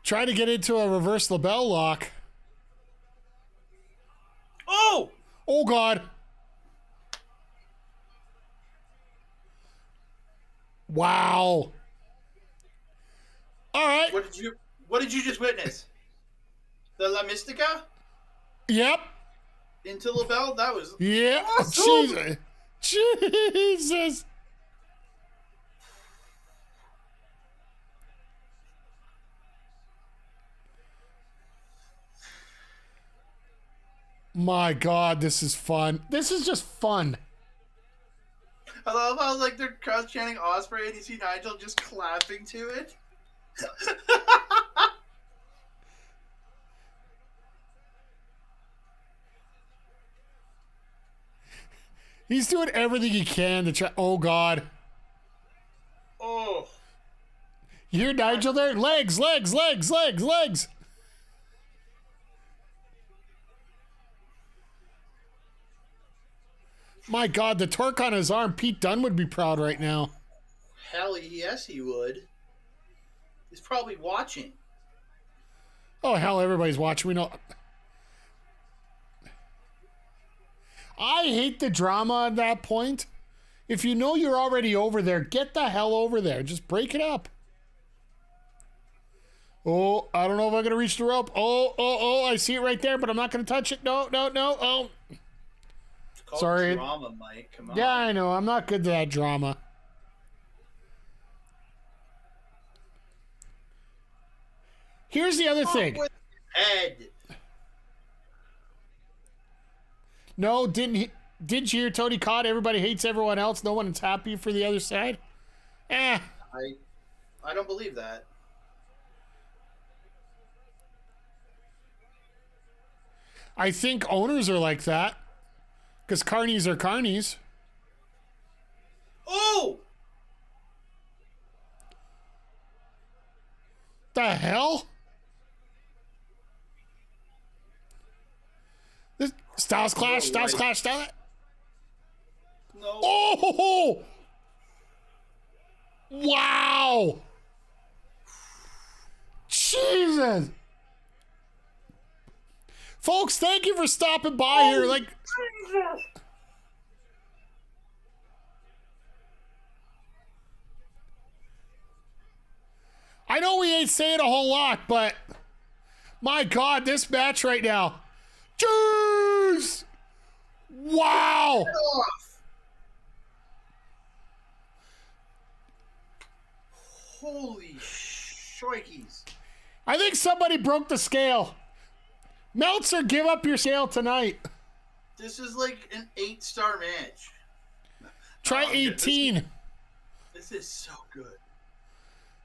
Try to get into a reverse label lock. Oh! Oh, God. Wow. All right. What did you just witness? The La Mystica Yep. into LaBelle? That was Yep. awesome. Jesus. My God, this is fun. This is just fun. I love how like they're cross chanting Ospreay and you see Nigel just clapping to it. He's doing everything he can to try. Oh, God. Oh. You hear Nigel there? Legs, legs, legs, legs, legs. My God, the torque on his arm. Pete Dunne would be proud right now. Hell yes he would. He's probably watching. Oh, hell, everybody's watching. We know. I hate the drama at that point. If you know you're already over there, get the hell over there. Just break it up. Oh, I don't know if I'm going to reach the rope. Oh, I see it right there, but I'm not going to touch it. No. Oh. It's called Sorry. drama, Mike. Come on. Yeah, I know. I'm not good to that drama. Here's the other thing. Head. No, did you hear Tony Khan? Everybody hates everyone else. No one's happy for the other side. I don't believe that. I think owners are like that. Because carnies are carnies. Oh! The hell? This Styles Clash, Styles Clash, Styles. No. Oh! Wow! Jesus! Folks, thank you for stopping by here. Like, Jesus. I know we ain't saying a whole lot, but my God, this match right now. Jeez! Wow! Holy shnikes. I think somebody broke the scale. Meltzer, give up your scale tonight. This is like an 8-star match. Try 18. This is so good.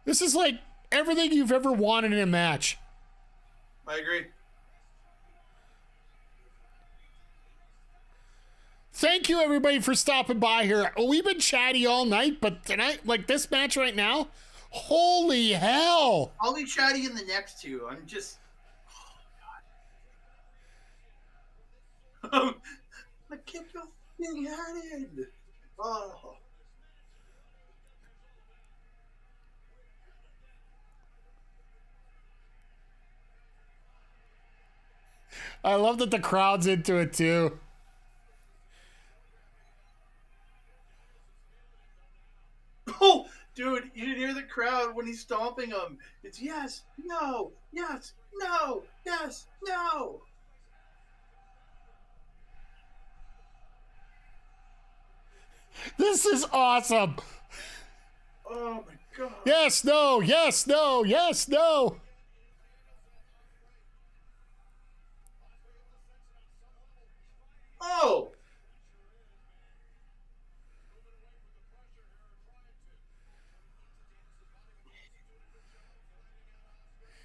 This is like everything you've ever wanted in a match. I agree. Thank you, everybody, for stopping by here. We've been chatty all night, but tonight, like this match right now, holy hell. I'll be chatty in the next two. I'm just... Oh, God. I kicked your fucking head. Oh. I love that the crowd's into it, too. Oh, dude, you didn't hear the crowd when he's stomping him. It's yes, no, yes, no, yes, no. This is awesome. Oh, my God. Yes, no, yes, no, yes, no. Oh.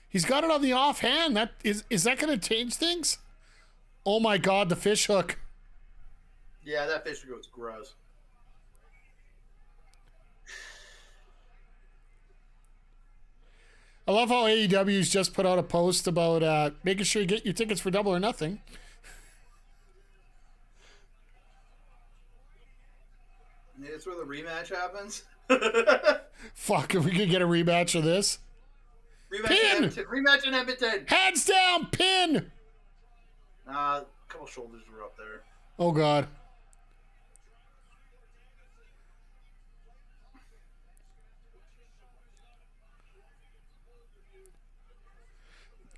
He's got it on the offhand. That is that going to change things? Oh my God, the fish hook. Yeah, that fish goes gross. I love how AEW's just put out a post about making sure you get your tickets for Double or Nothing. That's where the rematch happens. Fuck, if we could get a rematch of this. Rematch in Edmonton. Hands down, pin. A couple shoulders were up there. Oh God.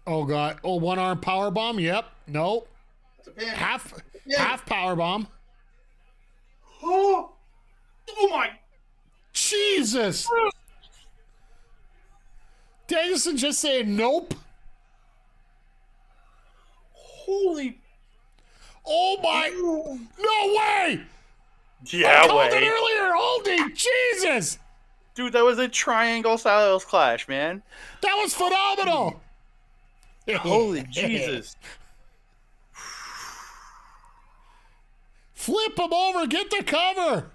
Oh God. Oh, one arm power bomb. Yep. Nope. That's a pin. Half power bomb. Oh my. Jesus. Danielson just saying nope. Holy. Oh my. No way. Yeah, I called it earlier. Holding. Jesus. Dude, that was a triangle styles clash, man. That was phenomenal. Holy Jesus. Flip him over. Get the cover.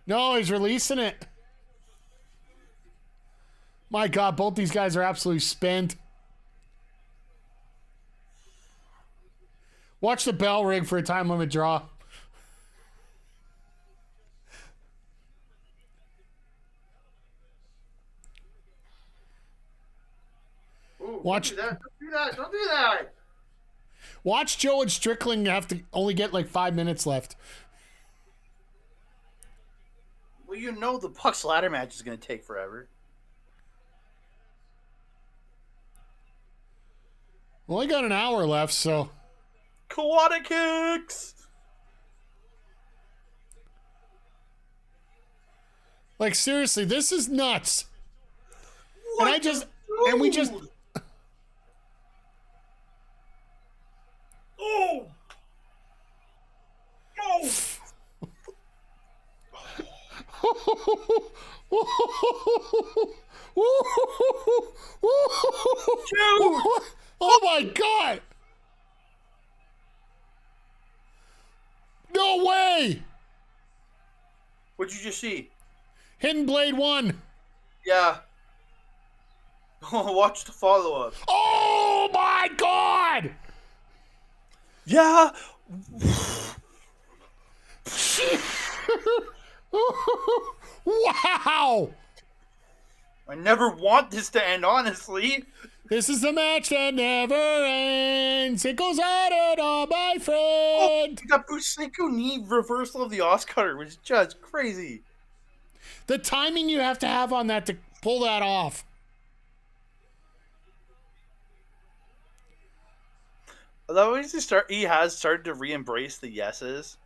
No, he's releasing it. My God, both these guys are absolutely spent. Watch the bell ring for a time limit draw. Ooh, Watch. Don't do that. Don't do that. Watch Joe and Strickland have to only get like 5 minutes left. Well, you know the Bucks ladder match is going to take forever. Only got an hour left, so. Kawada kicks. Like, seriously, this is nuts. What And we just. Oh! No! Dude! Oh my God! No way! What'd you just see? Hidden Blade 1. Yeah. Watch the follow-up. Oh my God! Yeah. Wow! I never want this to end, honestly. This is the match that never ends. It goes on and on, my Oh, friend. that Buseiku knee reversal of the Oscar was just crazy. The timing you have to have on that to pull that off. Although he has started to re-embrace the yeses.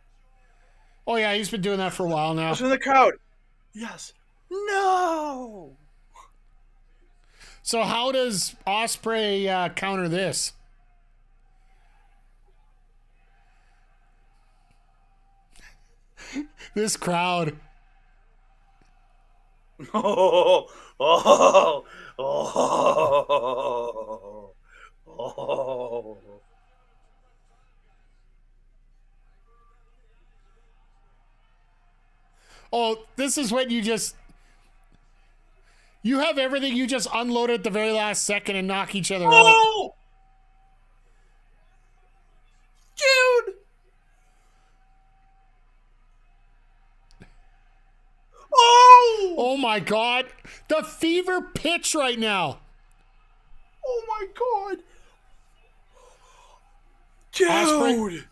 Oh yeah, he's been doing that for a while now. What's in the crowd? Yes. No. So how does Ospreay counter this? This crowd. Oh, Oh, oh, oh. Oh, this is when you have everything. You just unload at the very last second and knock each other out. Oh! Dude! Oh! Oh my God. The fever pitch right now. Oh my God. Dude! Ospreay.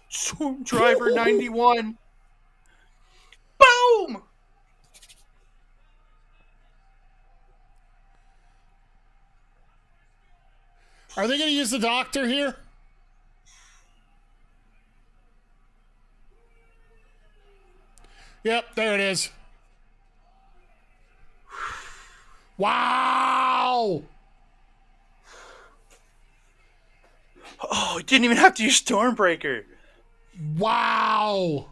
Storm Driver 91. Boom! Are they going to use the doctor here? Yep, there it is. Wow! Oh, didn't even have to use Stormbreaker. Wow!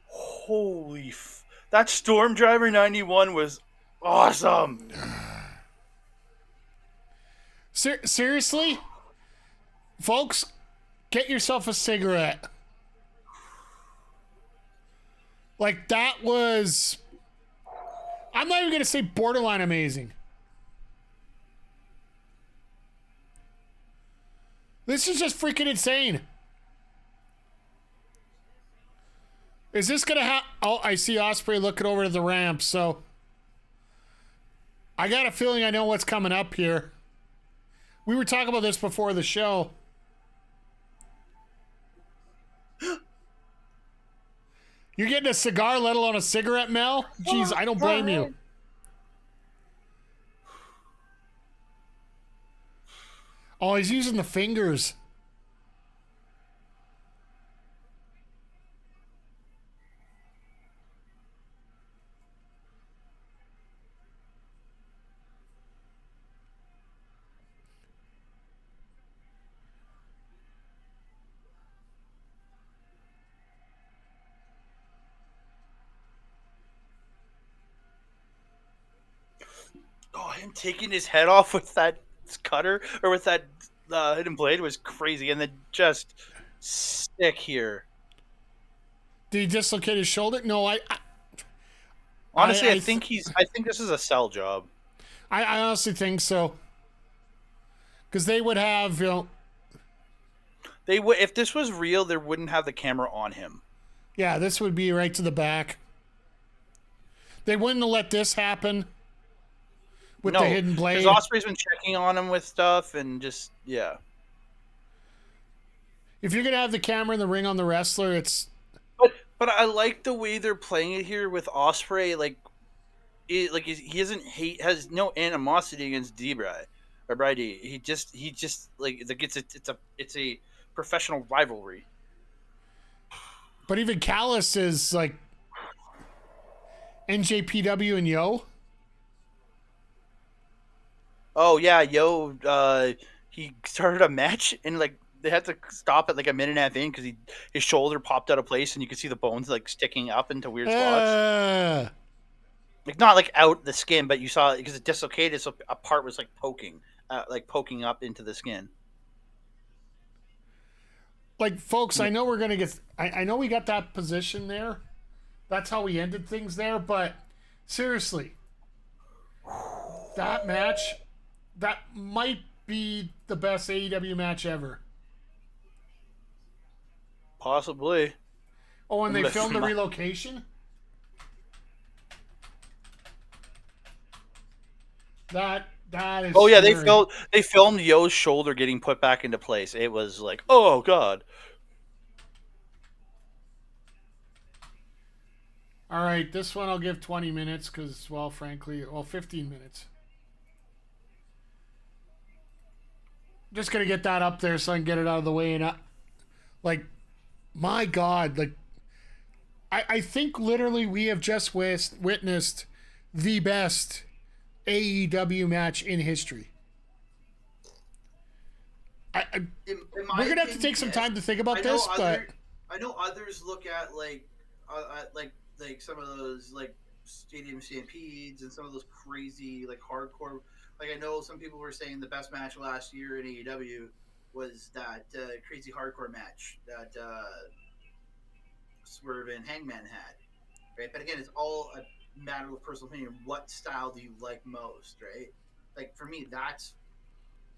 Holy that Storm Driver 91 was awesome. Seriously? Folks, get yourself a cigarette. Like, that was... I'm not even going to say borderline amazing. This is just freaking insane. Is this going to happen? Oh, I see Ospreay looking over to the ramp, so... I got a feeling I know what's coming up here. We were talking about this before the show. You're getting a cigar, let alone a cigarette, Mel? Jeez, I don't blame you. Oh, he's using the fingers. Oh, him taking his head off with that cutter or with that hidden blade was crazy, and then just stick here. Did he dislocate his shoulder? No, honestly, I think this is a sell job. I honestly think so. Because they would have, they would, if this was real, they wouldn't have the camera on him. Yeah, this would be right to the back. They wouldn't have let this happen. With the hidden blade. Because Ospreay's been checking on him with stuff and just, yeah. If you're going to have the camera in the ring on the wrestler, it's... But I like the way they're playing it here with Ospreay. He has no animosity against D-Bry or Brady. He just it's a professional rivalry. But even Callis is like NJPW and Yo. Oh yeah, Yo. He started a match and they had to stop at a minute and a half in because his shoulder popped out of place and you could see the bones sticking up into weird spots. Not out the skin, but you saw it because it dislocated, so a part was poking up into the skin. Folks, I know we're gonna get. I know we got that position there. That's how we ended things there. But seriously, that match, that might be the best AEW match ever. Possibly. Oh, and they filmed the relocation? That is... Oh, yeah, they filmed Yo's shoulder getting put back into place. It was oh, God. All right, this one I'll give 20 minutes because, frankly, 15 minutes. Just going to get that up there so I can get it out of the way. And, my God, I think literally we have just witnessed the best AEW match in history. We're going to have to take some time to think about this, but... I know others look at, like some of those like stadium stampedes and some of those crazy like hardcore. Like I know some people were saying the best match last year in AEW was that crazy hardcore match that Swerve and Hangman had, right? But again, it's all a matter of personal opinion. What style do you like most, right? Like for me, that's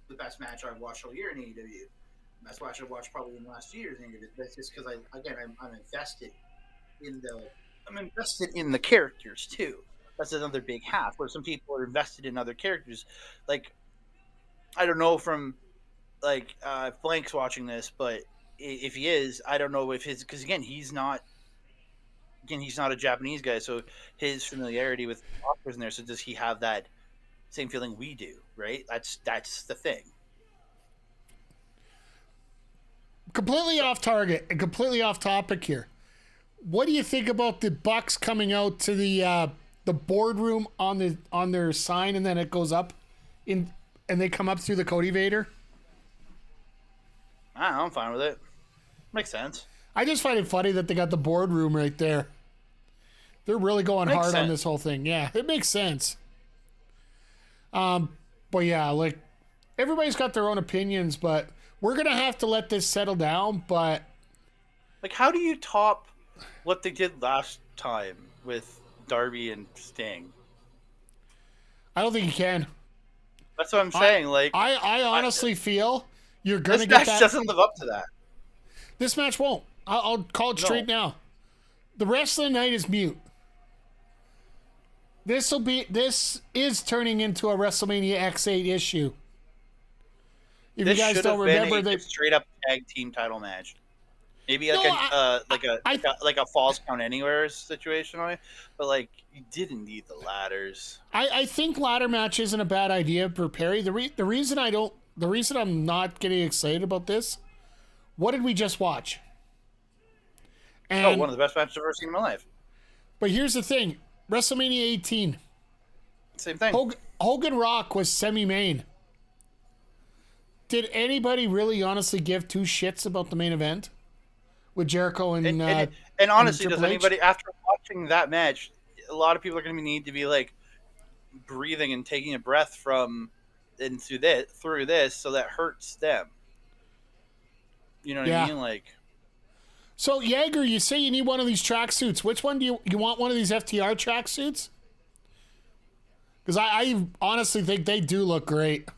the best match I've watched all year in AEW. Best match I've watched probably in the last 2 years in AEW. That's just because I'm invested in the I'm invested in the characters too. That's another big half where some people are invested in other characters. Like I don't know from like Blank's watching this, but if he is, I don't know if his because he's not a Japanese guy, so his familiarity with offers in there. So does he have that same feeling we do? Right. That's the thing. Completely off target and completely off topic here. What do you think about the Bucks coming out to the boardroom on their sign and then it goes up and they come up through the Cody Vader? I'm fine with it. Makes sense. I just find it funny that they got the boardroom right there. They're really going hard on this whole thing. Yeah, it makes sense. But yeah, like everybody's got their own opinions, but we're gonna have to let this settle down. But like, how do you top what they did last time with Darby and Sting? I don't think you can. That's what I'm saying. I honestly feel you're gonna this get match that. Doesn't live up to that. This match won't. I'll call it straight now. The rest of the night is mute. This is turning into a WrestleMania X8 issue. If This you guys should don't have been remember, a they straight up tag team title match. Maybe like a falls count anywhere situation, but like you didn't need the ladders. I think ladder match isn't a bad idea for Perry. The reason I'm not getting excited about this, what did we just watch? And, one of the best matches I've ever seen in my life. But here's the thing, WrestleMania 18. Same thing. Hogan Rock was semi-main. Did anybody really honestly give two shits about the main event with Jericho and honestly, and does anybody after watching that match? A lot of people are going to need to be like breathing and taking a breath through this, so that hurts them. You know what I mean? Like, so Jaeger, you say you need one of these tracksuits. Which one do you want? One of these FTR tracksuits? Because I honestly think they do look great.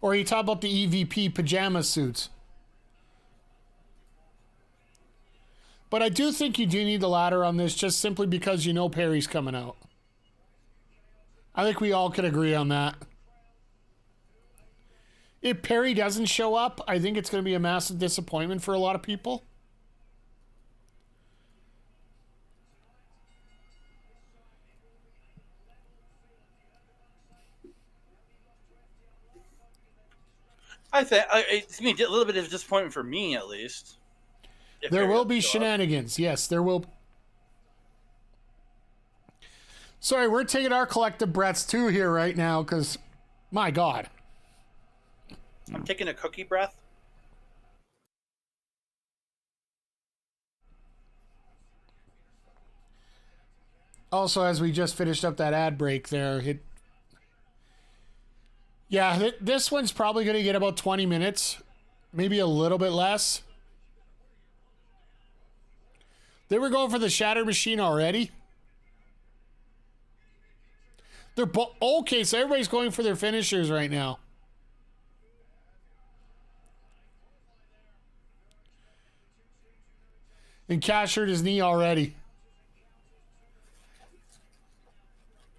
Or you talk about the EVP pajama suits. But I do think you do need the ladder on this just simply because you know Perry's coming out. I think we all could agree on that. If Perry doesn't show up, I think it's going to be a massive disappointment for a lot of people. I think it's going to be a little bit of disappointment for me, at least. There will be shenanigans. Yes, there will. Sorry, we're taking our collective breaths too here right now because, my God. I'm taking a cookie breath. Also, as we just finished up that ad break there, this one's probably going to get about 20 minutes, maybe a little bit less. They were going for the Shatter Machine already. They're okay, so everybody's going for their finishers right now. And Cash hurt his knee already.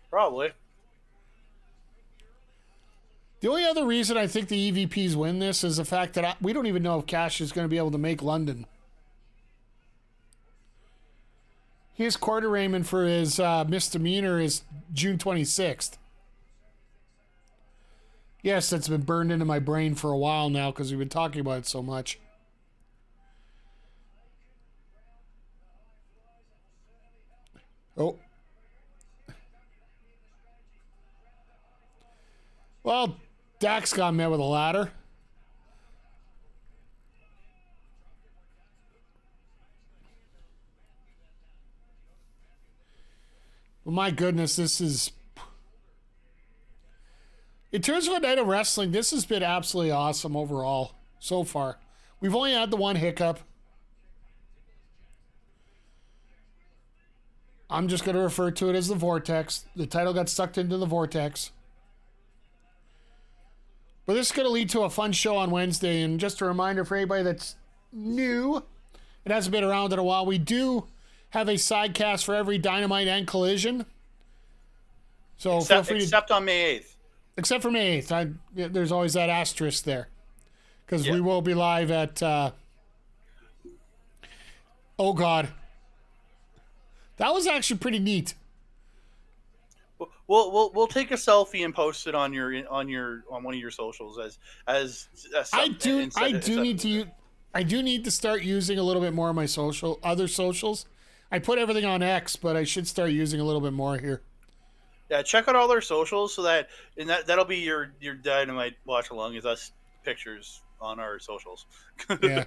Probably. The only other reason I think the EVPs win this is the fact that we don't even know if Cash is going to be able to make London. His court arraignment for his misdemeanor is June 26th. Yes, that's been burned into my brain for a while now because we've been talking about it so much. Oh. Well, Dax got met with a ladder. Well, my goodness, this is... In terms of a night of wrestling, this has been absolutely awesome overall so far. We've only had the one hiccup. I'm just going to refer to it as the vortex. The title got sucked into the vortex. But this is going to lead to a fun show on Wednesday. And just a reminder for anybody that's new, it hasn't been around in a while, we do have a sidecast for every Dynamite and Collision. So feel free except on May 8th. Except for May 8th. There's always that asterisk there. Because we will be live at... oh, God. That was actually pretty neat. We'll take a selfie and post it on one of your socials as I do need to start using a little bit more of my other socials. I put everything on X, but I should start using a little bit more here. Yeah, check out all our socials so that'll be your Dynamite watch along is us pictures on our socials. Yeah.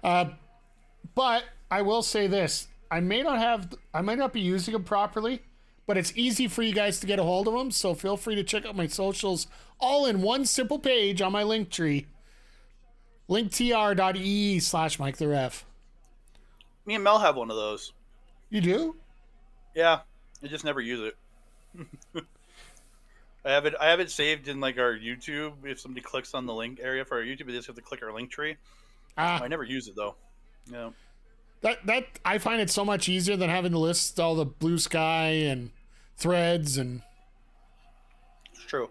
But I will say this. I might not be using them properly, but it's easy for you guys to get a hold of them, so feel free to check out my socials all in one simple page on my link tree. linktr.ee/Mike the Ref. Me and Mel have one of those. You do? Yeah, I just never use it. I have it saved in like our YouTube. If somebody clicks on the link area for our YouTube, they just have to click our link tree. I never use it though. Yeah. That I find it so much easier than having to list all the Blue Sky and Threads and it's true.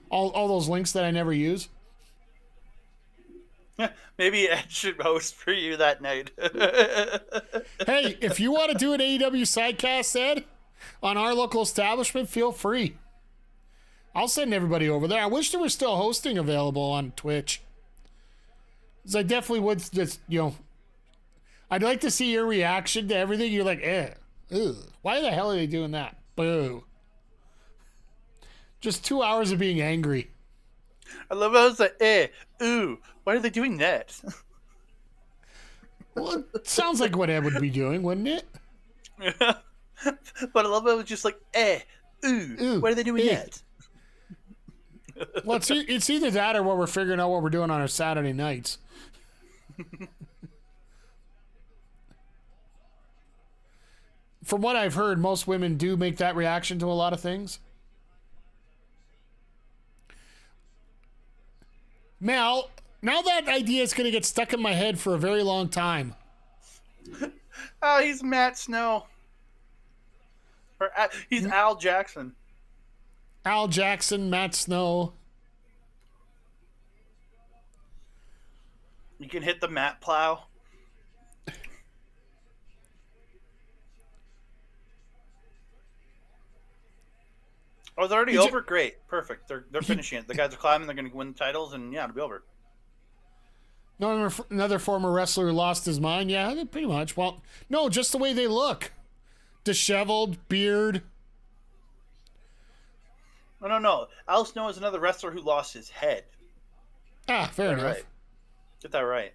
All those links that I never use. Maybe Ed should host for you that night. Hey, if you want to do an AEW sidecast, Ed, on our local establishment, feel free. I'll send everybody over there. I wish there was still hosting available on Twitch. Because I definitely would just, I'd like to see your reaction to everything. You're like, ew, why the hell are they doing that? Boo. Just 2 hours of being angry. I love how it's like, ooh, why are they doing that? Well, it sounds like what Ed would be doing, wouldn't it? But I love how it's just like, ooh, why are they doing that? Well, it's either that or what we're figuring out what we're doing on our Saturday nights. From what I've heard, most women do make that reaction to a lot of things. Mel, now that idea is going to get stuck in my head for a very long time. Oh, he's Matt Snow. Or he's Al Jackson. Al Jackson, Matt Snow. You can hit the mat plow. Oh, they're already over? Great. Perfect. They're finishing it. The guys are climbing. They're going to win the titles, and yeah, it'll be over. Another former wrestler who lost his mind? Yeah, pretty much. Well, no, just the way they look. Disheveled, beard. No. Al Snow is another wrestler who lost his head. Fair enough. Right. Get that right.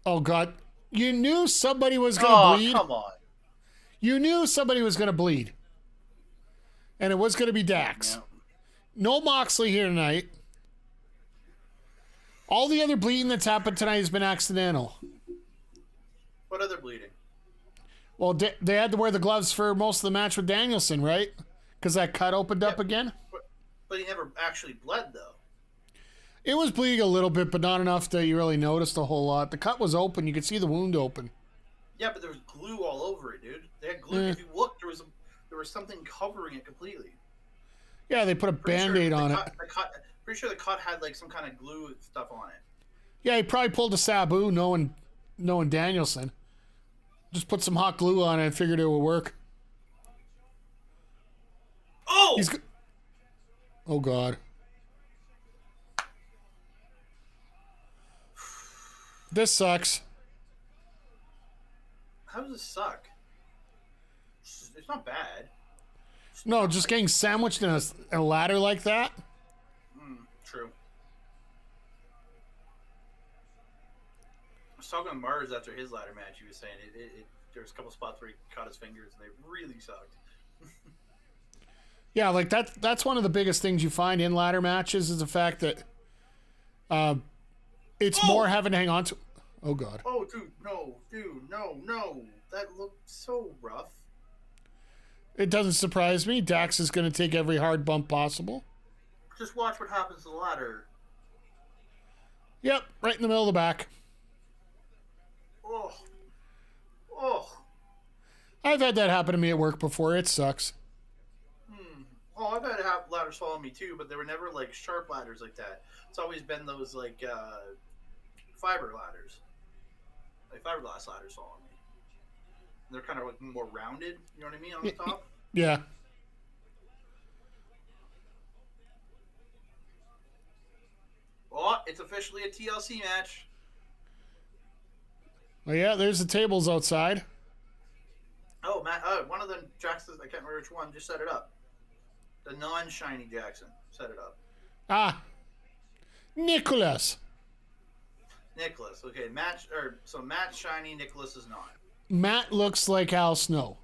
Oh, God. You knew somebody was going to bleed. Oh, come on. You knew somebody was going to bleed. And it was going to be Dax. Yeah. No Moxley here tonight. All the other bleeding that's happened tonight has been accidental. What other bleeding? Well, they had to wear the gloves for most of the match with Danielson, right? Because that cut opened up again? But he never actually bled, though. It was bleeding a little bit, but not enough that you really noticed a whole lot. The cut was open. You could see the wound open. Yeah, but there was glue all over it, dude. They had glue. If you looked, there was something covering it completely. Yeah, they put a Band-Aid on it. Pretty sure the cut had like some kind of glue stuff on it. Yeah, he probably pulled a Sabu knowing Danielson. Just put some hot glue on it and figured it would work. Oh! Oh, God. This sucks. How does this suck? It's not bad. No, just getting sandwiched in a ladder like that. True. I was talking to Mars after his ladder match. He was saying there was a couple spots where he caught his fingers and they really sucked. Yeah, like that's one of the biggest things you find in ladder matches is the fact that it's more having to hang on to. Oh God. Oh, dude, no. That looked so rough. It doesn't surprise me. Dax is going to take every hard bump possible. Just watch what happens to the ladder. Yep, right in the middle of the back. Oh. I've had that happen to me at work before. It sucks. Oh, I've had ladders follow me too, but they were never like sharp ladders like that. It's always been those like fiber ladders, like fiberglass ladders following me. They're kind of like more rounded. You know what I mean on the top. Yeah. Oh, it's officially a TLC match. Oh yeah, there's the tables outside. Oh, Matt, one of the Jacksons, I can't remember which one, just set it up. The non-shiny Jackson set it up. Ah, Nicolas. Okay, so Matt's shiny, Nicolas is not. Matt looks like Al Snow.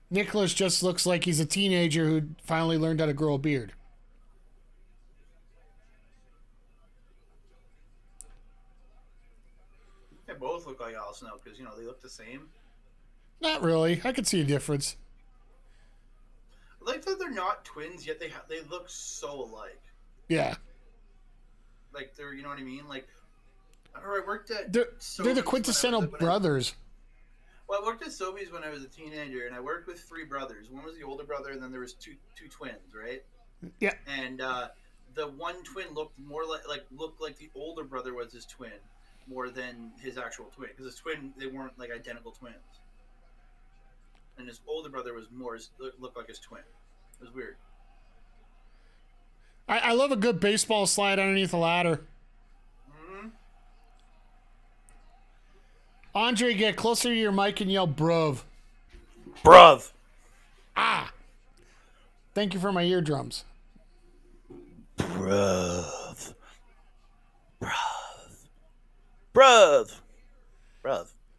Nicolas just looks like he's a teenager who finally learned how to grow a beard. They both look like Al Snow because, they look the same. Not really. I could see a difference. I like that they're not twins, yet they look so alike. Yeah. Like, they're, you know what I mean? Like, I worked at They're the Sobeys quintessential brothers. Well, I worked at Sobeys when I was a teenager, and I worked with three brothers. One was the older brother, and then there was two twins, right? Yeah. And the one twin looked more looked like the older brother was his twin more than his actual twin, because his twin, they weren't like identical twins. And his older brother was looked like his twin. It was weird. I love a good baseball slide underneath a ladder. Mm-hmm. Andre, get closer to your mic and yell bruv. Bruv. Ah. Thank you for my eardrums. Bruv. Bruv.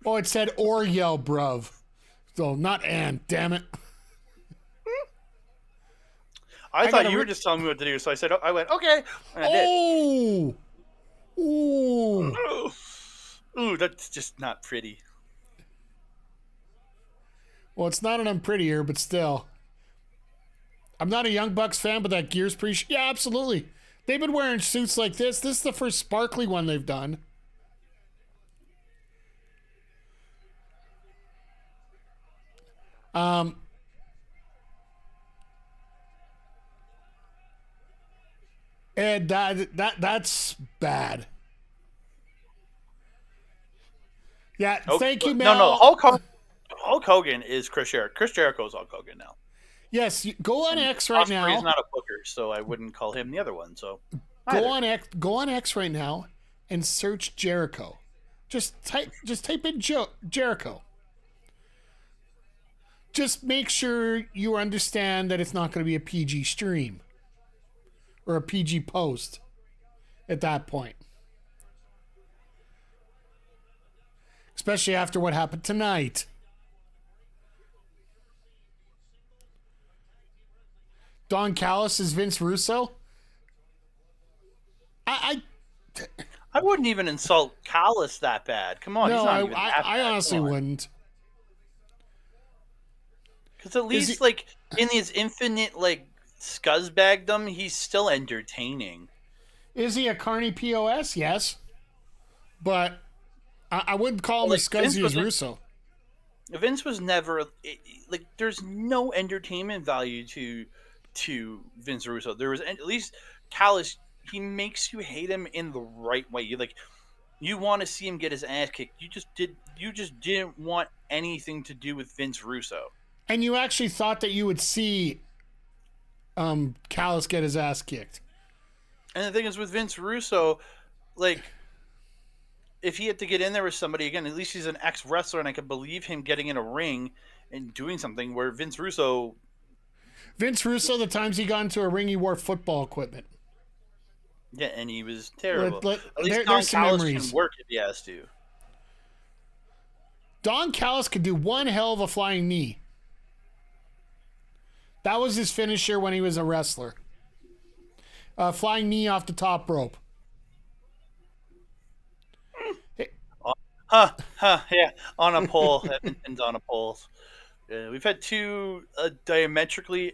Oh, it said or yell bruv. So not and, damn it. I thought you were just telling me what to do, so I said, I went, okay. And I did. Ooh. Ooh, that's just not pretty. Well, it's not an unprettier, but still. I'm not a Young Bucks fan, but that gear's pretty... Yeah, absolutely. They've been wearing suits like this. This is the first sparkly one they've done. And that's bad. Yeah, thank you, Mel. No, Hulk Hogan is Chris Jericho. Chris Jericho is Hulk Hogan now. Yes, go on X right now. Ospreay is not a booker, so I wouldn't call him the other one. So go on X right now and search Jericho. Just type in Jericho. Just make sure you understand that it's not going to be a PG stream or a PG post at that point. Especially after what happened tonight. Don Callis is Vince Russo. I wouldn't even insult Callis that bad. Come on, no, he's not even that I bad. honestly wouldn't. Because at least, in his infinite, scuzzbagdom, he's still entertaining. Is he a carny POS? Yes. But I wouldn't call him as scuzzy as Russo. Vince was never... there's no entertainment value to Vince Russo. There was at least Callis, he makes you hate him in the right way. You want to see him get his ass kicked. You just didn't want anything to do with Vince Russo. And you actually thought that you would see Callis get his ass kicked. And the thing is with Vince Russo, if he had to get in there with somebody again, at least he's an ex-wrestler, and I could believe him getting in a ring and doing something where Vince Russo, the times he got into a ring, he wore football equipment. yeah, and he was terrible. At least there's Don some Callis memories. can work if he has to. Don Callis could do one hell of a flying knee. That was his finisher when he was a wrestler. Flying knee off the top rope. Yeah, on a pole. Edmonton's on a pole. We've had two diametrically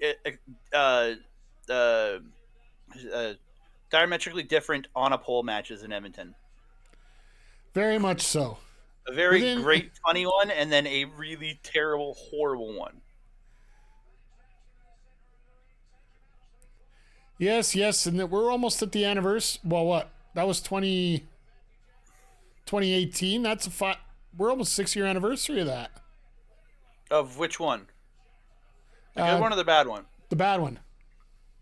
different on a pole matches in Edmonton. Very much so. A very great, funny one, and then a really terrible, horrible one. Yes, and we're almost at the anniversary. Well, what? That was 2018. We're almost 6-year anniversary of that. Of which one? The good one or the bad one? The bad one.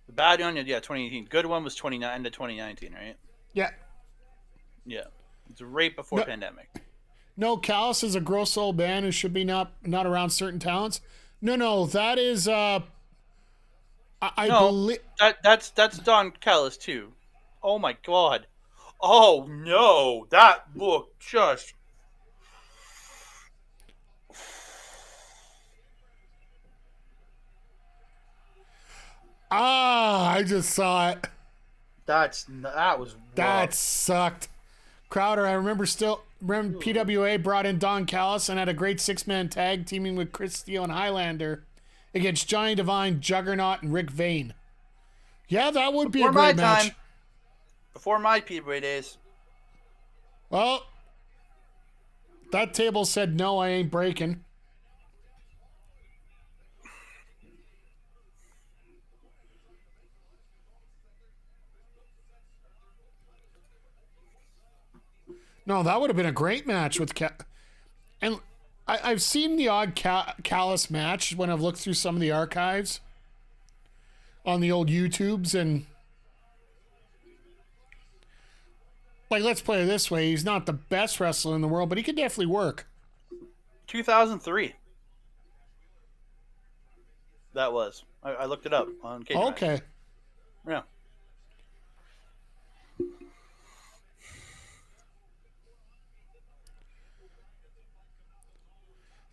The bad one, yeah, 2018. Good one was 2019, right? Yeah. Yeah. It's right before pandemic. No, Callis is a gross old man who should be not around certain talents. No, that is I believe that's Don Callis too. Oh my god. Oh no, that look just. I just saw it. That was rough. That sucked. Crowder, I remember PWA brought in Don Callis and had a great 6-man tag teaming with Chris Steele and Highlander against Johnny Devine, Juggernaut, and Rick Vane. Yeah, that would be a great match. Before my PWA days. Well, that table said no, I ain't breaking. No, that would have been a great match with and I've seen the odd Callis match when I've looked through some of the archives on the old YouTubes, and like, let's play it this way. He's not the best wrestler in the world, but he could definitely work. 2003. That was. I looked it up on Cage Match. Okay. Yeah.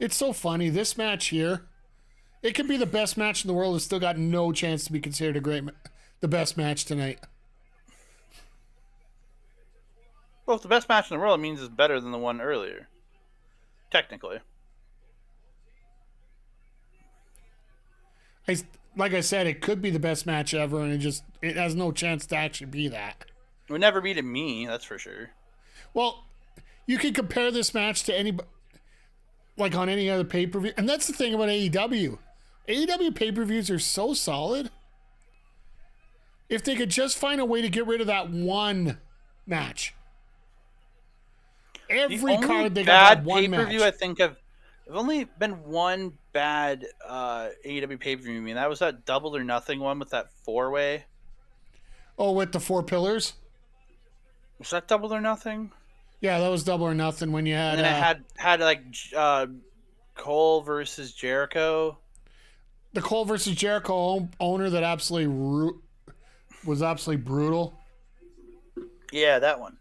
It's so funny. This match here, it could be the best match in the world. It's still got no chance to be considered the best match tonight. Well, if the best match in the world, it means it's better than the one earlier. Technically. Like I said, it could be the best match ever, and it has no chance to actually be that. It would never be to me, that's for sure. Well, you can compare this match to anybody, like on any other pay-per-view. And that's the thing about AEW. AEW pay-per-views are so solid. If they could just find a way to get rid of that one match. Every card they got one match. Pay-per-view I think I've only been one bad AEW pay-per-view. I mean, that was that Double or Nothing one with that 4-way. Oh, with the 4 pillars? Was that Double or Nothing? Yeah, that was Double or Nothing when you had... And then it had like Cole versus Jericho. The Cole versus Jericho owner that was absolutely brutal. Yeah, that one.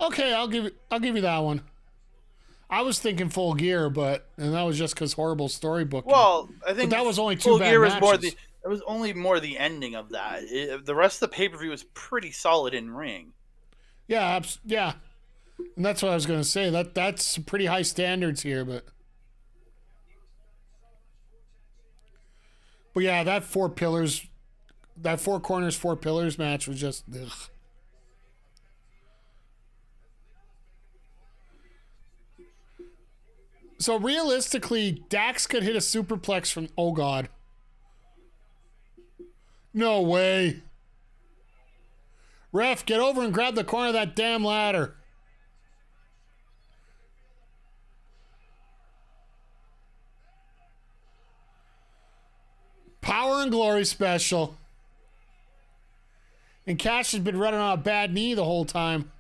Okay, I'll give you that one. I was thinking Full Gear, and that was just because horrible storybooking. Well, I think that was only 2 Full bad Gear was matches. it was only more the ending of that. The rest of the pay-per-view was pretty solid in ring. Yeah, yeah, and that's what I was going to say. That's pretty high standards here, but yeah, that 4 pillars, that 4 corners, 4 pillars match was just ugh. So realistically, Dax could hit a superplex from... Oh, God. No way. Ref, get over and grab the corner of that damn ladder. Power and Glory special. And Cash has been running on a bad knee the whole time.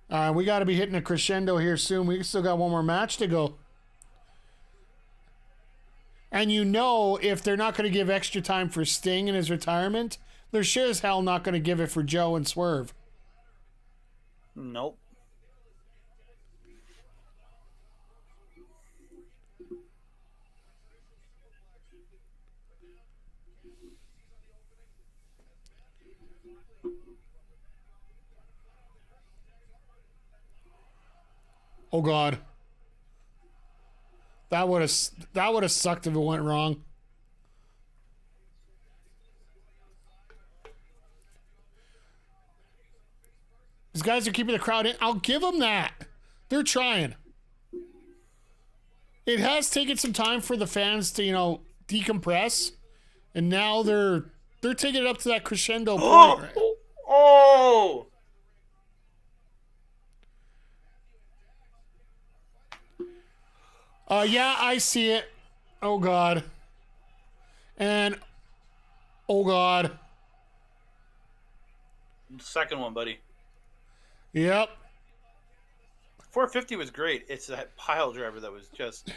We got to be hitting a crescendo here soon. We still got one more match to go. And you know, if they're not going to give extra time for Sting in his retirement, they're sure as hell not going to give it for Joe and Swerve. Nope. Oh God. That would have sucked if it went wrong. These guys are keeping the crowd in. I'll give them that. They're trying. It has taken some time for the fans to, decompress, and now they're taking it up to that crescendo point. Right? Oh! Yeah, I see it. Oh God. And oh God. Second one, buddy. Yep. 450 was great. It's that pile driver that was just.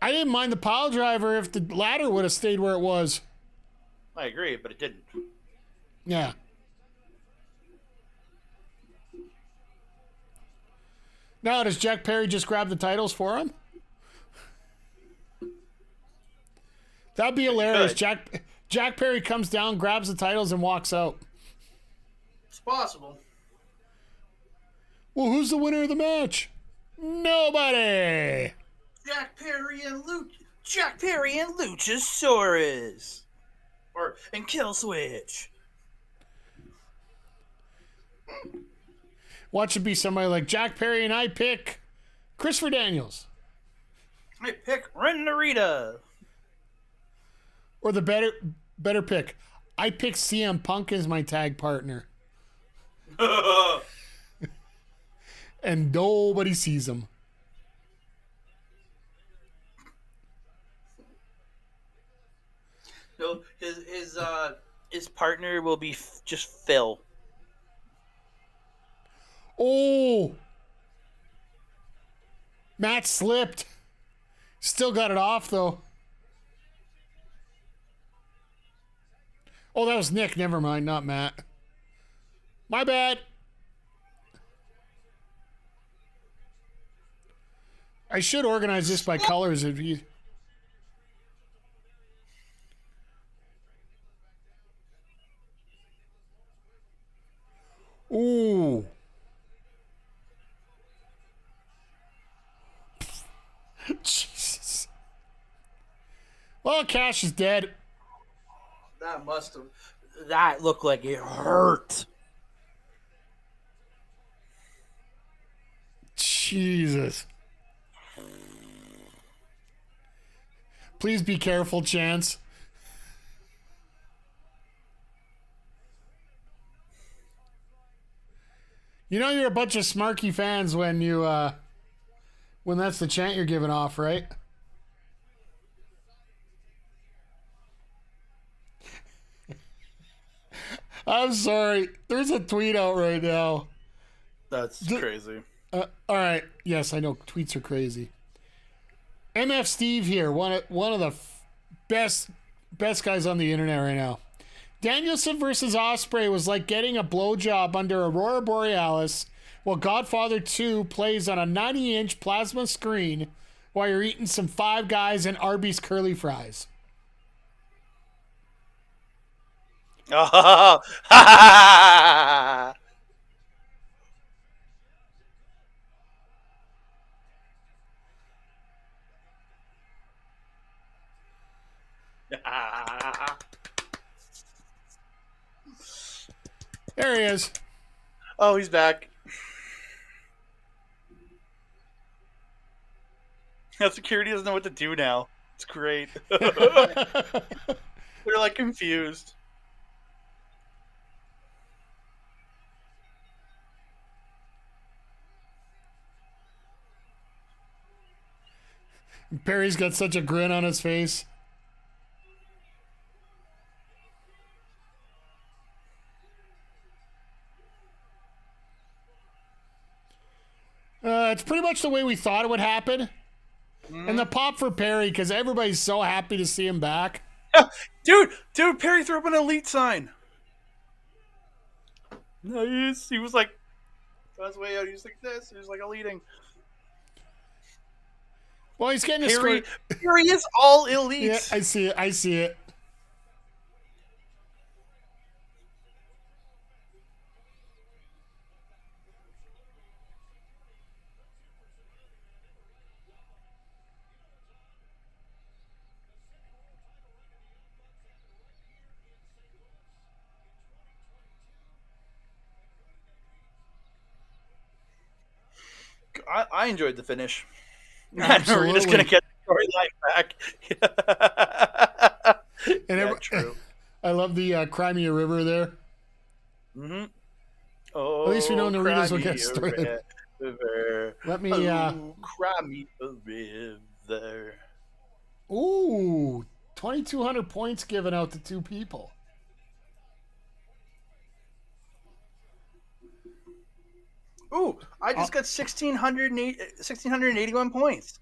I didn't mind the pile driver if the ladder would have stayed where it was. I agree, but it didn't. Yeah. Now, does Jack Perry just grab the titles for him? That'd be hilarious. Jack Perry comes down, grabs the titles, and walks out. It's possible. Well, who's the winner of the match? Nobody. Jack Perry and Luchasaurus. and Kill Switch. Watch it be somebody like Jack Perry and I pick Christopher Daniels. I pick Ren Narita. Or the better pick. I pick CM Punk as my tag partner. And nobody sees him. No, his partner will be just Phil. Oh! Matt slipped. Still got it off, though. Oh, that was Nick. Never mind, not Matt. My bad. I should organize this by colors. If you... Ooh. Jesus. Well, Cash is dead. That must have. That looked like it hurt. Jesus. Please be careful, Chance. You know you're a bunch of smarky fans when you when that's the chant you're giving off, right? I'm sorry. There's a tweet out right now. That's crazy. All right. Yes, I know tweets are crazy. MF Steve here, one of the best guys on the internet right now. Danielson versus Ospreay was like getting a blowjob under Aurora Borealis while Godfather 2 plays on a 90-inch plasma screen while you're eating some Five Guys and Arby's curly fries. Oh, ha There he is. Oh, he's back. Now security doesn't know what to do now. It's great. They're like confused. Perry's got such a grin on his face. pretty much the way we thought it would happen. And the pop for Perry, because everybody's so happy to see him back. Dude, Perry threw up an elite sign. Nice. He was like, on his way out, he was like this. He was like eluding. Well, he's getting a Perry is all elite. Yeah, I see it. I enjoyed the finish. Absolutely. We're just going to get the storyline back. And true. I love the Crimea River there. Mm-hmm. Oh, at least we know Narita's will get started. Let me... cry me a river. Ooh, 2,200 points given out to two people. Ooh, I just got 1,681 points.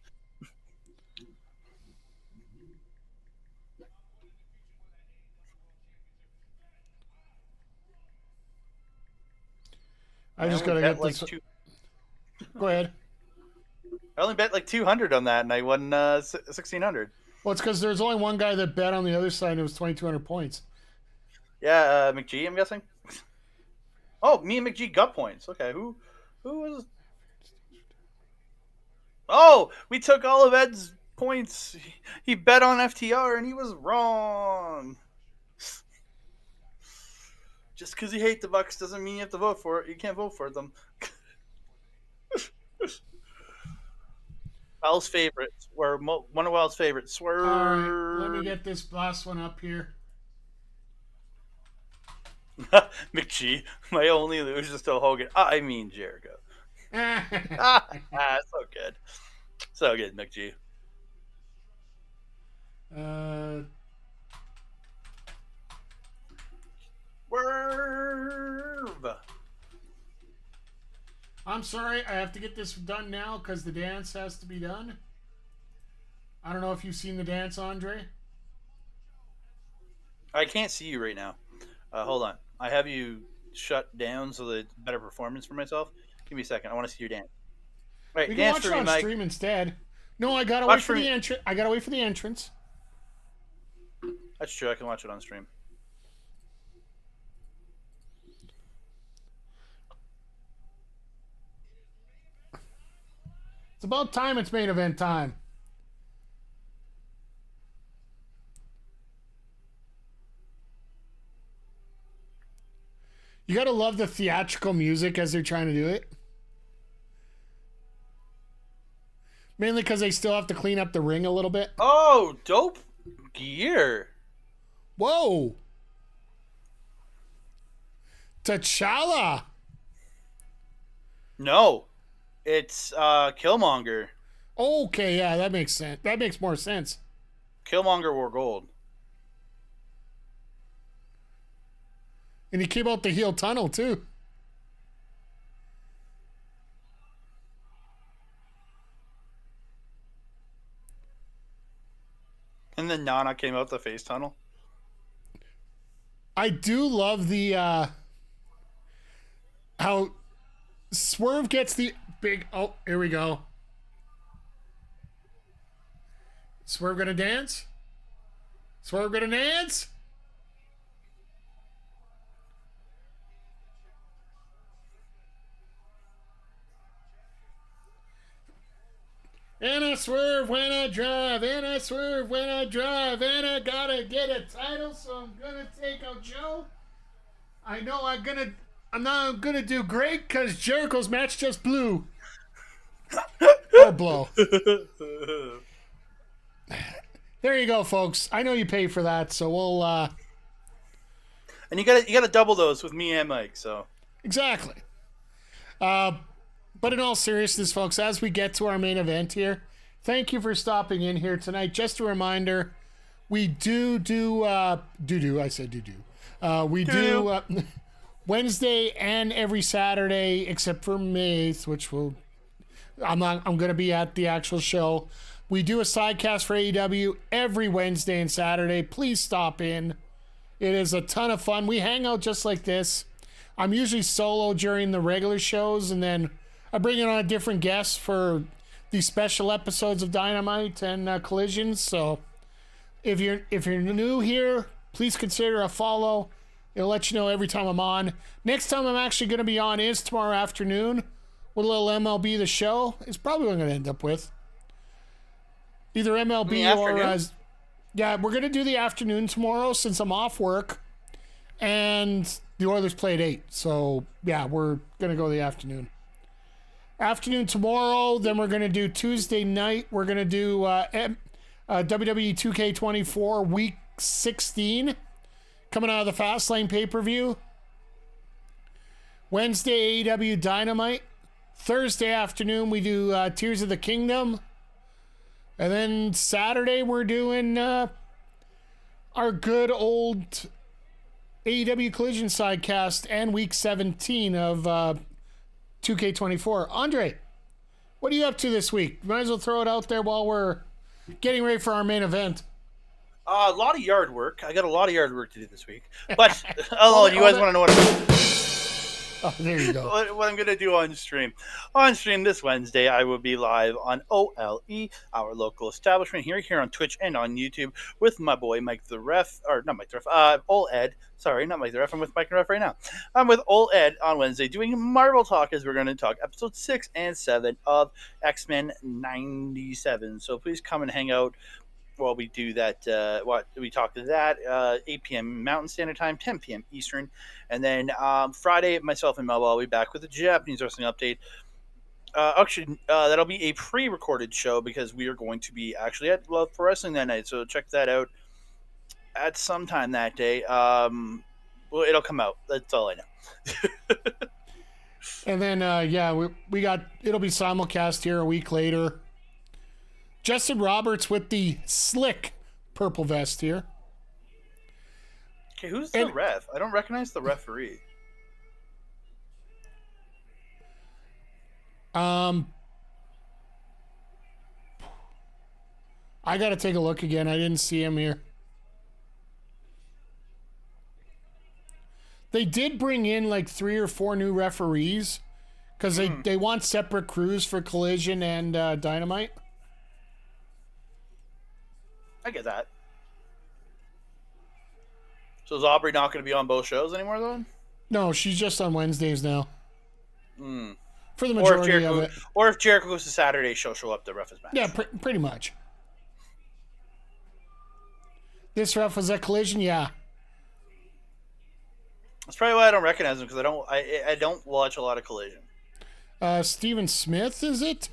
I just gotta get this. Go ahead. I only bet like 200 on that, and I won 1,600. Well, it's because there's only one guy that bet on the other side, and it was 2,200 points. Yeah, McGee, I'm guessing. Oh, me and McGee got points. Okay, who was? Oh, we took all of Ed's points. He bet on FTR, and he was wrong. Just because you hate the Bucks doesn't mean you have to vote for it. You can't vote for them. Wild's favorites were one of Wild's favorites. Swerve. All right, let me get this last one up here. McGee, my only loser is still Hogan. I mean Jericho. So good. So good, McGee. Swerve. I'm sorry, I have to get this done now because the dance has to be done. I don't know if you've seen the dance, Andre. I can't see you right now. Hold on. I have you shut down so that it's better performance for myself. Give me a second. I want to see your dance. Right, we can watch it on stream instead. No, I gotta wait for the entrance. I gotta wait for the entrance. That's true. I can watch it on stream. It's about time it's main event time. You gotta love the theatrical music as they're trying to do it. Mainly because they still have to clean up the ring a little bit. Oh, dope gear. Whoa. T'Challa. No. It's Killmonger. Okay, yeah, that makes sense. That makes more sense. Killmonger wore gold. And he came out the heel tunnel, too. And then Nana came out the face tunnel. I do love the how Swerve gets the big... Oh, here we go. Swerve gonna dance? Swerve gonna dance? And I swerve when I drive, and I swerve when I drive, and I gotta get a title, so I'm gonna take out Joe. I know I'm not gonna do great because Jericho's match just blew. Or blow. There you go, folks. I know you pay for that, so we'll And you gotta double those with me and Mike, so exactly. But in all seriousness, folks, as we get to our main event here, thank you for stopping in here tonight. Just a reminder, we do Wednesday and every Saturday, except for May, which we'll I'm going to be at the actual show. We do a sidecast for AEW every Wednesday and Saturday. Please stop in. It is a ton of fun. We hang out just like this. I'm usually solo during the regular shows, and then I bring in on a different guest for the special episodes of Dynamite and Collisions. So if you're new here, please consider a follow. It'll let you know every time I'm on. Next time I'm actually going to be on is tomorrow afternoon with a little MLB The Show. It's probably what I'm going to end up with. Either MLB or... yeah, we're going to do the afternoon tomorrow since I'm off work. And the Oilers play at 8. So, yeah, we're going to go the afternoon. Afternoon tomorrow. Then we're going to do Tuesday night. We're going to do WWE 2K24 Week 16. Coming out of the Fastlane pay-per-view. Wednesday, AEW Dynamite. Thursday afternoon, we do Tears of the Kingdom. And then Saturday, we're doing our good old AEW Collision sidecast and Week 17 of 2K24. Andre, what are you up to this week? Might as well throw it out there while we're getting ready for our main event. A lot of yard work. I got a lot of yard work to do this week. But, oh, you guys want to know what I'm doing? Oh, there you go. What I'm going to do on stream. On stream this Wednesday, I will be live on OLE, our local establishment here on Twitch and on YouTube with my boy Mike the Ref, or not Mike the Ref, Ol Ed. Sorry, not Mike the Ref. I'm with Mike the Ref right now. I'm with Ol Ed on Wednesday doing Marvel Talk as we're going to talk episode 6 and 7 of X-Men 97. So please come and hang out while we do that. We talk to that 8 p.m. Mountain Standard Time, 10 p.m. Eastern, and then Friday, myself and Melba will be back with a Japanese wrestling update. That'll be a pre-recorded show because we are going to be actually at Love for Wrestling that night. So check that out at some time that day. Well, it'll come out. That's all I know. And then we got it'll be simulcast here a week later. Justin Roberts with the slick purple vest here. Okay, who's the ref? I don't recognize the referee. I got to take a look again. I didn't see him here. They did bring in like 3 or 4 new referees because they want separate crews for Collision and Dynamite. I get that. So is Aubrey not going to be on both shows anymore, though? No, she's just on Wednesdays now. For the Or majority of it. Or if Jericho goes to Saturday, she'll show up to ref his match. Yeah, pretty much. This ref was at Collision, yeah. That's probably why I don't recognize him, because I don't watch a lot of Collision. Steven Smith, is it?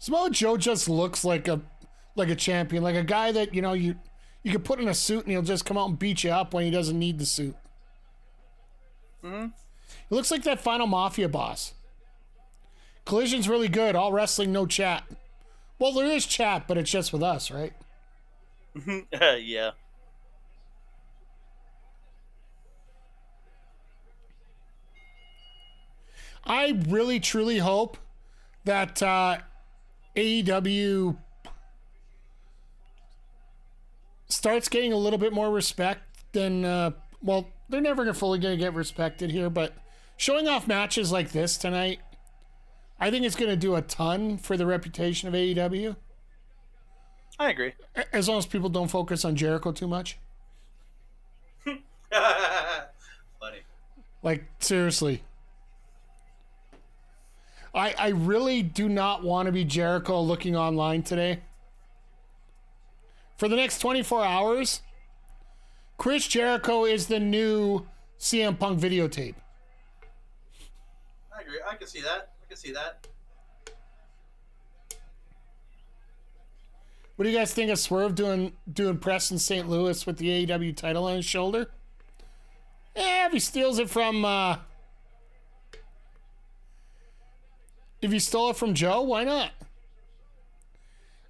Samoa Joe just looks like a champion, like a guy that, you know, you could put in a suit and he'll just come out and beat you up when he doesn't need the suit. He looks like that Final Mafia boss. Collision's really good. All wrestling, no chat. Well, there is chat, but it's just with us, right? Yeah. I really, truly hope that AEW starts getting a little bit more respect than, well, they're never fully going to get respected here, but showing off matches like this tonight, I think it's going to do a ton for the reputation of AEW. I agree. As long as people don't focus on Jericho too much. Funny. Like, seriously. I really do not want to be Jericho looking online today. For the next 24 hours, Chris Jericho is the new CM Punk videotape. I agree. I can see that. What do you guys think of Swerve doing press in St. Louis with the AEW title on his shoulder? If he steals it from... if he stole it from Joe, why not?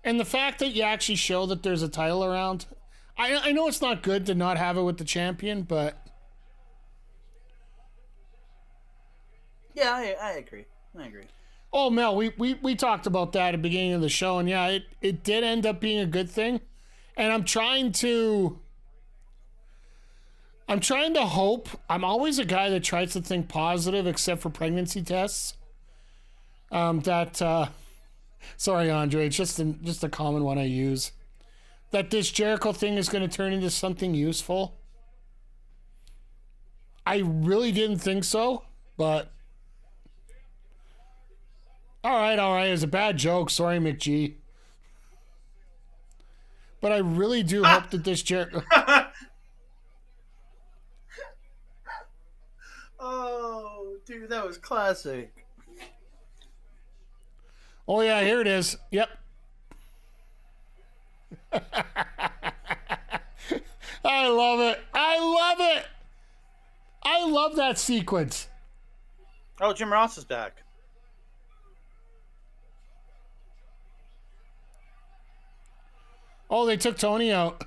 And the fact that you actually show that there's a title around... I know it's not good to not have it with the champion, but... Yeah, I agree. I agree. Oh, Mel, we talked about that at the beginning of the show, and yeah, it did end up being a good thing. And I'm trying to hope. I'm always a guy that tries to think positive, except for pregnancy tests. Sorry, Andre, it's just a common one I use. That this Jericho thing is going to turn into something useful. I really didn't think so, but all right, it was a bad joke. Sorry, McG. But I really do hope that this Jericho. Oh, dude, that was classic. Oh yeah, here it is. Yep. I love it. I love that sequence. Oh, Jim Ross is back. Oh, they took Tony out.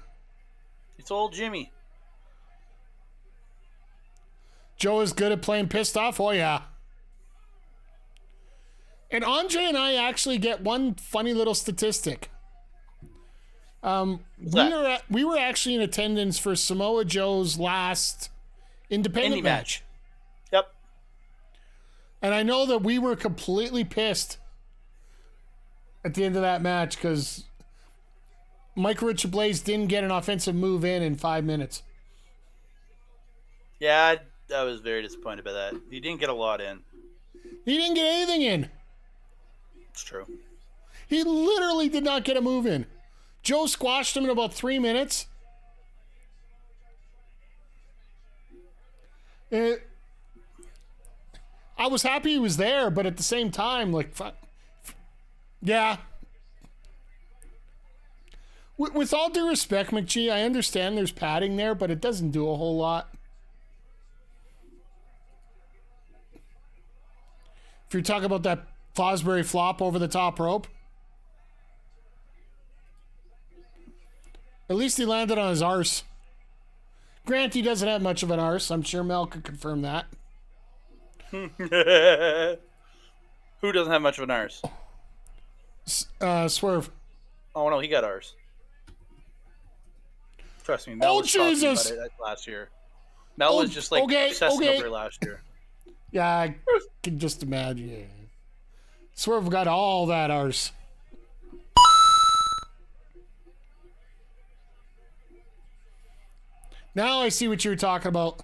It's old Jimmy. Joe is good at playing pissed off. Oh yeah. And Andre and I actually get one funny little statistic. We were actually in attendance for Samoa Joe's last independent Indie match. Yep. And I know that we were completely pissed at the end of that match because Mike Richard Blaze didn't get an offensive move in 5 minutes. Yeah, I was very disappointed by that. He didn't get a lot in. He didn't get anything in. It's true. He literally did not get a move in. Joe squashed him in about 3 minutes. I was happy he was there, but at the same time, like, yeah. With all due respect, McGee, I understand there's padding there, but it doesn't do a whole lot. If you're talking about that Fosbury flop over the top rope, at least he landed on his arse. Grant, he doesn't have much of an arse. I'm sure Mel could confirm that. Who doesn't have much of an arse? Swerve. Oh, no, he got ours. Trust me, Mel was Jesus! talking about it last year. Mel was just like obsessing over it last year. Yeah, I can just imagine. Swerve got all that arse. Now I see what you were talking about.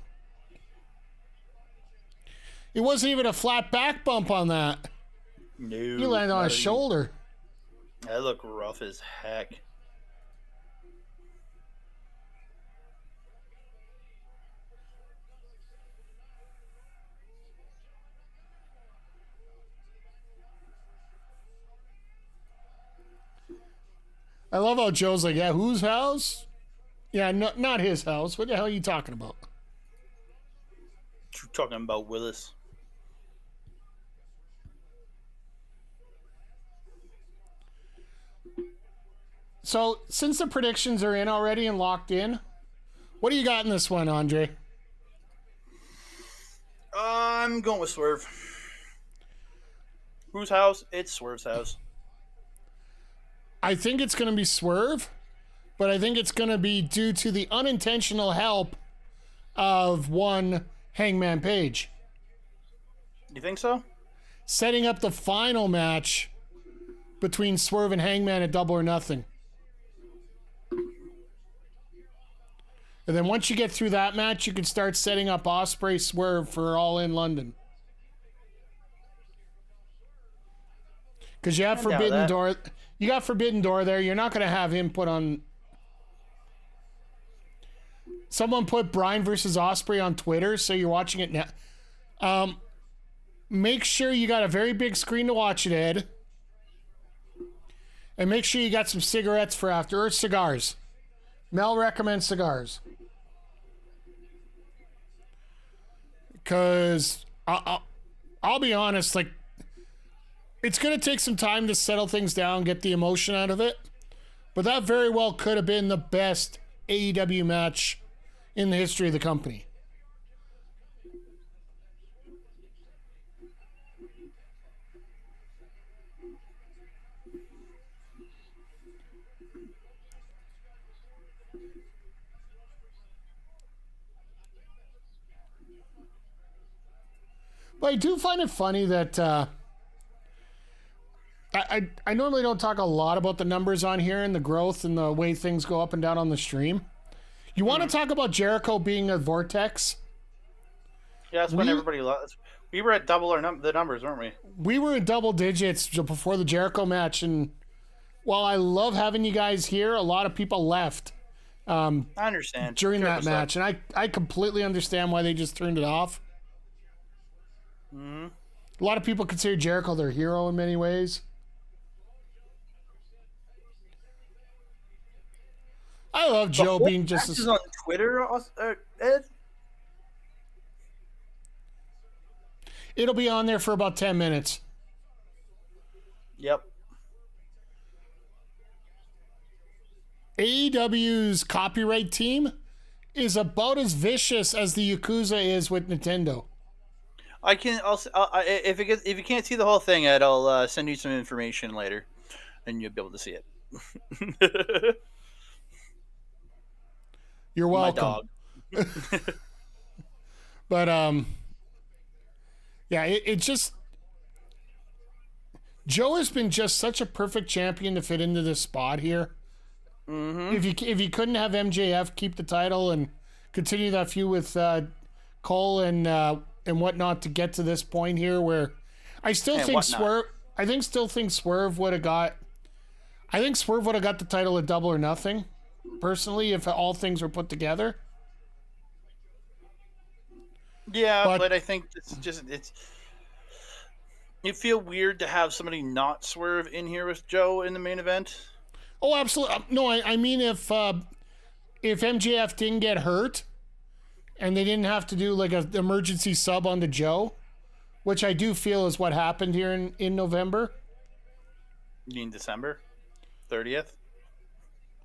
It wasn't even a flat back bump on that. No. You landed on his shoulder. That looked rough as heck. I love how Joe's like, yeah, whose house? Yeah, not his house. What the hell are you talking about? You're talking about Willis. So, since the predictions are in already and locked in, what do you got in this one, Andre? I'm going with Swerve. Whose house? It's Swerve's house. I think it's going to be Swerve, but I think it's going to be due to the unintentional help of one Hangman Page. You think so? Setting up the final match between Swerve and Hangman at Double or Nothing. And then once you get through that match, you can start setting up Ospreay Swerve for All In London. Because you have Forbidden Door. You got Forbidden Door there. You're not going to have him put on. Someone put Bryan versus Ospreay on Twitter, so you're watching it now. Make sure you got a very big screen to watch it, Ed. And make sure you got some cigarettes for after, or cigars. Mel recommends cigars. Because I'll be honest, like, it's going to take some time to settle things down, get the emotion out of it. But that very well could have been the best AEW match in the history of the company. But I do find it funny that I normally don't talk a lot about the numbers on here and the growth and the way things go up and down on the stream. You want to talk about Jericho being a vortex? Yeah, that's when everybody lost. We were at double the numbers, weren't we? We were in double digits before the Jericho match, and while I love having you guys here, a lot of people left. I understand during that match, and I completely understand why they just turned it off. Mm-hmm. A lot of people consider Jericho their hero in many ways. I love Joe being just is on Twitter, Ed. It'll be on there for about 10 minutes. Yep. AEW's copyright team is about as vicious as the Yakuza is with Nintendo. I can also if you can't see the whole thing, Ed, I'll send you some information later, and you'll be able to see it. You're welcome. My dog. But yeah, it just Joe has been just such a perfect champion to fit into this spot here. Mm-hmm. If you couldn't have MJF keep the title and continue that feud with Cole and whatnot to get to this point here, where I still think Swerve. I still think Swerve would have got. I think Swerve would have got the title at Double or Nothing, personally, if all things were put together. Yeah, but I think you feel weird to have somebody not Swerve in here with Joe in the main event. Oh, absolutely. No, I mean if MJF didn't get hurt and they didn't have to do like an emergency sub onto Joe, which I do feel is what happened here in November. You mean December 30th?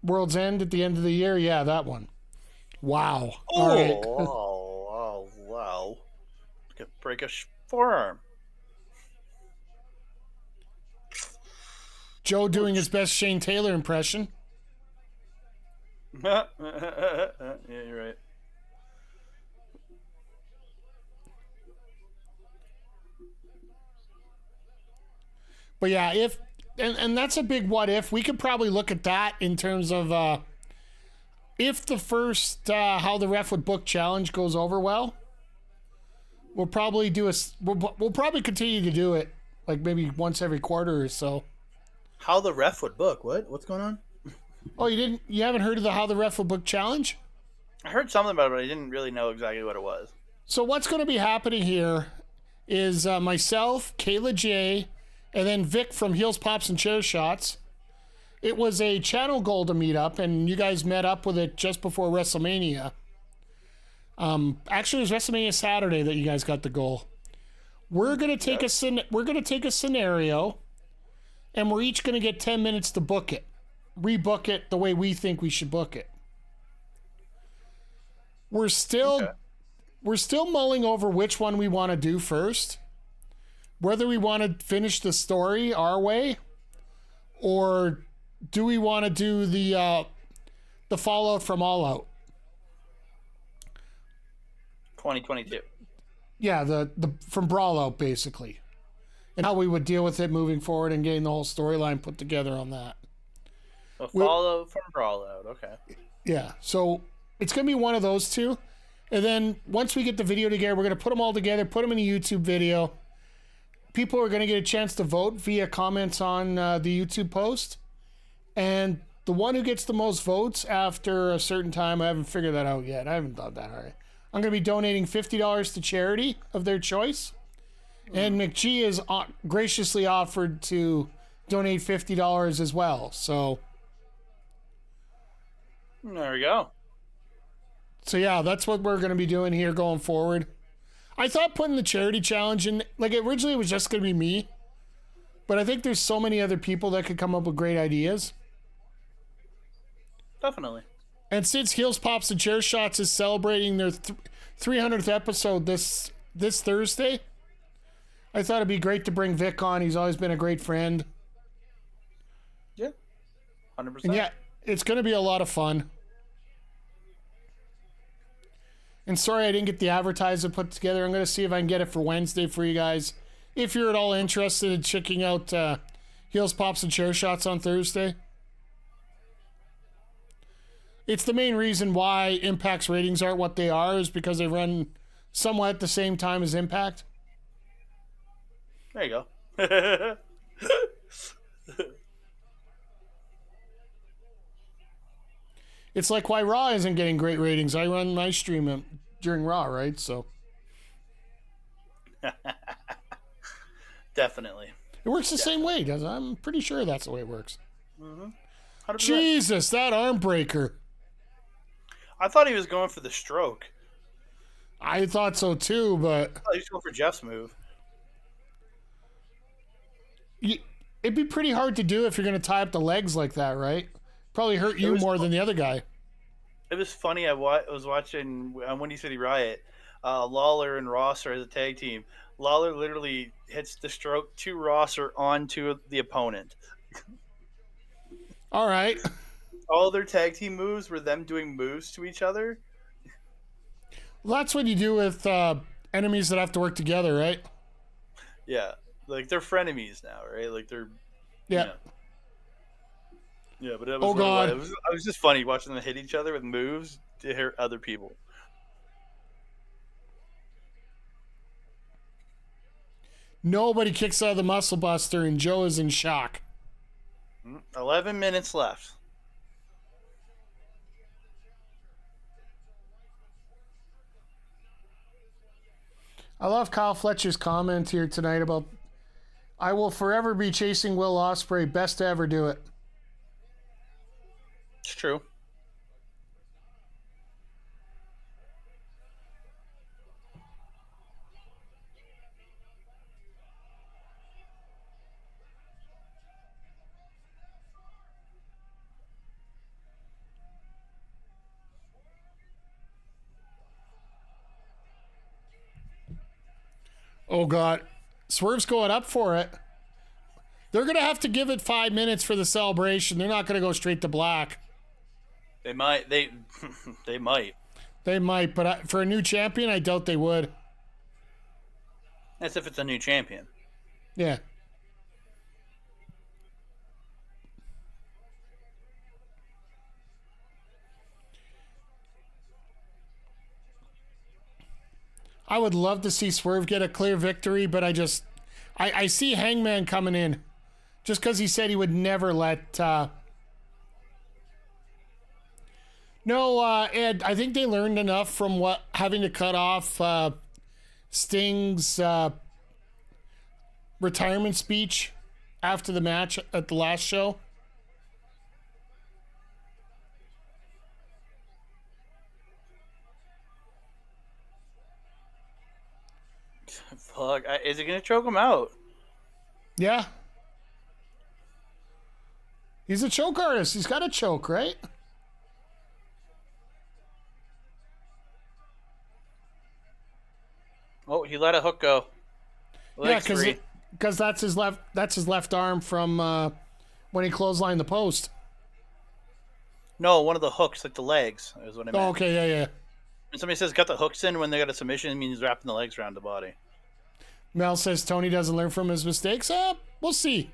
World's End at the end of the year? Yeah, that one. Wow. Oh, all right. wow. Could break a forearm. Joe doing his best Shane Taylor impression. Yeah, you're right. But yeah, and that's a big what if. We could probably look at that in terms of if the first How the Ref Would Book challenge goes over well. We'll probably we'll probably continue to do it like maybe once every quarter or so. How the Ref Would Book? What? What's going on? Oh, you haven't heard of the How the Ref Would Book challenge? I heard something about it, but I didn't really know exactly what it was. So what's going to be happening here is myself, Kayla J, and then Vic from Heels, Pops, and Chair Shots. It was a Channel Golda meetup, and you guys met up with it just before WrestleMania. Actually, it was WrestleMania Saturday that you guys got the goal. We're gonna take a scenario, and we're each gonna get 10 minutes to book it, rebook it the way we think we should book it. We're still mulling over which one we want to do first, whether we want to finish the story our way, or do we want to do the fallout from All Out? 2022. Yeah, the from Brawl Out basically, and how we would deal with it moving forward and getting the whole storyline put together on that. A fallout from Brawl Out. Okay. Yeah, so it's gonna be one of those two, and then once we get the video together, we're gonna put them all together, put them in a YouTube video. People are gonna get a chance to vote via comments on the YouTube post, and the one who gets the most votes after a certain time, I haven't figured that out yet. I haven't thought that hard. I'm going to be donating $50 to charity of their choice. And McGee has graciously offered to donate $50 as well. So there we go. So yeah, that's what we're going to be doing here going forward. I thought putting the charity challenge in, like originally it was just going to be me. But I think there's so many other people that could come up with great ideas. Definitely. And since Heels, Pops, and Chair Shots is celebrating their 300th episode this Thursday, I thought it'd be great to bring Vic on. He's always been a great friend. Yeah, 100%. And yeah, it's going to be a lot of fun. And sorry I didn't get the advertisement put together. I'm going to see if I can get it for Wednesday for you guys. If you're at all interested in checking out Heels, Pops, and Chair Shots on Thursday. It's the main reason why Impact's ratings aren't what they are, is because they run somewhat at the same time as Impact. There you go. It's like why Raw isn't getting great ratings. I run my stream during Raw, right? So Definitely. it works the same way, doesn't it? I'm pretty sure that's the way it works. 100%. Jesus, that arm breaker. I thought he was going for the stroke. I thought so too, but I thought he was going for Jeff's move. it'd be pretty hard to do if you're going to tie up the legs like that, right? Probably hurt you more than the other guy. It was funny. I was watching on Windy City Riot. Lawler and Rosser as a tag team. Lawler literally hits the stroke to Rosser onto the opponent. All right. All their tag team moves were them doing moves to each other. Well, that's what you do with enemies that have to work together, right? Yeah, like they're frenemies now, right? Like they're Yeah. Yeah, but it was Oh, God. It was just funny watching them hit each other with moves to hurt other people. Nobody kicks out of the Muscle Buster, and Joe is in shock. 11 minutes left. I love Kyle Fletcher's comment here tonight about, I will forever be chasing Will Ospreay, best to ever do it. It's true. Oh, God. Swerve's going up for it. They're going to have to give it 5 minutes for the celebration. They're not going to go straight to black. They might. They might. They might, but for a new champion, I doubt they would. That's if it's a new champion. Yeah. I would love to see Swerve get a clear victory, but I see Hangman coming in just because he said he would never let. No, Ed, I think they learned enough from having to cut off Sting's retirement speech after the match at the last show. Fuck. Is it going to choke him out? Yeah. He's a choke artist. He's got to choke, right? Oh, he let a hook go. Yeah, because that's his left arm from when he clotheslined the post. No, one of the hooks, like the legs, is what I meant. Oh, okay, yeah. When somebody says got the hooks in when they got a submission, it means wrapping the legs around the body. Mel says Tony doesn't learn from his mistakes. We'll see.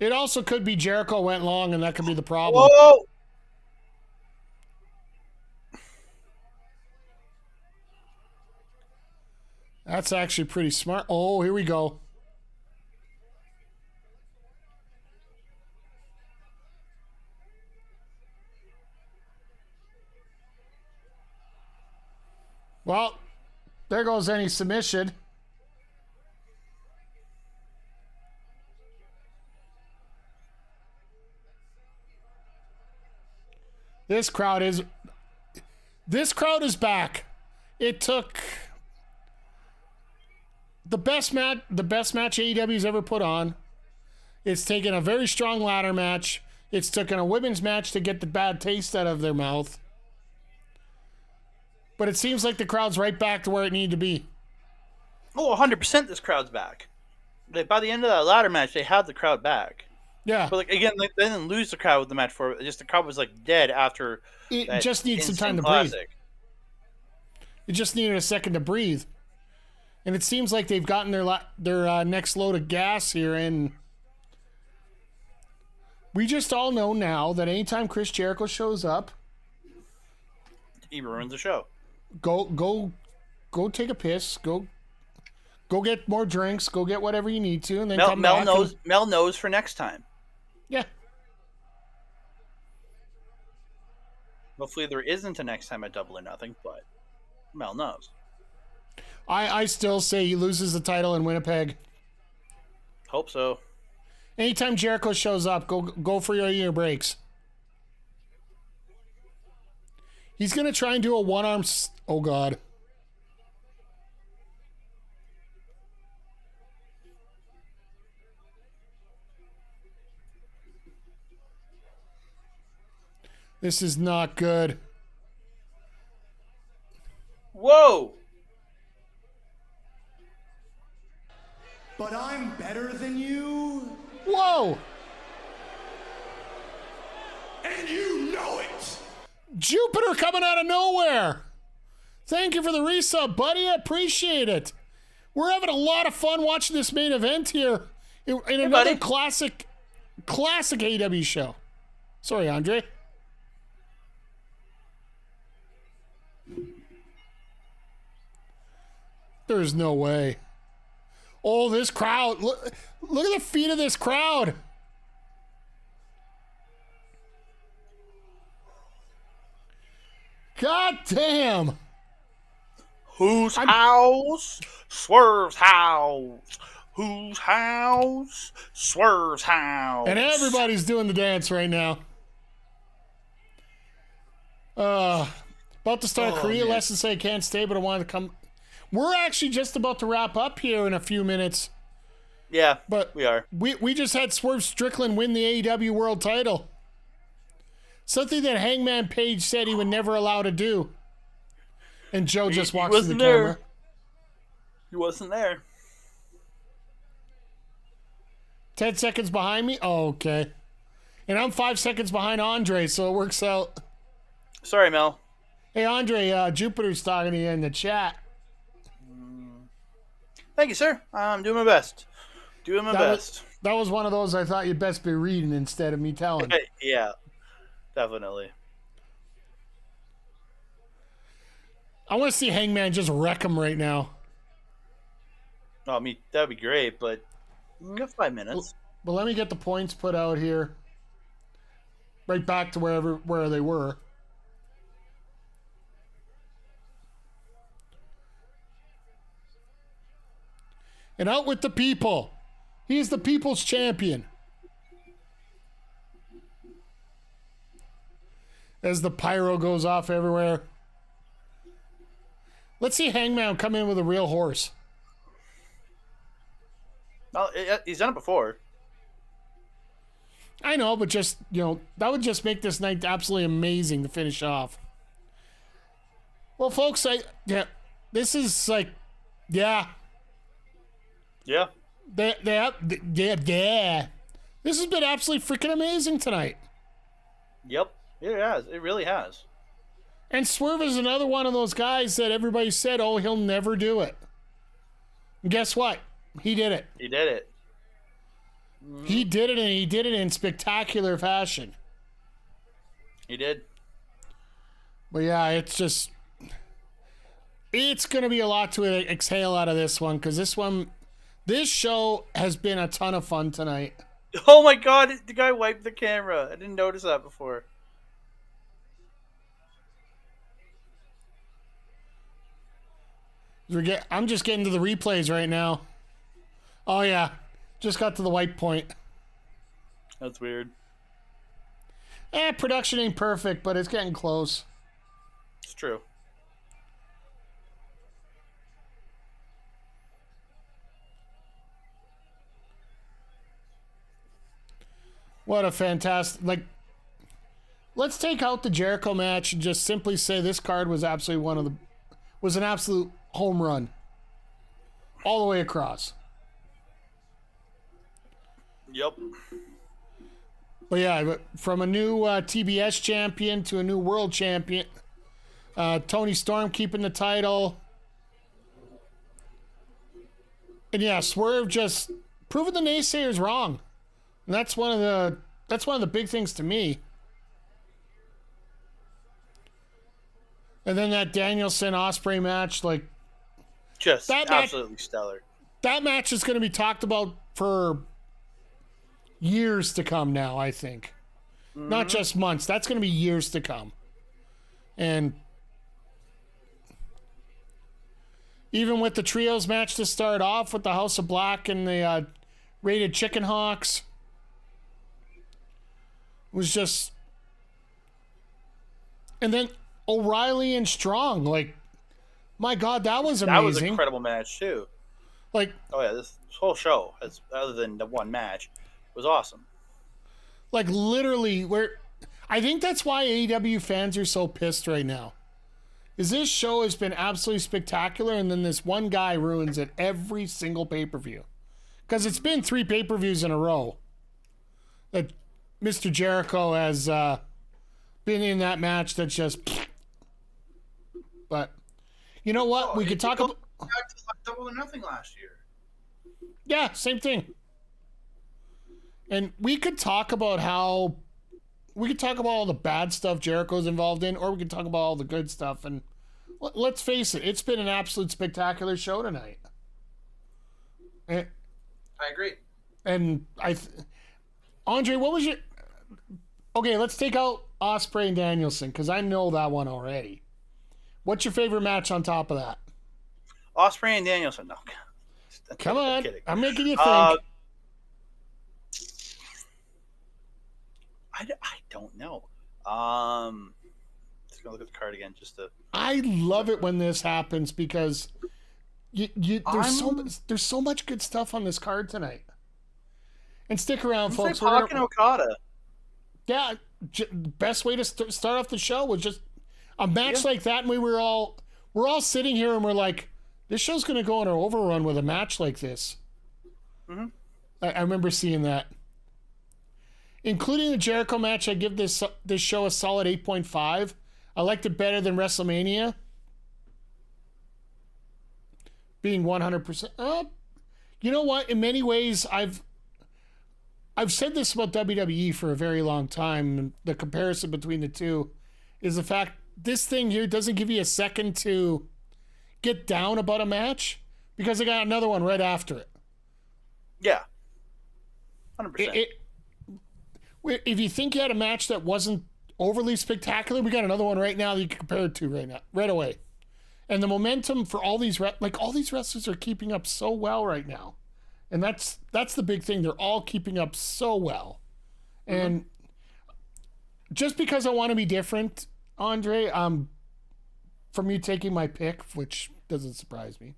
It also could be Jericho went long, and that could be the problem. Whoa! That's actually pretty smart. Oh, here we go. Well, there goes any submission. This crowd is back. It took the best match AEW's ever put on. It's taken a very strong ladder match. It's taken a women's match to get the bad taste out of their mouth. But it seems like the crowd's right back to where it needed to be. Oh, 100% this crowd's back. Like, by the end of that ladder match, they had the crowd back. Yeah. But like again, they didn't lose the crowd with the match for it. Just the crowd was like dead after. It just needs some time to breathe. It just needed a second to breathe. And it seems like they've gotten their next load of gas here. And we just all know now that anytime Chris Jericho shows up, He ruins the show. Go take a piss. Go get more drinks. Go get whatever you need to, and then come back. Mel knows for next time. Yeah. Hopefully there isn't a next time at Double or Nothing, but Mel knows. I still say he loses the title in Winnipeg. Hope so. Anytime Jericho shows up, go for your ear breaks. He's gonna try and do a one-arm. Oh God. This is not good. Whoa! But I'm better than you, Whoa! and you know it! Jupiter coming out of nowhere. Thank you for the resub, buddy. I appreciate it. We're having a lot of fun watching this main event here in another buddy. classic AEW show. Sorry, Andre. There's no way. Oh, this crowd. Look at the feet of this crowd. God damn. Whose house? Swerve's house. Whose house? Swerve's house. And everybody's doing the dance right now. About to start Korea man. lesson, say I can't stay, but I wanted to come. We're actually just about to wrap up here in a few minutes. Yeah, But we are. We just had Swerve Strickland win the AEW World Title. Something that Hangman Page said he would never allow to do. And Joe just walks to the wasn't camera. there. He wasn't there. 10 seconds behind me? Oh, okay. And I'm 5 seconds behind Andre, so it works out. Sorry, Mel. Hey, Andre, Jupiter's talking to you in the chat. Thank you, sir. I'm doing my best. Doing my best. That was one of those I thought you'd best be reading instead of me telling. Yeah, definitely. I want to see Hangman just wreck him right now. Oh, I mean, that'd be great, but we got 5 minutes. But let me get the points put out here. Right back to where they were. And out with the people. He's the people's champion. As the pyro goes off everywhere. Let's see Hangman come in with a real horse. Well, he's done it before. I know, but just, that would just make this night absolutely amazing to finish off. Well, folks, this is like, yeah. Yeah. Yeah. This has been absolutely freaking amazing tonight. Yep. It has. It really has. And Swerve is another one of those guys that everybody said, oh, he'll never do it. And guess what? He did it. He did it. He did it, and he did it in spectacular fashion. He did. But yeah, it's going to be a lot to exhale out of this one, because this show has been a ton of fun tonight. Oh my God, the guy wiped the camera. I didn't notice that before. I'm just getting to the replays right now. Oh yeah, just got to the white point. That's weird. Production ain't perfect, but it's getting close. It's true. What a fantastic, let's take out the Jericho match and just simply say this card was absolutely was an absolute home run. All the way across. Yep. But yeah, from a new TBS champion to a new world champion, Toni Storm keeping the title. And yeah, Swerve just proving the naysayers wrong. And that's one of the big things to me. And then that Danielson Ospreay match, like, Just that absolutely stellar. That match is going to be talked about for years to come now, I think. Not just months. That's going to be years to come. And even with the trios match to start off with the House of Black and the Rated Chicken Hawks, was just... And then O'Reilly and Strong, like, my God, that was amazing. That was an incredible match, too. Like, oh, yeah, this whole show, other than the one match, was awesome. Like, literally, I think that's why AEW fans are so pissed right now. Is this show has been absolutely spectacular, and then this one guy ruins it every single pay-per-view. Because it's been 3 pay-per-views in a row that Mr. Jericho has been in that match that's just... But, you know what? We could talk about... Double or Nothing last year. Yeah, same thing. And we could talk about all the bad stuff Jericho's involved in, or we could talk about all the good stuff. And let's face it, it's been an absolute spectacular show tonight. I agree. And Andre, what was your... Okay, let's take out Ospreay and Danielson, because I know that one already. What's your favorite match on top of that? Ospreay and Danielson. No. Come on. I'm making you think. I don't know. Let's go look at the card again just to... I love it when this happens because there's so much good stuff on this card tonight. And stick around, folks. We're talking Okada. Yeah, best way to start off the show was just a match like that, and we're all sitting here and we're like, this show's going to go on an overrun with a match like this. Mm-hmm. I remember seeing that. Including the Jericho match, I give this show a solid 8.5. I liked it better than WrestleMania. Being 100%. You know what? In many ways, I've said this about WWE for a very long time. And the comparison between the two is the fact this thing here doesn't give you a second to get down about a match because I got another one right after it. Yeah. 100%. If you think you had a match that wasn't overly spectacular, we got another one right now that you can compare it to right away. And the momentum for all these wrestlers are keeping up so well right now. And that's the big thing. They're all keeping up so well. And just because I want to be different, Andre, from you taking my pick, which doesn't surprise me,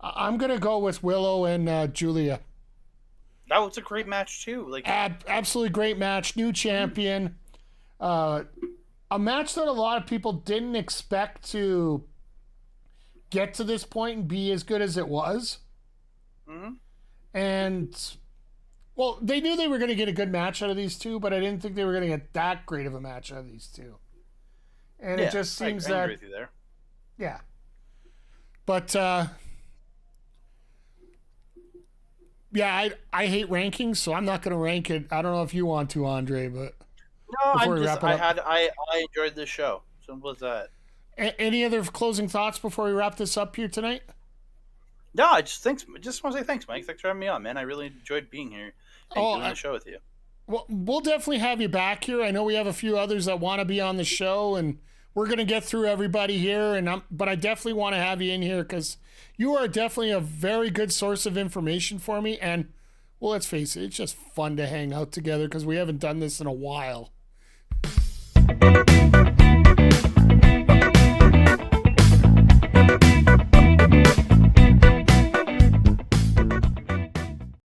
I'm going to go with Willow and Julia. That was a great match, too. Like absolutely great match. New champion. A match that a lot of people didn't expect to get to this point and be as good as it was. Mm-hmm. And, well, they knew they were going to get a good match out of these two, but I didn't think they were going to get that great of a match out of these two. And it just seems I agree with you there. Yeah. But, yeah, I hate rankings, so I'm not going to rank it. I don't know if you want to, Andre, but no, I enjoyed this show. Simple as that. Any other closing thoughts before we wrap this up here tonight? No, I just want to say thanks, Mike. Thanks for having me on, man. I really enjoyed being here and doing the show with you. Well, we'll definitely have you back here. I know we have a few others that want to be on the show, and we're going to get through everybody here. But I definitely want to have you in here because you are definitely a very good source of information for me. And, well, let's face it, it's just fun to hang out together because we haven't done this in a while.